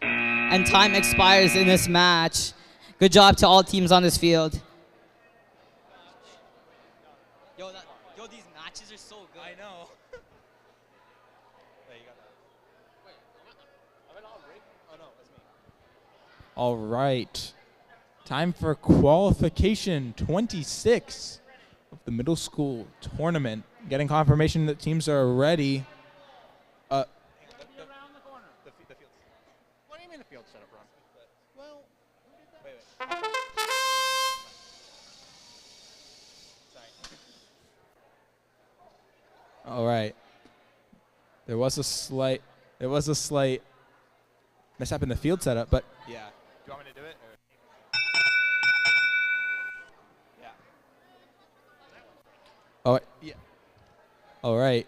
And time expires in this match. Good job to all teams on this field. Yo, these matches are so good. I know. All right. Time for qualification 26 of the middle school tournament. Getting confirmation that teams are ready. Around the corner. The field. What do you mean the field setup, Ron? Well, wait. Sorry. All right. There was a slight mishap in the field setup, but yeah. Do you want me to do it? Or? Yeah. Oh, yeah. All right.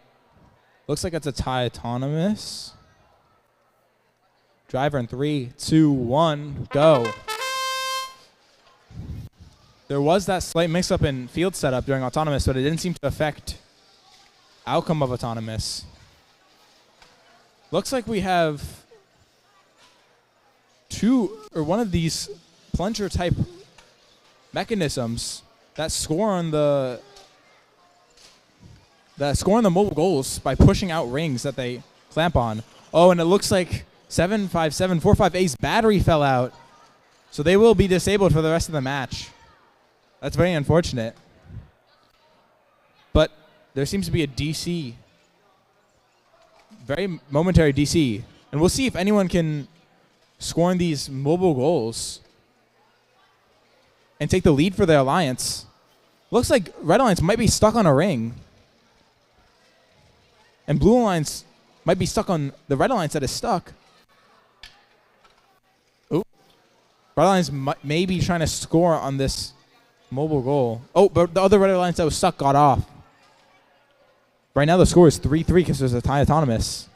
Looks like it's a tie autonomous. Driver in 3, 2, 1, go. There was that slight mix-up in field setup during autonomous, but it didn't seem to affect outcome of autonomous. Looks like we have one of these plunger type mechanisms that score on the mobile goals by pushing out rings that they clamp on. Oh, and it looks like 75745A's battery fell out, so they will be disabled for the rest of the match. That's very unfortunate. But there seems to be a DC very momentary DC. And we'll see if anyone can score in these mobile goals and take the lead for their alliance. Looks like Red Alliance might be stuck on a ring. And Blue Alliance might be stuck on the Red Alliance that is stuck. Ooh. Red Alliance may be trying to score on this mobile goal. Oh, but the other Red Alliance that was stuck got off. Right now the score is 3-3 because there's a tie autonomous.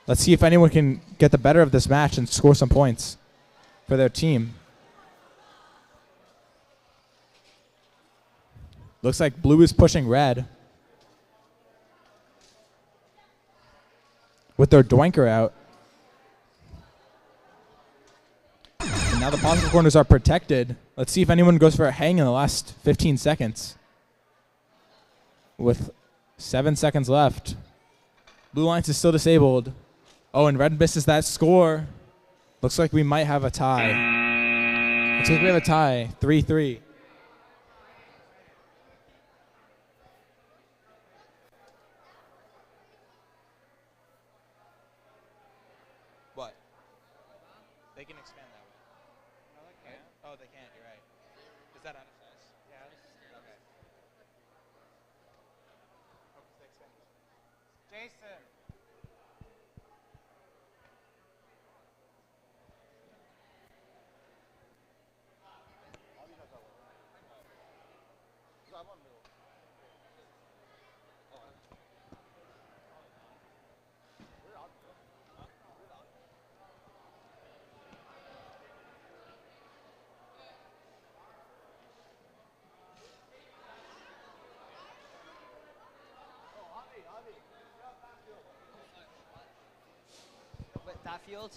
Let's see if anyone can get the better of this match and score some points for their team. Looks like Blue is pushing Red with their Doinker out. And now the positive corners are protected. Let's see if anyone goes for a hang in the last 15 seconds. With 7 seconds left. Blue Alliance is still disabled. Oh, and Red misses that score. Looks like we might have a tie. Looks like we have a tie, 3-3. What? They can expand that way. No, they can't. Oh, they can't. You're right. Is that NFS? Yeah. Okay. Jason. That field?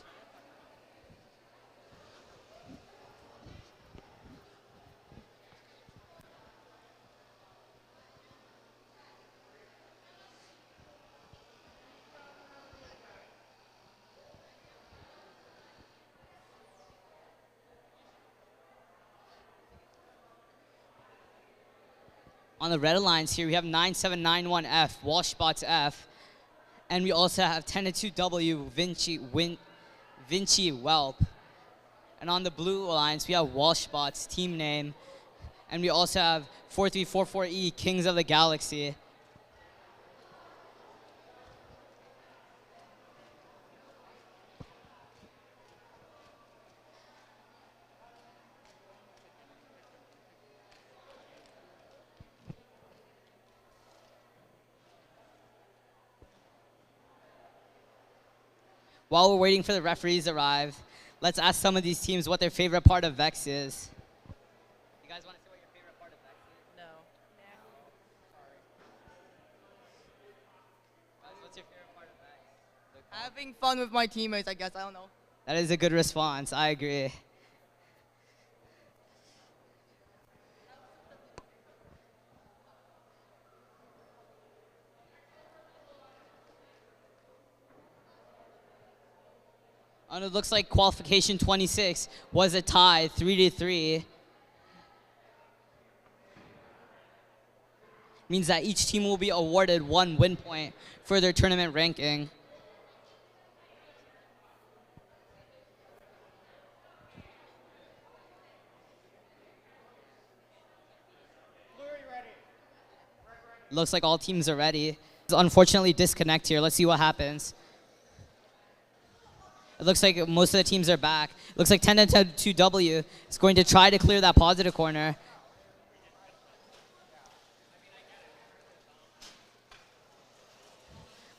On the Red Alliance here, we have 9791F, Walsh spots F. And we also have 10-2W, Vinci Whelp. And on the Blue Alliance, we have Walsh spots, team name. And we also have 4344E, Kings of the Galaxy. While we're waiting for the referees to arrive, let's ask some of these teams what their favorite part of VEX is. You guys want to say what your favorite part of VEX is? No. Sorry. Guys, what's your favorite part of VEX? Having fun with my teammates, I guess. I don't know. That is a good response. I agree. And it looks like qualification 26 was a tie, 3-3. Means that each team will be awarded 1 win point for their tournament ranking. Looks like all teams are ready. Unfortunately, disconnect here. Let's see what happens. It looks like most of the teams are back. It looks like 10-2W is going to try to clear that positive corner.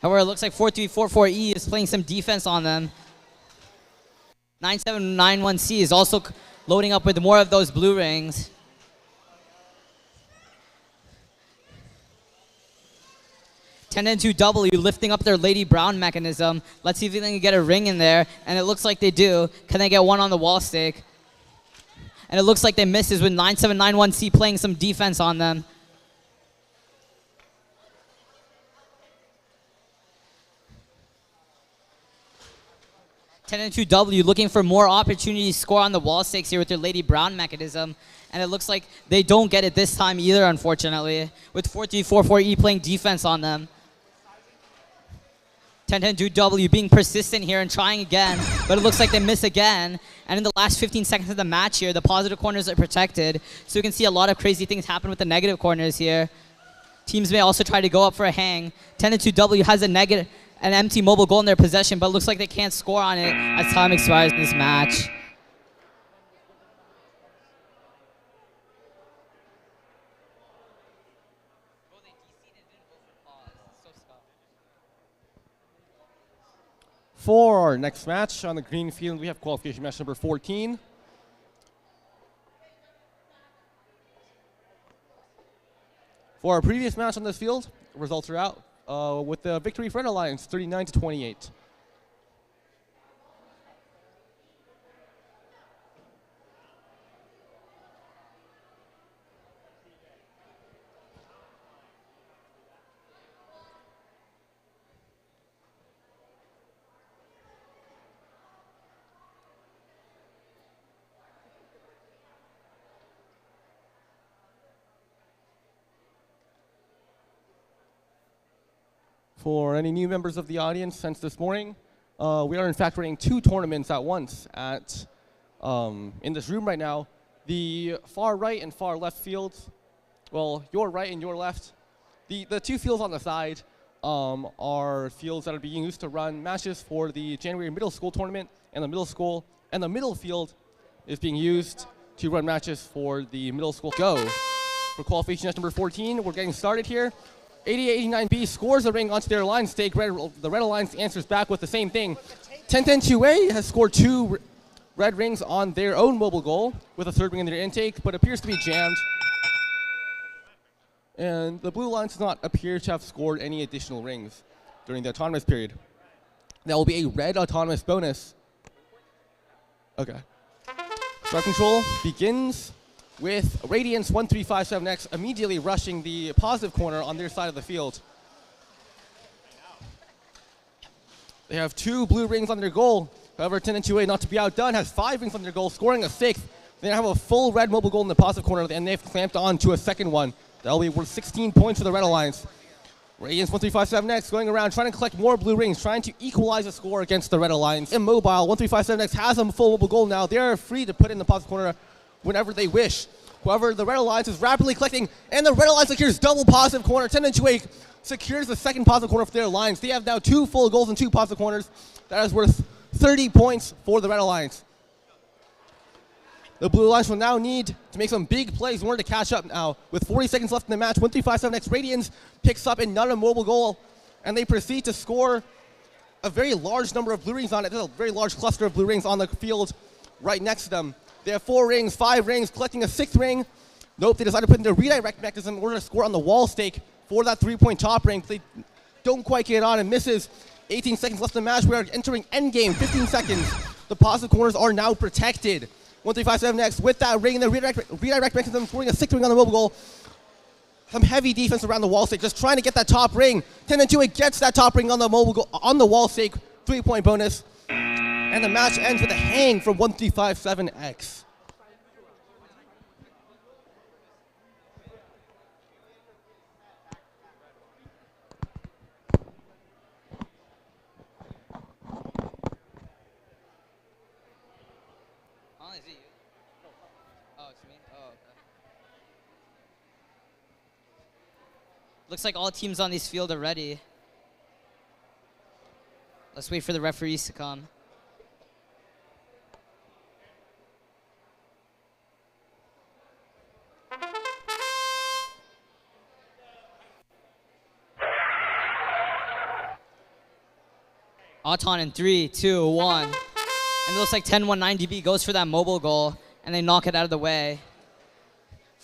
However, it looks like 4344E is playing some defense on them. 9791C is also loading up with more of those blue rings. And 2W lifting up their Lady Brown mechanism. Let's see if they can get a ring in there. And it looks like they do. Can they get one on the wall stake? And it looks like they misses with 9791C playing some defense on them. And 2W looking for more opportunities to score on the wall stakes here with their Lady Brown mechanism. And it looks like they don't get it this time either, unfortunately, with 4344E playing defense on them. 10-10-2W being persistent here and trying again, but it looks like they miss again. And in the last 15 seconds of the match here, the positive corners are protected. So you can see a lot of crazy things happen with the negative corners here. Teams may also try to go up for a hang. 10-2W has an empty mobile goal in their possession, but it looks like they can't score on it as time expires in this match. For our next match on the green field, we have qualification match number 14. For our previous match on this field, results are out with the victory for Red Alliance, 39-28. For any new members of the audience since this morning, we are in fact running 2 tournaments at once in this room right now. The far right and far left fields, well, your right and your left, the 2 fields on the side are fields that are being used to run matches for the January middle school tournament and the middle school, and the middle field is being used to run matches for the middle school. Go. For qualification match number 14, we're getting started here. 88-89B scores a ring onto their line stake. The Red Alliance answers back with the same thing. 10-10-2A has scored 2 red rings on their own mobile goal with a 3rd ring in their intake, but appears to be jammed. And the Blue Alliance does not appear to have scored any additional rings during the autonomous period. That will be a red autonomous bonus. Okay. Drive control begins with Radiance 1357X immediately rushing the positive corner on their side of the field. They have 2 blue rings on their goal. However, 10-2A, not to be outdone, has 5 rings on their goal, scoring a 6th. They have a full red mobile goal in the positive corner, and they've clamped on to a 2nd one. That'll be worth 16 points for the Red Alliance. Radiance 1357X going around, trying to collect more blue rings, trying to equalize the score against the Red Alliance. Immobile, 1357X has a full mobile goal now. They're free to put in the positive corner whenever they wish. However, the Red Alliance is rapidly collecting, and the Red Alliance secures double positive corner. 10-2A secures the 2nd positive corner for their alliance. They have now 2 full goals and 2 positive corners. That is worth 30 points for the Red Alliance. The Blue Alliance will now need to make some big plays in order to catch up now. With 40 seconds left in the match, 1357X Radiance picks up another mobile goal, and they proceed to score a very large number of blue rings on it. There's a very large cluster of blue rings on the field right next to them. They have 4 rings, 5 rings, collecting a 6th ring. Nope, they decided to put in the redirect mechanism in order to score on the wall stake for that 3-point top ring. They don't quite get it on and misses. 18 seconds left in the match. We are entering endgame, 15 seconds. The positive corners are now protected. 1357X with that ring and the redirect mechanism, scoring a 6th ring on the mobile goal. Some heavy defense around the wall stake, just trying to get that top ring. 10-2A gets that top ring on the mobile goal, on the wall stake, 3-point bonus. And the match ends with a hang from 1357X. Looks like all teams on this field are ready. Let's wait for the referees to come. Auton in 3, 2, 1. And it looks like 10-1-9DB goes for that mobile goal, and they knock it out of the way.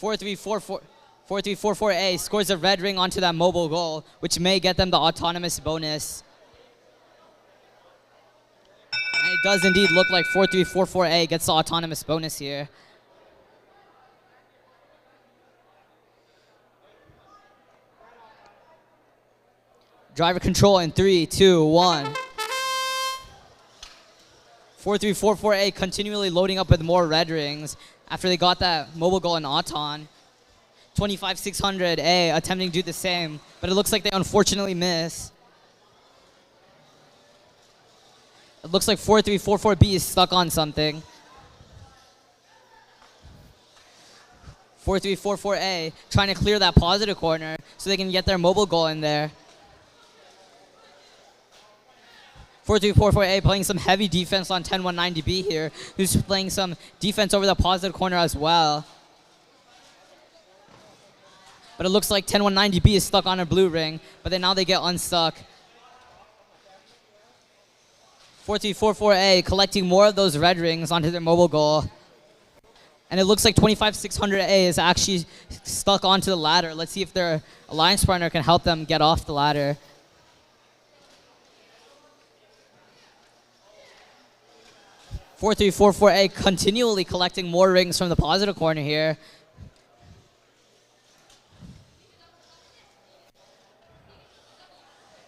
4344A scores a red ring onto that mobile goal, which may get them the autonomous bonus. And it does indeed look like 4344A gets the autonomous bonus here. Driver control in 3, 2, 1. 4344A continually loading up with more red rings after they got that mobile goal in Auton. 25600A attempting to do the same, but it looks like they unfortunately miss. It looks like 4344B is stuck on something. 4344A trying to clear that positive corner so they can get their mobile goal in there. 4344A playing some heavy defense on 10190B here, who's playing some defense over the positive corner as well. But it looks like 10190B is stuck on a blue ring, but then now they get unstuck. 4344A collecting more of those red rings onto their mobile goal. And it looks like 25600A is actually stuck onto the ladder. Let's see if their alliance partner can help them get off the ladder. A continually collecting more rings from the positive corner here.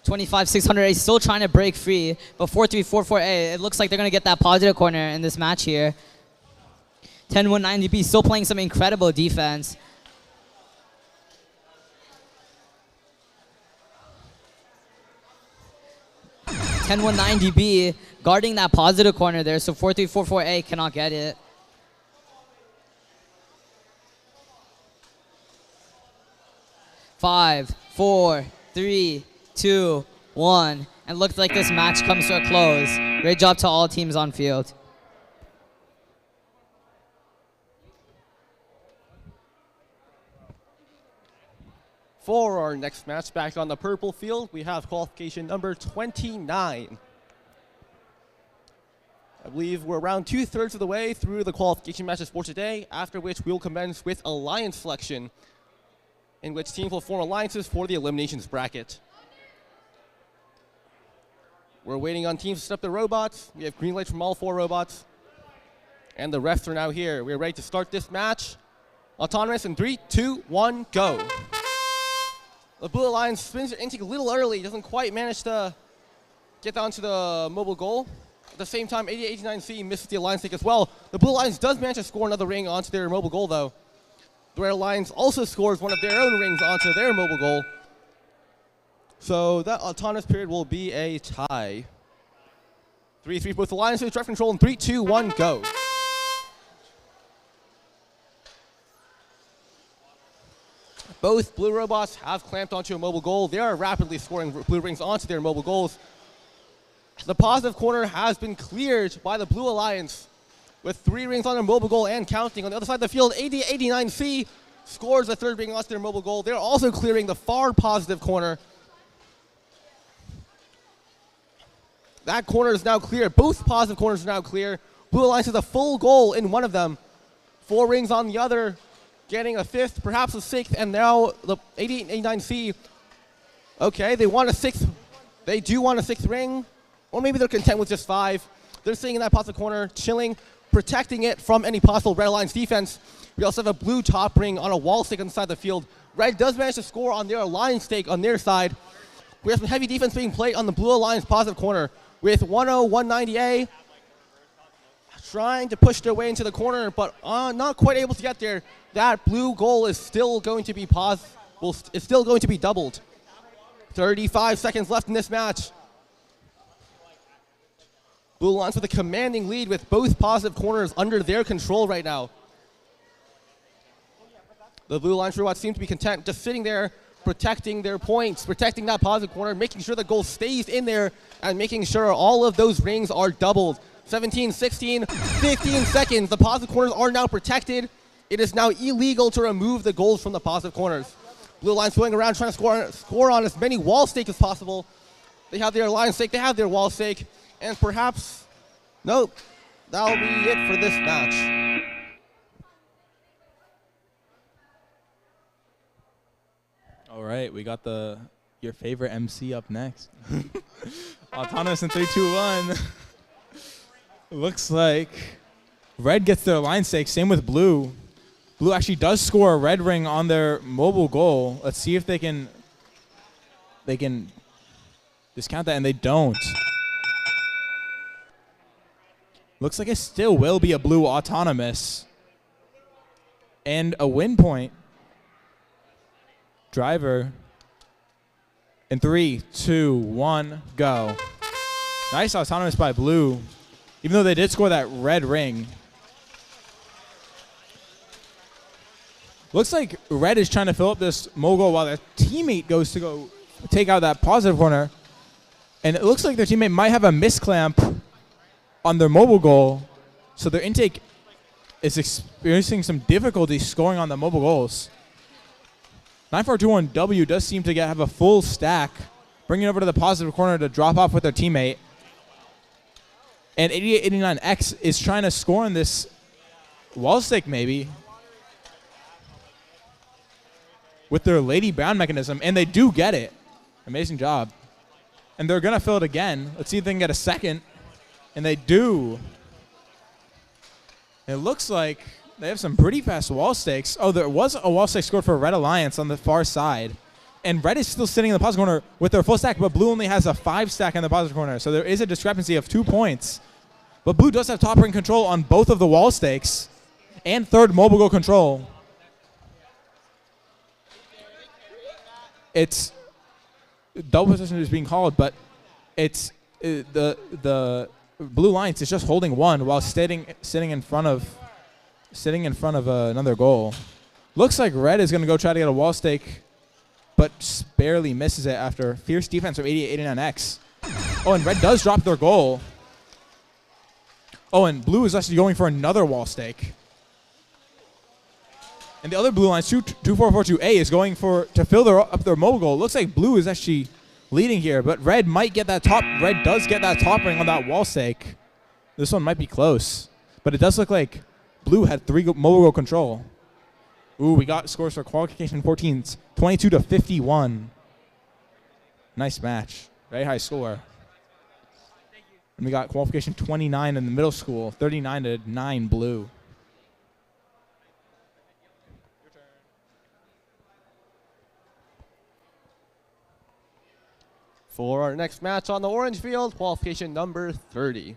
$25,600A still trying to break free, but 4344A, it looks like they're going to get that positive corner in this match here. 10190B still playing some incredible defense. $10,190B guarding that positive corner there, so 4344A cannot get it. Five, four, three, 2, 1, and looks like this match comes to a close. Great job to all teams on field. For our next match back on the purple field, we have qualification number 29. I believe we're around 2/3 of the way through the qualification matches for today, after which we'll commence with alliance selection, in which teams will form alliances for the eliminations bracket. We're waiting on teams to set up their robots. We have green lights from all 4 robots. And the refs are now here. We're ready to start this match. Autonomous in 3, 2, 1, go. The blue alliance spins their intake a little early. Doesn't quite manage to get onto the mobile goal. At the same time, 8889C misses the alliance take as well. The blue alliance does manage to score another ring onto their mobile goal, though. The red alliance also scores one of their own rings onto their mobile goal. So that autonomous period will be a tie. 3-3 both alliances, drive control in 3, 2, 1, go. Both blue robots have clamped onto a mobile goal. They are rapidly scoring blue rings onto their mobile goals. The positive corner has been cleared by the blue alliance with 3 rings on their mobile goal and counting. On the other side of the field, 8089C scores the 3rd ring onto their mobile goal. They're also clearing the far positive corner. That corner is now clear. Both positive corners are now clear. Blue alliance has a full goal in one of them. 4 rings on the other, getting a 5th, perhaps a 6th, and now the 8889C. Okay, they want a 6th. They do want a 6th ring, or maybe they're content with just 5. They're sitting in that positive corner, chilling, protecting it from any possible red alliance defense. We also have a blue top ring on a wall stick inside the field. Red does manage to score on their alliance stake on their side. We have some heavy defense being played on the blue alliance positive corner, with 10190A trying to push their way into the corner, but not quite able to get there. That blue goal is still going to be it's still going to be doubled. 35 seconds left in this match. Blue Alliance with a commanding lead with both positive corners under their control right now. The Blue Alliance robots seem to be content just sitting there, protecting their points, protecting that positive corner, making sure the goal stays in there, and making sure all of those rings are doubled. 17, 16, 15 seconds. The positive corners are now protected. It is now illegal to remove the goals from the positive corners. Blue Alliance going around trying to score on as many wall stakes as possible. They have their alliance stake, they have their wall stake, and perhaps, nope, that'll be it for this match. All right, we got your favorite MC up next. Autonomous in 3, 2, 1. Looks like red gets their line stake. Same with blue. Blue actually does score a red ring on their mobile goal. Let's see if they can discount that, and they don't. Looks like it still will be a blue autonomous and a win point. Driver in 3, 2, 1, go. Nice autonomous by blue. Even though they did score that red ring. Looks like red is trying to fill up this mogul while their teammate goes to go take out that positive corner. And it looks like their teammate might have a misclamp on their mobile goal. So their intake is experiencing some difficulty scoring on the mobile goals. 9421W does seem to have a full stack, bringing it over to the positive corner to drop off with their teammate. And 8889X is trying to score on this wall stick maybe with their Lady Brown mechanism, and they do get it. Amazing job. And they're going to fill it again. Let's see if they can get a second. And they do. It looks like they have some pretty fast wall stakes. Oh, there was a wall stake scored for Red Alliance on the far side. And red is still sitting in the positive corner with their full stack, but blue only has a 5 stack in the positive corner. So there is a discrepancy of 2 points. But blue does have top ring control on both of the wall stakes and third mobile goal control. It's double position is being called, but it's the blue Alliance is just holding one while sitting in front of another goal. Looks like red is going to go try to get a wall stake, but just barely misses it after fierce defense from 8889X. Oh, and red does drop their goal. Oh, and blue is actually going for another wall stake. And the other blue line, 2442A, is going to fill up their mobile goal. It looks like blue is actually leading here, but red might get that top. Red does get that top ring on that wall stake. This one might be close, but it does look like blue had 3 mobile goal control. Ooh, we got scores for qualification 14s, 22-51. Nice match, very high score. And we got qualification 29 in the middle school, 39-9 blue. For our next match on the orange field, qualification number 30.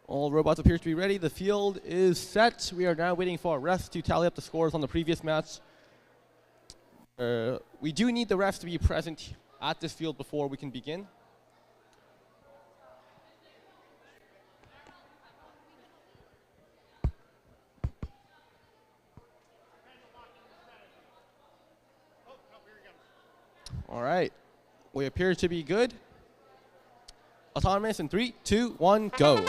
All robots appear to be ready. The field is set. We are now waiting for our refs to tally up the scores on the previous match. We do need the refs to be present at this field before we can begin. All right, we appear to be good. Autonomous in 3, 2, 1, go.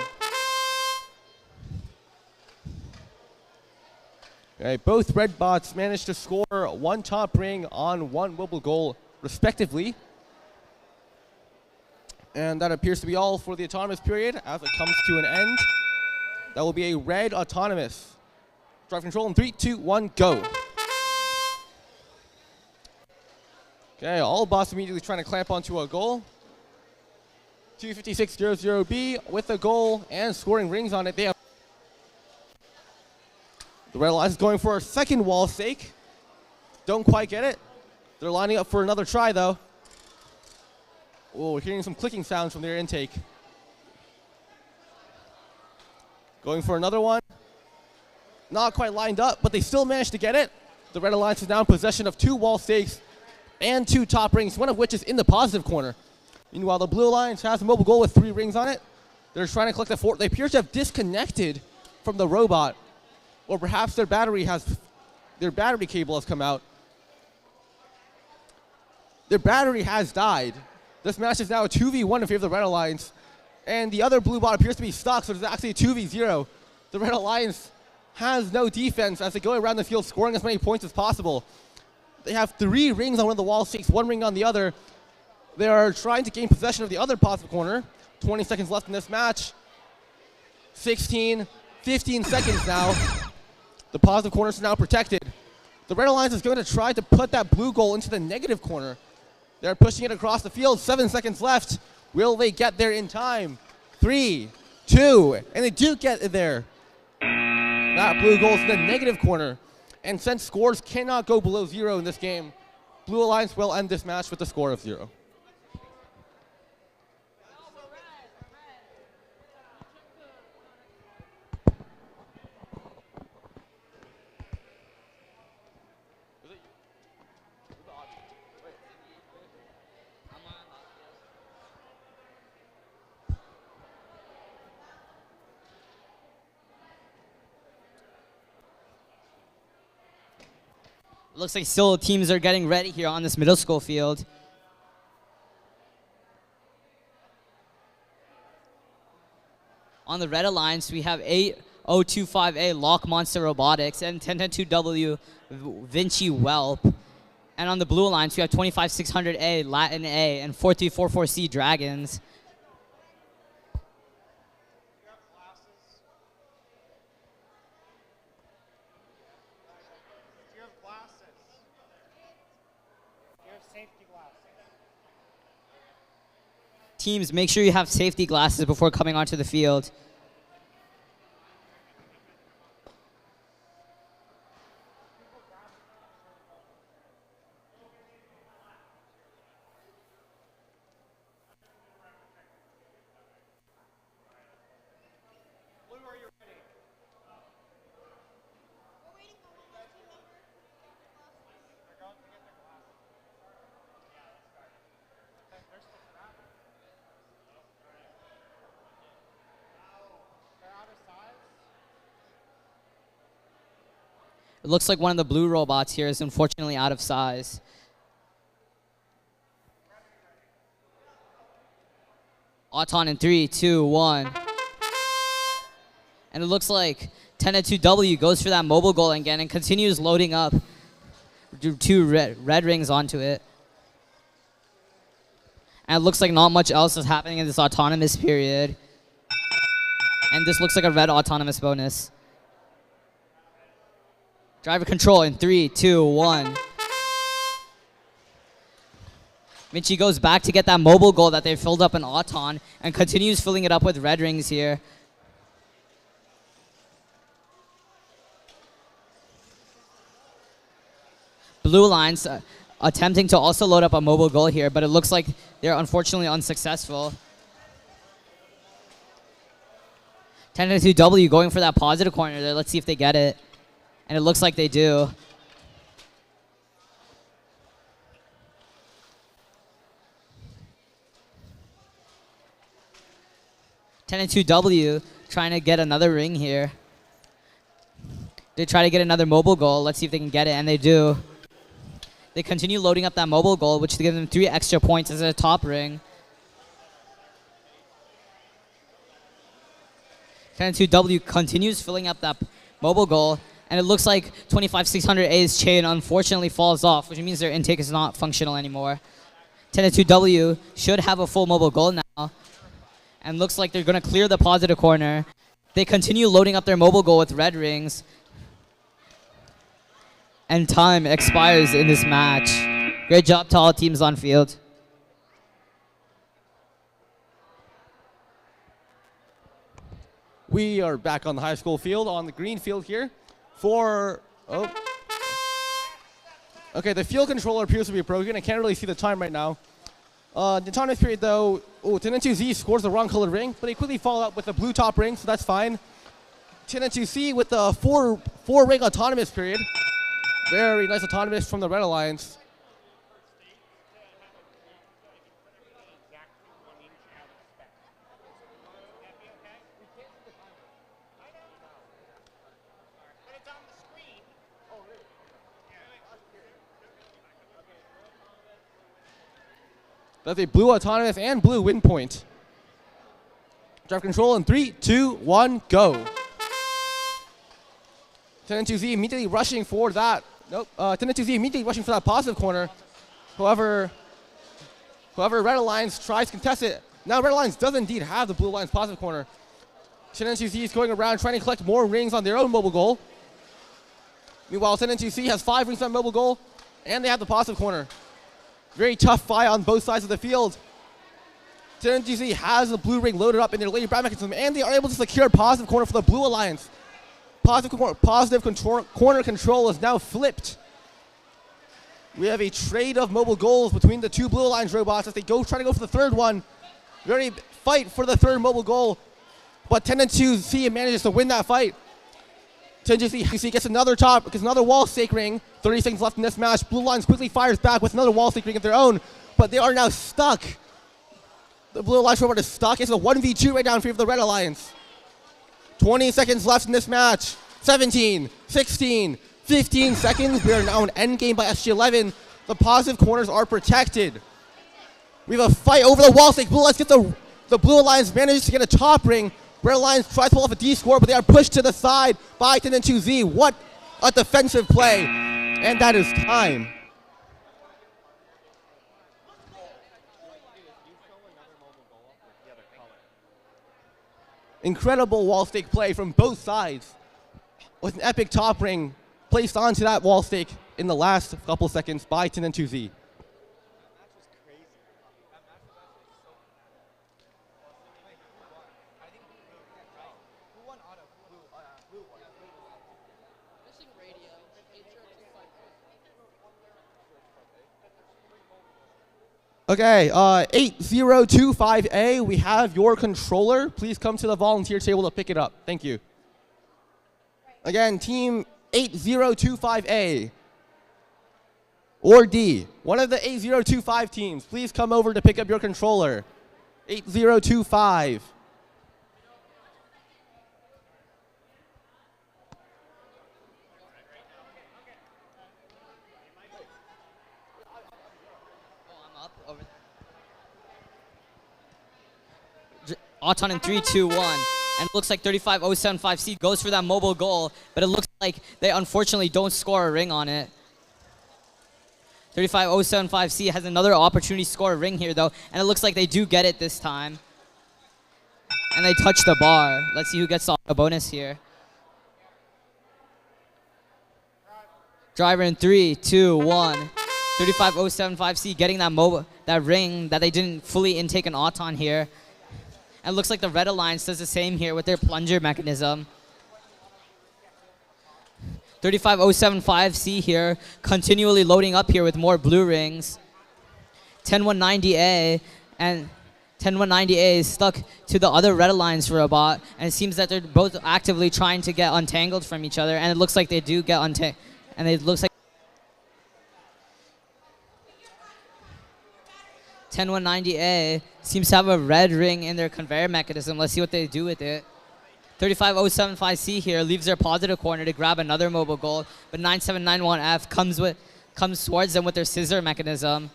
Okay, both red bots managed to score 1 top ring on 1 mobile goal, respectively. And that appears to be all for the autonomous period as it comes to an end. That will be a red autonomous. Drive control in 3, 2, 1, go. Okay, all bots immediately trying to clamp onto a goal. 25600B with a goal and scoring rings on it. They have the Red Alliance is going for a second wall stake. Don't quite get it. They're lining up for another try though. Oh, we're hearing some clicking sounds from their intake. Going for another one. Not quite lined up, but they still managed to get it. The Red Alliance is now in possession of 2 wall stakes and 2 top rings, one of which is in the positive corner. Meanwhile, the Blue Alliance has a mobile goal with 3 rings on it. They're trying to collect the 4. They appear to have disconnected from the robot, or perhaps their battery cable has come out. Their battery has died. This match is now a 2v1 in favor of the Red Alliance, and the other blue bot appears to be stuck, so it's actually a 2v0. The Red Alliance has no defense as they go around the field scoring as many points as possible. They have 3 rings on one of the wall stakes, 1 ring on the other. They are trying to gain possession of the other positive corner. 20 seconds left in this match. 15 seconds now. The positive corner is now protected. The Red Alliance is going to try to put that blue goal into the negative corner. They're pushing it across the field. 7 seconds left. Will they get there in time? 3, 2, and they do get it there. That blue goal is in the negative corner. And since scores cannot go below 0 in this game, Blue Alliance will end this match with a score of 0. Looks like still teams are getting ready here on this middle school field. On the red alliance, we have 8025A Lock Monster Robotics and 1010-2W Vinci Whelp. And on the blue alliance, we have 25600A Latin A and 4344C Dragons. Teams, make sure you have safety glasses before coming onto the field. It looks like one of the blue robots here is unfortunately out of size. Auton in 3, 2, 1. And it looks like 10-2W goes for that mobile goal again and continues loading up 2 red rings onto it. And it looks like not much else is happening in this autonomous period. And this looks like a red autonomous bonus. Driver control in 3, 2, 1. Vinci goes back to get that mobile goal that they filled up in Auton and continues filling it up with red rings here. Blue Alliance attempting to also load up a mobile goal here, but it looks like they're unfortunately unsuccessful. 10-2W going for that positive corner there. Let's see if they get it. And it looks like they do. And 2W trying to get another ring here. They try to get another mobile goal. Let's see if they can get it, and they do. They continue loading up that mobile goal, which gives them 3 extra points as a top ring. 10-2W continues filling up that mobile goal. And it looks like 25600A's chain unfortunately falls off, which means their intake is not functional anymore. 10-2W should have a full mobile goal now. And looks like they're going to clear the positive corner. They continue loading up their mobile goal with red rings. And time expires in this match. Great job to all teams on field. We are back on the high school field, on the green field here. Okay, the field controller appears to be broken. I can't really see the time right now. The autonomous period though, 10-2Z scores the wrong colored ring, but he quickly followed up with the blue top ring, so that's fine. 10-2C with the four ring autonomous period. Very nice autonomous from the Red Alliance. That's a blue autonomous and blue win point. Drive control in 3, 2, 1, go. 10-2Z immediately rushing for that. Nope. 10-2Z immediately rushing for that positive corner. However, Red Alliance tries to contest it. Now Red Alliance does indeed have the Blue Alliance positive corner. 10-2Z is going around trying to collect more rings on their own mobile goal. Meanwhile, 10-2C has 5 rings on mobile goal, and they have the positive corner. Very tough fight on both sides of the field. 10-2Z has the blue ring loaded up in their Lady Brown mechanism, and they are able to secure positive corner for the Blue Alliance. Positive corner control is now flipped. We have a trade of mobile goals between the 2 Blue Alliance robots as they try to go for the third one. Very fight for the third mobile goal, but 10-2Z manages to win that fight. 10-2Z gets another wall stake ring. 30 seconds left in this match. Blue Alliance quickly fires back with another wall stake ring of their own, but they are now stuck. The Blue Alliance robot is stuck. It's a 1v2 right now in favor of the Red Alliance. 20 seconds left in this match. 17, 16, 15 seconds. We are now in end game by SG11. The positive corners are protected. We have a fight over the wall stake. Blue Alliance gets the Blue Alliance manages to get a top ring. Red Alliance tries to pull off a D score, but they are pushed to the side by 10-2Z. What a defensive play. And that is time. Incredible wall stake play from both sides, with an epic top ring placed onto that wall stake in the last couple seconds by 10-2Z. Okay, 8025A, we have your controller. Please come to the volunteer table to pick it up. Thank you. Again, team 8025A or D, one of the 8025 teams, please come over to pick up your controller. 8025. Auton in 3, 2, 1. And it looks like 35075C goes for that mobile goal, but it looks like they unfortunately don't score a ring on it. 35075C has another opportunity to score a ring here though, and it looks like they do get it this time. And they touch the bar. Let's see who gets the auto bonus here. Driver in 3, 2, 1. 35075C getting that ring that they didn't fully intake an Auton here. And it looks like the Red Alliance does the same here with their plunger mechanism. 35075C here, continually loading up here with more blue rings. 10190A, and 10190A is stuck to the other Red Alliance robot, and it seems that they're both actively trying to get untangled from each other, and it looks like they do get untangled, and it looks like 10190A seems to have a red ring in their conveyor mechanism. Let's see what they do with it. 35075C here leaves their positive corner to grab another mobile goal, but 9791F comes towards them with their scissor mechanism.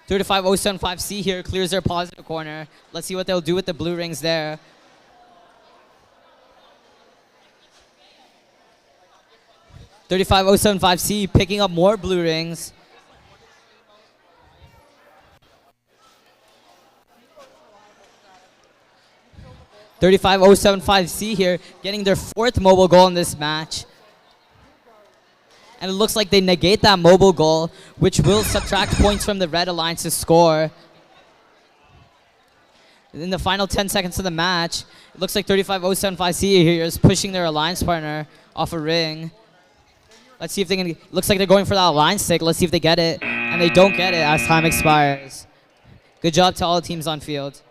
35075C here clears their positive corner. Let's see what they'll do with the blue rings there. .35075C picking up more blue rings. 35075C here getting their 4th mobile goal in this match. And it looks like they negate that mobile goal, which will subtract points from the Red Alliance's score. In the final 10 seconds of the match, it looks like 35075C here is pushing their alliance partner off a ring. Let's see if they can, looks like they're going for that alliance stick. Let's see if they get it. And they don't get it as time expires. Good job to all teams on field.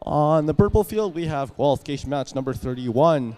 On the purple field, we have qualification match number 31.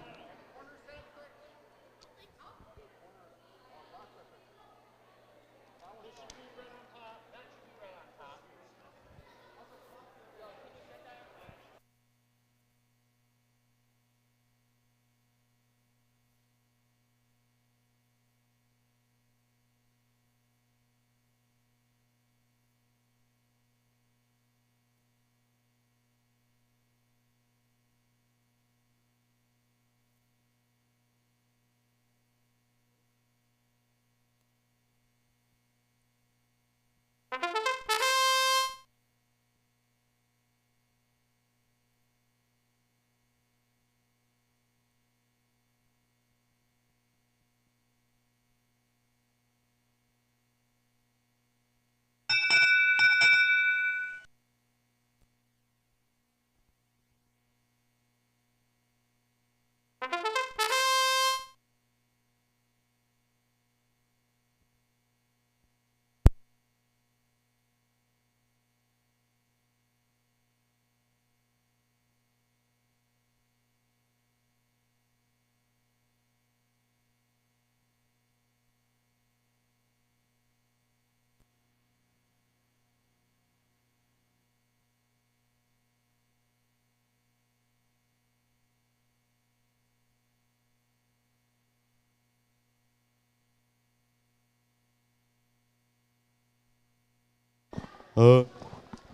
All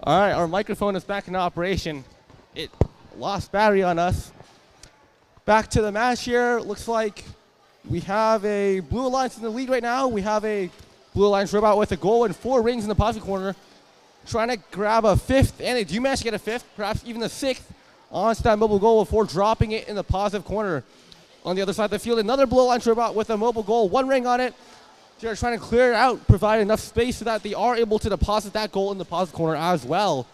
right, our microphone is back in operation. It lost battery on us. Back to the match here. Looks like we have a Blue Alliance in the lead right now. We have a Blue Alliance robot with a goal and 4 rings in the positive corner, trying to grab a 5th, and they do manage to get a 5th, perhaps even a 6th, onto that mobile goal before dropping it in the positive corner. On the other side of the field, another Blue Alliance robot with a mobile goal, 1 ring on it. They're trying to clear it out, provide enough space so that they are able to deposit that goal in the positive corner as well.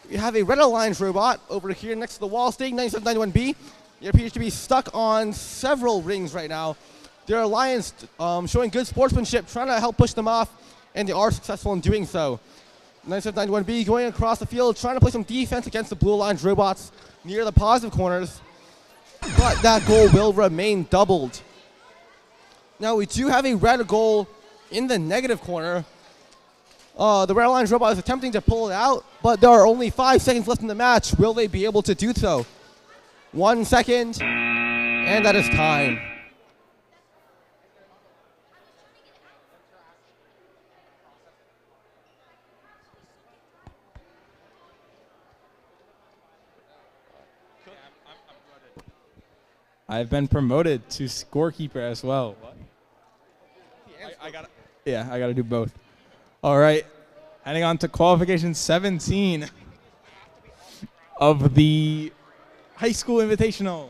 We have a Red Alliance robot over here next to the wall, staying 9791B. It appears to be stuck on several rings right now. Their Alliance showing good sportsmanship, trying to help push them off, and they are successful in doing so. 9791B going across the field, trying to play some defense against the Blue Alliance robots near the positive corners, but that goal will remain doubled. Now we do have a red goal in the negative corner. The Red Alliance robot is attempting to pull it out, but there are only 5 seconds left in the match. Will they be able to do so? 1 second, and that is time. I've been promoted to scorekeeper as well. What? I gotta do both. All right, heading on to qualification 17 of the high school invitational.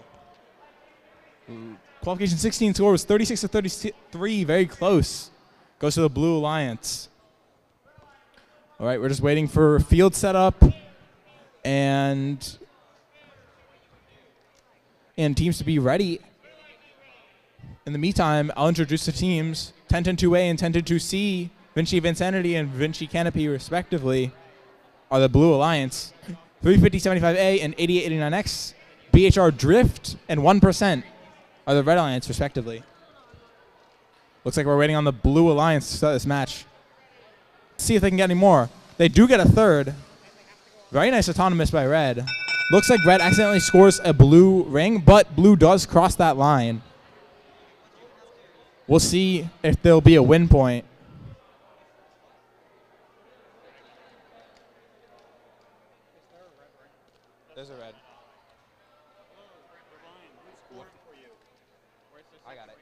Qualification 16 score was 36 to 33, very close. Goes to the Blue Alliance. All right, we're just waiting for field setup and teams to be ready. In the meantime, I'll introduce the teams. 10-2A and 10-2C, Vinci Vinsanity and Vinci Canopy, respectively, are the Blue Alliance. 350-75A and 8889X, BHR Drift, and 1% are the Red Alliance, respectively. Looks like we're waiting on the Blue Alliance to start this match. See if they can get any more. They do get a 3rd. Very nice autonomous by Red. Looks like Red accidentally scores a blue ring, but Blue does cross that line. We'll see if there'll be a win point. There's a red. I got it.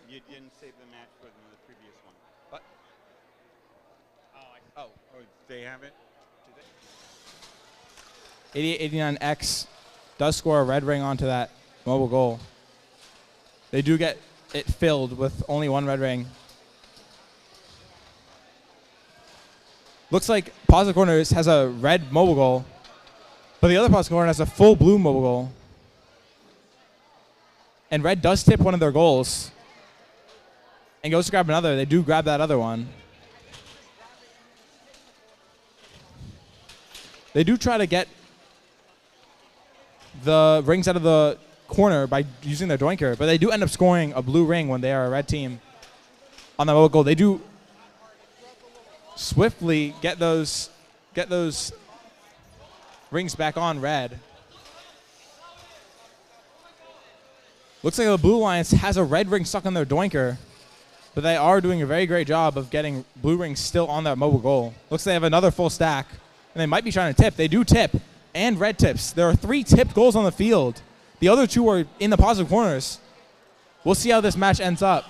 You didn't save the match for the previous one. What? Oh, they have it? 8889X does score a red ring onto that mobile goal. They do get it filled with only 1 red ring. Looks like positive corners has a red mobile goal, but the other positive corner has a full blue mobile goal. And Red does tip one of their goals and goes to grab another. They do grab that other one. They do try to get the rings out of the corner by using their doinker, but they do end up scoring a blue ring when they are a red team on the mobile goal. They do swiftly get those rings back on Red. Looks like the Blue Alliance has a red ring stuck on their doinker, but they are doing a very great job of getting blue rings still on that mobile goal. Looks like they have another full stack, and they might be trying to tip. They do tip, and Red tips. There are 3 tipped goals on the field. The other 2 are in the positive corners. We'll see how this match ends up.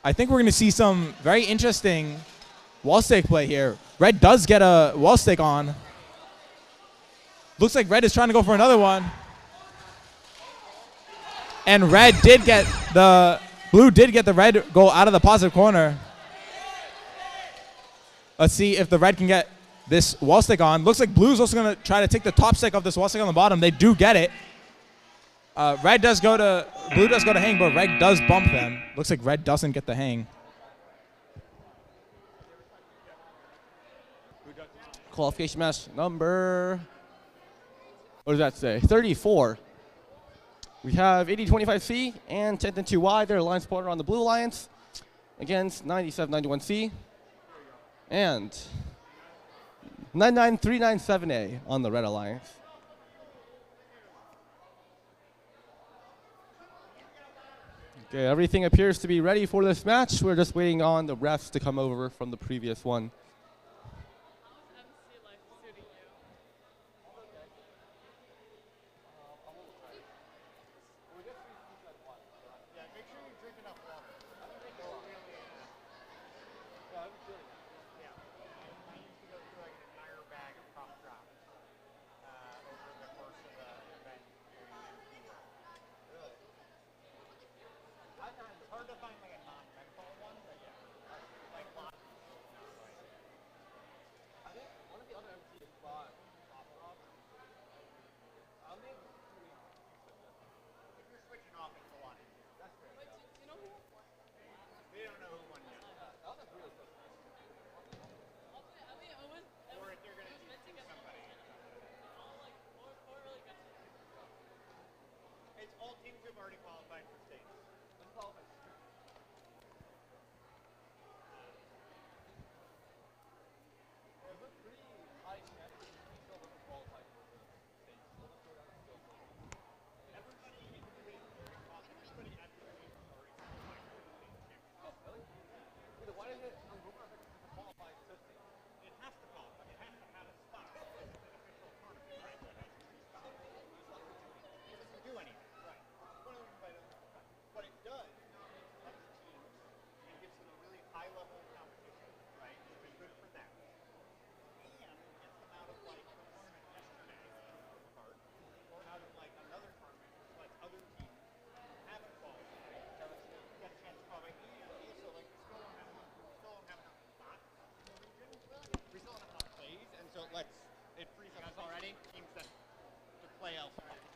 I think we're going to see some very interesting wall stake play here. Red does get a wall stake on. Looks like Red is trying to go for another one. And Blue did get the red goal out of the positive corner. Let's see if the Red can get this wall stick on. Looks like Blue's also going to try to take the top stick of this wall stick on the bottom. They do get it. Blue does go to hang, but Red does bump them. Looks like Red doesn't get the hang. Qualification match number, what does that say? 34. We have 8025C and 10-2Y. They're alliance partner on the Blue Alliance against 9791C and 99397A on the Red Alliance. Okay, everything appears to be ready for this match. We're just waiting on the refs to come over from the previous one.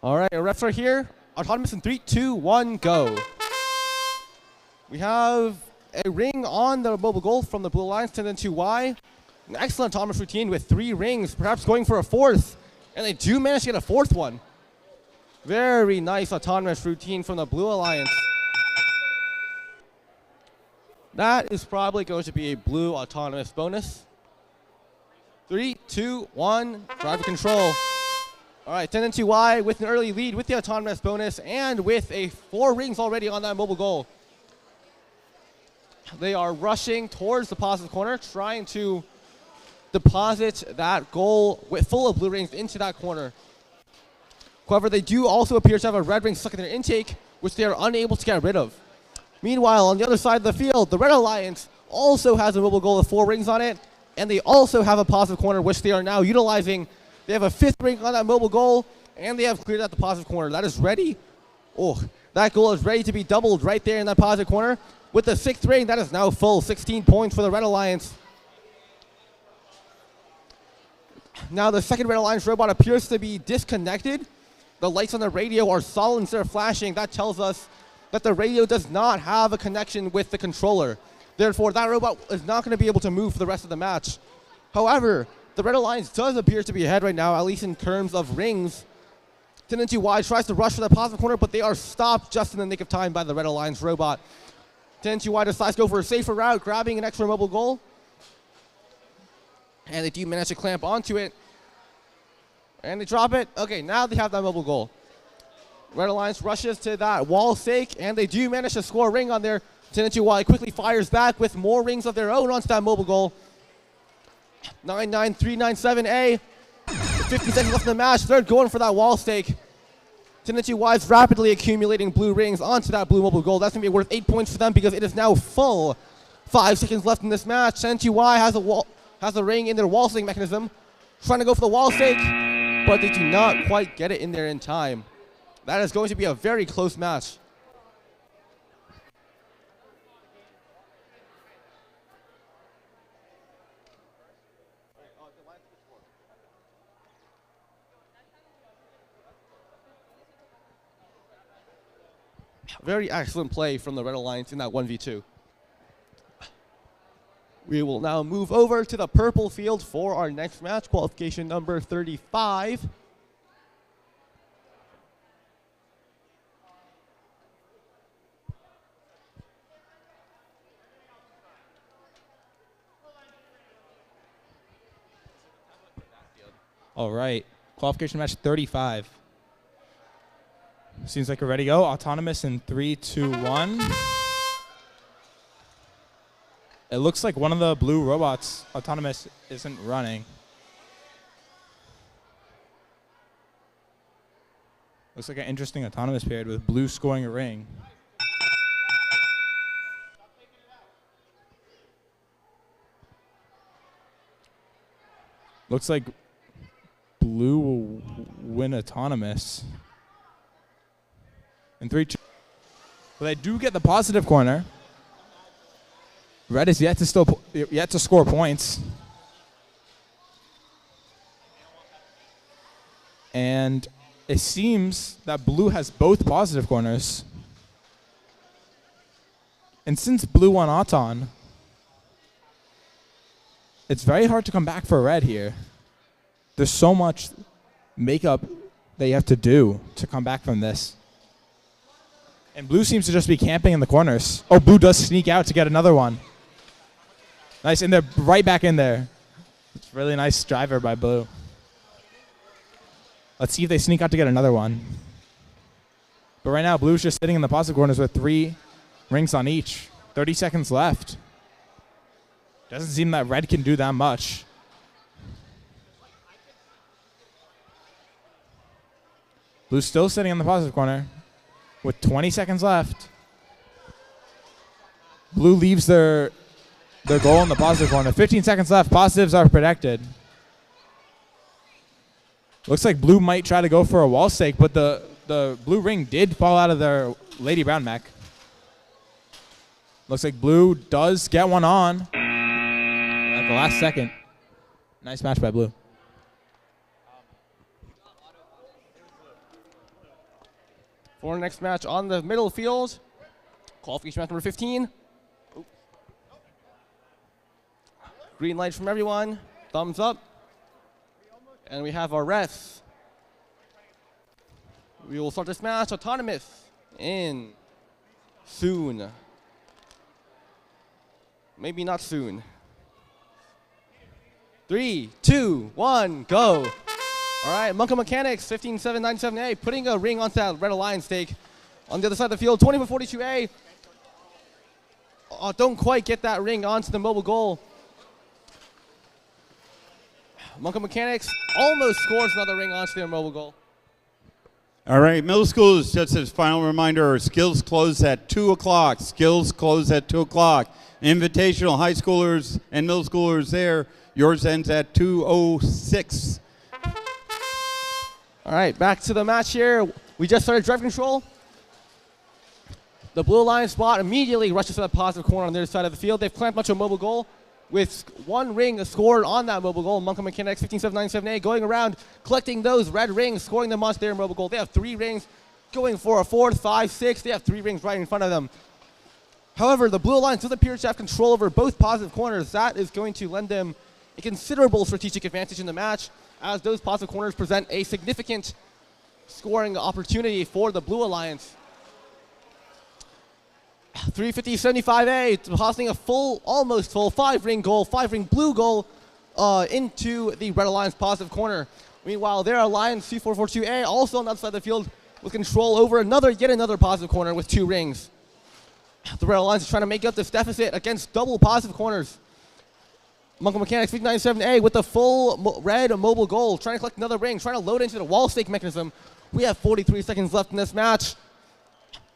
All right, our refs are here. Autonomous in 3, 2, 1, go. We have a ring on the mobile goal from the Blue Alliance, 10-2Y. An excellent autonomous routine with 3 rings, perhaps going for a 4th. And they do manage to get a 4th one. Very nice autonomous routine from the Blue Alliance. That is probably going to be a blue autonomous bonus. 3, 2, 1, driver control. All right, 10-2Y with an early lead with the autonomous bonus and with a 4 rings already on that mobile goal. They are rushing towards the positive corner, trying to deposit that goal with full of blue rings into that corner. However, they do also appear to have a red ring stuck in their intake, which they are unable to get rid of. Meanwhile, on the other side of the field, the Red Alliance also has a mobile goal with 4 rings on it, and they also have a positive corner, which they are now utilizing. They have a 5th ring on that mobile goal, and they have cleared out the positive corner. That is ready. Oh, that goal is ready to be doubled right there in that positive corner. With the 6th ring, that is now full. 16 points for the Red Alliance. Now the second Red Alliance robot appears to be disconnected. The lights on the radio are solid instead of flashing. That tells us that the radio does not have a connection with the controller. Therefore, that robot is not going to be able to move for the rest of the match. However, the Red Alliance does appear to be ahead right now, at least in terms of rings. 10-2Y tries to rush for the positive corner, but they are stopped just in the nick of time by the Red Alliance robot. 10-2Y decides to go for a safer route, grabbing an extra mobile goal. And they do manage to clamp onto it. And they drop it. Okay, now they have that mobile goal. Red Alliance rushes to that wall stake, and they do manage to score a ring on there. 10-2Y quickly fires back with more rings of their own onto that mobile goal. 99397A. 15 seconds left in the match. They're going for that wall stake. 10-2Y is rapidly accumulating blue rings onto that blue mobile goal. That's going to be worth 8 points for them because it is now full. 5 seconds left in this match. 10-2Y has a ring in their wall stake mechanism. Trying to go for the wall stake, but they do not quite get it in there in time. That is going to be a very close match. Very excellent play from the Red Alliance in that 1v2. We will now move over to the purple field for our next match, qualification number 35. All right, qualification match 35. Seems like we're ready to go. Autonomous in 3, 2, 1. It looks like one of the blue robots, autonomous, isn't running. Looks like an interesting autonomous period with blue scoring a ring. Looks like blue will win autonomous. In 3, 2. But they do get the positive corner. Red is yet to score points. And it seems that blue has both positive corners. And since blue won Auton, it's very hard to come back for red here. There's so much makeup that you have to do to come back from this. And blue seems to just be camping in the corners. Oh, blue does sneak out to get another one. Nice, and they're right back in there. It's really nice driver by blue. Let's see if they sneak out to get another one. But right now, blue's just sitting in the positive corners with 3 rings on each. 30 seconds left. Doesn't seem that red can do that much. Blue's still sitting in the positive corner with 20 seconds left. Blue leaves their goal in the positive corner. 15 seconds left. Positives are protected. Looks like blue might try to go for a wall stake, but the blue ring did fall out of their Lady Brown mech. Looks like blue does get one on at the last second. Nice match by blue. For our next match on the middle field, qualification match number 15. Green light from everyone. Thumbs up. And we have our refs. We will start this match autonomous in soon. Maybe not soon. 3, 2, 1, go. All right, Monka Mechanics, 15797A, putting a ring onto that Red Alliance stake. On the other side of the field, 2442A. Don't quite get that ring onto the mobile goal. Monka Mechanics almost scores another ring onto their mobile goal. All right, middle schools, just as final reminder, our skills close at 2 o'clock. Skills close at 2 o'clock. Invitational high schoolers and middle schoolers there. Yours ends at 2:06. All right, back to the match here. We just started drive control. The blue line spot immediately rushes to the positive corner on their side of the field. They've clamped much of a mobile goal with 1 ring scored on that mobile goal. Monka Mechanics 15797A going around, collecting those red rings, scoring them onto their mobile goal. They have 3 rings, going for a 4, 5, 6. They have 3 rings right in front of them. However, the blue alliance does appear to have control over both positive corners. That is going to lend them a considerable strategic advantage in the match, as those positive corners present a significant scoring opportunity for the blue alliance. 350-75A, depositing a full, almost full 5-ring goal, 5-ring blue goal into the red alliance positive corner. Meanwhile, their alliance 2442A also on the other side of the field with control over yet another positive corner with 2 rings. The red alliance is trying to make up this deficit against double positive corners. Monka Mechanics 597A with the full red mobile goal, trying to collect another ring, trying to load into the wall stake mechanism. We have 43 seconds left in this match.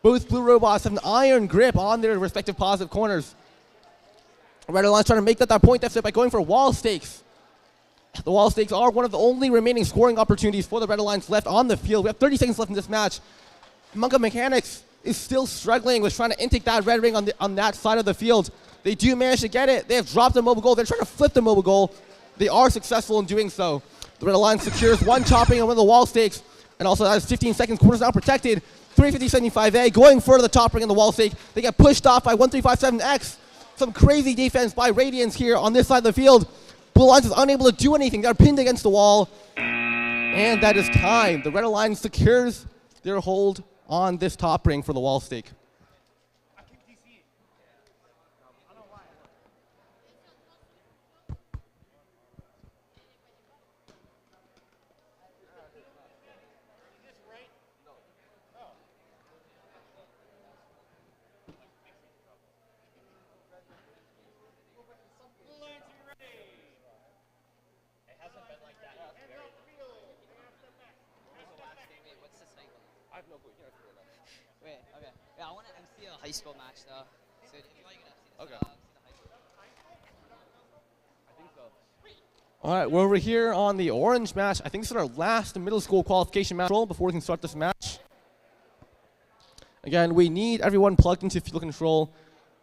Both blue robots have an iron grip on their respective positive corners. Red Alliance trying to make that point deficit by going for wall stakes. The wall stakes are one of the only remaining scoring opportunities for the Red Alliance left on the field. We have 30 seconds left in this match. Monka Mechanics is still struggling with trying to intake that red ring on that side of the field. They do manage to get it. They have dropped the mobile goal. They're trying to flip the mobile goal. They are successful in doing so. The Red Alliance secures 1 top ring on one of the wall stakes, and also has 15 seconds. Corners now protected. 350-75A going for the top ring on the wall stake. They get pushed off by 1357X. Some crazy defense by Radiance here on this side of the field. Blue Alliance is unable to do anything. They're pinned against the wall. And that is time. The Red Alliance secures their hold on this top ring for the wall stake. Wait, okay. Yeah, I want to MC a high school match though. So if you want, you can MC this. Okay. MC the high school. All right, we're over here on the orange match. I think this is our last middle school qualification match before we can start this match. Again, we need everyone plugged into field control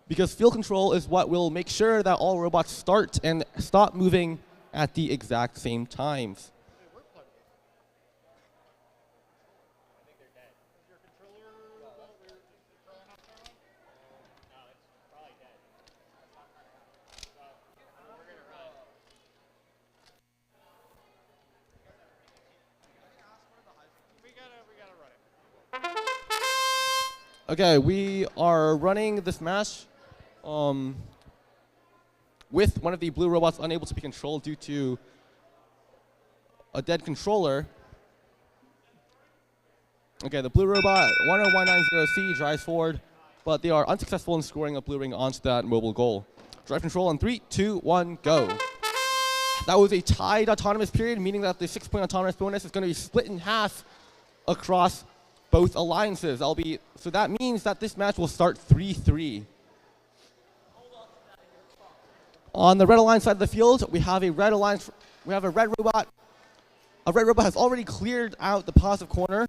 because field control is what will make sure that all robots start and stop moving at the exact same times. Okay, we are running this match with one of the blue robots unable to be controlled due to a dead controller. Okay, the blue robot 10190C drives forward, but they are unsuccessful in scoring a blue ring onto that mobile goal. Drive control on 3, 2, 1, go. That was a tied autonomous period, meaning that the 6-point autonomous bonus is going to be split in half across both alliances. So that means that this match will start 3-3. On the red alliance side of the field, we have a red alliance. We have a red robot. A red robot has already cleared out the positive corner,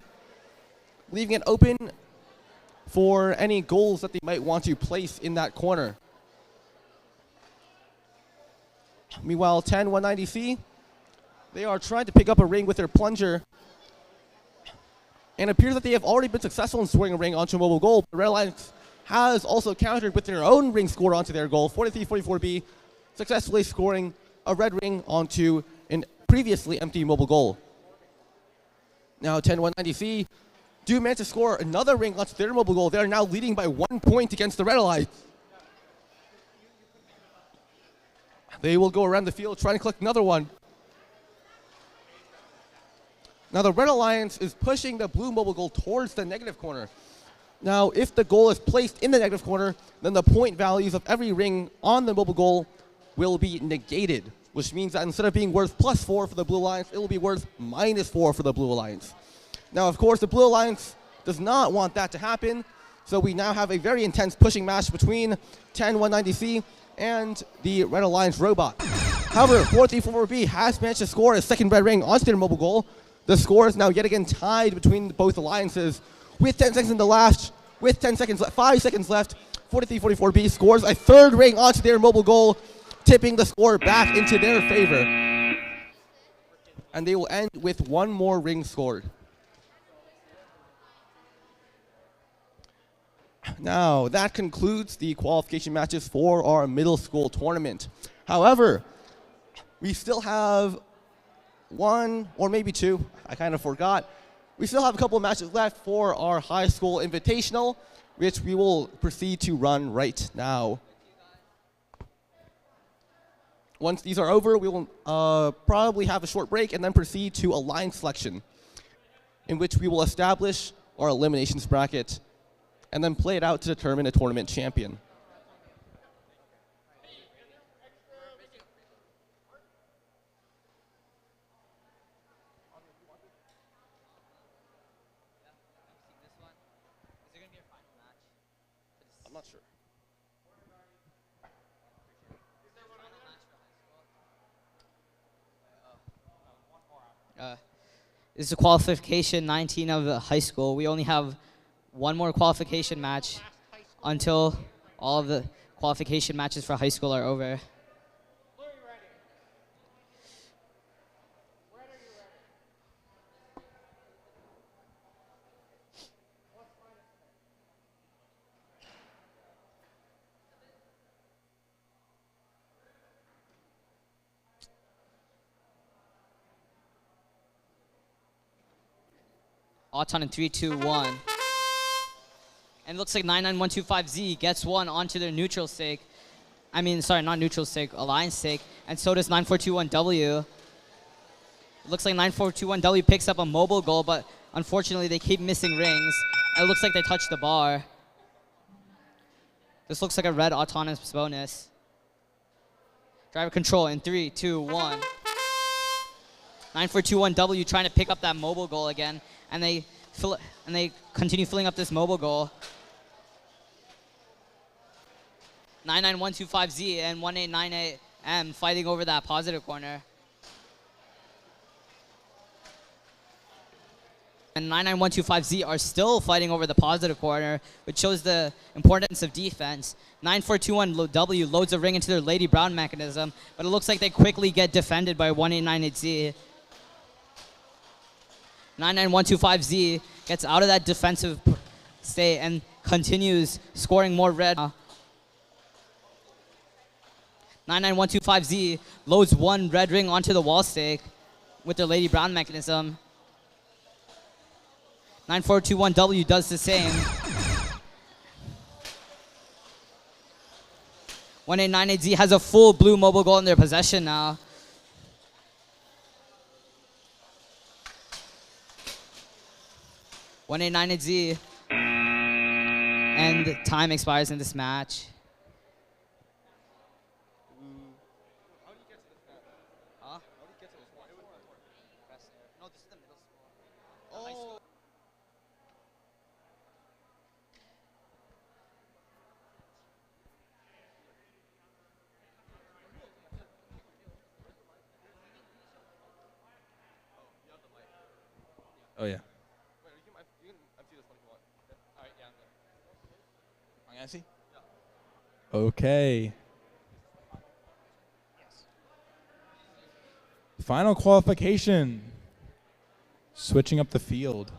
leaving it open for any goals that they might want to place in that corner. Meanwhile, 10190C, they are trying to pick up a ring with their plunger. And it appears that they have already been successful in scoring a ring onto a mobile goal. The Red Alliance has also countered with their own ring score onto their goal, 43-44B, successfully scoring a red ring onto a previously empty mobile goal. Now 10190C do manage to score another ring onto their mobile goal. They are now leading by 1 point against the Red Alliance. They will go around the field trying to collect another one. Now the Red Alliance is pushing the blue mobile goal towards the negative corner. Now if the goal is placed in the negative corner, then the point values of every ring on the mobile goal will be negated, which means that instead of being worth +4 for the Blue Alliance, it will be worth -4 for the Blue Alliance. Now of course the Blue Alliance does not want that to happen, so we now have a very intense pushing match between 10190C and the Red Alliance robot. However, 4344B has managed to score a second red ring onto their mobile goal. The score is now yet again tied between both alliances. With 10 seconds in the last, with 10 seconds, 5 seconds left, 4344B scores a third ring onto their mobile goal, tipping the score back into their favor. And they will end with one more ring scored. Now, that concludes the qualification matches for our middle school tournament. However, we still have one or maybe two, I kind of forgot. We still have a couple of matches left for our high school invitational, which we will proceed to run right now. Once these are over, we will probably have a short break and then proceed to a line selection, in which we will establish our eliminations bracket and then play it out to determine a tournament champion. I'm not sure. This is a qualification 19 of the high school. We only have one more qualification match until all of the qualification matches for high school are over. Auton in 3, 2, 1. And it looks like 99125Z gets one onto their neutral stake. I mean, sorry, not neutral stake, alliance stake. And so does 9421W. It looks like 9421W picks up a mobile goal, but unfortunately they keep missing rings. And it looks like they touched the bar. This looks like a red autonomous bonus. Driver control in 3, 2, 1. 9421W trying to pick up that mobile goal again. And they and they continue filling up this mobile goal. 99125Z and 1898M fighting over that positive corner. And 99125Z are still fighting over the positive corner, which shows the importance of defense. 9421W loads a ring into their Lady Brown mechanism, but it looks like they quickly get defended by 1898Z. 99125Z gets out of that defensive state and continues scoring more red. 99125Z loads one red ring onto the wall stake with their Lady Brown mechanism. 9421W does the same. 1898Z has a full blue mobile goal in their possession now. Z, and time expires in this match. Oh yeah. Okay. Final qualification. Switching up the field.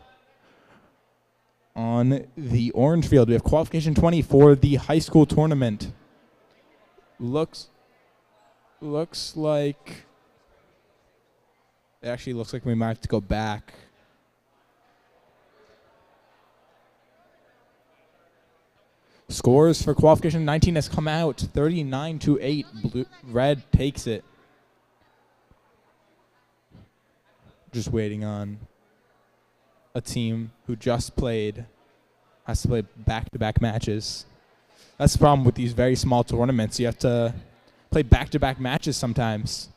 On the orange field, we have qualification 20 for the high school tournament. Looks like it actually looks like we might have to go back. Scores for qualification 19 has come out 39-8. Blue, red takes it. Just waiting on a team who just played has to play back-to-back matches. That's the problem with these very small tournaments. You have to play back-to-back matches sometimes.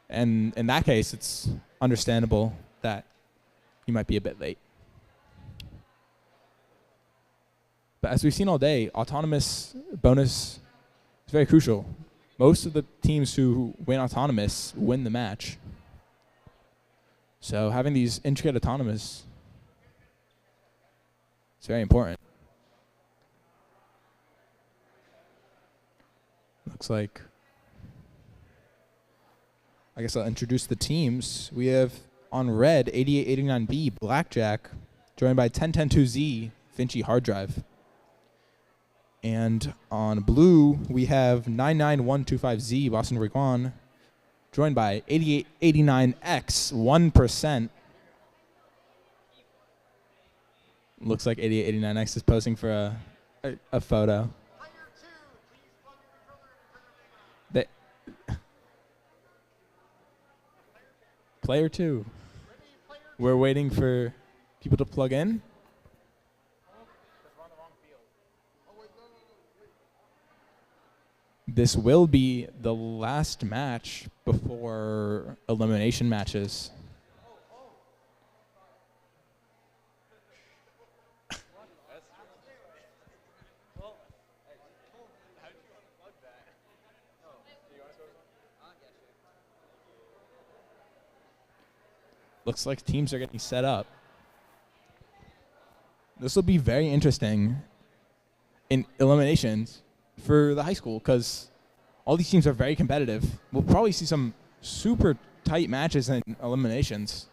And in that case, it's understandable that you might be a bit late. But as we've seen all day, autonomous bonus is very crucial. Most of the teams who win autonomous win the match. So having these intricate autonomous is very important. Looks like, I guess I'll introduce the teams. We have on red, 8889B, Blackjack, joined by 1010-2Z, Vinci Hard Drive. And on blue, we have 99125Z, Boston Recon, joined by 8889X, 1%. Looks like 8889X is posing for a photo. Player 2. We're waiting for people to plug in. This will be the last match before elimination matches. Looks like teams are getting set up. This will be very interesting in eliminations for the high school because all these teams are very competitive. We'll probably see some super tight matches in eliminations.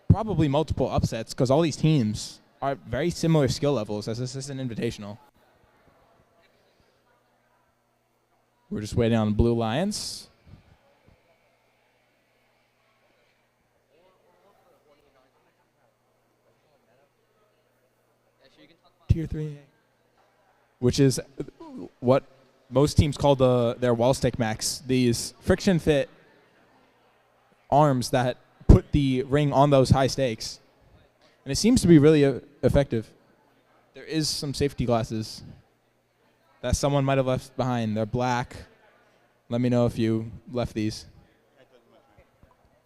Probably multiple upsets because all these teams are very similar skill levels as this is an invitational. We're just waiting on Blue Lions. Tier 3, which is what most teams call their wall stick mechs. These friction fit arms that put the ring on those high stakes. And it seems to be really effective. There is some safety glasses that someone might have left behind. They're black. Let me know if you left these.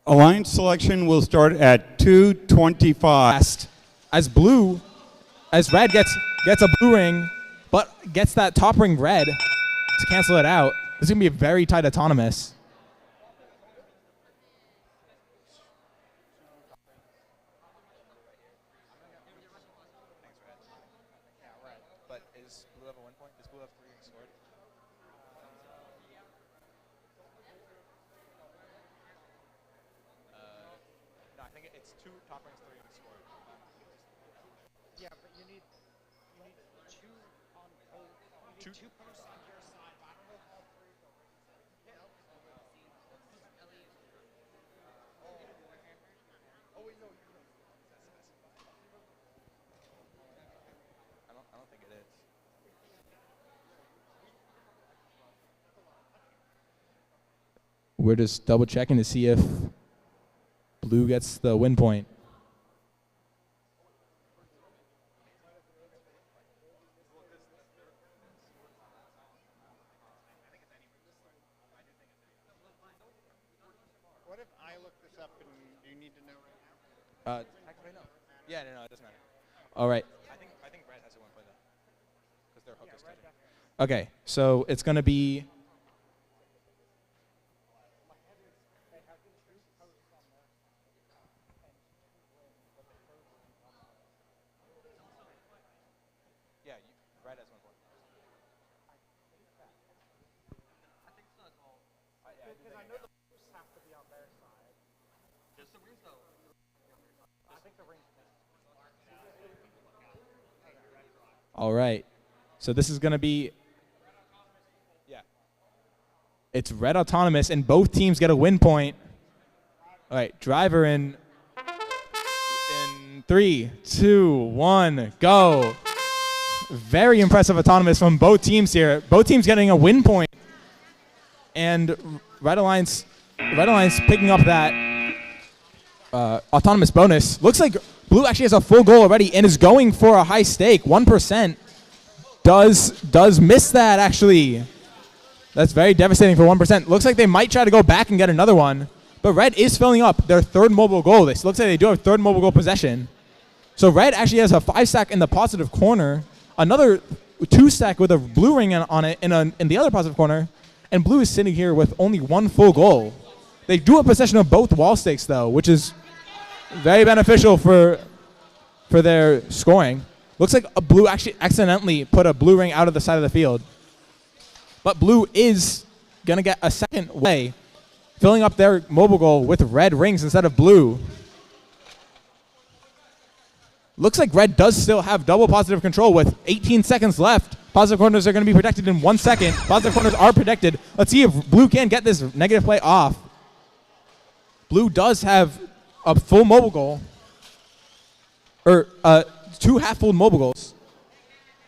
Alliance selection will start at 2:25. As red gets a blue ring, but gets that top ring red to cancel it out. This is going to be a very tight autonomous. But is blue have a 1 point? Does blue have 3 rings scored? No, I think it's 2 top rings, 3 rings scored. Yeah, but you need two on both. You need two posts on your side. But I don't know if all three go. Oh wait, no. I don't think it is. We're just double checking to see if blue gets the win point. What if I look this up and do you need to know right now? Actually, no. Yeah, no, it doesn't matter. All right. I think red has a 1 point though, because their hook is touching. Okay, so it's going to be Yeah, red has 1 point. Because I know the posts have to be on their side. Just the rings though. I think the rings. all right. So this is going to be Yeah. it's red autonomous, and both teams get a win point. All right, driver in 3, 2, 1, go. Very impressive autonomous from both teams here. Both teams getting a win point. And Red Alliance picking up that autonomous bonus. Looks like blue actually has a full goal already and is going for a high stake. 1%. Does miss that, actually. That's very devastating for 1%. Looks like they might try to go back and get another one. But red is filling up their third mobile goal. This looks like they do have third mobile goal possession. So red actually has a 5-stack in the positive corner, another 2-stack with a blue ring on it in the other positive corner, and blue is sitting here with only 1 full goal. They do have possession of both wall stakes though, which is very beneficial for their scoring. Looks like a blue actually accidentally put a blue ring out of the side of the field. But blue is going to get a second way, filling up their mobile goal with red rings instead of blue. Looks like red does still have double positive control with 18 seconds left. Positive corners are going to be protected in 1 second. Positive corners are protected. Let's see if blue can get this negative play off. Blue does have a full mobile goal, or 2 half-full mobile goals,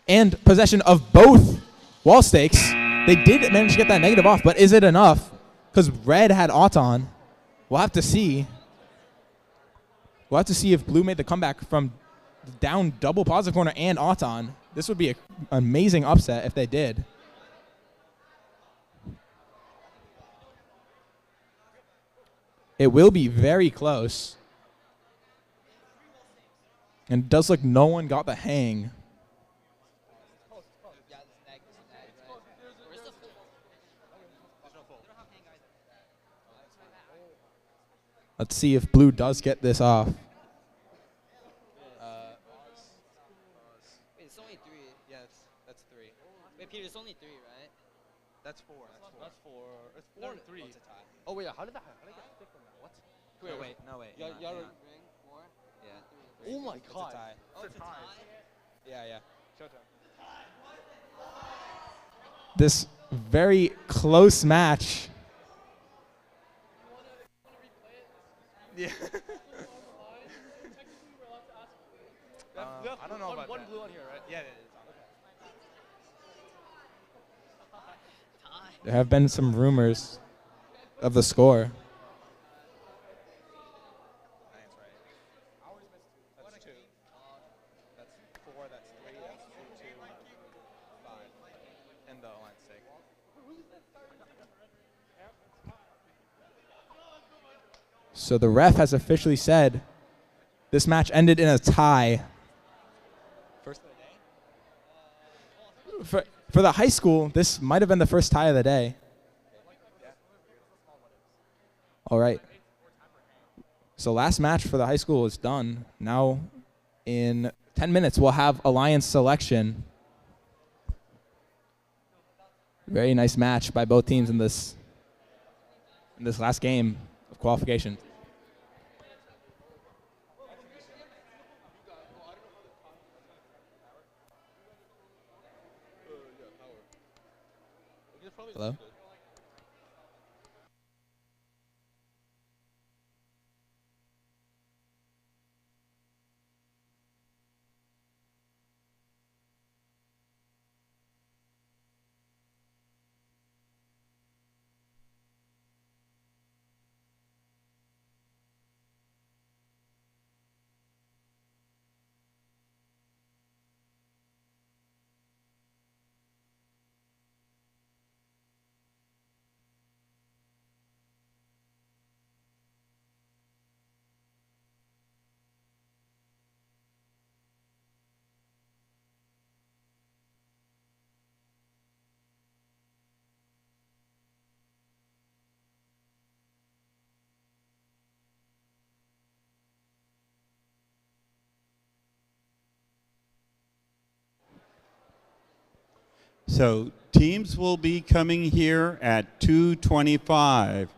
and possession of both wall stakes. They did manage to get that negative off, but is it enough? Because red had Auton. We'll have to see. We'll have to see if blue made the comeback from down double positive corner and Auton. This would be an amazing upset if they did. It will be very close. And it does look no one got the hang. Let's see if blue does get this off. Wait, it's only 3. Yeah, that's 3. Wait, Peter, it's only 3, right? That's 4. That's 4. It's 4 and 3. It's a tie. Oh wait, how did I get stick on that? What? Wait. No, wait. Yeah, hang on. Ring, 4? Yeah. Oh my It's god. a tie. Oh, it's a tie? Yeah. Showtime. This very close match. Yeah. I don't know about one that. blue on here, right? Yeah, it is on there. There have been some rumors of the score. I think it's right. That's 2. That's 4. That's 3. That's 2, 5. And the line stake. So the ref has officially said this match ended in a tie. First of the day? For the high school, this might have been the first tie of the day. All right. So last match for the high school is done. Now in 10 minutes, we'll have Alliance selection. Very nice match by both teams in this last game of qualification. Hello? So teams will be coming here at 2:25.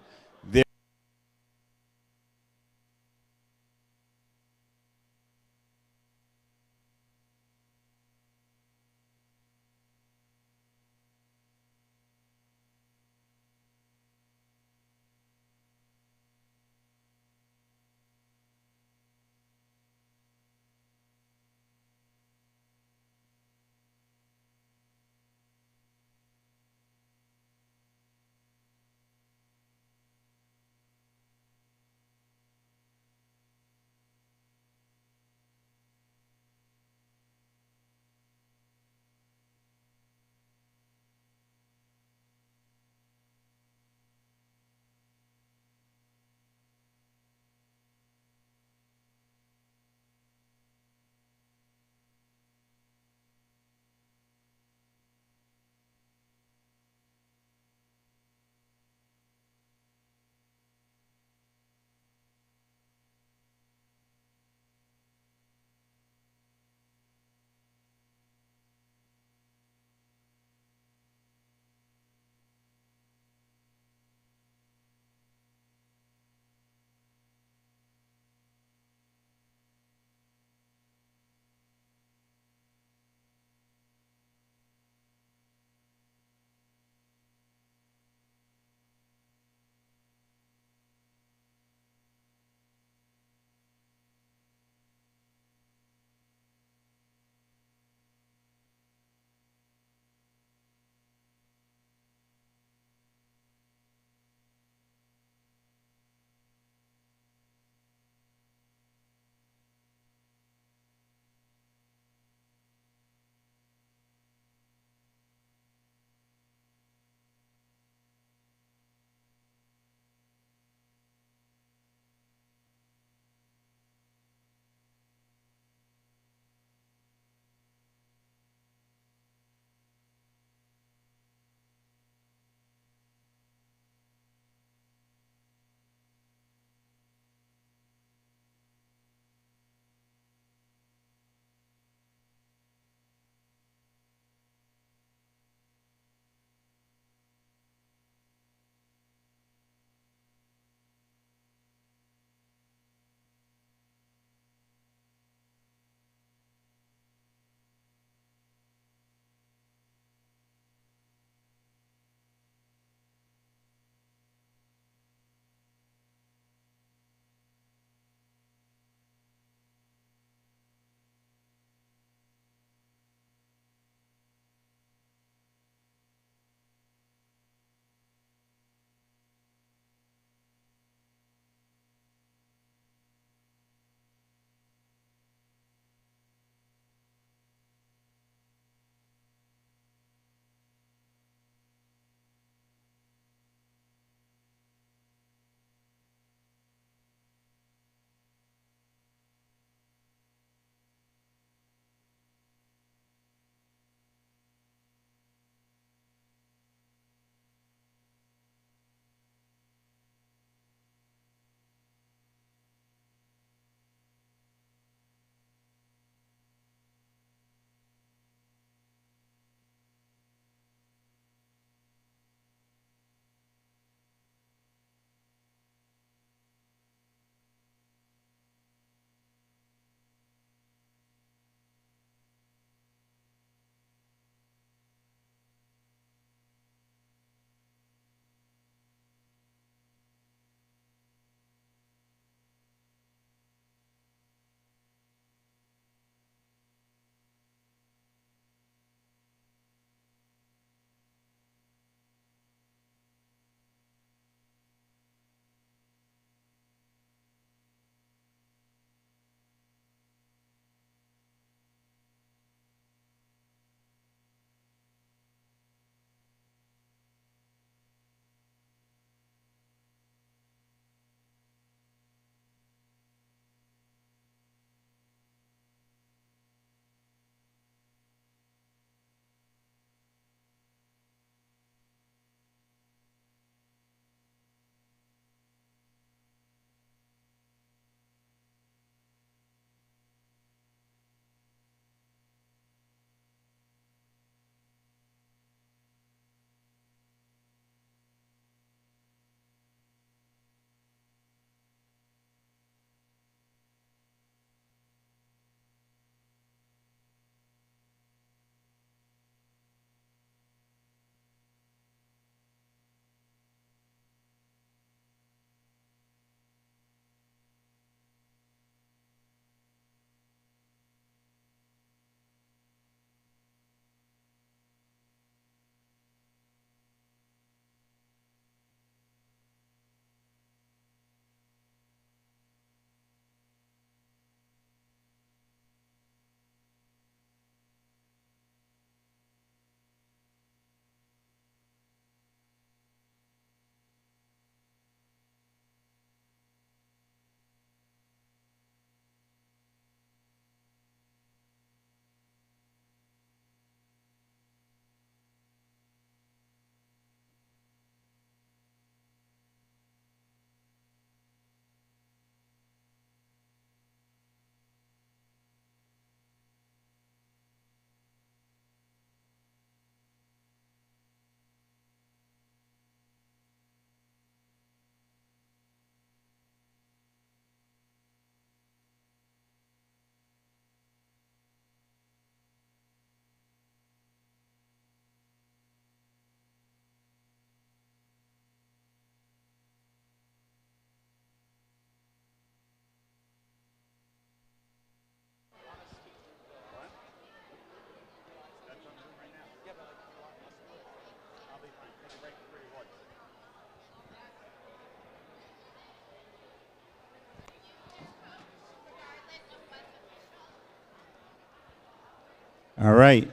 All right.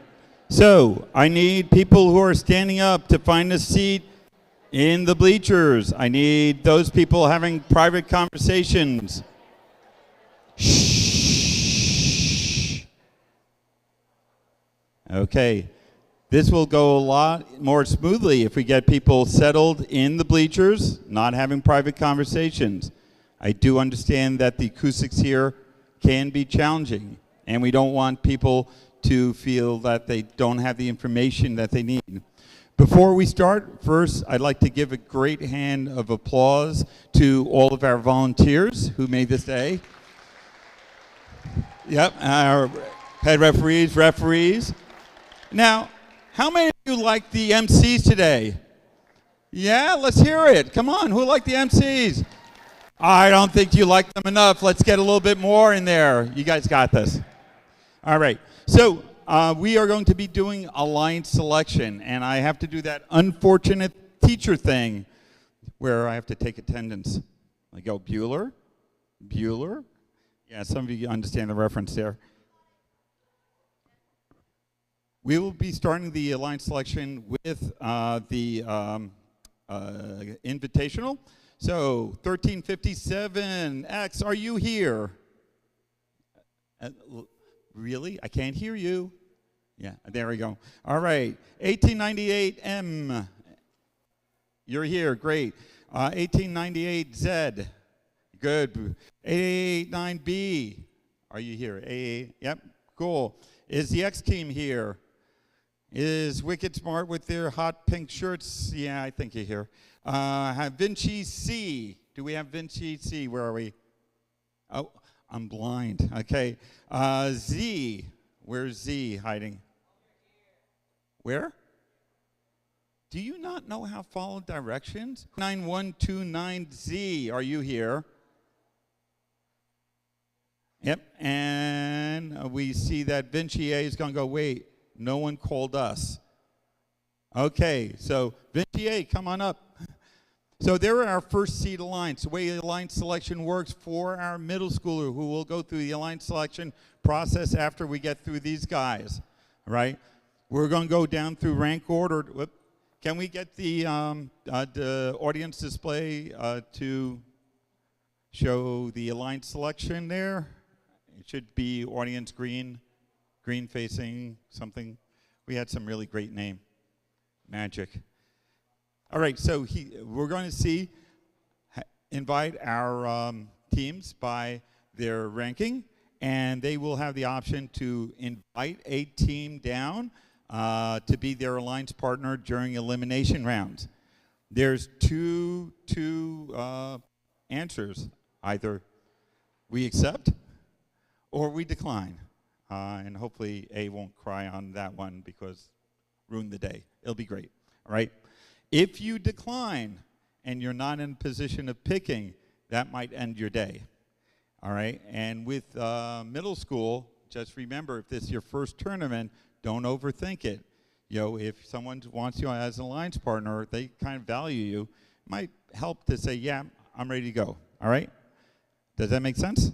So I need people who are standing up to find a seat in the bleachers. I need those people having private conversations. Shh. Okay. This will go a lot more smoothly if we get people settled in the bleachers, not having private conversations. I do understand that the acoustics here can be challenging, and we don't want people to feel that they don't have the information that they need. Before we start, first, I'd like to give a great hand of applause to all of our volunteers who made this day. Yep, our head referees. Now, how many of you like the MCs today? Yeah, let's hear it. Come on, who liked the MCs? I don't think you like them enough. Let's get a little bit more in there. You guys got this. All right. So we are going to be doing a line selection, and I have to do that unfortunate teacher thing where I have to take attendance. I go, Bueller? Yeah, some of you understand the reference there. We will be starting the line selection with the Invitational. So 1357X, are you here? Really? I can't hear you. Yeah, there we go. All right. 1898M, you're here. Great. 1898Z, good. 889B, are you here? Yep, cool. Is the X team here? Is Wicked Smart with their hot pink shirts? Yeah, I think you're here. Have Vinci C. Do we have Vinci C? Where are we? Oh, I'm blind. Okay. Z. Where's Z hiding? Where? Do you not know how to follow directions? 9129Z. Are you here? Yep. And we see that Vinci A is going to go, wait. No one called us. Okay, so Vinci A, come on up. So there are our first seat aligned. So the way the line selection works for our middle schooler who will go through the line selection process after we get through these guys, right? We're going to go down through rank order. Whoop. Can we get the audience display to show the aligned selection there? It should be audience green facing something. We had some really great name. Magic. All right, so we're going to invite our teams by their ranking, and they will have the option to invite a team down to be their alliance partner during elimination rounds. There's two answers. Either we accept or we decline. And hopefully A won't cry on that one because ruin the day. It'll be great, all right? If you decline and you're not in a position of picking, that might end your day, all right? And with middle school, just remember, if this is your first tournament, don't overthink it. You know, if someone wants you as an alliance partner, they kind of value you, it might help to say, yeah, I'm ready to go, all right? Does that make sense?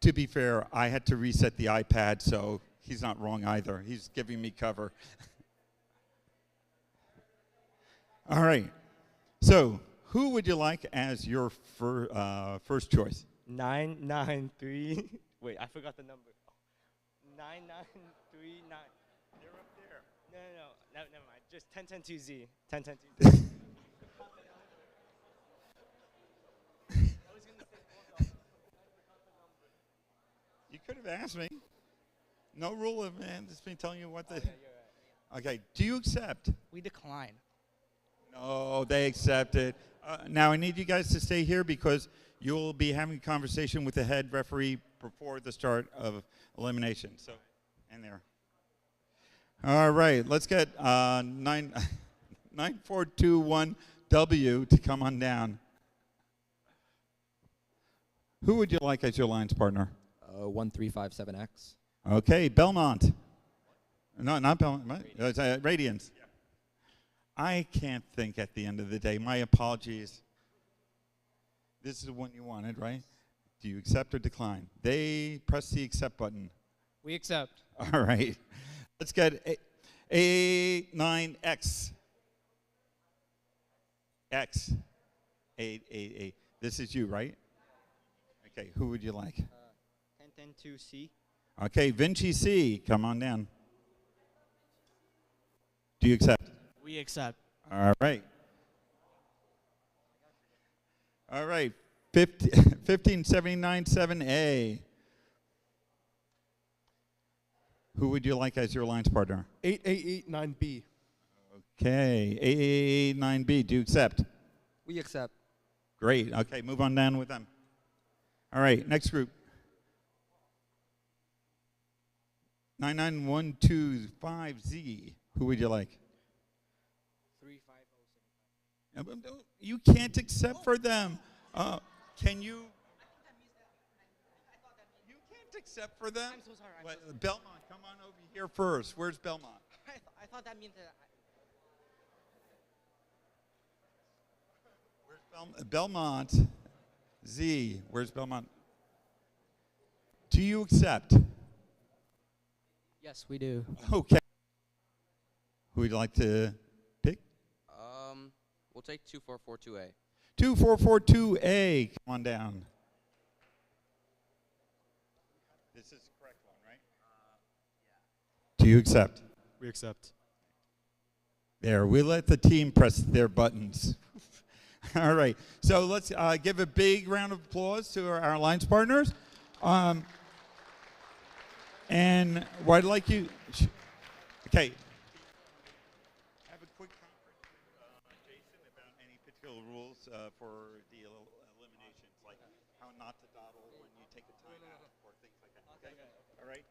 To be fair, I had to reset the iPad, so he's not wrong either. He's giving me cover. All right. So, who would you like as your first choice? 993. Wait, I forgot the number. 9939. They're up there. No, never mind. Just 1010-2Z. 1010-2Z. You could have asked me. No rule of man. It's been telling you what the. Yeah, you're right. Okay. Do you accept? We decline. No, they accepted. Now I need you guys to stay here because you will be having a conversation with the head referee before the start of elimination. So, in there. All right. Let's get 9421W to come on down. Who would you like as your alliance partner? 1357X. Okay, Belmont. No, not Belmont. It's Radiance. Yeah. I can't think at the end of the day. My apologies. This is the one you wanted, right? Do you accept or decline? They press the accept button. We accept. All right. Let's get A9X. X. 888. This is you, right? Okay, who would you like? 1010-2C. Okay, Vinci C, come on down. Do you accept? We accept. All right. All right, 15797A. Who would you like as your alliance partner? 8889B. Okay, 8889B, do you accept? We accept. Great, okay, move on down with them. All right, next group. 99125Z, who would you like? 35075. You can't accept for them. Can you? You can't accept for them? I'm so sorry. Belmont, come on over here first. Where's Belmont? I thought that means that. Where's Belmont? Z, where's Belmont? Do you accept? Yes, we do. Okay. Who would you like to pick? We'll take 2442A. 2442A, come on down. This is the correct one, right? Do you accept? We accept. There, we let the team press their buttons. All right, so let's give a big round of applause to our alliance partners. And what I'd like you, okay. Have a quick conference with Jason about any particular rules for the eliminations, like how not to dawdle when you take a timeout or things like that. Okay, all right.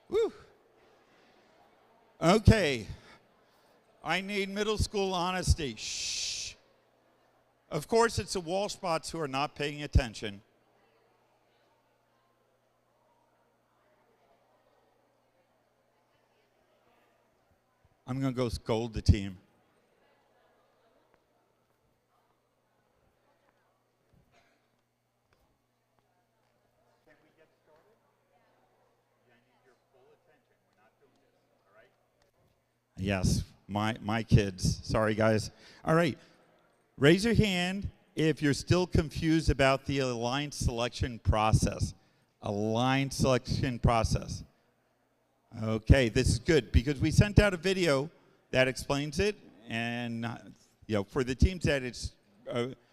Woo. Okay. I need middle school honesty. Shh. Of course, it's the Walsh bots who are not paying attention. I'm going to go scold the team. Yes, my kids. Sorry, guys. All right. Raise your hand if you're still confused about the alliance selection process. Alliance selection process. Okay, this is good because we sent out a video that explains it, and for the teams that it's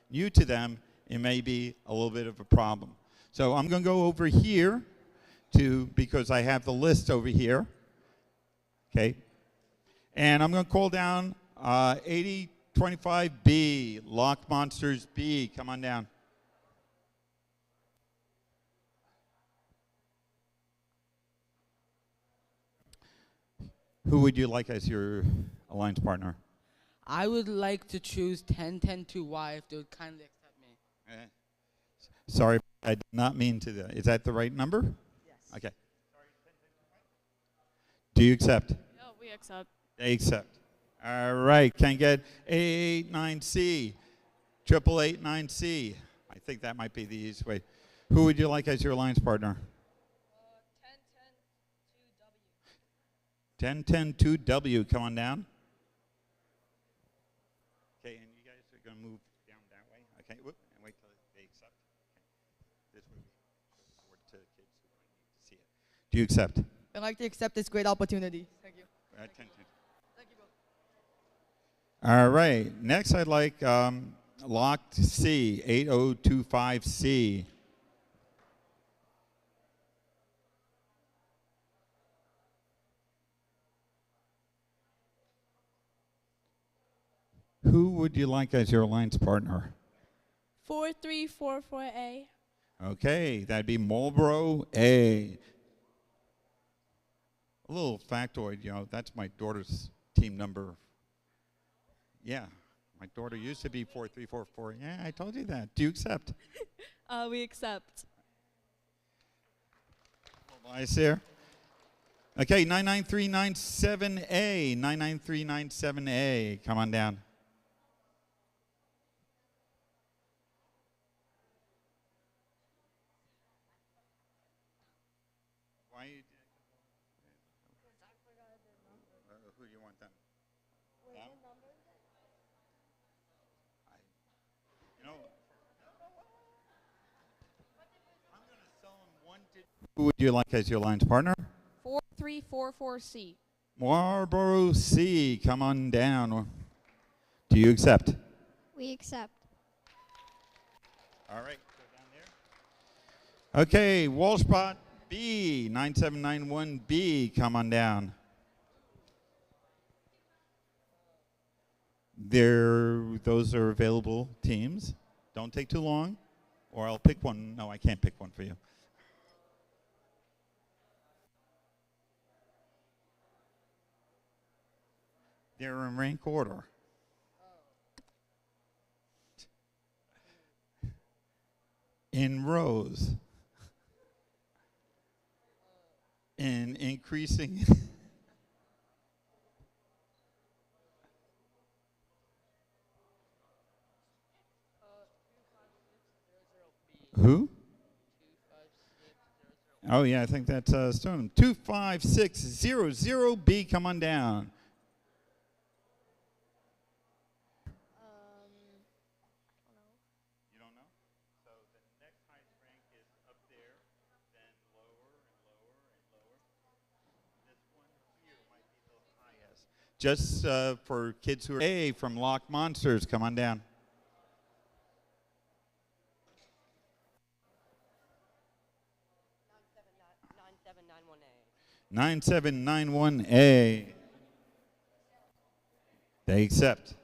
new to them, it may be a little bit of a problem. So I'm going to go over here because I have the list over here. Okay. And I'm going to call down 8025B, Lock Monsters B. Come on down. Who would you like as your alliance partner? I would like to choose 1010-2Y if they would kindly accept me. Sorry, I did not mean to. Is that the right number? Yes. Okay. Do you accept? Yeah, we accept. They accept. All right, can I get 889C, 8889C? I think that might be the easiest way. Who would you like as your alliance partner? 10-10-2W. Come on down. Okay, and you guys are going to move down that way. Okay, whoop, and wait till they accept. Okay. This way we forward to kids who might need to see it. Do you accept? I'd like to accept this great opportunity. Thank you. 10-10. Thank you, bro. All right. Next, I'd like locked C, 8025C. Who would you like as your alliance partner? 4344A. Okay, that'd be Marlboro A. A little factoid, you know, that's my daughter's team number. Yeah, my daughter used to be 4344. Yeah, I told you that. Do you accept? We accept. Bias here. Okay, 99397A. 99397A. Come on down. Why you who do you want them? Them? You know, I'm going to sell them one digit. Who would you like as your alliance partner? 4344C. Marlboro C, come on down. Do you accept? We accept. All right, go down there. Okay, Walsh bot B, 9791B, come on down. Those are available teams. Don't take too long, or I'll pick one. No, I can't pick one for you. They're in rank order. In rows. In increasing. Who? Oh yeah, I think that's Stoneham. 25600B, come on down. You don't know? So the next highest rank is up there, then lower and lower and lower. This one here might be the highest. Just for kids who are A from Lock Monsters, come on down. A. 9791A. They accept.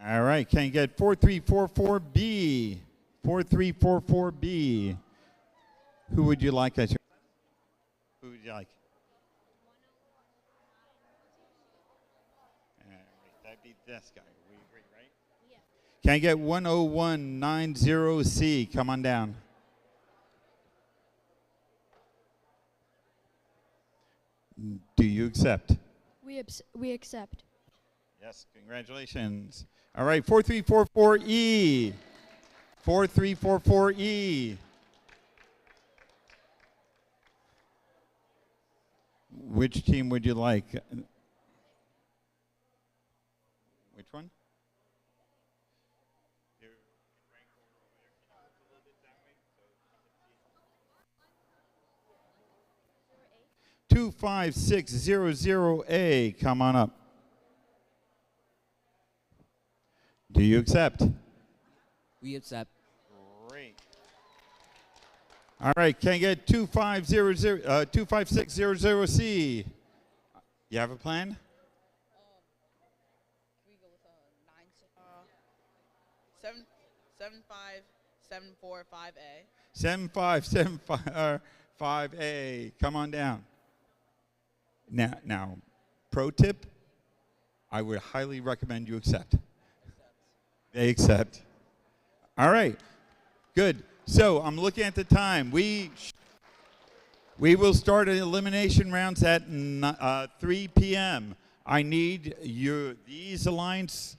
All right, can you get 4344B? 4344B. Who would you like as your? Who would you like? That'd be this guy. We agree, right? Yeah. Can I get 10190C? Come on down. Do you accept? We accept. Yes, congratulations. All right, 4344E. 4344E. Which team would you like? Which one? 25600A, come on up. Do you accept? We accept. Great. All right, can I get 25600C? You have a plan? Can we go with 75745A? 75755A, come on down. Now, pro tip, I would highly recommend you accept. They accept. All right, good. So I'm looking at the time. We will start elimination rounds at 3 p.m. I need these alliance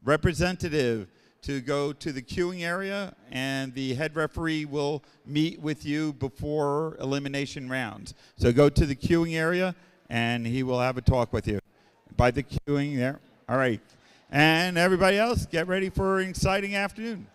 representative to go to the queuing area, and the head referee will meet with you before elimination rounds. So go to the queuing area, and he will have a talk with you. By the queuing there. All right. And everybody else, get ready for an exciting afternoon.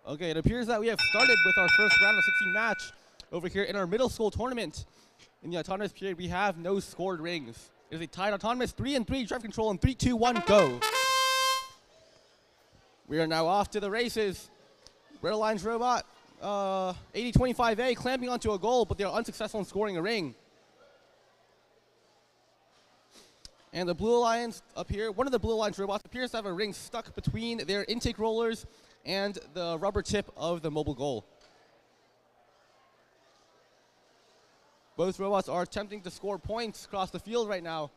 Okay, it appears that we have started with our first round of 16 match over here in our middle school tournament. In the autonomous period, we have no scored rings. It is a tied autonomous 3-3 drive control in 3, 2, 1, go. We are now off to the races. Red Alliance Robot, 8025A clamping onto a goal, but they are unsuccessful in scoring a ring. And the Blue Alliance up here, one of the Blue Alliance robots appears to have a ring stuck between their intake rollers and the rubber tip of the mobile goal. Both robots are attempting to score points across the field right now.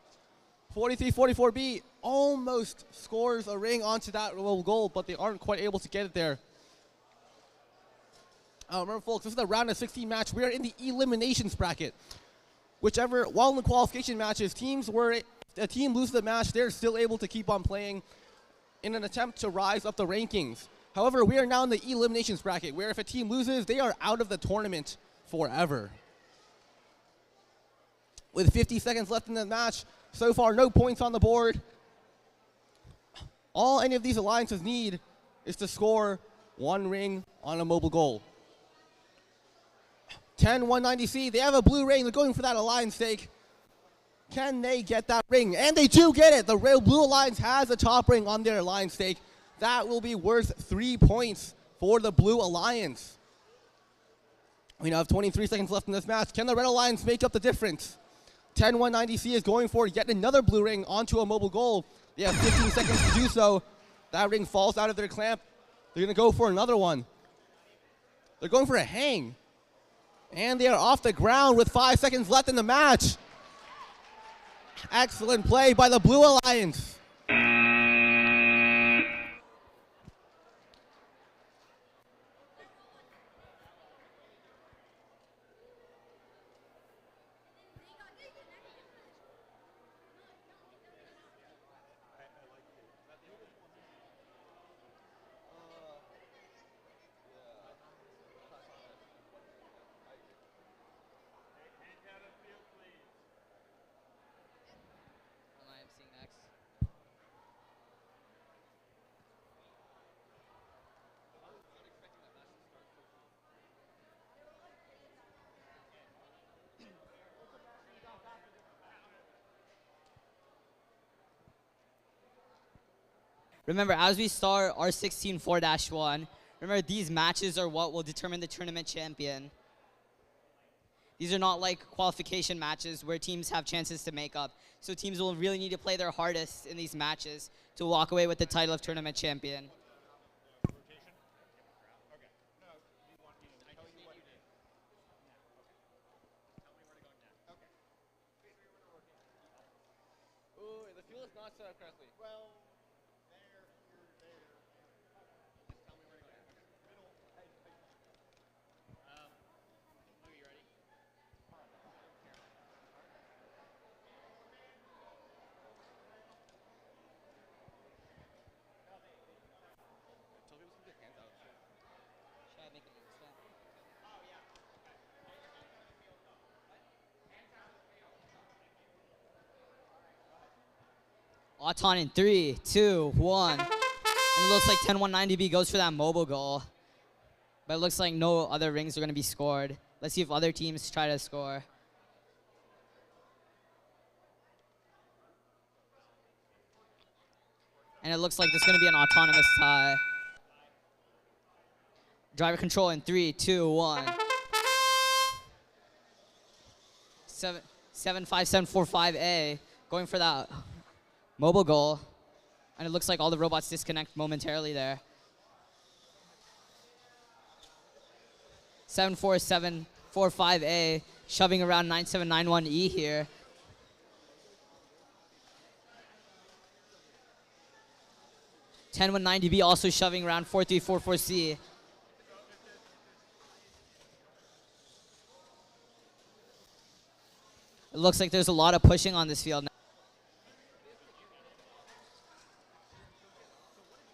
4344B almost scores a ring onto that mobile goal, but they aren't quite able to get it there. Remember, folks, this is the round of 16 match. We are in the eliminations bracket. While in the qualification matches, if a team loses the match, they're still able to keep on playing in an attempt to rise up the rankings. However, we are now in the eliminations bracket, where if a team loses, they are out of the tournament forever. With 50 seconds left in the match, so far no points on the board. All any of these alliances need is to score one ring on a mobile goal. 10190C, they have a blue ring. They're going for that alliance stake. Can they get that ring? And they do get it. The Blue Alliance has a top ring on their alliance stake. That will be worth 3 points for the Blue Alliance. We now have 23 seconds left in this match. Can the Red Alliance make up the difference? 10190C is going for yet another blue ring onto a mobile goal. They have 15 seconds to do so. That ring falls out of their clamp. They're going to go for another one. They're going for a hang. And they are off the ground with 5 seconds left in the match. Excellent play by the Blue Alliance. Remember, as we start our 16 4-1, remember these matches are what will determine the tournament champion. These are not like qualification matches where teams have chances to make up. So teams will really need to play their hardest in these matches to walk away with the title of tournament champion. Ooh, the fuel is not set up correctly. Well, Auton in 3, 2, 1. And it looks like 10190B goes for that mobile goal. But it looks like no other rings are going to be scored. Let's see if other teams try to score. And it looks like there's going to be an autonomous tie. Driver control in 3, 2, 1. 75745A going for that mobile goal. And it looks like all the robots disconnect momentarily there. 74745A shoving around 9791E here. B also shoving around 4344C. It looks like there's a lot of pushing on this field now.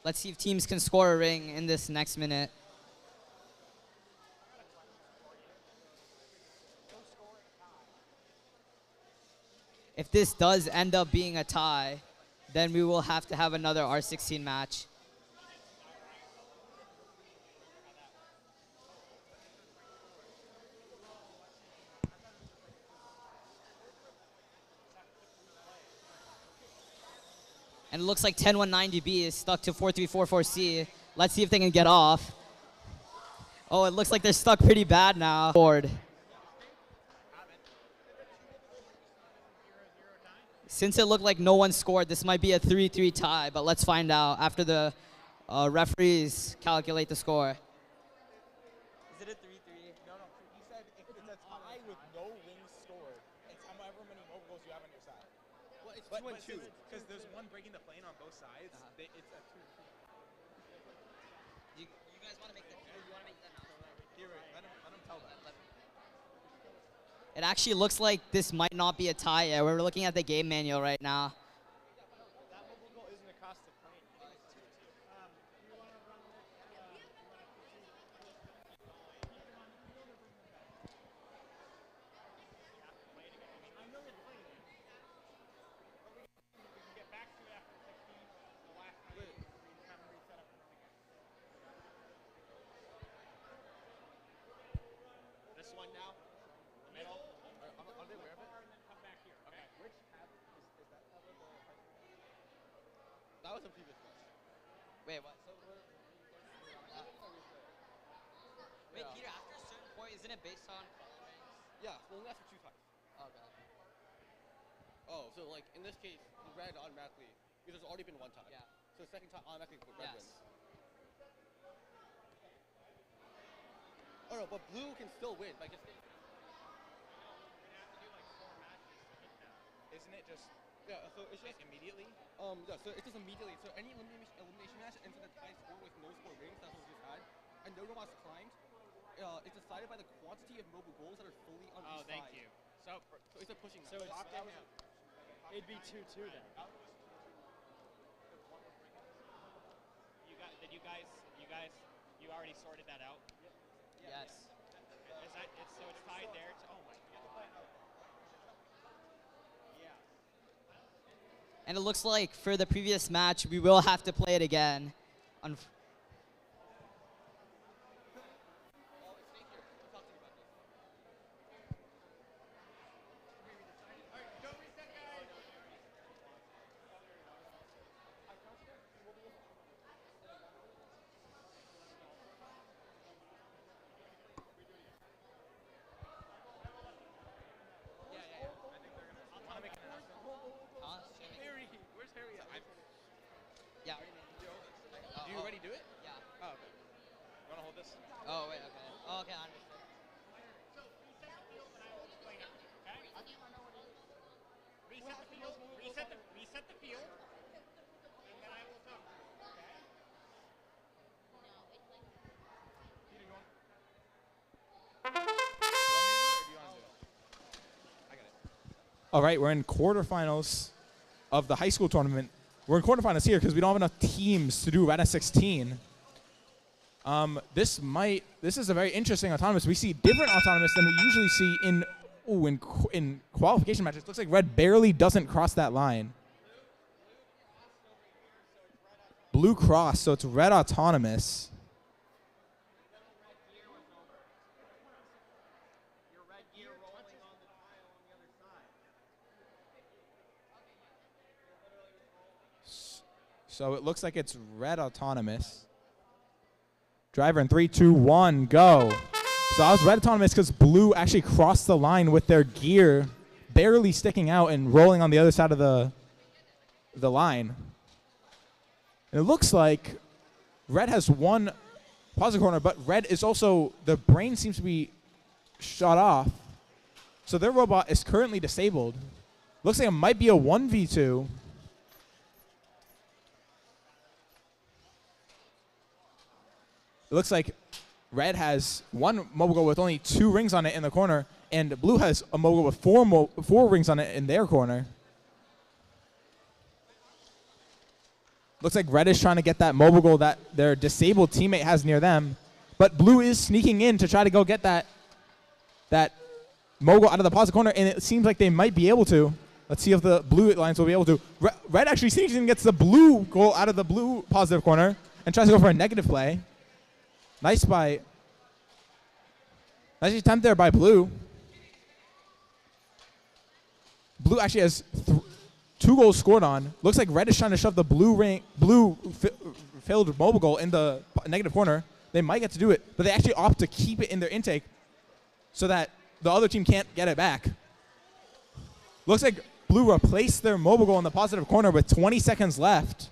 Let's see if teams can score a ring in this next minute. If this does end up being a tie, then we will have to have another R16 match. And it looks like 10190B is stuck to 4344C. Let's see if they can get off. Oh, it looks like they're stuck pretty bad now. Board. Since it looked like no one scored, this might be a 3-3 tie, but let's find out after the referees calculate the score. Is it a 3-3? No, he said if it's a tie with no rings scored, it's however many mobile goals you have on your side. Well, it's 2 and 2. Because there's one breaking the plane on both sides, it's a 2. You guys want to make that? You want to make that now? Here, let him tell that. It actually looks like this might not be a tie yet. We're looking at the game manual right now. That mobile goal isn't across the plane. This one now? Middle? Are they aware of it? Come back here. Okay. Which tab is that tab of the That was a previous one. Wait, what? Wait, Peter, after a certain point, isn't it based on color rings? Yeah, well, only after 2 ties. Okay. Oh, so like in this case, the red automatically, because there's already been 1 tie. Yeah. So the second time automatically red wins. Oh no, but blue can still win by just. Isn't it just so it's just immediately? Yeah, so it's just immediately. So any elimination match ends in a tie score with no score rings, that's what we just had, and no robots climbed. It's decided by the quantity of mobile goals that are fully on each side. Thank you. So it's a pushing So match. it'd be 2-2 then. You already sorted that out? Yes. So it's tied there. Oh my God. And it looks like for the previous match, we will have to play it again. Yeah. Do you already do it? Yeah. Oh, okay. You want to hold this? Oh, wait, okay. Oh, okay, I understood. Reset the field, and then I will talk. Okay? All right, we're in quarterfinals of the high school tournament. We're in quarterfinals here because we don't have enough teams to do Red S16. This is a very interesting autonomous. We see different autonomous than we usually see in qualification matches. It looks like Red barely doesn't cross that line. Blue cross, so it's Red autonomous. So it looks like it's Red autonomous. Driver in 3, 2, 1, go. So I was Red autonomous because Blue actually crossed the line with their gear barely sticking out and rolling on the other side of the line. And it looks like Red has one positive corner, but Red is also, the brain seems to be shut off. So their robot is currently disabled. Looks like it might be a 1v2. It looks like Red has one mobile goal with only 2 rings on it in the corner, and Blue has a mobile with 4 rings on it in their corner. Looks like Red is trying to get that mobile goal that their disabled teammate has near them, but Blue is sneaking in to try to go get that mobile out of the positive corner, and it seems like they might be able to. Let's see if the Blue Alliance will be able to. Red actually sneaks in and gets the Blue goal out of the Blue positive corner and tries to go for a negative play. Nice attempt there by Blue. Blue actually has 2 goals scored on. Looks like red is trying to shove the filled mobile goal in the negative corner. They might get to do it, but they actually opt to keep it in their intake so that the other team can't get it back. Looks like blue replaced their mobile goal in the positive corner with 20 seconds left.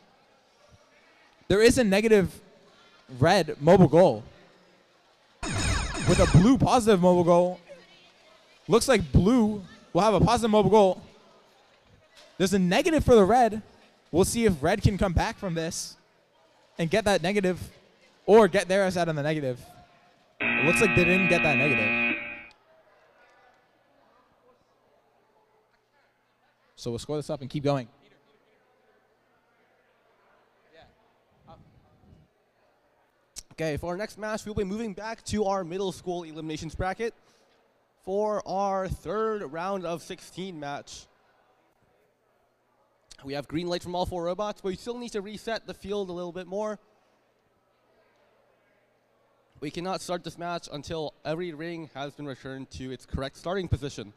There is a negative red mobile goal. With a blue positive mobile goal, looks like blue will have a positive mobile goal. There's a negative for the red. We'll see if red can come back from this and get that negative or get theirs out of the negative. It looks like they didn't get that negative. So we'll score this up and keep going. Okay, for our next match, we'll be moving back to our middle school eliminations bracket for our 3rd round of 16 match. We have green light from all 4 robots, but we still need to reset the field a little bit more. We cannot start this match until every ring has been returned to its correct starting position.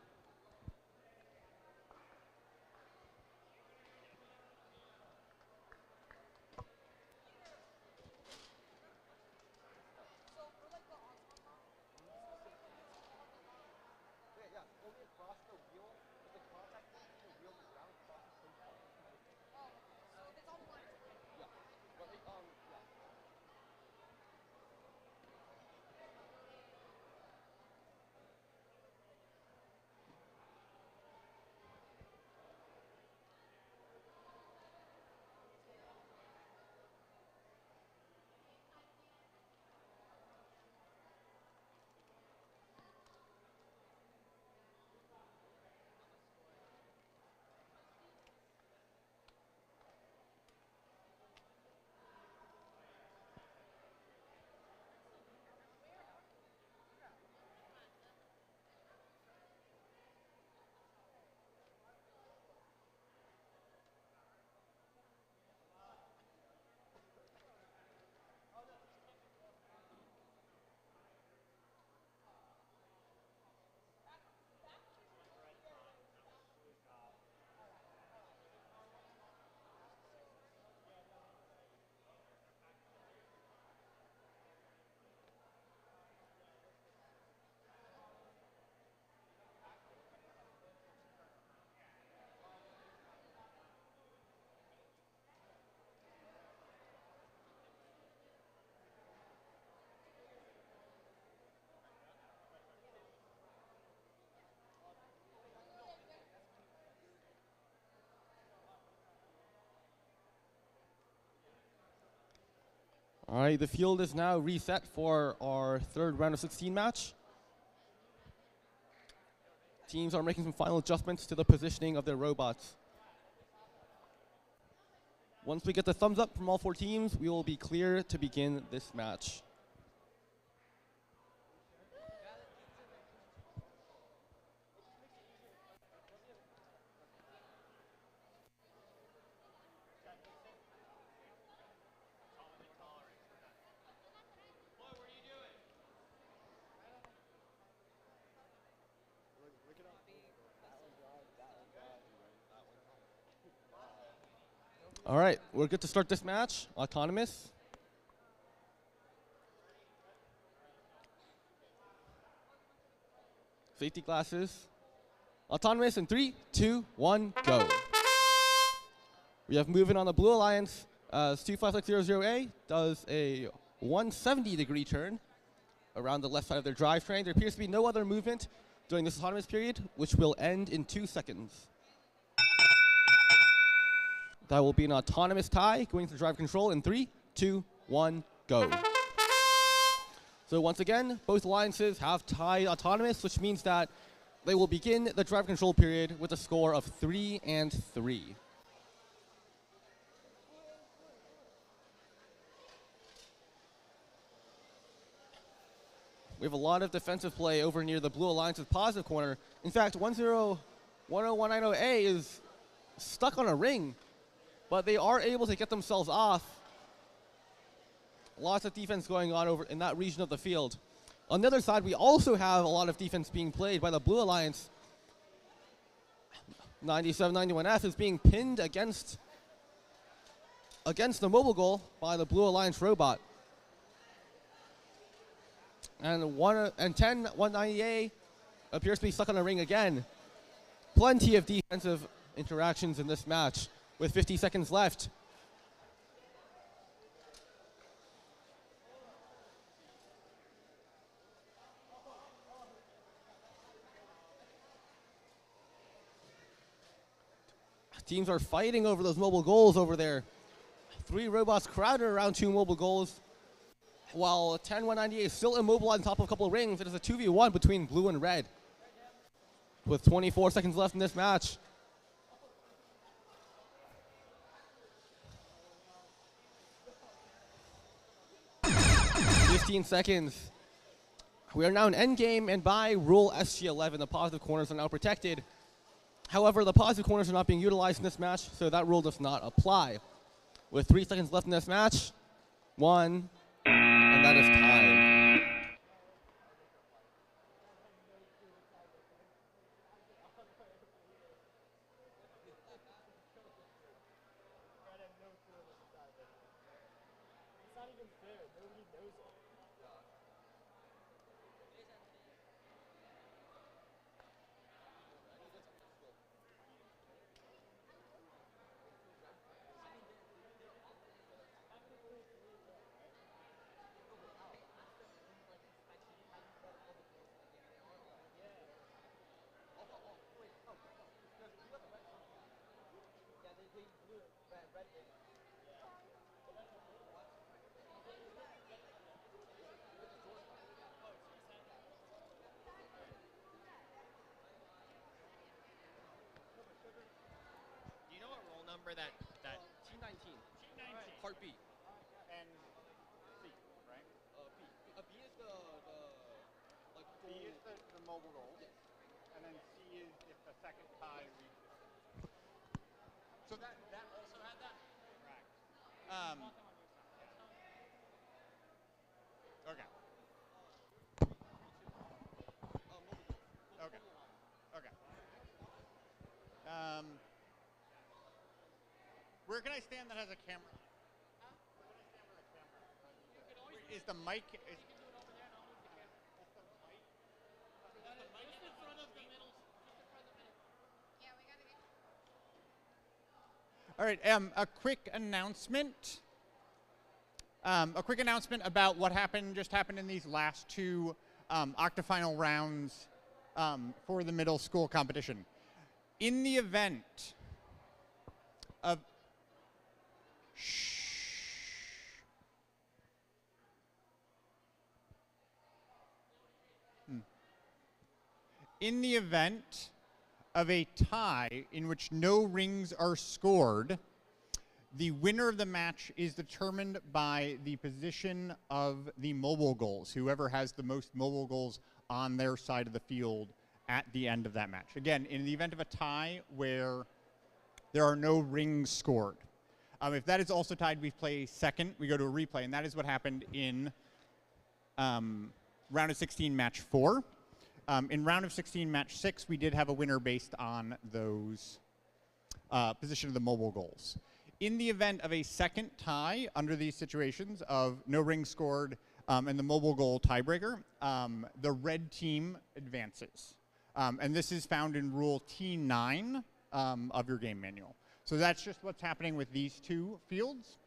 All right, the field is now reset for our 3rd round of 16 match. Teams are making some final adjustments to the positioning of their robots. Once we get the thumbs up from all 4 teams, we will be clear to begin this match. All right, we're good to start this match. Autonomous. Safety glasses. Autonomous in 3, 2, 1, go. We have movement on the Blue Alliance. 25600A does a 170-degree turn around the left side of their drivetrain. There appears to be no other movement during this autonomous period, which will end in 2 seconds. That will be an autonomous tie going to drive control in 3, 2, 1, go. So once again, both alliances have tied autonomous, which means that they will begin the drive control period with a score of 3 and 3. We have a lot of defensive play over near the Blue Alliance's positive corner. In fact, 10190A is stuck on a ring, but they are able to get themselves off. Lots of defense going on over in that region of the field. On the other side, we also have a lot of defense being played by the Blue Alliance. 9791F is being pinned against the mobile goal by the Blue Alliance robot. And 190A appears to be stuck on a ring again. Plenty of defensive interactions in this match with 50 seconds left. Teams are fighting over those mobile goals over there. 3 robots crowded around 2 mobile goals, while 10198 is still immobilized on top of a couple of rings. It is a 2v1 between blue and red, with 24 seconds left in this match. "15 seconds. We are now in endgame, and by rule SG11, the positive corners are now protected. However, the positive corners are not being utilized in this match, so that rule does not apply. With 3 seconds left in this match, 1, and that is tied. Do you know what roll number that T19. Part B. And C, right? B is the like B is the mobile goal. Yes. And then C is if the second tie reaches. So that also had that? Correct. Okay. Okay. Okay. Where can I stand that has a camera? Where can I stand with a camera? Is the mic? All right, a quick announcement. A quick announcement about what just happened in these last 2 octafinal rounds for the middle school competition. In the event of in the event of a tie in which no rings are scored, the winner of the match is determined by the position of the mobile goals, whoever has the most mobile goals on their side of the field at the end of that match. Again, in the event of a tie where there are no rings scored. If that is also tied, we play second, we go to a replay, and that is what happened in round of 16, match 4. In round of 16, match 6, we did have a winner based on those position of the mobile goals. In the event of a second tie under these situations of no rings scored and the mobile goal tiebreaker, the red team advances. And this is found in Rule T9 of your game manual. So that's just what's happening with these 2 fields.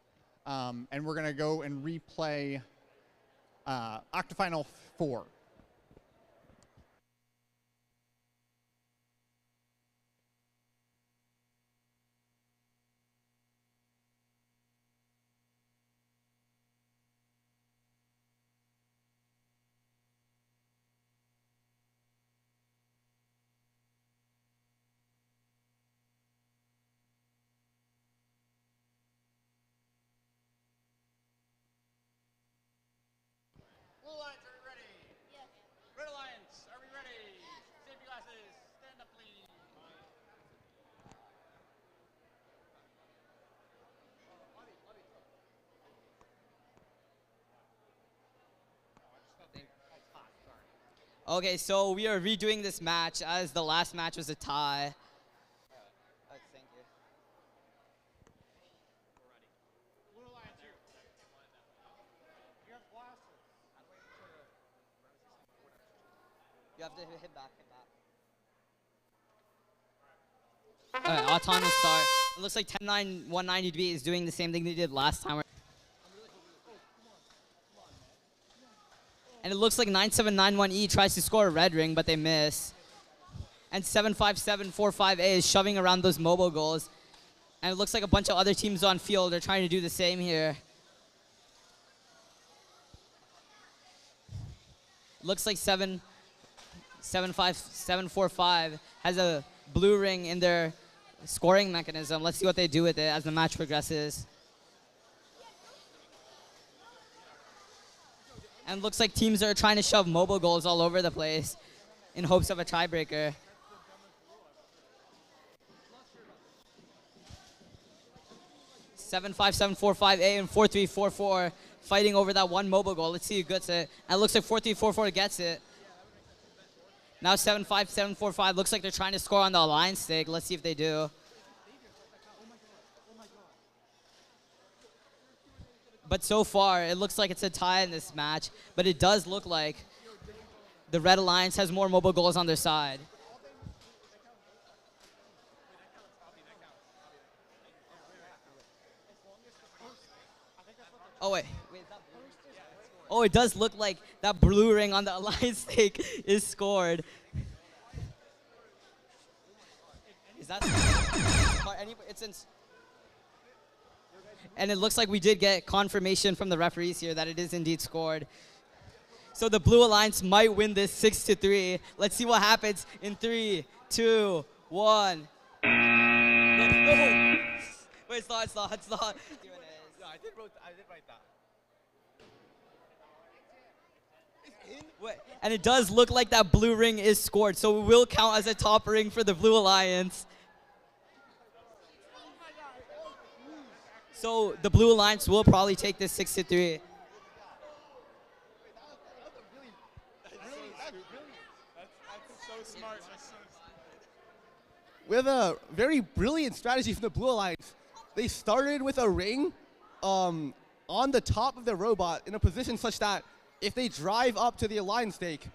And we're going to go and replay Octafinal 4. Blue Alliance, are we ready? Yes. Red Alliance, are we ready? Safety glasses, stand up please. Okay, so we are redoing this match as the last match was a tie. You have to hit back, hit back. All right, Auton will start. It looks like 10-9 190B is doing the same thing they did last time. And it looks like 9791E tries to score a red ring, but they miss. And 75745A is shoving around those mobile goals. And it looks like a bunch of other teams on field are trying to do the same here. Looks like 75745 has a blue ring in their scoring mechanism. Let's see what they do with it as the match progresses. And looks like teams are trying to shove mobile goals all over the place in hopes of a tiebreaker. Seven five seven four five A and 4344 fighting over that one mobile goal. Let's see who gets it. And it looks like 4344 gets it. Now 75745 looks like they're trying to score on the alliance stake. Let's see if they do. But so far, it looks like it's a tie in this match. But it does look like the Red Alliance has more mobile goals on their side. Oh, wait. Oh, it does look like that blue ring on the alliance stake is scored. Is that? It's in. And it looks like we did get confirmation from the referees here that it is indeed scored. So the Blue Alliance might win this 6-3. Let's see what happens in 3, 2, 1. Wait, it's not. Yeah, I did write that. Wait, and it does look like that blue ring is scored, so it will count as a top ring for the Blue Alliance. So the Blue Alliance will probably take this 6-3. With a very brilliant strategy from the Blue Alliance, they started with a ring on the top of their robot in a position such that if they drive up to the alliance stake,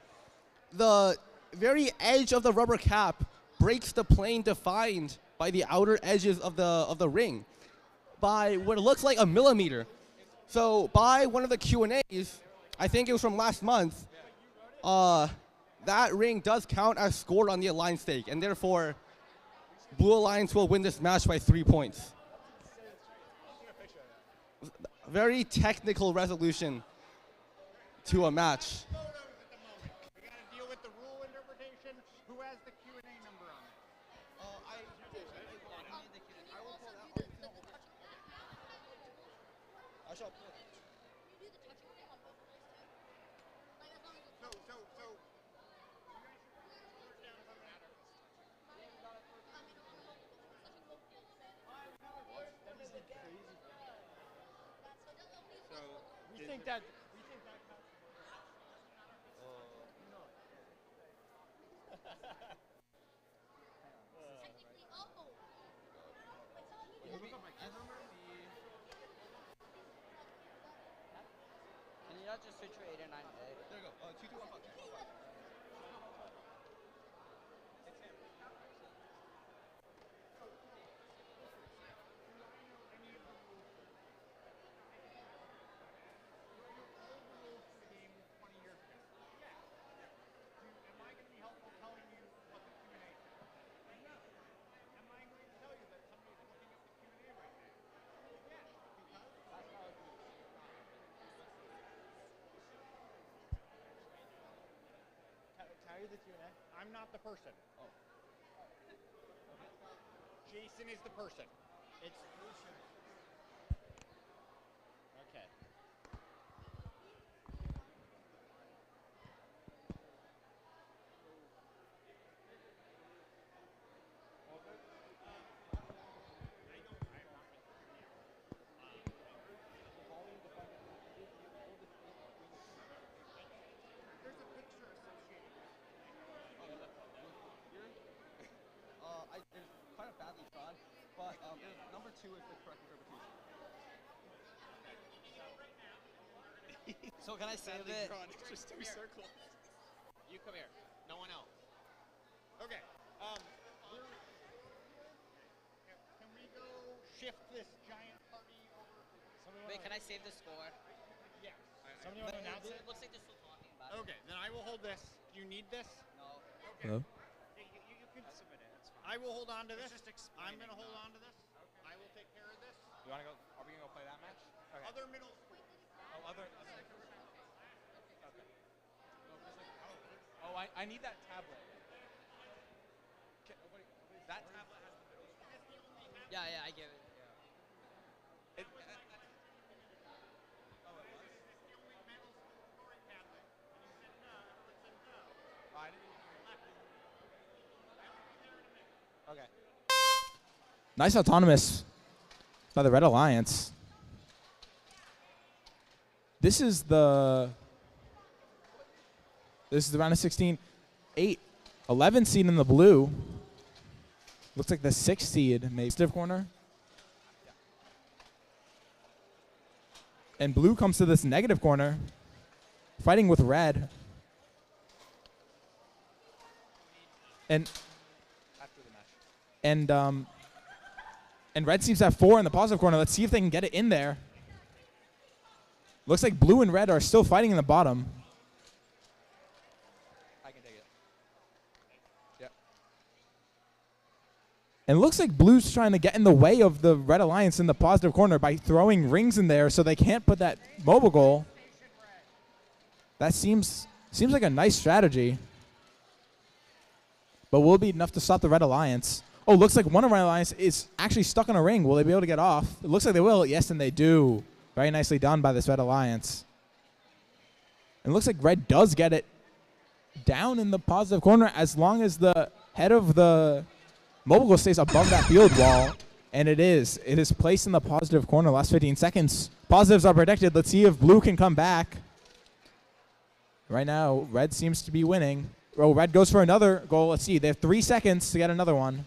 the very edge of the rubber cap breaks the plane defined by the outer edges of the ring by what looks like a millimeter. So by one of the Q&As, I think it was from last month, that ring does count as scored on the alliance stake, and therefore Blue Alliance will win this match by 3 points. Very technical resolution to a match. We got to deal with the rule interpretation. Who has the Q&A number on it? I shall pull it. We think that. Can you not just switch for 8 or 9A? There you go. 2215. The Q&A? I'm not the person. Oh. Jason is the person. It's okay. It's kind of badly drawn, but number 2 is the correct interpretation. So can I save it? It's just 2 circles. You come here. No one else. Okay. Can we go shift this giant party over? Wait, can I save the score? Yeah. Somebody want to announce it? It looks like they're still talking about Okay, then I will hold this. Do you need this? No. Okay. Hello? You can submit it. It's fine. I will hold on to this. I'm going to hold on to this. Okay. I will take care of this. You want to go? Are we gonna go play that match? Okay. Other middle. Oh, other. Okay. Oh, I need that tablet. That tablet has the middle. Yeah, I get it. It, okay. Nice autonomous by the Red Alliance. This is the round of 16. 8, 11 seed in the blue. Looks like the 6th seed, maybe. Stiff corner. And blue comes to this negative corner, fighting with red. And red seems to have 4 in the positive corner. Let's see if they can get it in there. Looks like blue and red are still fighting in the bottom. I can take it. Yep. And it looks like blue's trying to get in the way of the Red Alliance in the positive corner by throwing rings in there so they can't put that mobile goal. That seems like a nice strategy. But will it be enough to stop the Red Alliance? Oh, looks like one of Red Alliance is actually stuck in a ring. Will they be able to get off? It looks like they will. Yes, and they do. Very nicely done by this Red Alliance. And it looks like red does get it down in the positive corner as long as the head of the mobile goal stays above that field wall. And it is. It is placed in the positive corner. Last 15 seconds. Positives are protected. Let's see if blue can come back. Right now, red seems to be winning. Oh, red goes for another goal. Let's see. They have 3 seconds to get another one.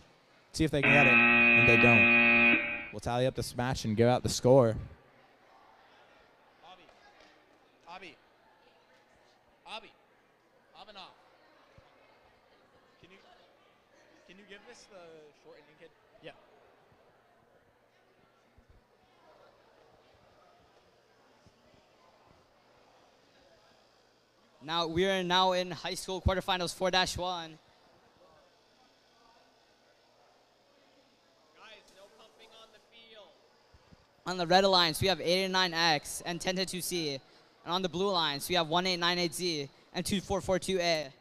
See if they can get it. And they don't. We'll tally up this match and give out the score. Can you give this the short Indian kid? Yeah. Now we are now in high school quarterfinals 4-1. On the Red Alliance, we have 889X and 10-2C. And on the Blue Alliance, we have 1898Z and 2442A.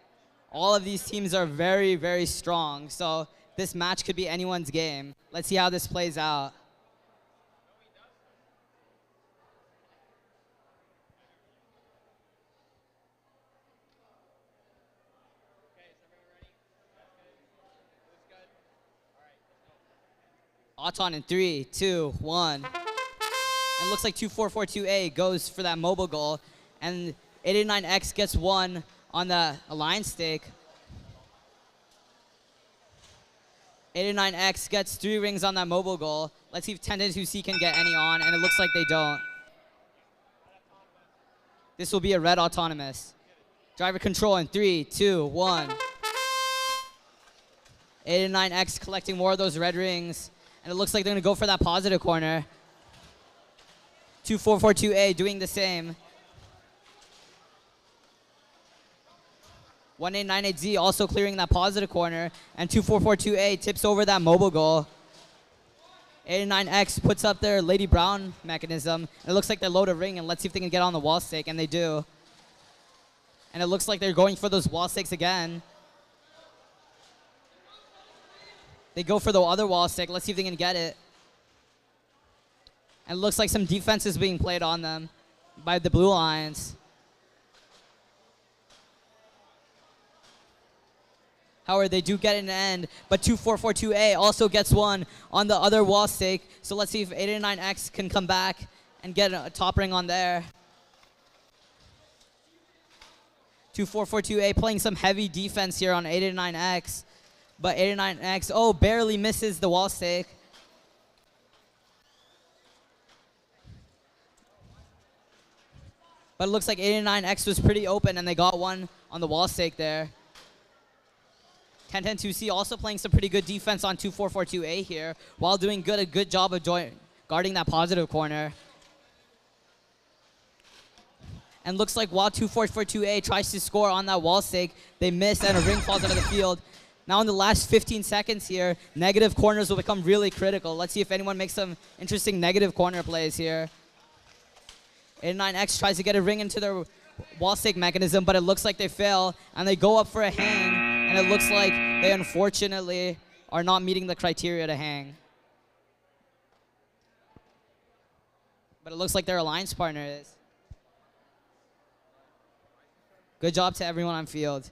All of these teams are very, very strong. So this match could be anyone's game. Let's see how this plays out. Auton in 3, 2, 1. And looks like 2442A goes for that mobile goal. And 889X gets 1 on the alliance stake. 889X gets 3 rings on that mobile goal. Let's see if 10-2C can get any on, and it looks like they don't. This will be a red autonomous. Driver control in 3, 2, 1. 889X collecting more of those red rings. And it looks like they're going to go for that positive corner. 2442A doing the same. 1898Z also clearing that positive corner. And 2442A tips over that mobile goal. 89X puts up their Lady Brown mechanism. It looks like they load a ring, and let's see if they can get on the wall stake, and they do. And it looks like they're going for those wall stakes again. They go for the other wall stake. Let's see if they can get it. And it looks like some defense is being played on them by the Blue Alliance. However, they do get an end, but 2442A also gets 1 on the other wall stake. So let's see if 889X can come back and get a top ring on there. 2442A playing some heavy defense here on 889X. But 89X, oh, barely misses the wall stake. But it looks like 89X was pretty open, and they got 1 on the wall stake there. 10-10-2C also playing some pretty good defense on 2-4-4-2A here while doing a good job of guarding that positive corner. And looks like while 2-4-4-2A tries to score on that wall stake, they miss and a ring falls out of the field. Now in the last 15 seconds here, negative corners will become really critical. Let's see if anyone makes some interesting negative corner plays here. 89X tries to get a ring into their wall stake mechanism, but it looks like they fail, and they go up for a hang, and it looks like they unfortunately are not meeting the criteria to hang. But it looks like their alliance partner is. Good job to everyone on field.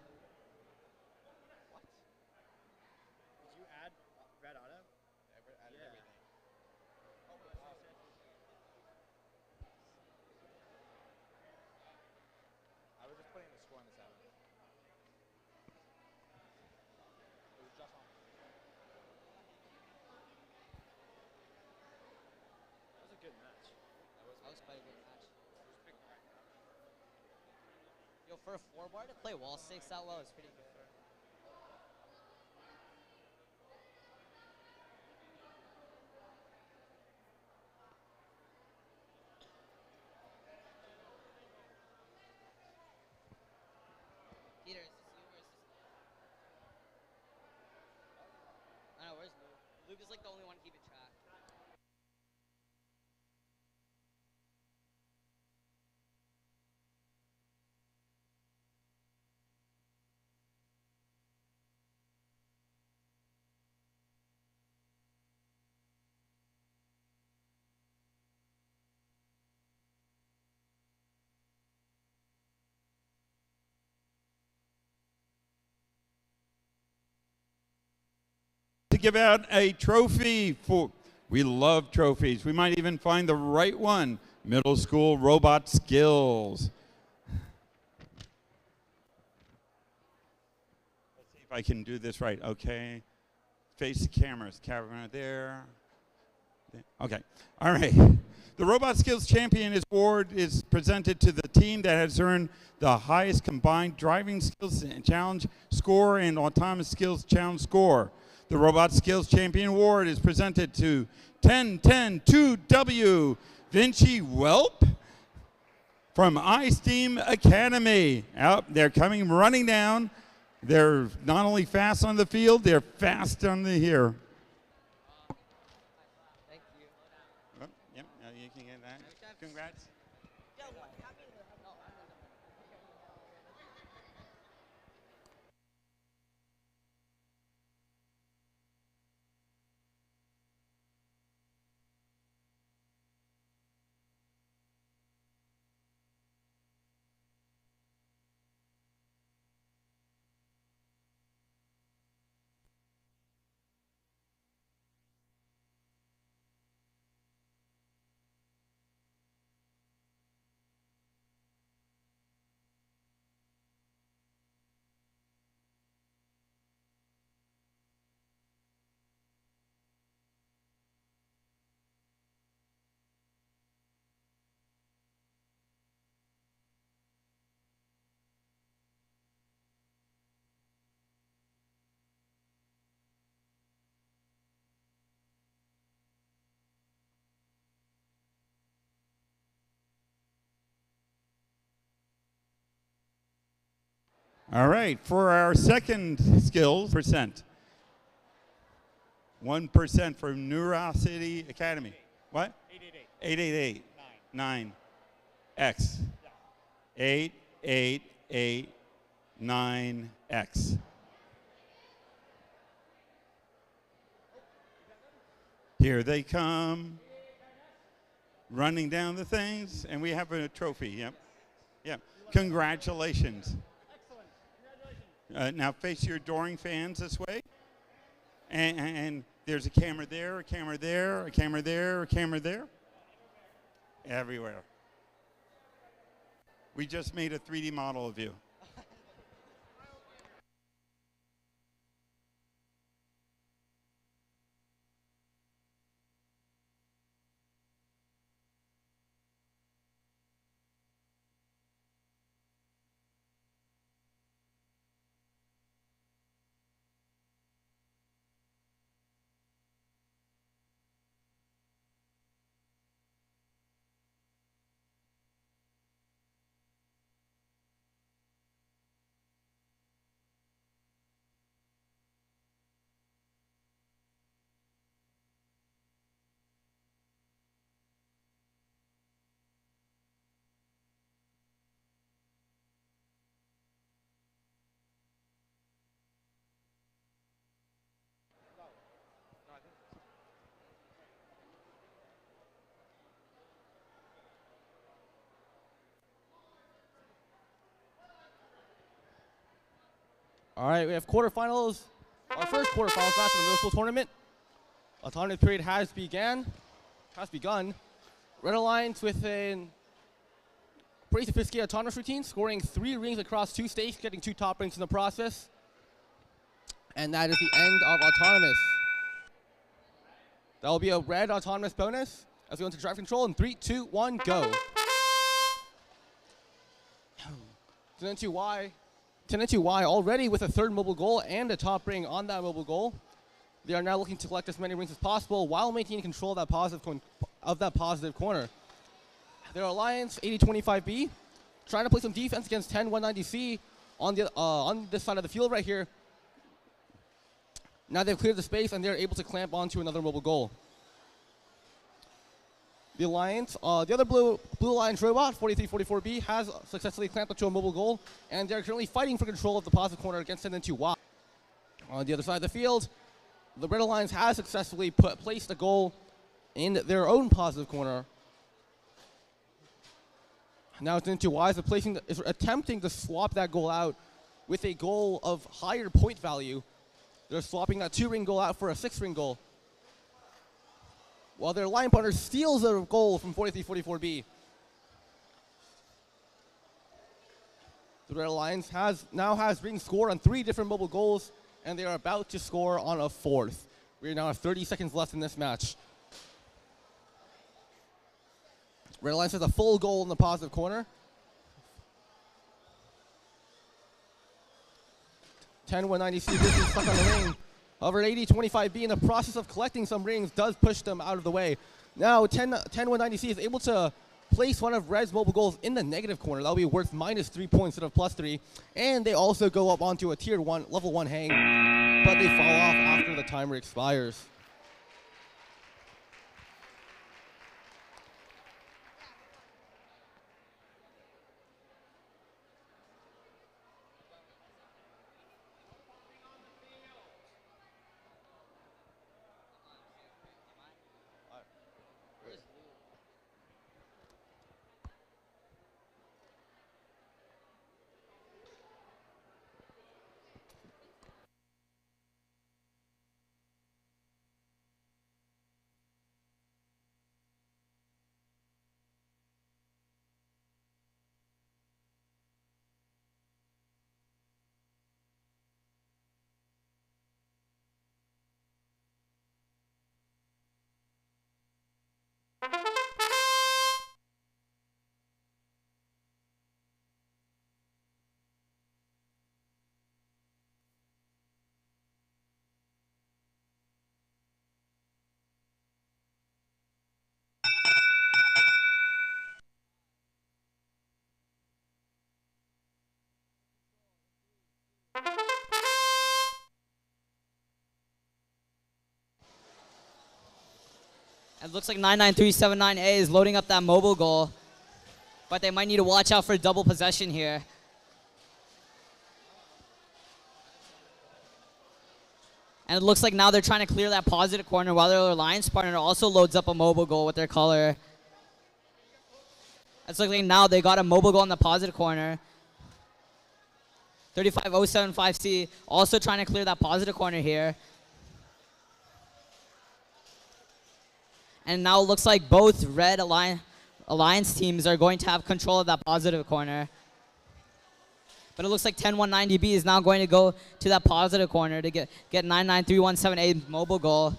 Yo, for a 4-bar to play wall stakes that well is pretty good. Peter, is this you or is this Luke? I don't know, where's Luke? Luke is like the only one keeping track. To give out a trophy for, we love trophies. We might even find the right one. Middle school robot skills. Let's see if I can do this right. Okay. Face the cameras. Camera there. Okay. All right. The Robot Skills Champion Award is presented to the team that has earned the highest combined driving skills challenge score and autonomous skills challenge score. The Robot Skills Champion Award is presented to 10-10-2W Vinci Welp from iSteam Academy. They're coming running down. They're not only fast on the field, they're fast on the here. Thank you. Oh, yep, you can get that. Congrats. All right, for our second skills percent. 1% from Neurocity Academy. What? 888. 9X. 8889X. Here they come, running down the things, and we have a trophy. Yep. Yep. Congratulations. Now face your adoring fans this way. And there's a camera there, a camera there, a camera there, a camera there. Everywhere. We just made a 3D model of you. All right, we have quarterfinals. Our first quarterfinals match in the middle school tournament. Autonomous period has begun. Red Alliance with a pretty sophisticated autonomous routine, scoring 3 rings across 2 stakes, getting 2 top rings in the process. And that is the end of autonomous. That will be a red autonomous bonus as we go into drive control in 3, 2, 1, go. 10-2Y already with a 3rd mobile goal and a top ring on that mobile goal. They are now looking to collect as many rings as possible while maintaining control of that positive corner. Their alliance, 8025B, trying to play some defense against 10190C on this side of the field right here. Now they've cleared the space and they're able to clamp onto another mobile goal. The alliance, the other blue alliance robot, 4344B, has successfully clamped onto a mobile goal, and they're currently fighting for control of the positive corner against 10-2Y. On the other side of the field, the red alliance has successfully placed a goal in their own positive corner. Now 10-2Y is attempting to swap that goal out with a goal of higher point value. They're swapping that 2-ring goal out for a 6-ring goal, while their line partner steals a goal from 4344B. The Red Alliance now has rings scored on 3 different mobile goals, and they are about to score on a 4th. We now have 30 seconds left in this match. Red Alliance has a full goal in the positive corner. 10190C is stuck on the ring. However, 8025B in the process of collecting some rings does push them out of the way. Now 10190C is able to place one of Red's mobile goals in the negative corner. That'll be worth -3 points instead of +3. And they also go up onto a tier 1, level 1 hang, but they fall off after the timer expires. It looks like 99379A is loading up that mobile goal, but they might need to watch out for double possession here. And it looks like now they're trying to clear that positive corner while their alliance partner also loads up a mobile goal with their color. It's looking like now they got a mobile goal in the positive corner. 35075C also trying to clear that positive corner here. And now it looks like both Red Alliance teams are going to have control of that positive corner. But it looks like 10190B is now going to go to that positive corner to get 99317A mobile goal.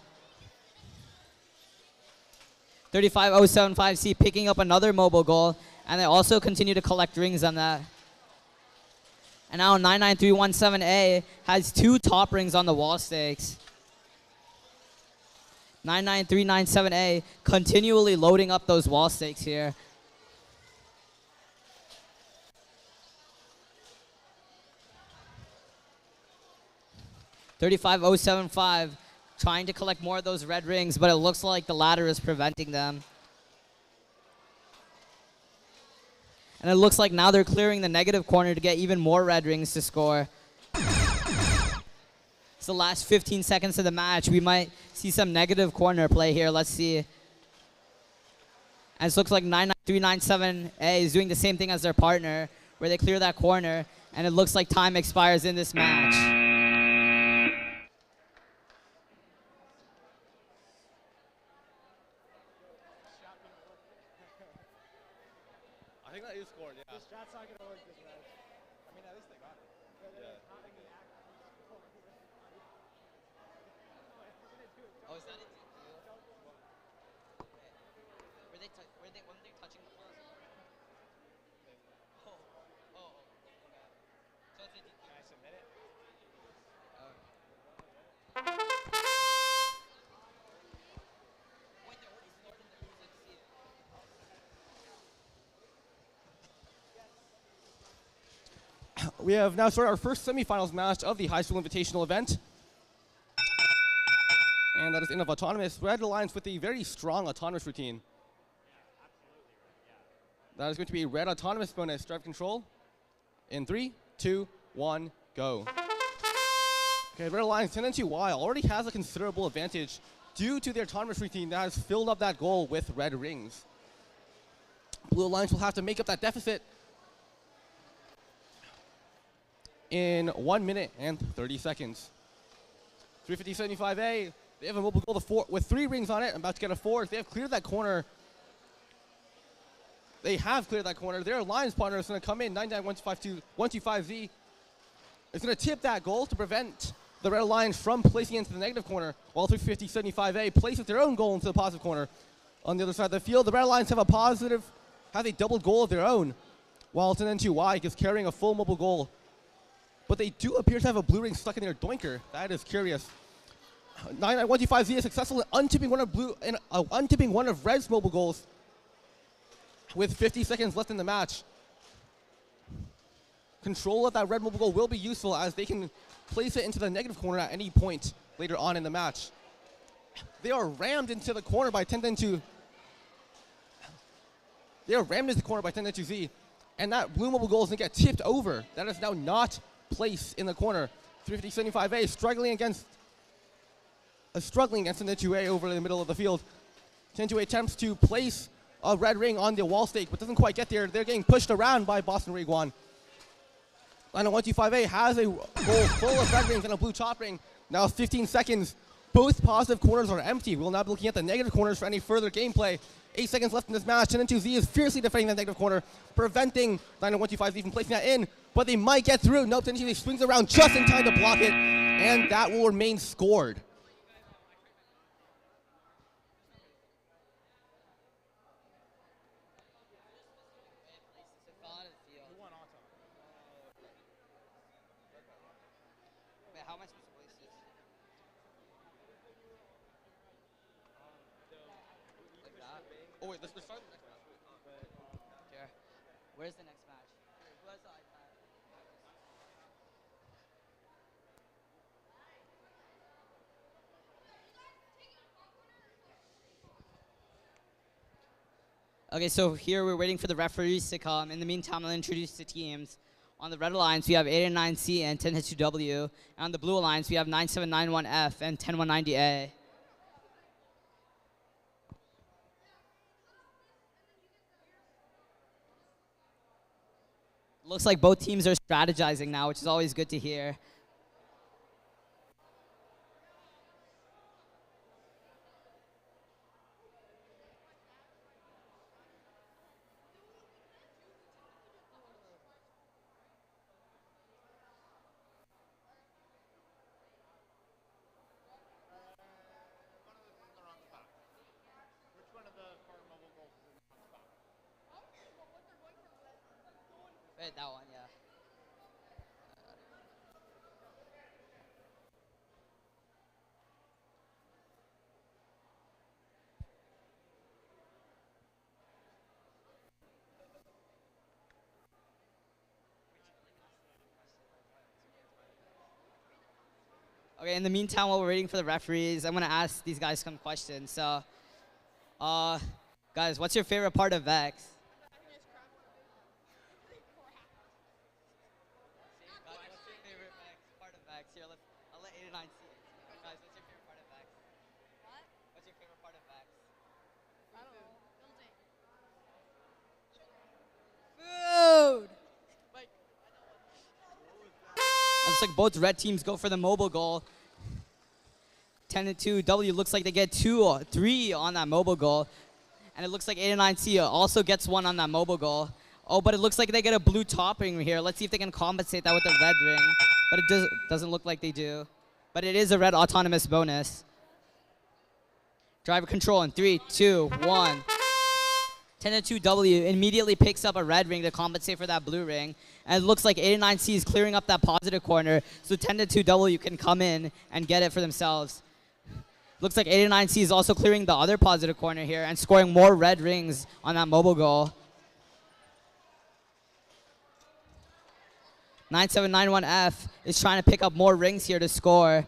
35075C picking up another mobile goal, and they also continue to collect rings on that. And now 99317A has 2 top rings on the wall stakes. 99397A continually loading up those wall stakes here. $35,075 trying to collect more of those red rings, but it looks like the ladder is preventing them. And it looks like now they're clearing the negative corner to get even more red rings to score. It's the last 15 seconds of the match. We might see some negative corner play here. Let's see. And it looks like 99397A is doing the same thing as their partner, where they clear that corner. And it looks like time expires in this match. I think that is scored, yeah. This strat's not gonna work this match. I mean, at least they got it. Oh, is that it? Weren't they touching the floor? Oh, okay. So it's a DQ. Can I submit it? Wait, they're already starting the music. We have now started our first semifinals match of the High School Invitational event. And that is in of Autonomous. Red Alliance with a very strong Autonomous routine. That is going to be Red Autonomous bonus. Drive control. In 3, 2, 1, go. Okay, Red Alliance 10-2Y already has a considerable advantage due to their Autonomous routine that has filled up that goal with red rings. Blue Alliance will have to make up that deficit in 1 minute and 30 seconds. 350-75A, they have a mobile goal with 3 rings on it. I'm about to get a 4th. They have cleared that corner. They have cleared that corner. Their alliance partner is going to come in, 99-125Z. It's going to tip that goal to prevent the Red Alliance from placing into the negative corner, while 350-75A places their own goal into the positive corner. On the other side of the field, the Red Alliance have a double goal of their own, while 10-2Y is carrying a full mobile goal. But they do appear to have a blue ring stuck in their doinker. That is curious. 99-125Z is successful in untipping one of Red's mobile goals with 50 seconds left in the match. Control of that red mobile goal will be useful as they can place it into the negative corner at any point later on in the match. They are rammed into the corner by 10-2. They are rammed into the corner by 10-2Z, and that blue mobile goal is going to get tipped over. That is now not placed in the corner. 350-75A struggling against 10-2A over in the middle of the field. 10-2A attempts to place a red ring on the wall stake, but doesn't quite get there. They're getting pushed around by Boston Riguan. 90125A has a goal full of red rings and a blue top ring. Now 15 seconds. Both positive corners are empty. We'll now be looking at the negative corners for any further gameplay. 8 seconds left in this match. 10-2Z is fiercely defending that negative corner, preventing 90125Z from placing that in, but they might get through. Nope, 10-2Z swings around just in time to block it, and that will remain scored. How am I supposed to place this? Like that? Oh wait, let's start the next match. Here. Where's the next match? Who has the iPad? Okay, so here we're waiting for the referees to come. In the meantime, I'll introduce the teams. On the Red Alliance, we have 889C and 10-2W. And on the Blue Alliance, we have 9791F and 10190A. Looks like both teams are strategizing now, which is always good to hear. Wait, that one, yeah. Okay, in the meantime, while we're waiting for the referees, I'm going to ask these guys some questions. So, guys, what's your favorite part of VEX? Here, I'll let 8 and 9 see it. Guys, what's your favorite part of VEX? What? What's your favorite part of VEX? I don't know. Building. Food. Like, like both red teams go for the mobile goal. 10-2, W looks like they get 2 or 3 on that mobile goal. And it looks like 8-9C also gets 1 on that mobile goal. Oh, but it looks like they get a blue top ring here. Let's see if they can compensate that with a red ring. But it doesn't look like they do. But it is a red autonomous bonus. Driver control in 3, 2, 1. 10-2 W immediately picks up a red ring to compensate for that blue ring. And it looks like 8-9C is clearing up that positive corner. So 10-2 W can come in and get it for themselves. Looks like 8-9C is also clearing the other positive corner here and scoring more red rings on that mobile goal. 9791F is trying to pick up more rings here to score.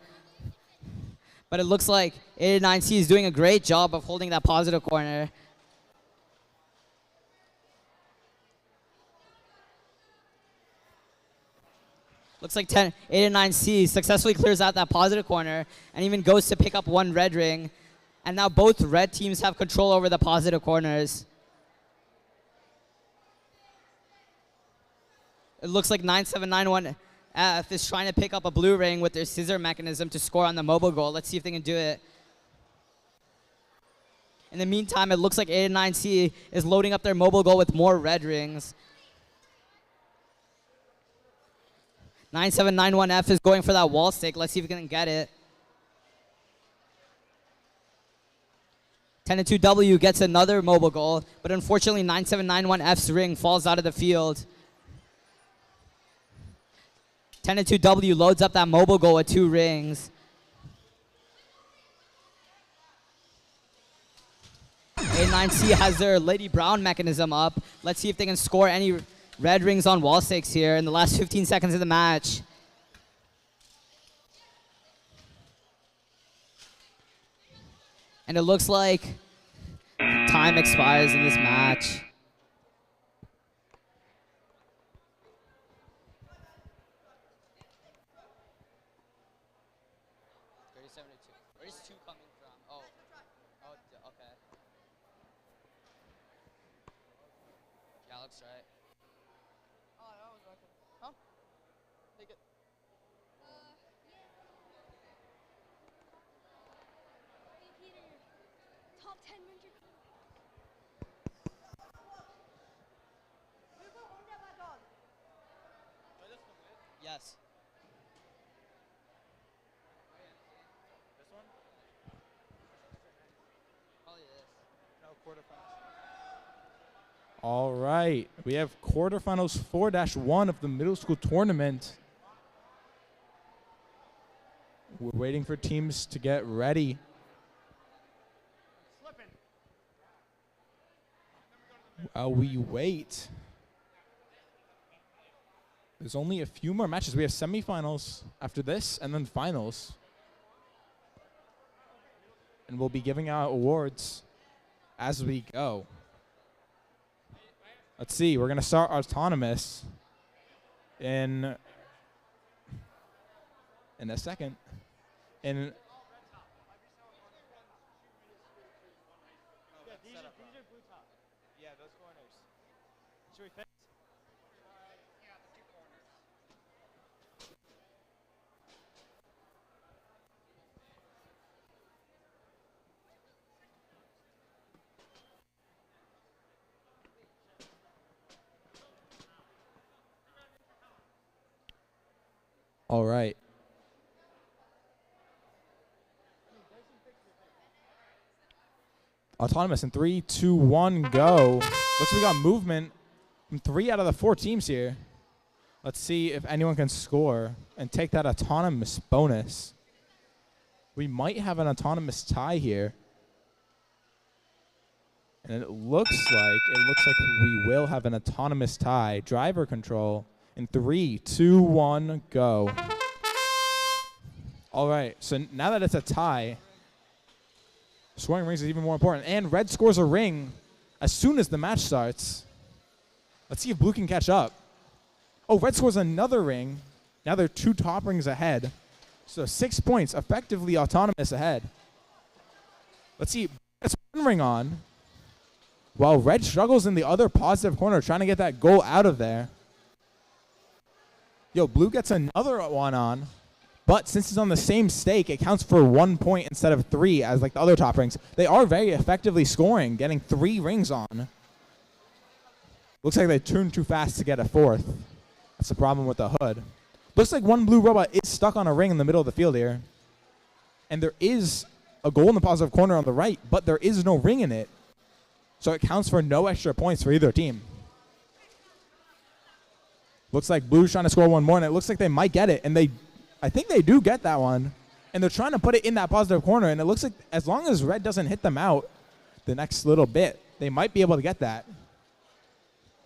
But it looks like 8-9C is doing a great job of holding that positive corner. Looks like 8-9C successfully clears out that positive corner and even goes to pick up 1 red ring. And now both red teams have control over the positive corners. It looks like 9791F is trying to pick up a blue ring with their scissor mechanism to score on the mobile goal. Let's see if they can do it. In the meantime, it looks like 8-9C is loading up their mobile goal with more red rings. 9791F is going for that wall stick. Let's see if we can get it. 10-2 W gets another mobile goal, but unfortunately 9791F's ring falls out of the field. 10-2 W loads up that mobile goal with 2 rings. 8-9C has their Lady Brown mechanism up. Let's see if they can score any red rings on wall stakes here in the last 15 seconds of the match. And it looks like time expires in this match. Where's 2 coming from? Oh, okay. Yeah, looks right. Oh, that was right. Huh? Take it. Top 10 winter. Yes. This one? Probably this. No, quarterfinals. All right, we have quarterfinals 4-1 of the middle school tournament. We're waiting for teams to get ready. While we wait, there's only a few more matches. We have semifinals after this and then finals. And we'll be giving out awards as we go. Let's see, we're going to start autonomous in a second. Yeah, these are blue top. Yeah, those corners. Should we fix? Yeah, the 2 corners. All right. Autonomous in 3, 2, 1, go. Looks like we got movement from 3 out of the 4 teams here. Let's see if anyone can score and take that autonomous bonus. We might have an autonomous tie here. And it looks like we will have an autonomous tie. Driver control in 3, 2, 1, go. All right, so now that it's a tie, scoring rings is even more important. And red scores a ring as soon as the match starts. Let's see if blue can catch up. Oh, red scores another ring. Now they're 2 top rings ahead. So 6 points, effectively autonomous ahead. Let's see, that's 1 ring on. While red struggles in the other positive corner, trying to get that goal out of there. Yo, blue gets another one on. But since it's on the same stake, it counts for 1 point instead of 3 as like the other top rings. They are very effectively scoring, getting 3 rings on. Looks like they turned too fast to get a 4th. That's the problem with the hood. Looks like one blue robot is stuck on a ring in the middle of the field here. And there is a goal in the positive corner on the right, but there is no ring in it. So it counts for no extra points for either team. Looks like blue's trying to score one more, and it looks like they might get it. And I think they do get that one. And they're trying to put it in that positive corner, and it looks like as long as red doesn't hit them out the next little bit, they might be able to get that.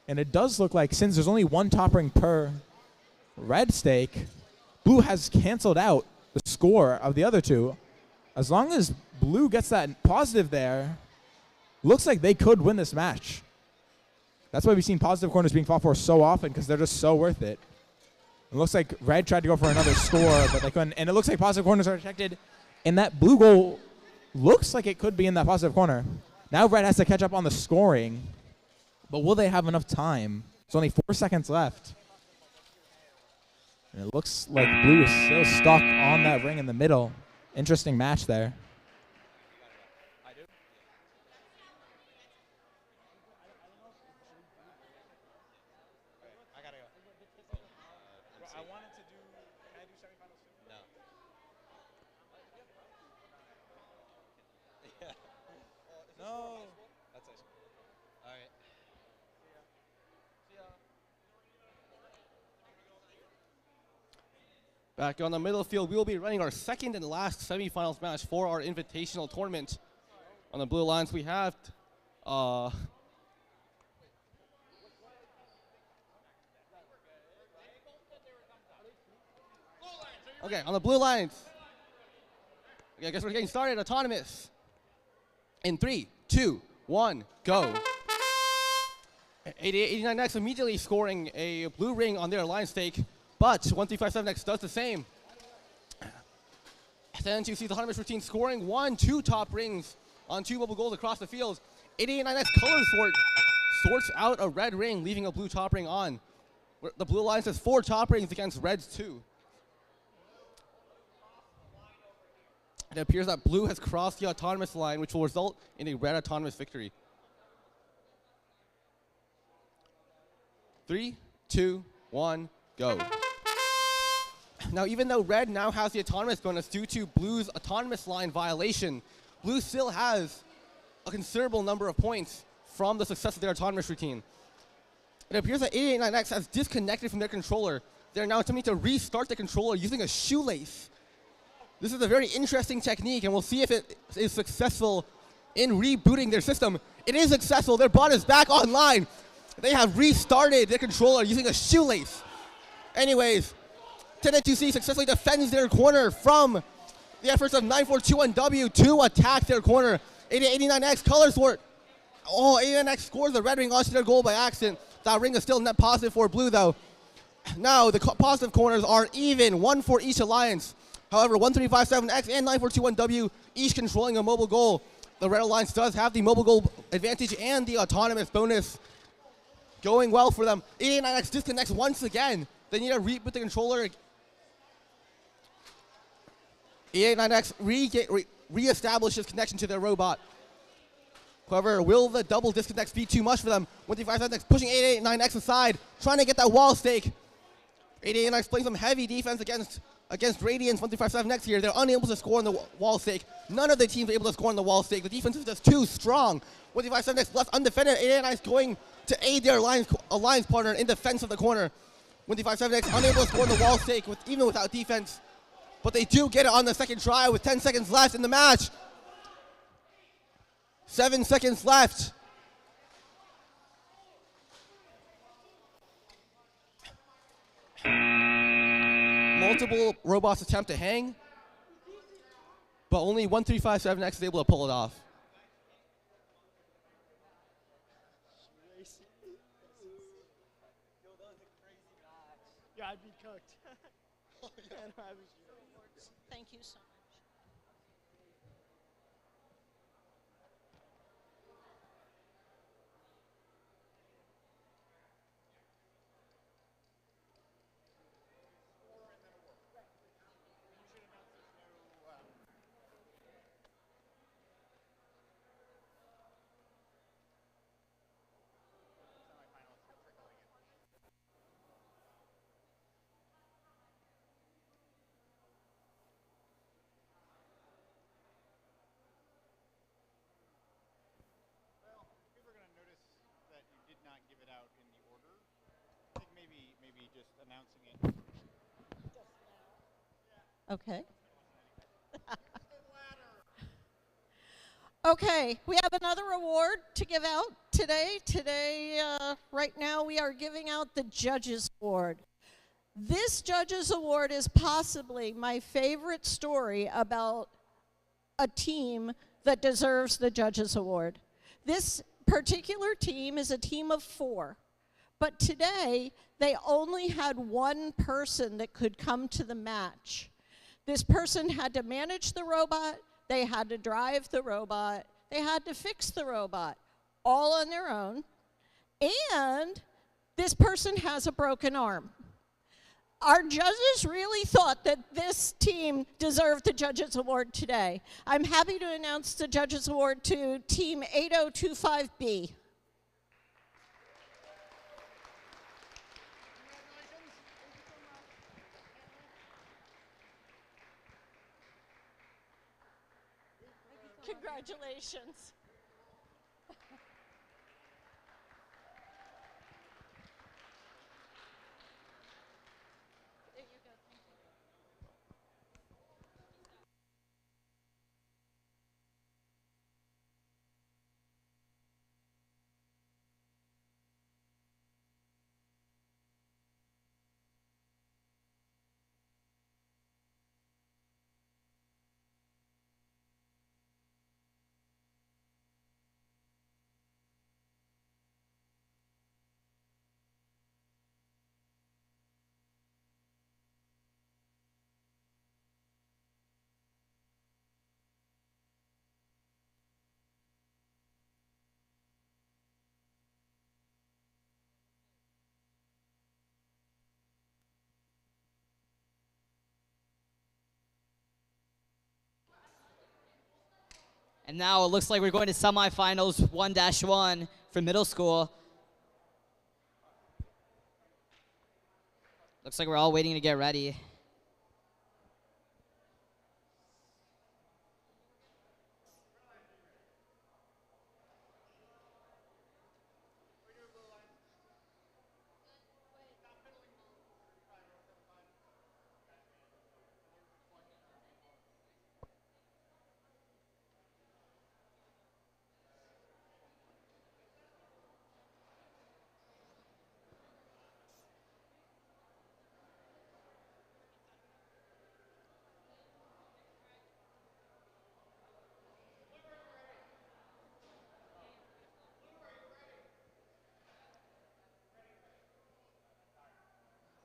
And it does look like since there's only one top ring per red stake, blue has canceled out the score of the other two. As long as blue gets that positive there, looks like they could win this match. That's why we've seen positive corners being fought for so often, because they're just so worth it. It looks like red tried to go for another score, but they couldn't. And it looks like positive corners are protected. And that blue goal looks like it could be in that positive corner. Now red has to catch up on the scoring. But will they have enough time? There's only 4 seconds left. And it looks like blue is still stuck on that ring in the middle. Interesting match there. Back on the middle field, we will be running our second and last semifinals match for our Invitational tournament. On the blue lines, we have okay, on the blue lines. Okay, I guess we're getting started. Autonomous. In 3, 2, 1, go. 8889X immediately scoring a blue ring on their line stake, but 1357X does the same. Then you see the autonomous routine scoring 1, 2 top rings on 2 mobile goals across the field. 8889X color sort sorts out a red ring, leaving a blue top ring on. The blue line says 4 top rings against red's 2. It appears that blue has crossed the autonomous line, which will result in a red autonomous victory. 3, 2, 1, go. Now, even though red now has the autonomous bonus due to blue's autonomous line violation, blue still has a considerable number of points from the success of their autonomous routine. It appears that 8889X has disconnected from their controller. They're now attempting to restart the controller using a shoelace. This is a very interesting technique, and we'll see if it is successful in rebooting their system. It is successful. Their bot is back online. They have restarted their controller using a shoelace. Anyways, 10-2C successfully defends their corner from the efforts of 9421W to attack their corner. 8889X color sort. Oh, 89X scores the red ring onto their goal by accident. That ring is still net positive for blue, though. Now, the positive corners are even, 1 for each alliance. However, 1357X and 9421W each controlling a mobile goal. The red alliance does have the mobile goal advantage and the autonomous bonus going well for them. 89X disconnects once again. They need to reboot the controller. 8889X re-establishes connection to their robot. However, will the double disconnects be too much for them? 1357X pushing 8889X aside, trying to get that wall stake. 8889X playing some heavy defense against Radiance 1357X here. They're unable to score on the wall stake. None of the teams are able to score on the wall stake. The defense is just too strong. 1357X left undefended. 8889X going to aid their alliance partner in defense of the corner. 1357X unable to score on the wall stake even without defense. But they do get it on the second try with 10 seconds left in the match. 7 seconds left. Multiple robots attempt to hang, but only 1357X is able to pull it off. Yeah, I'd be cooked. Thank you so much. just announcing it. Okay. Okay, we have another award to give out today. Right now, we are giving out the Judges Award. This Judges Award is possibly my favorite story about a team that deserves the Judges Award. This particular team is a team of 4, but today they only had one person that could come to the match. This person had to manage the robot, they had to drive the robot, they had to fix the robot, all on their own, and this person has a broken arm. Our judges really thought that this team deserved the Judges Award today. I'm happy to announce the Judges Award to Team 8025B. Congratulations. And now it looks like we're going to semifinals 1-1 for middle school. Looks like we're all waiting to get ready.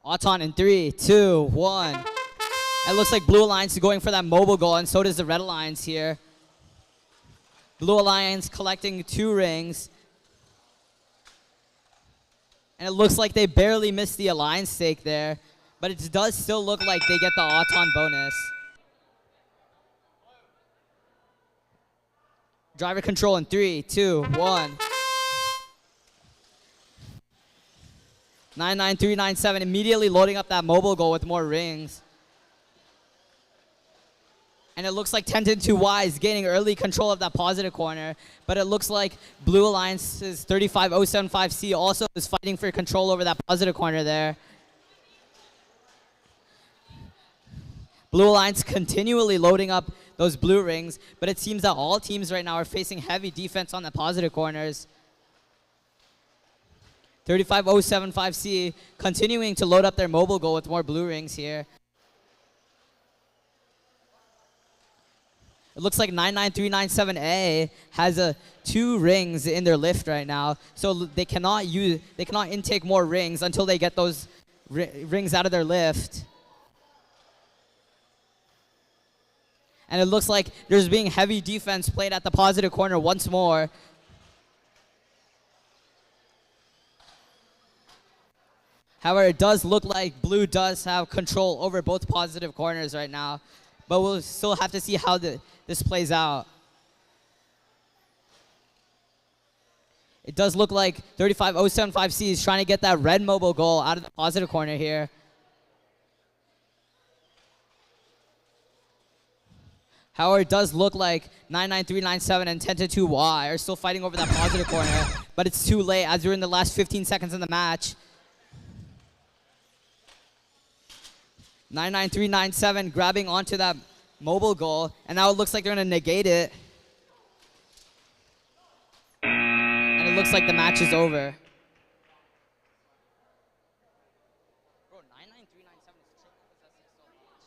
Auton in 3, 2, 1. It looks like Blue Alliance is going for that mobile goal, and so does the Red Alliance here. Blue Alliance collecting 2 rings. And it looks like they barely missed the Alliance stake there, but it does still look like they get the Auton bonus. Driver control in 3, 2, 1. 99397 immediately loading up that mobile goal with more rings. And it looks like 10-2Y is gaining early control of that positive corner, but it looks like Blue Alliance's 35075C also is fighting for control over that positive corner there. Blue Alliance continually loading up those blue rings, but it seems that all teams right now are facing heavy defense on the positive corners. 35075C continuing to load up their mobile goal with more blue rings here. It looks like 99397A has 2 rings in their lift right now, so they cannot intake more rings until they get those rings out of their lift. And it looks like there's being heavy defense played at the positive corner once more. However, it does look like Blue does have control over both positive corners right now, but we'll still have to see how this plays out. It does look like 35075C is trying to get that red mobile goal out of the positive corner here. However, it does look like 99397 and 10-2Y are still fighting over that positive corner, but it's too late as we're in the last 15 seconds in the match. 99397 grabbing onto that mobile goal, and now it looks like they're going to negate it. And it looks like the match is over. Bro, 99397 is triple possessing so much.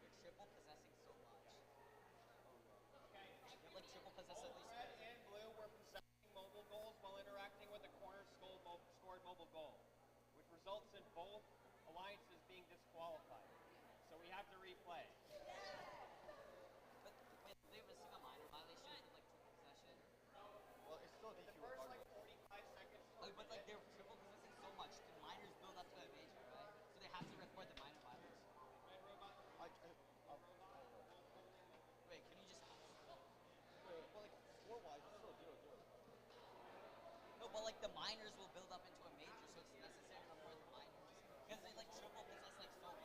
You're triple possessing so much. You're like triple possess at least. Red and blue were possessing mobile goals while interacting with the corner scored mobile goal, which results in both alliances being disqualified. So we have to replay. But wait, they were seeing a minor violation with like triple possession. Well, it's still the first like 45 seconds. Like, but like they're triple possessing so much, the minors build up to a major, right? So they have to record the minor violence. Wait, can you just? Well, like score-wise, it's still 0-0. No, but like the minors will build up into a major, so it's necessary to record the minors because they like triple possess like so much.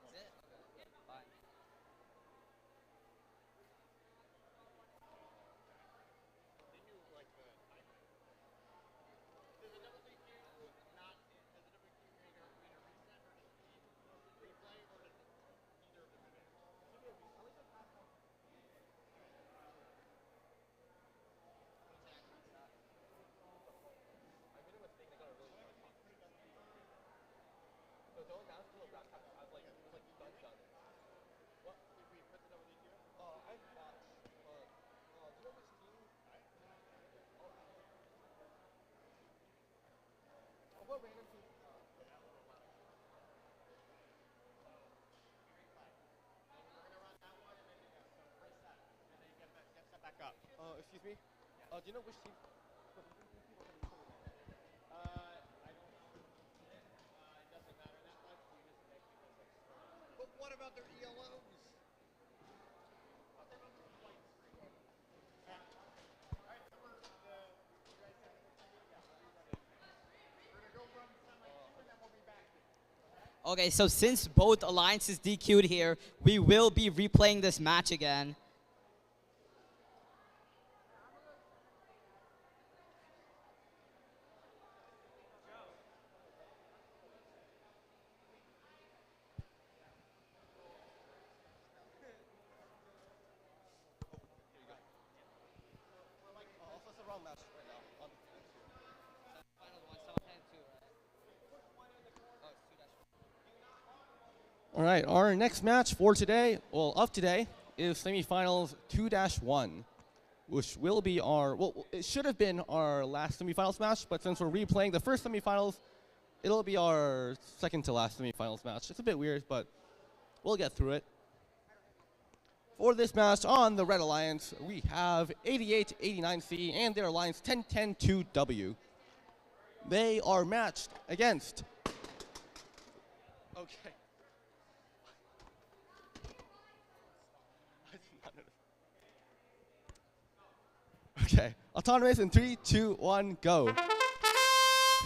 Is it? Okay. Fine. They knew like the timer. Does the WQ not? Does the WQ mean a reset or does it mean replay or does it neither of them do it? What random team? Back up. Excuse me? Do you know which team? I don't. It doesn't matter that much. We just make because like. But what about their ELOs? Okay, so since both alliances DQ'd here, we will be replaying this match again. Also, it's a wrong match right now. All right, our next match for today, well, of today, is semifinals 2-1, which will be our, well, it should have been our last semifinals match, but since we're replaying the first semifinals, it'll be our second to last semifinals match. It's a bit weird, but we'll get through it. For this match on the Red Alliance, we have 8889C and their alliance 1010-2W. They are matched against. Okay. Okay. Autonomous in 3, 2, 1, go.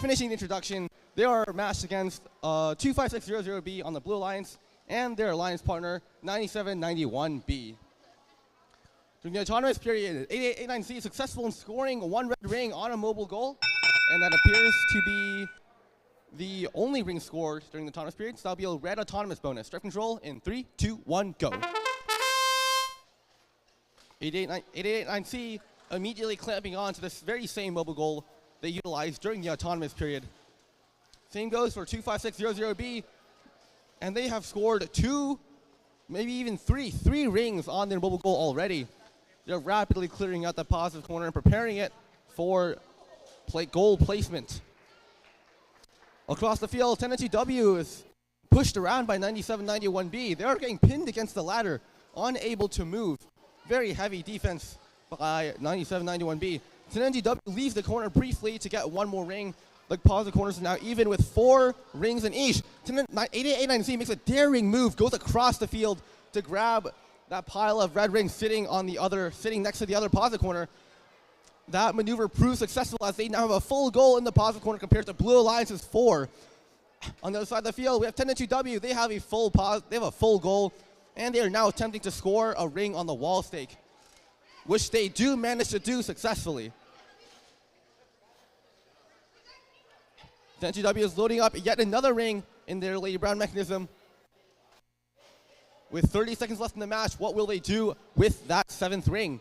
Finishing the introduction, they are matched against 25600B on the Blue Alliance and their alliance partner 9791B. During the autonomous period, 8889C is successful in scoring one red ring on a mobile goal, and that appears to be the only ring scored during the autonomous period, so that'll be a red autonomous bonus. Drive control in 3, 2, 1, go. 8889C immediately clamping on to this very same mobile goal they utilized during the autonomous period. Same goes for 25600B, and they have scored 2, maybe even 3 rings on their mobile goal already. They're rapidly clearing out the positive corner and preparing it for goal placement. Across the field, 10-2W is pushed around by 9791B. They are getting pinned against the ladder, unable to move. Very heavy defense by 9791B. 10-2W leaves the corner briefly to get one more ring. The positive corners are now even with 4 rings in each. 8889C makes a daring move, goes across the field to grab that pile of red rings sitting next to the other positive corner. That maneuver proves successful as they now have a full goal in the positive corner compared to Blue Alliance's 4. On the other side of the field, we have 10-2W. They have a full goal, and they are now attempting to score a ring on the wall stake, which they do manage to do successfully. 10-2W is loading up yet another ring in their Lady Brown mechanism. With 30 seconds left in the match, what will they do with that 7th ring?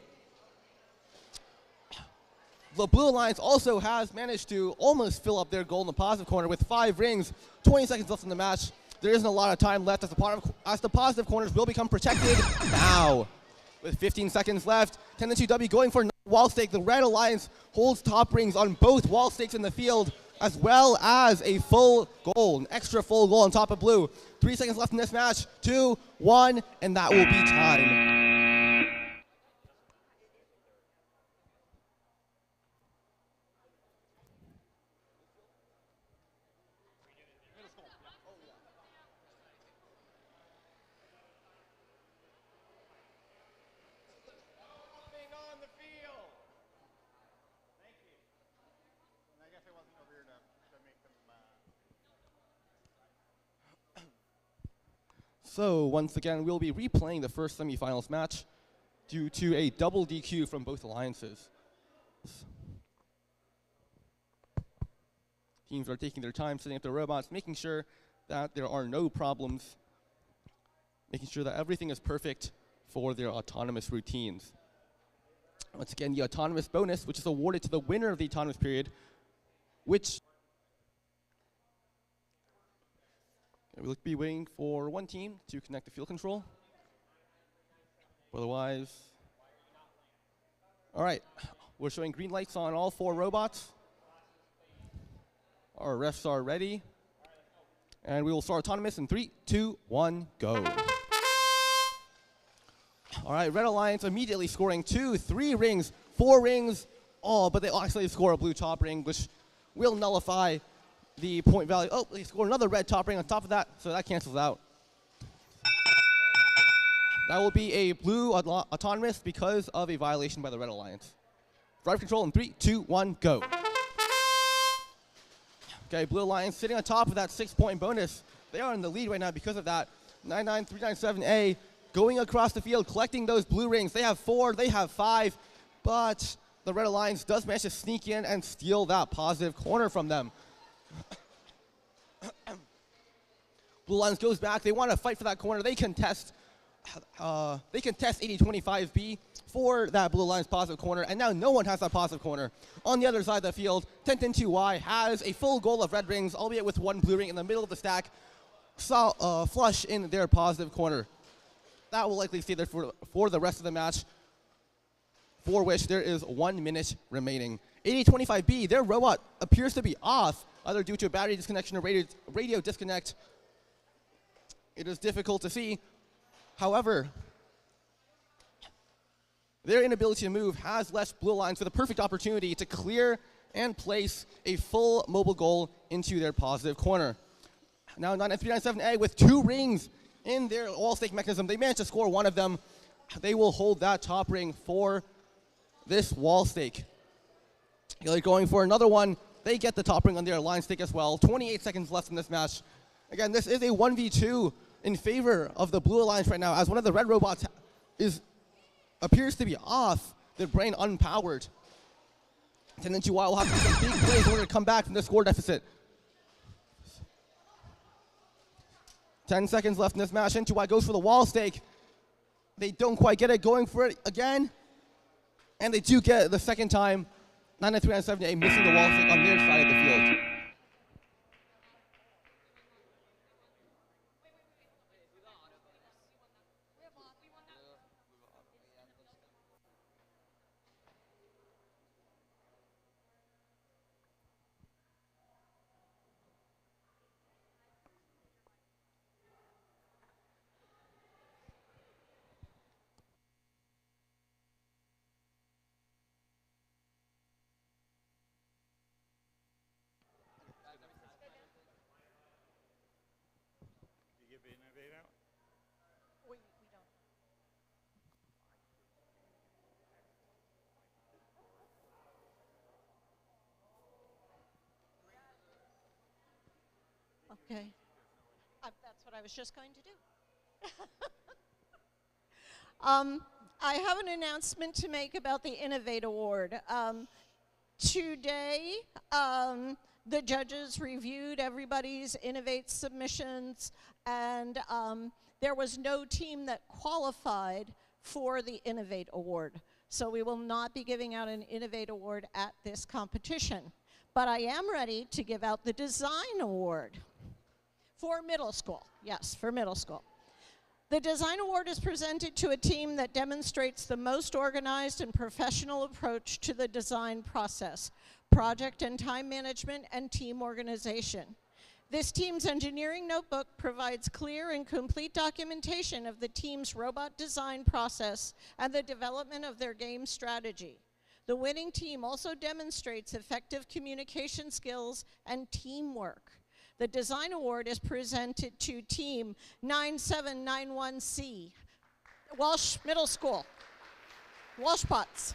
The Blue Alliance also has managed to almost fill up their goal in the positive corner with 5 rings, 20 seconds left in the match. There isn't a lot of time left as the positive corners will become protected now. With 15 seconds left, 10-2W going for another wall stake. The Red Alliance holds top rings on both wall stakes in the field, as well as a full goal, an extra full goal on top of Blue. 3 seconds left in this match, 2, 1, and that will be time. So once again, we'll be replaying the first semifinals match due to a double DQ from both alliances. Teams are taking their time setting up their robots, making sure that there are no problems, making sure that everything is perfect for their autonomous routines. Once again, the autonomous bonus, which is awarded to the winner of the autonomous period, which we'll be waiting for one team to connect the field control. Otherwise, all right, we're showing green lights on all 4 robots. Our refs are ready. And we will start autonomous in 3, 2, 1, go. All right, Red Alliance immediately scoring 2, 3 rings, 4 rings. Oh, but they actually score a blue top ring, which will nullify the point value. Oh, they score another red top ring on top of that, so that cancels out. That will be a blue autonomous because of a violation by the Red Alliance. Drive control in 3, 2, 1, go. Okay, Blue Alliance sitting on top of that 6-point bonus. They are in the lead right now because of that. 99397A going across the field, collecting those blue rings. They have 4, they have 5, but the Red Alliance does manage to sneak in and steal that positive corner from them. Blue Alliance goes back. They want to fight for that corner. They contest 8025B for that Blue Alliance positive corner, and now no one has that positive corner. On the other side of the field, 10-2Y has a full goal of red rings, albeit with 1 blue ring in the middle of the stack, flush in their positive corner. That will likely stay there for the rest of the match, for which there is 1 minute remaining. 8025B, their robot appears to be off, either due to a battery disconnection or radio disconnect. It is difficult to see. However, their inability to move has left Blue Alliance with a perfect opportunity to clear and place a full mobile goal into their positive corner. Now 99397A with 2 rings in their wall stake mechanism. They managed to score 1 of them. They will hold that top ring for this wall stake. They're going for another one. They get the top ring on their line stake as well. 28 seconds left in this match. Again, this is a 1v2 in favor of the Blue Alliance right now, as one of the red robots appears to be off, their brain unpowered. 10-2Y will have to do some big plays in order to come back from the score deficit. 10 seconds left in this match. 10-2Y goes for the wall stake. They don't quite get it, going for it again. And they do get it the second time. 99397A missing the wall stake on their side of the field. Okay. That's what I was just going to do. I have an announcement to make about the Innovate Award. Today, the judges reviewed everybody's Innovate submissions, and there was no team that qualified for the Innovate Award. So we will not be giving out an Innovate Award at this competition. But I am ready to give out the Design Award for middle school. Yes, for middle school. The Design Award is presented to a team that demonstrates the most organized and professional approach to the design process, project and time management, and team organization. This team's engineering notebook provides clear and complete documentation of the team's robot design process and the development of their game strategy. The winning team also demonstrates effective communication skills and teamwork. The Design Award is presented to Team 9791C, Walsh Middle School, Walsh Pots.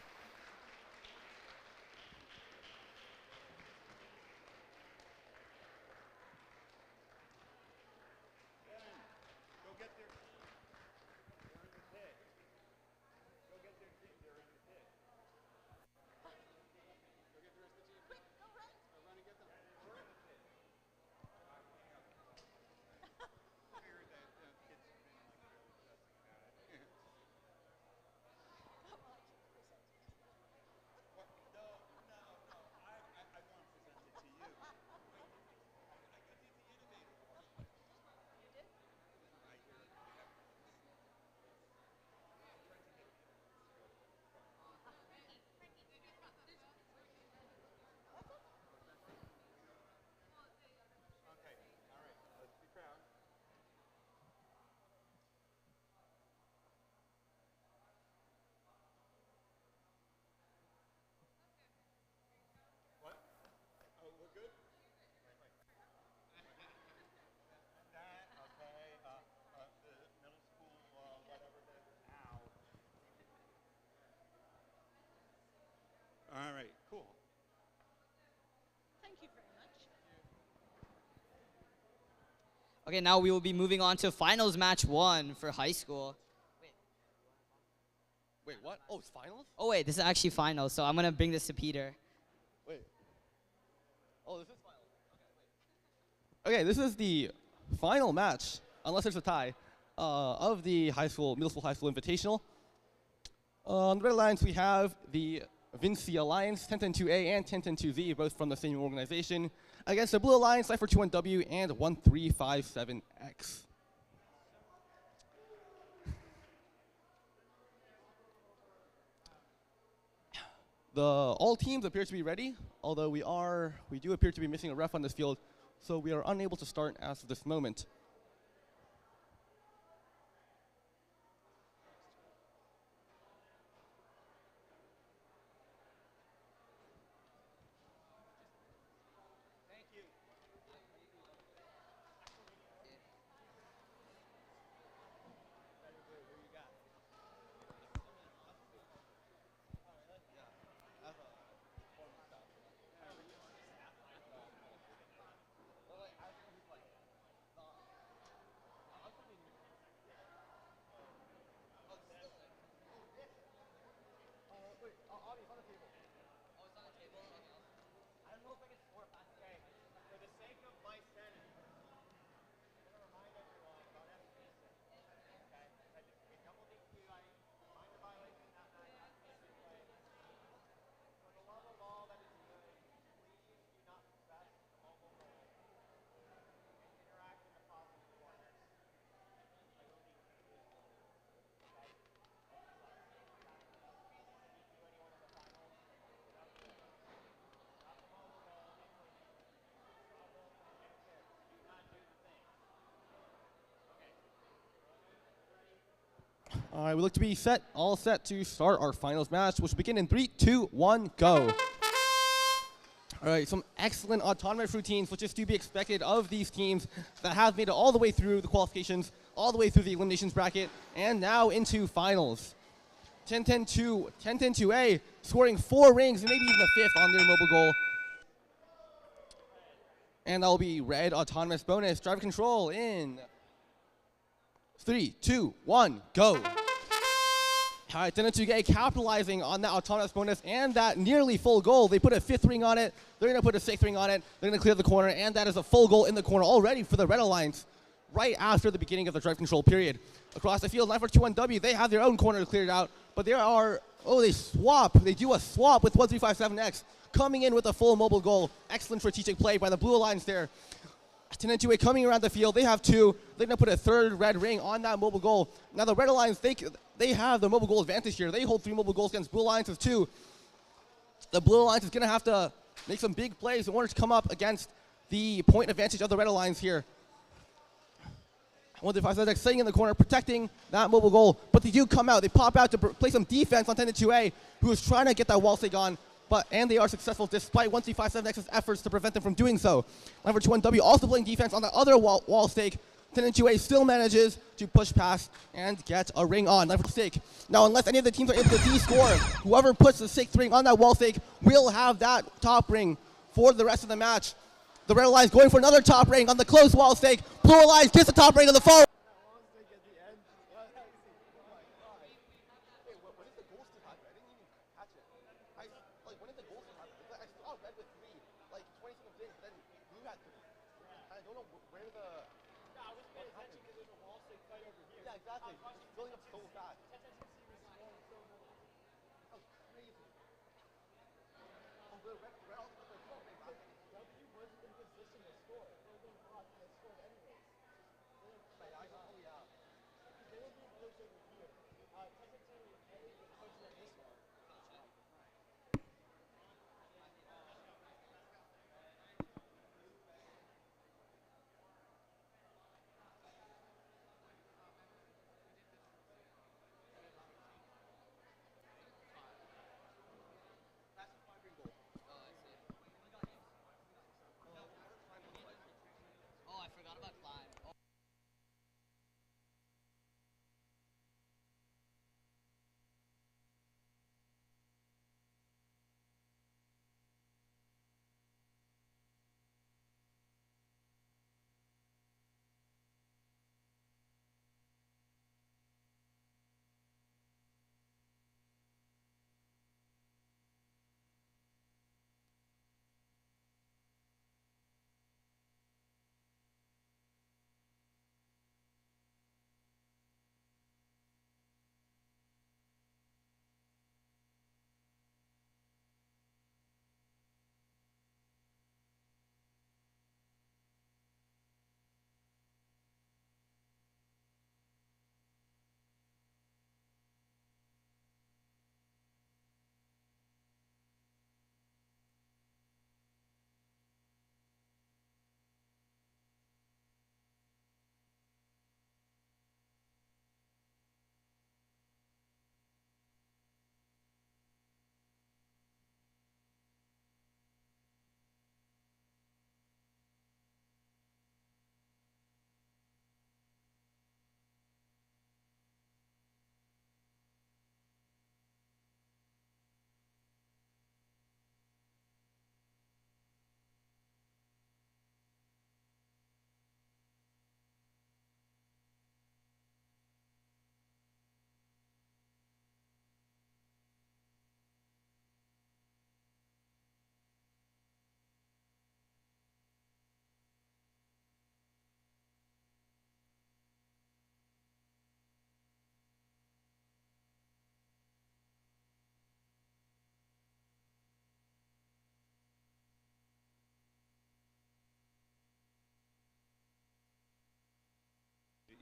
All right, cool. Thank you very much. Okay, now we will be moving on to finals match 1 for high school. Wait, what? Oh, it's finals? Oh wait, this is actually finals, so I'm gonna bring this to Peter. Wait. Oh, this is finals. Okay, this is the final match, unless there's a tie, of the middle school, high school invitational. On the red lines, we have the Vinci Alliance, 1010-2A and 1010-2Z, both from the same organization, against the Blue Alliance, Cypher21W and 1357X. All teams appear to be ready, although we do appear to be missing a ref on this field, so we are unable to start as of this moment. All right, we look to be all set to start our finals match, which will begin in 3, 2, 1, go. All right, some excellent autonomous routines, which is to be expected of these teams that have made it all the way through the qualifications, all the way through the eliminations bracket, and now into finals. 10-10-2A, scoring 4 rings and maybe even a 5th on their mobile goal. And that will be red autonomous bonus, driver control in 3, 2, 1, go. All right, then to get capitalizing on that autonomous bonus and that nearly full goal. They put a 5th ring on it. They're going to put a 6th ring on it. They're going to clear the corner, and that is a full goal in the corner already for the Red Alliance right after the beginning of the drive control period. Across the field, 942-1W, they have their own corner cleared out, but there are, they swap. They do a swap with 1357X coming in with a full mobile goal. Excellent strategic play by the Blue Alliance there. 10-2 coming around the field. They have 2. They're going to put a 3rd red ring on that mobile goal. Now the Red Alliance, they have the mobile goal advantage here. They hold 3 mobile goals against Blue Alliance's 2. The Blue Alliance is going to have to make some big plays in order to come up against the point advantage of the Red Alliance here. 1357X sitting in the corner, protecting that mobile goal. But they do come out. They pop out to play some defense on 10-2A, who is trying to get that wall stake on. And they are successful despite 1357X's efforts to prevent them from doing so. 942-1W also playing defense on the other wall stake. 10-2A still manages to push past and get a ring on. 942 stake. Now, unless any of the teams are able to de-score, whoever puts the 6th ring on that wall stake will have that top ring for the rest of the match. The Red Alliance going for another top ring on the close wall stake. Blue Alliance gets the top ring on the far.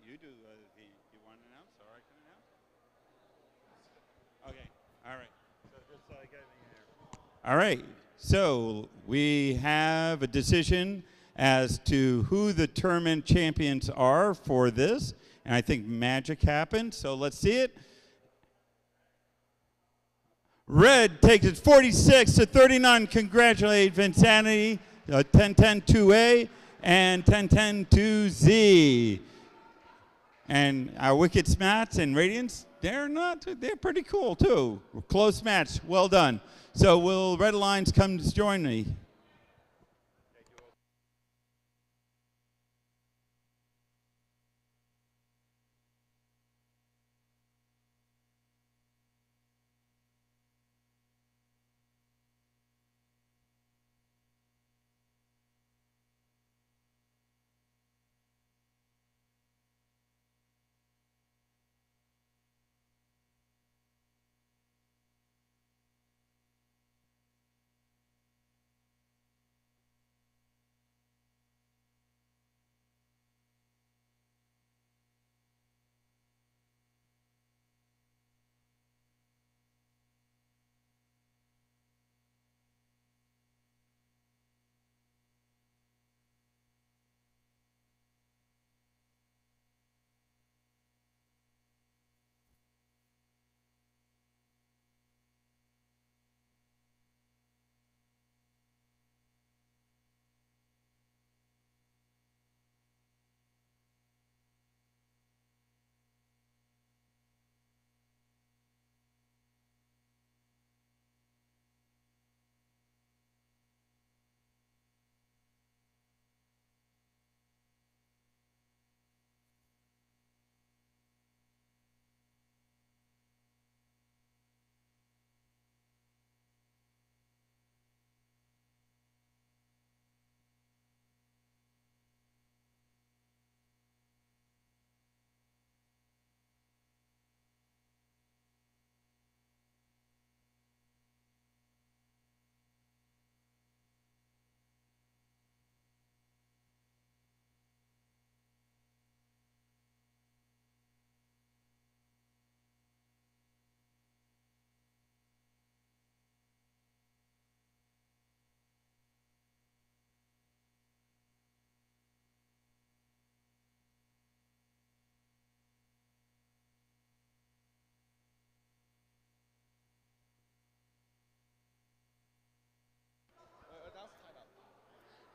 You do you want to announce, or I can announce? Okay. All right. So just get in there. All right. So we have a decision as to who the tournament champions are for this, and I think magic happened. So let's see it. Red takes it 46-39. Congratulate Vinsanity, 10-10-2A, and 10-10-2Z. And our Wicked Smats and Radiance, they're pretty cool too. Close match, well done. So will Red Alliance come to join me?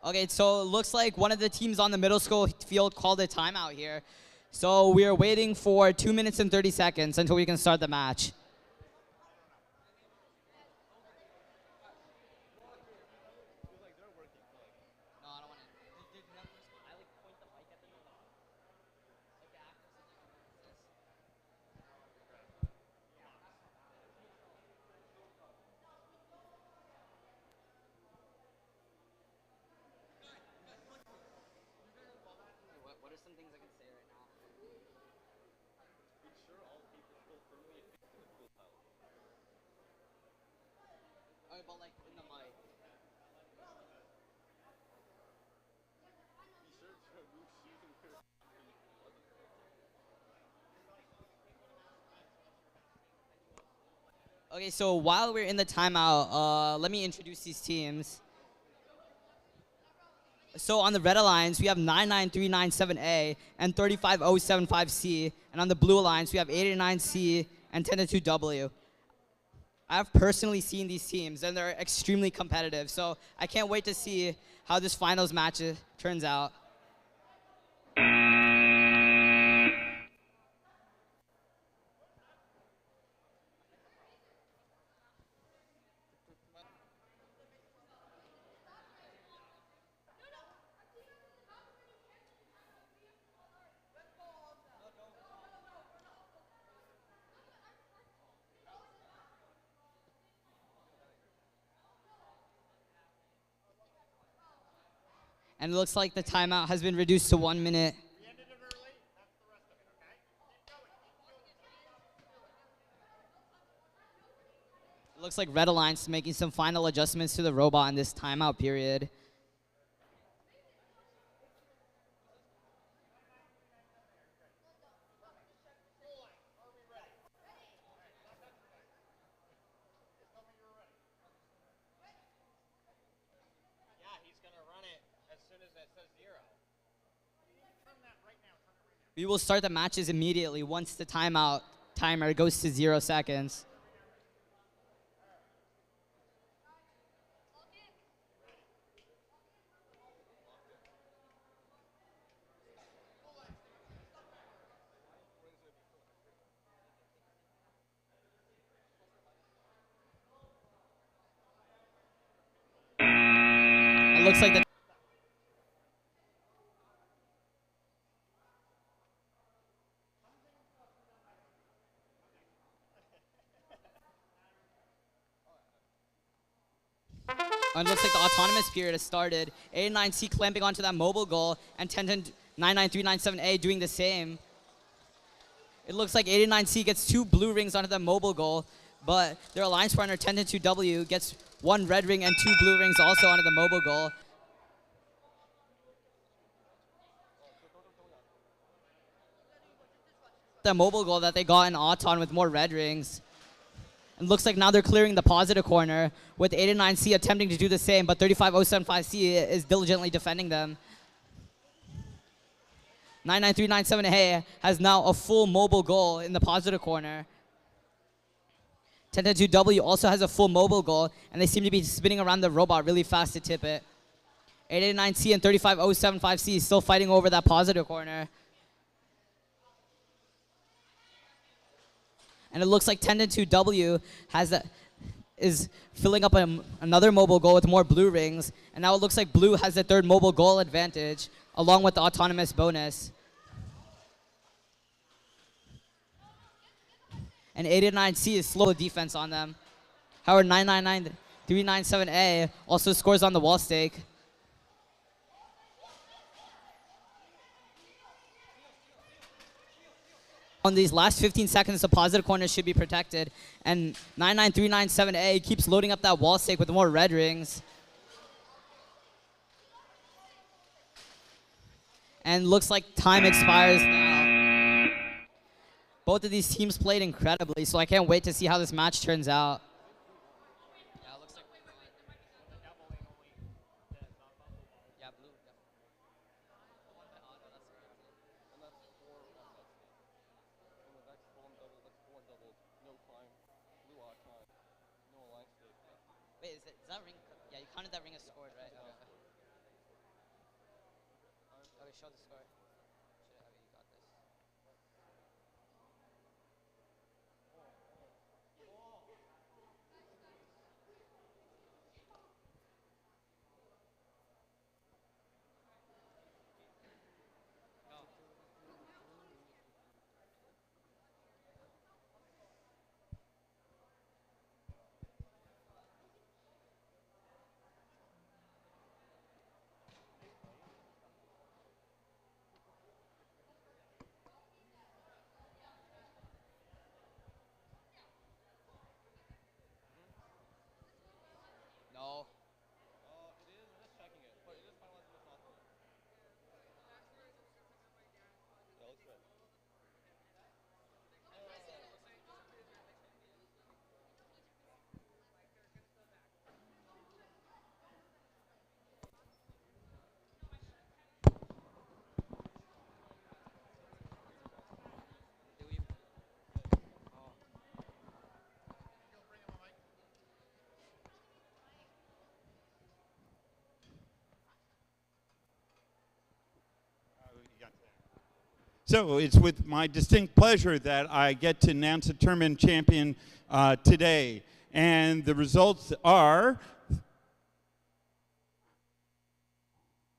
Okay, so it looks like one of the teams on the middle school field called a timeout here. So we are waiting for 2 minutes and 30 seconds until we can start the match. What are some things I can say right now? Oh, but like in the mic. Okay, so while we're in the timeout, let me introduce these teams. So on the red alliance, we have 99397A and 35075C. And on the blue alliance, we have 889C and 102W. I have personally seen these teams, and they're extremely competitive. So I can't wait to see how this finals match turns out. And it looks like the timeout has been reduced to 1 minute. It looks like Red Alliance is making some final adjustments to the robot in this timeout period. We will start the matches immediately once the timeout timer goes to 0 seconds. It looks like the and it looks like the autonomous period has started. 89C clamping onto that mobile goal, and 99397A doing the same. It looks like 89C gets 2 blue rings onto the mobile goal, but their alliance partner 102W gets 1 red ring and 2 blue rings also onto the mobile goal. The mobile goal that they got in Auton with more red rings. It looks like now they're clearing the positive corner with 89C attempting to do the same, but 35075C is diligently defending them. 99397A has now a full mobile goal in the positive corner. 102W also has a full mobile goal, and they seem to be spinning around the robot really fast to tip it. 889C and 35075C is still fighting over that positive corner. And it looks like 102W is filling up another mobile goal with more blue rings. And now it looks like blue has the 3rd mobile goal advantage, along with the autonomous bonus. And 889C is slow defense on them. However, 99397A also scores on the wall stake. On these last 15 seconds, the positive corner should be protected. And 99397A keeps loading up that wall stake with more red rings. And looks like time expires now. Both of these teams played incredibly, so I can't wait to see how this match turns out. Wait, is that ring? Yeah, you counted that ring as scored, right? Okay. show the score. No. So it's with my distinct pleasure that I get to announce the tournament champion today. And the results are,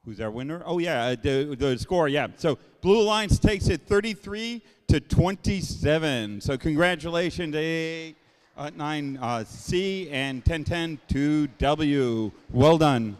who's our winner? Oh yeah, the score, yeah. So Blue Alliance takes it 33-27. So congratulations to 9C and 1010 to W. Well done.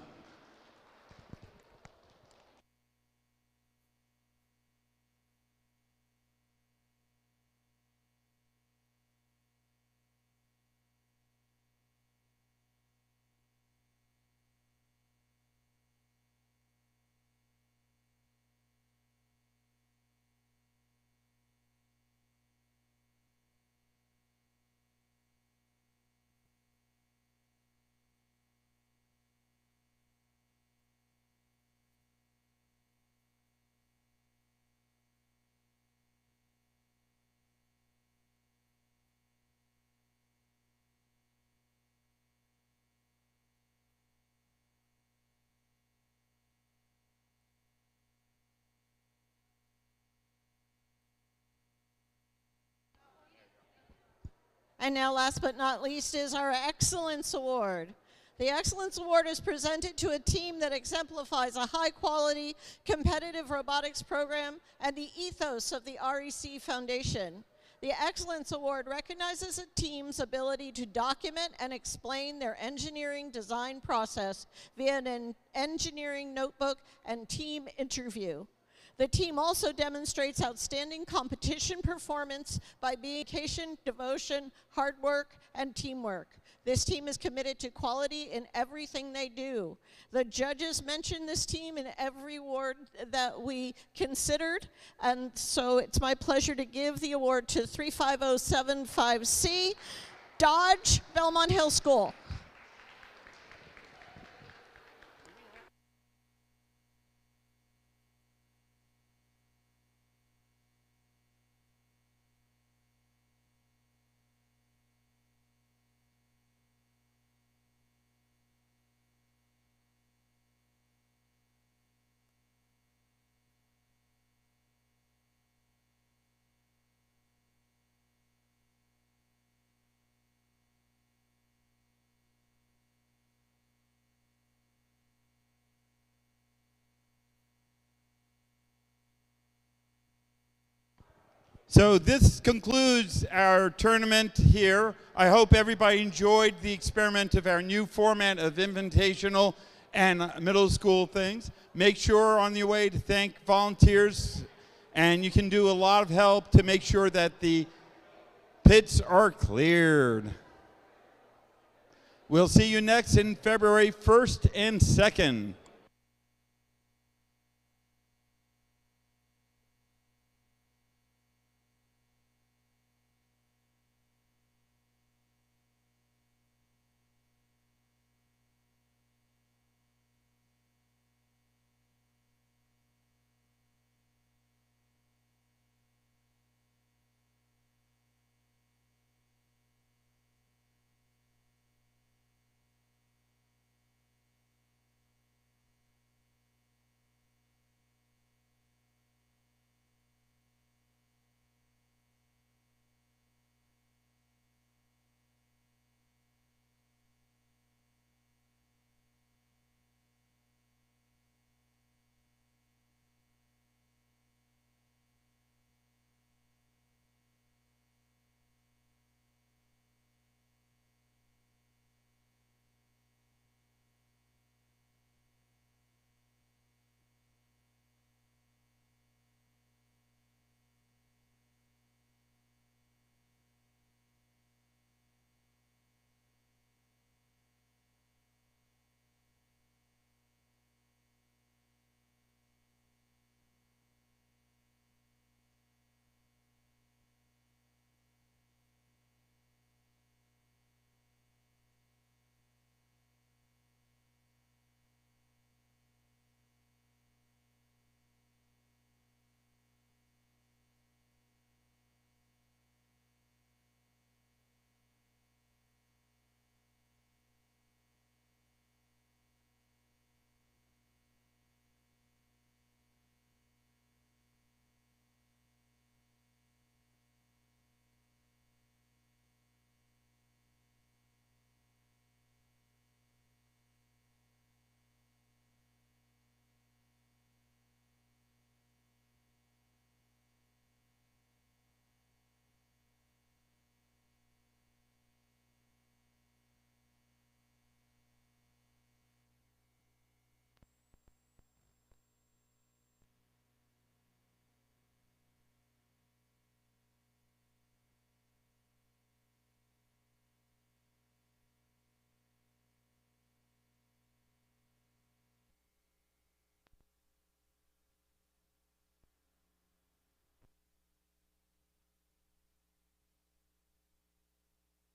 And now, last but not least, is our Excellence Award. The Excellence Award is presented to a team that exemplifies a high-quality, competitive robotics program and the ethos of the REC Foundation. The Excellence Award recognizes a team's ability to document and explain their engineering design process via an engineering notebook and team interview. The team also demonstrates outstanding competition performance by being patient, devotion, hard work, and teamwork. This team is committed to quality in everything they do. The judges mentioned this team in every award that we considered, and so it's my pleasure to give the award to 35075C, Dodge, Belmont Hill School. So this concludes our tournament here. I hope everybody enjoyed the experiment of our new format of invitational and middle school things. Make sure on your way to thank volunteers, and you can do a lot of help to make sure that the pits are cleared. We'll see you next in February 1st and 2nd.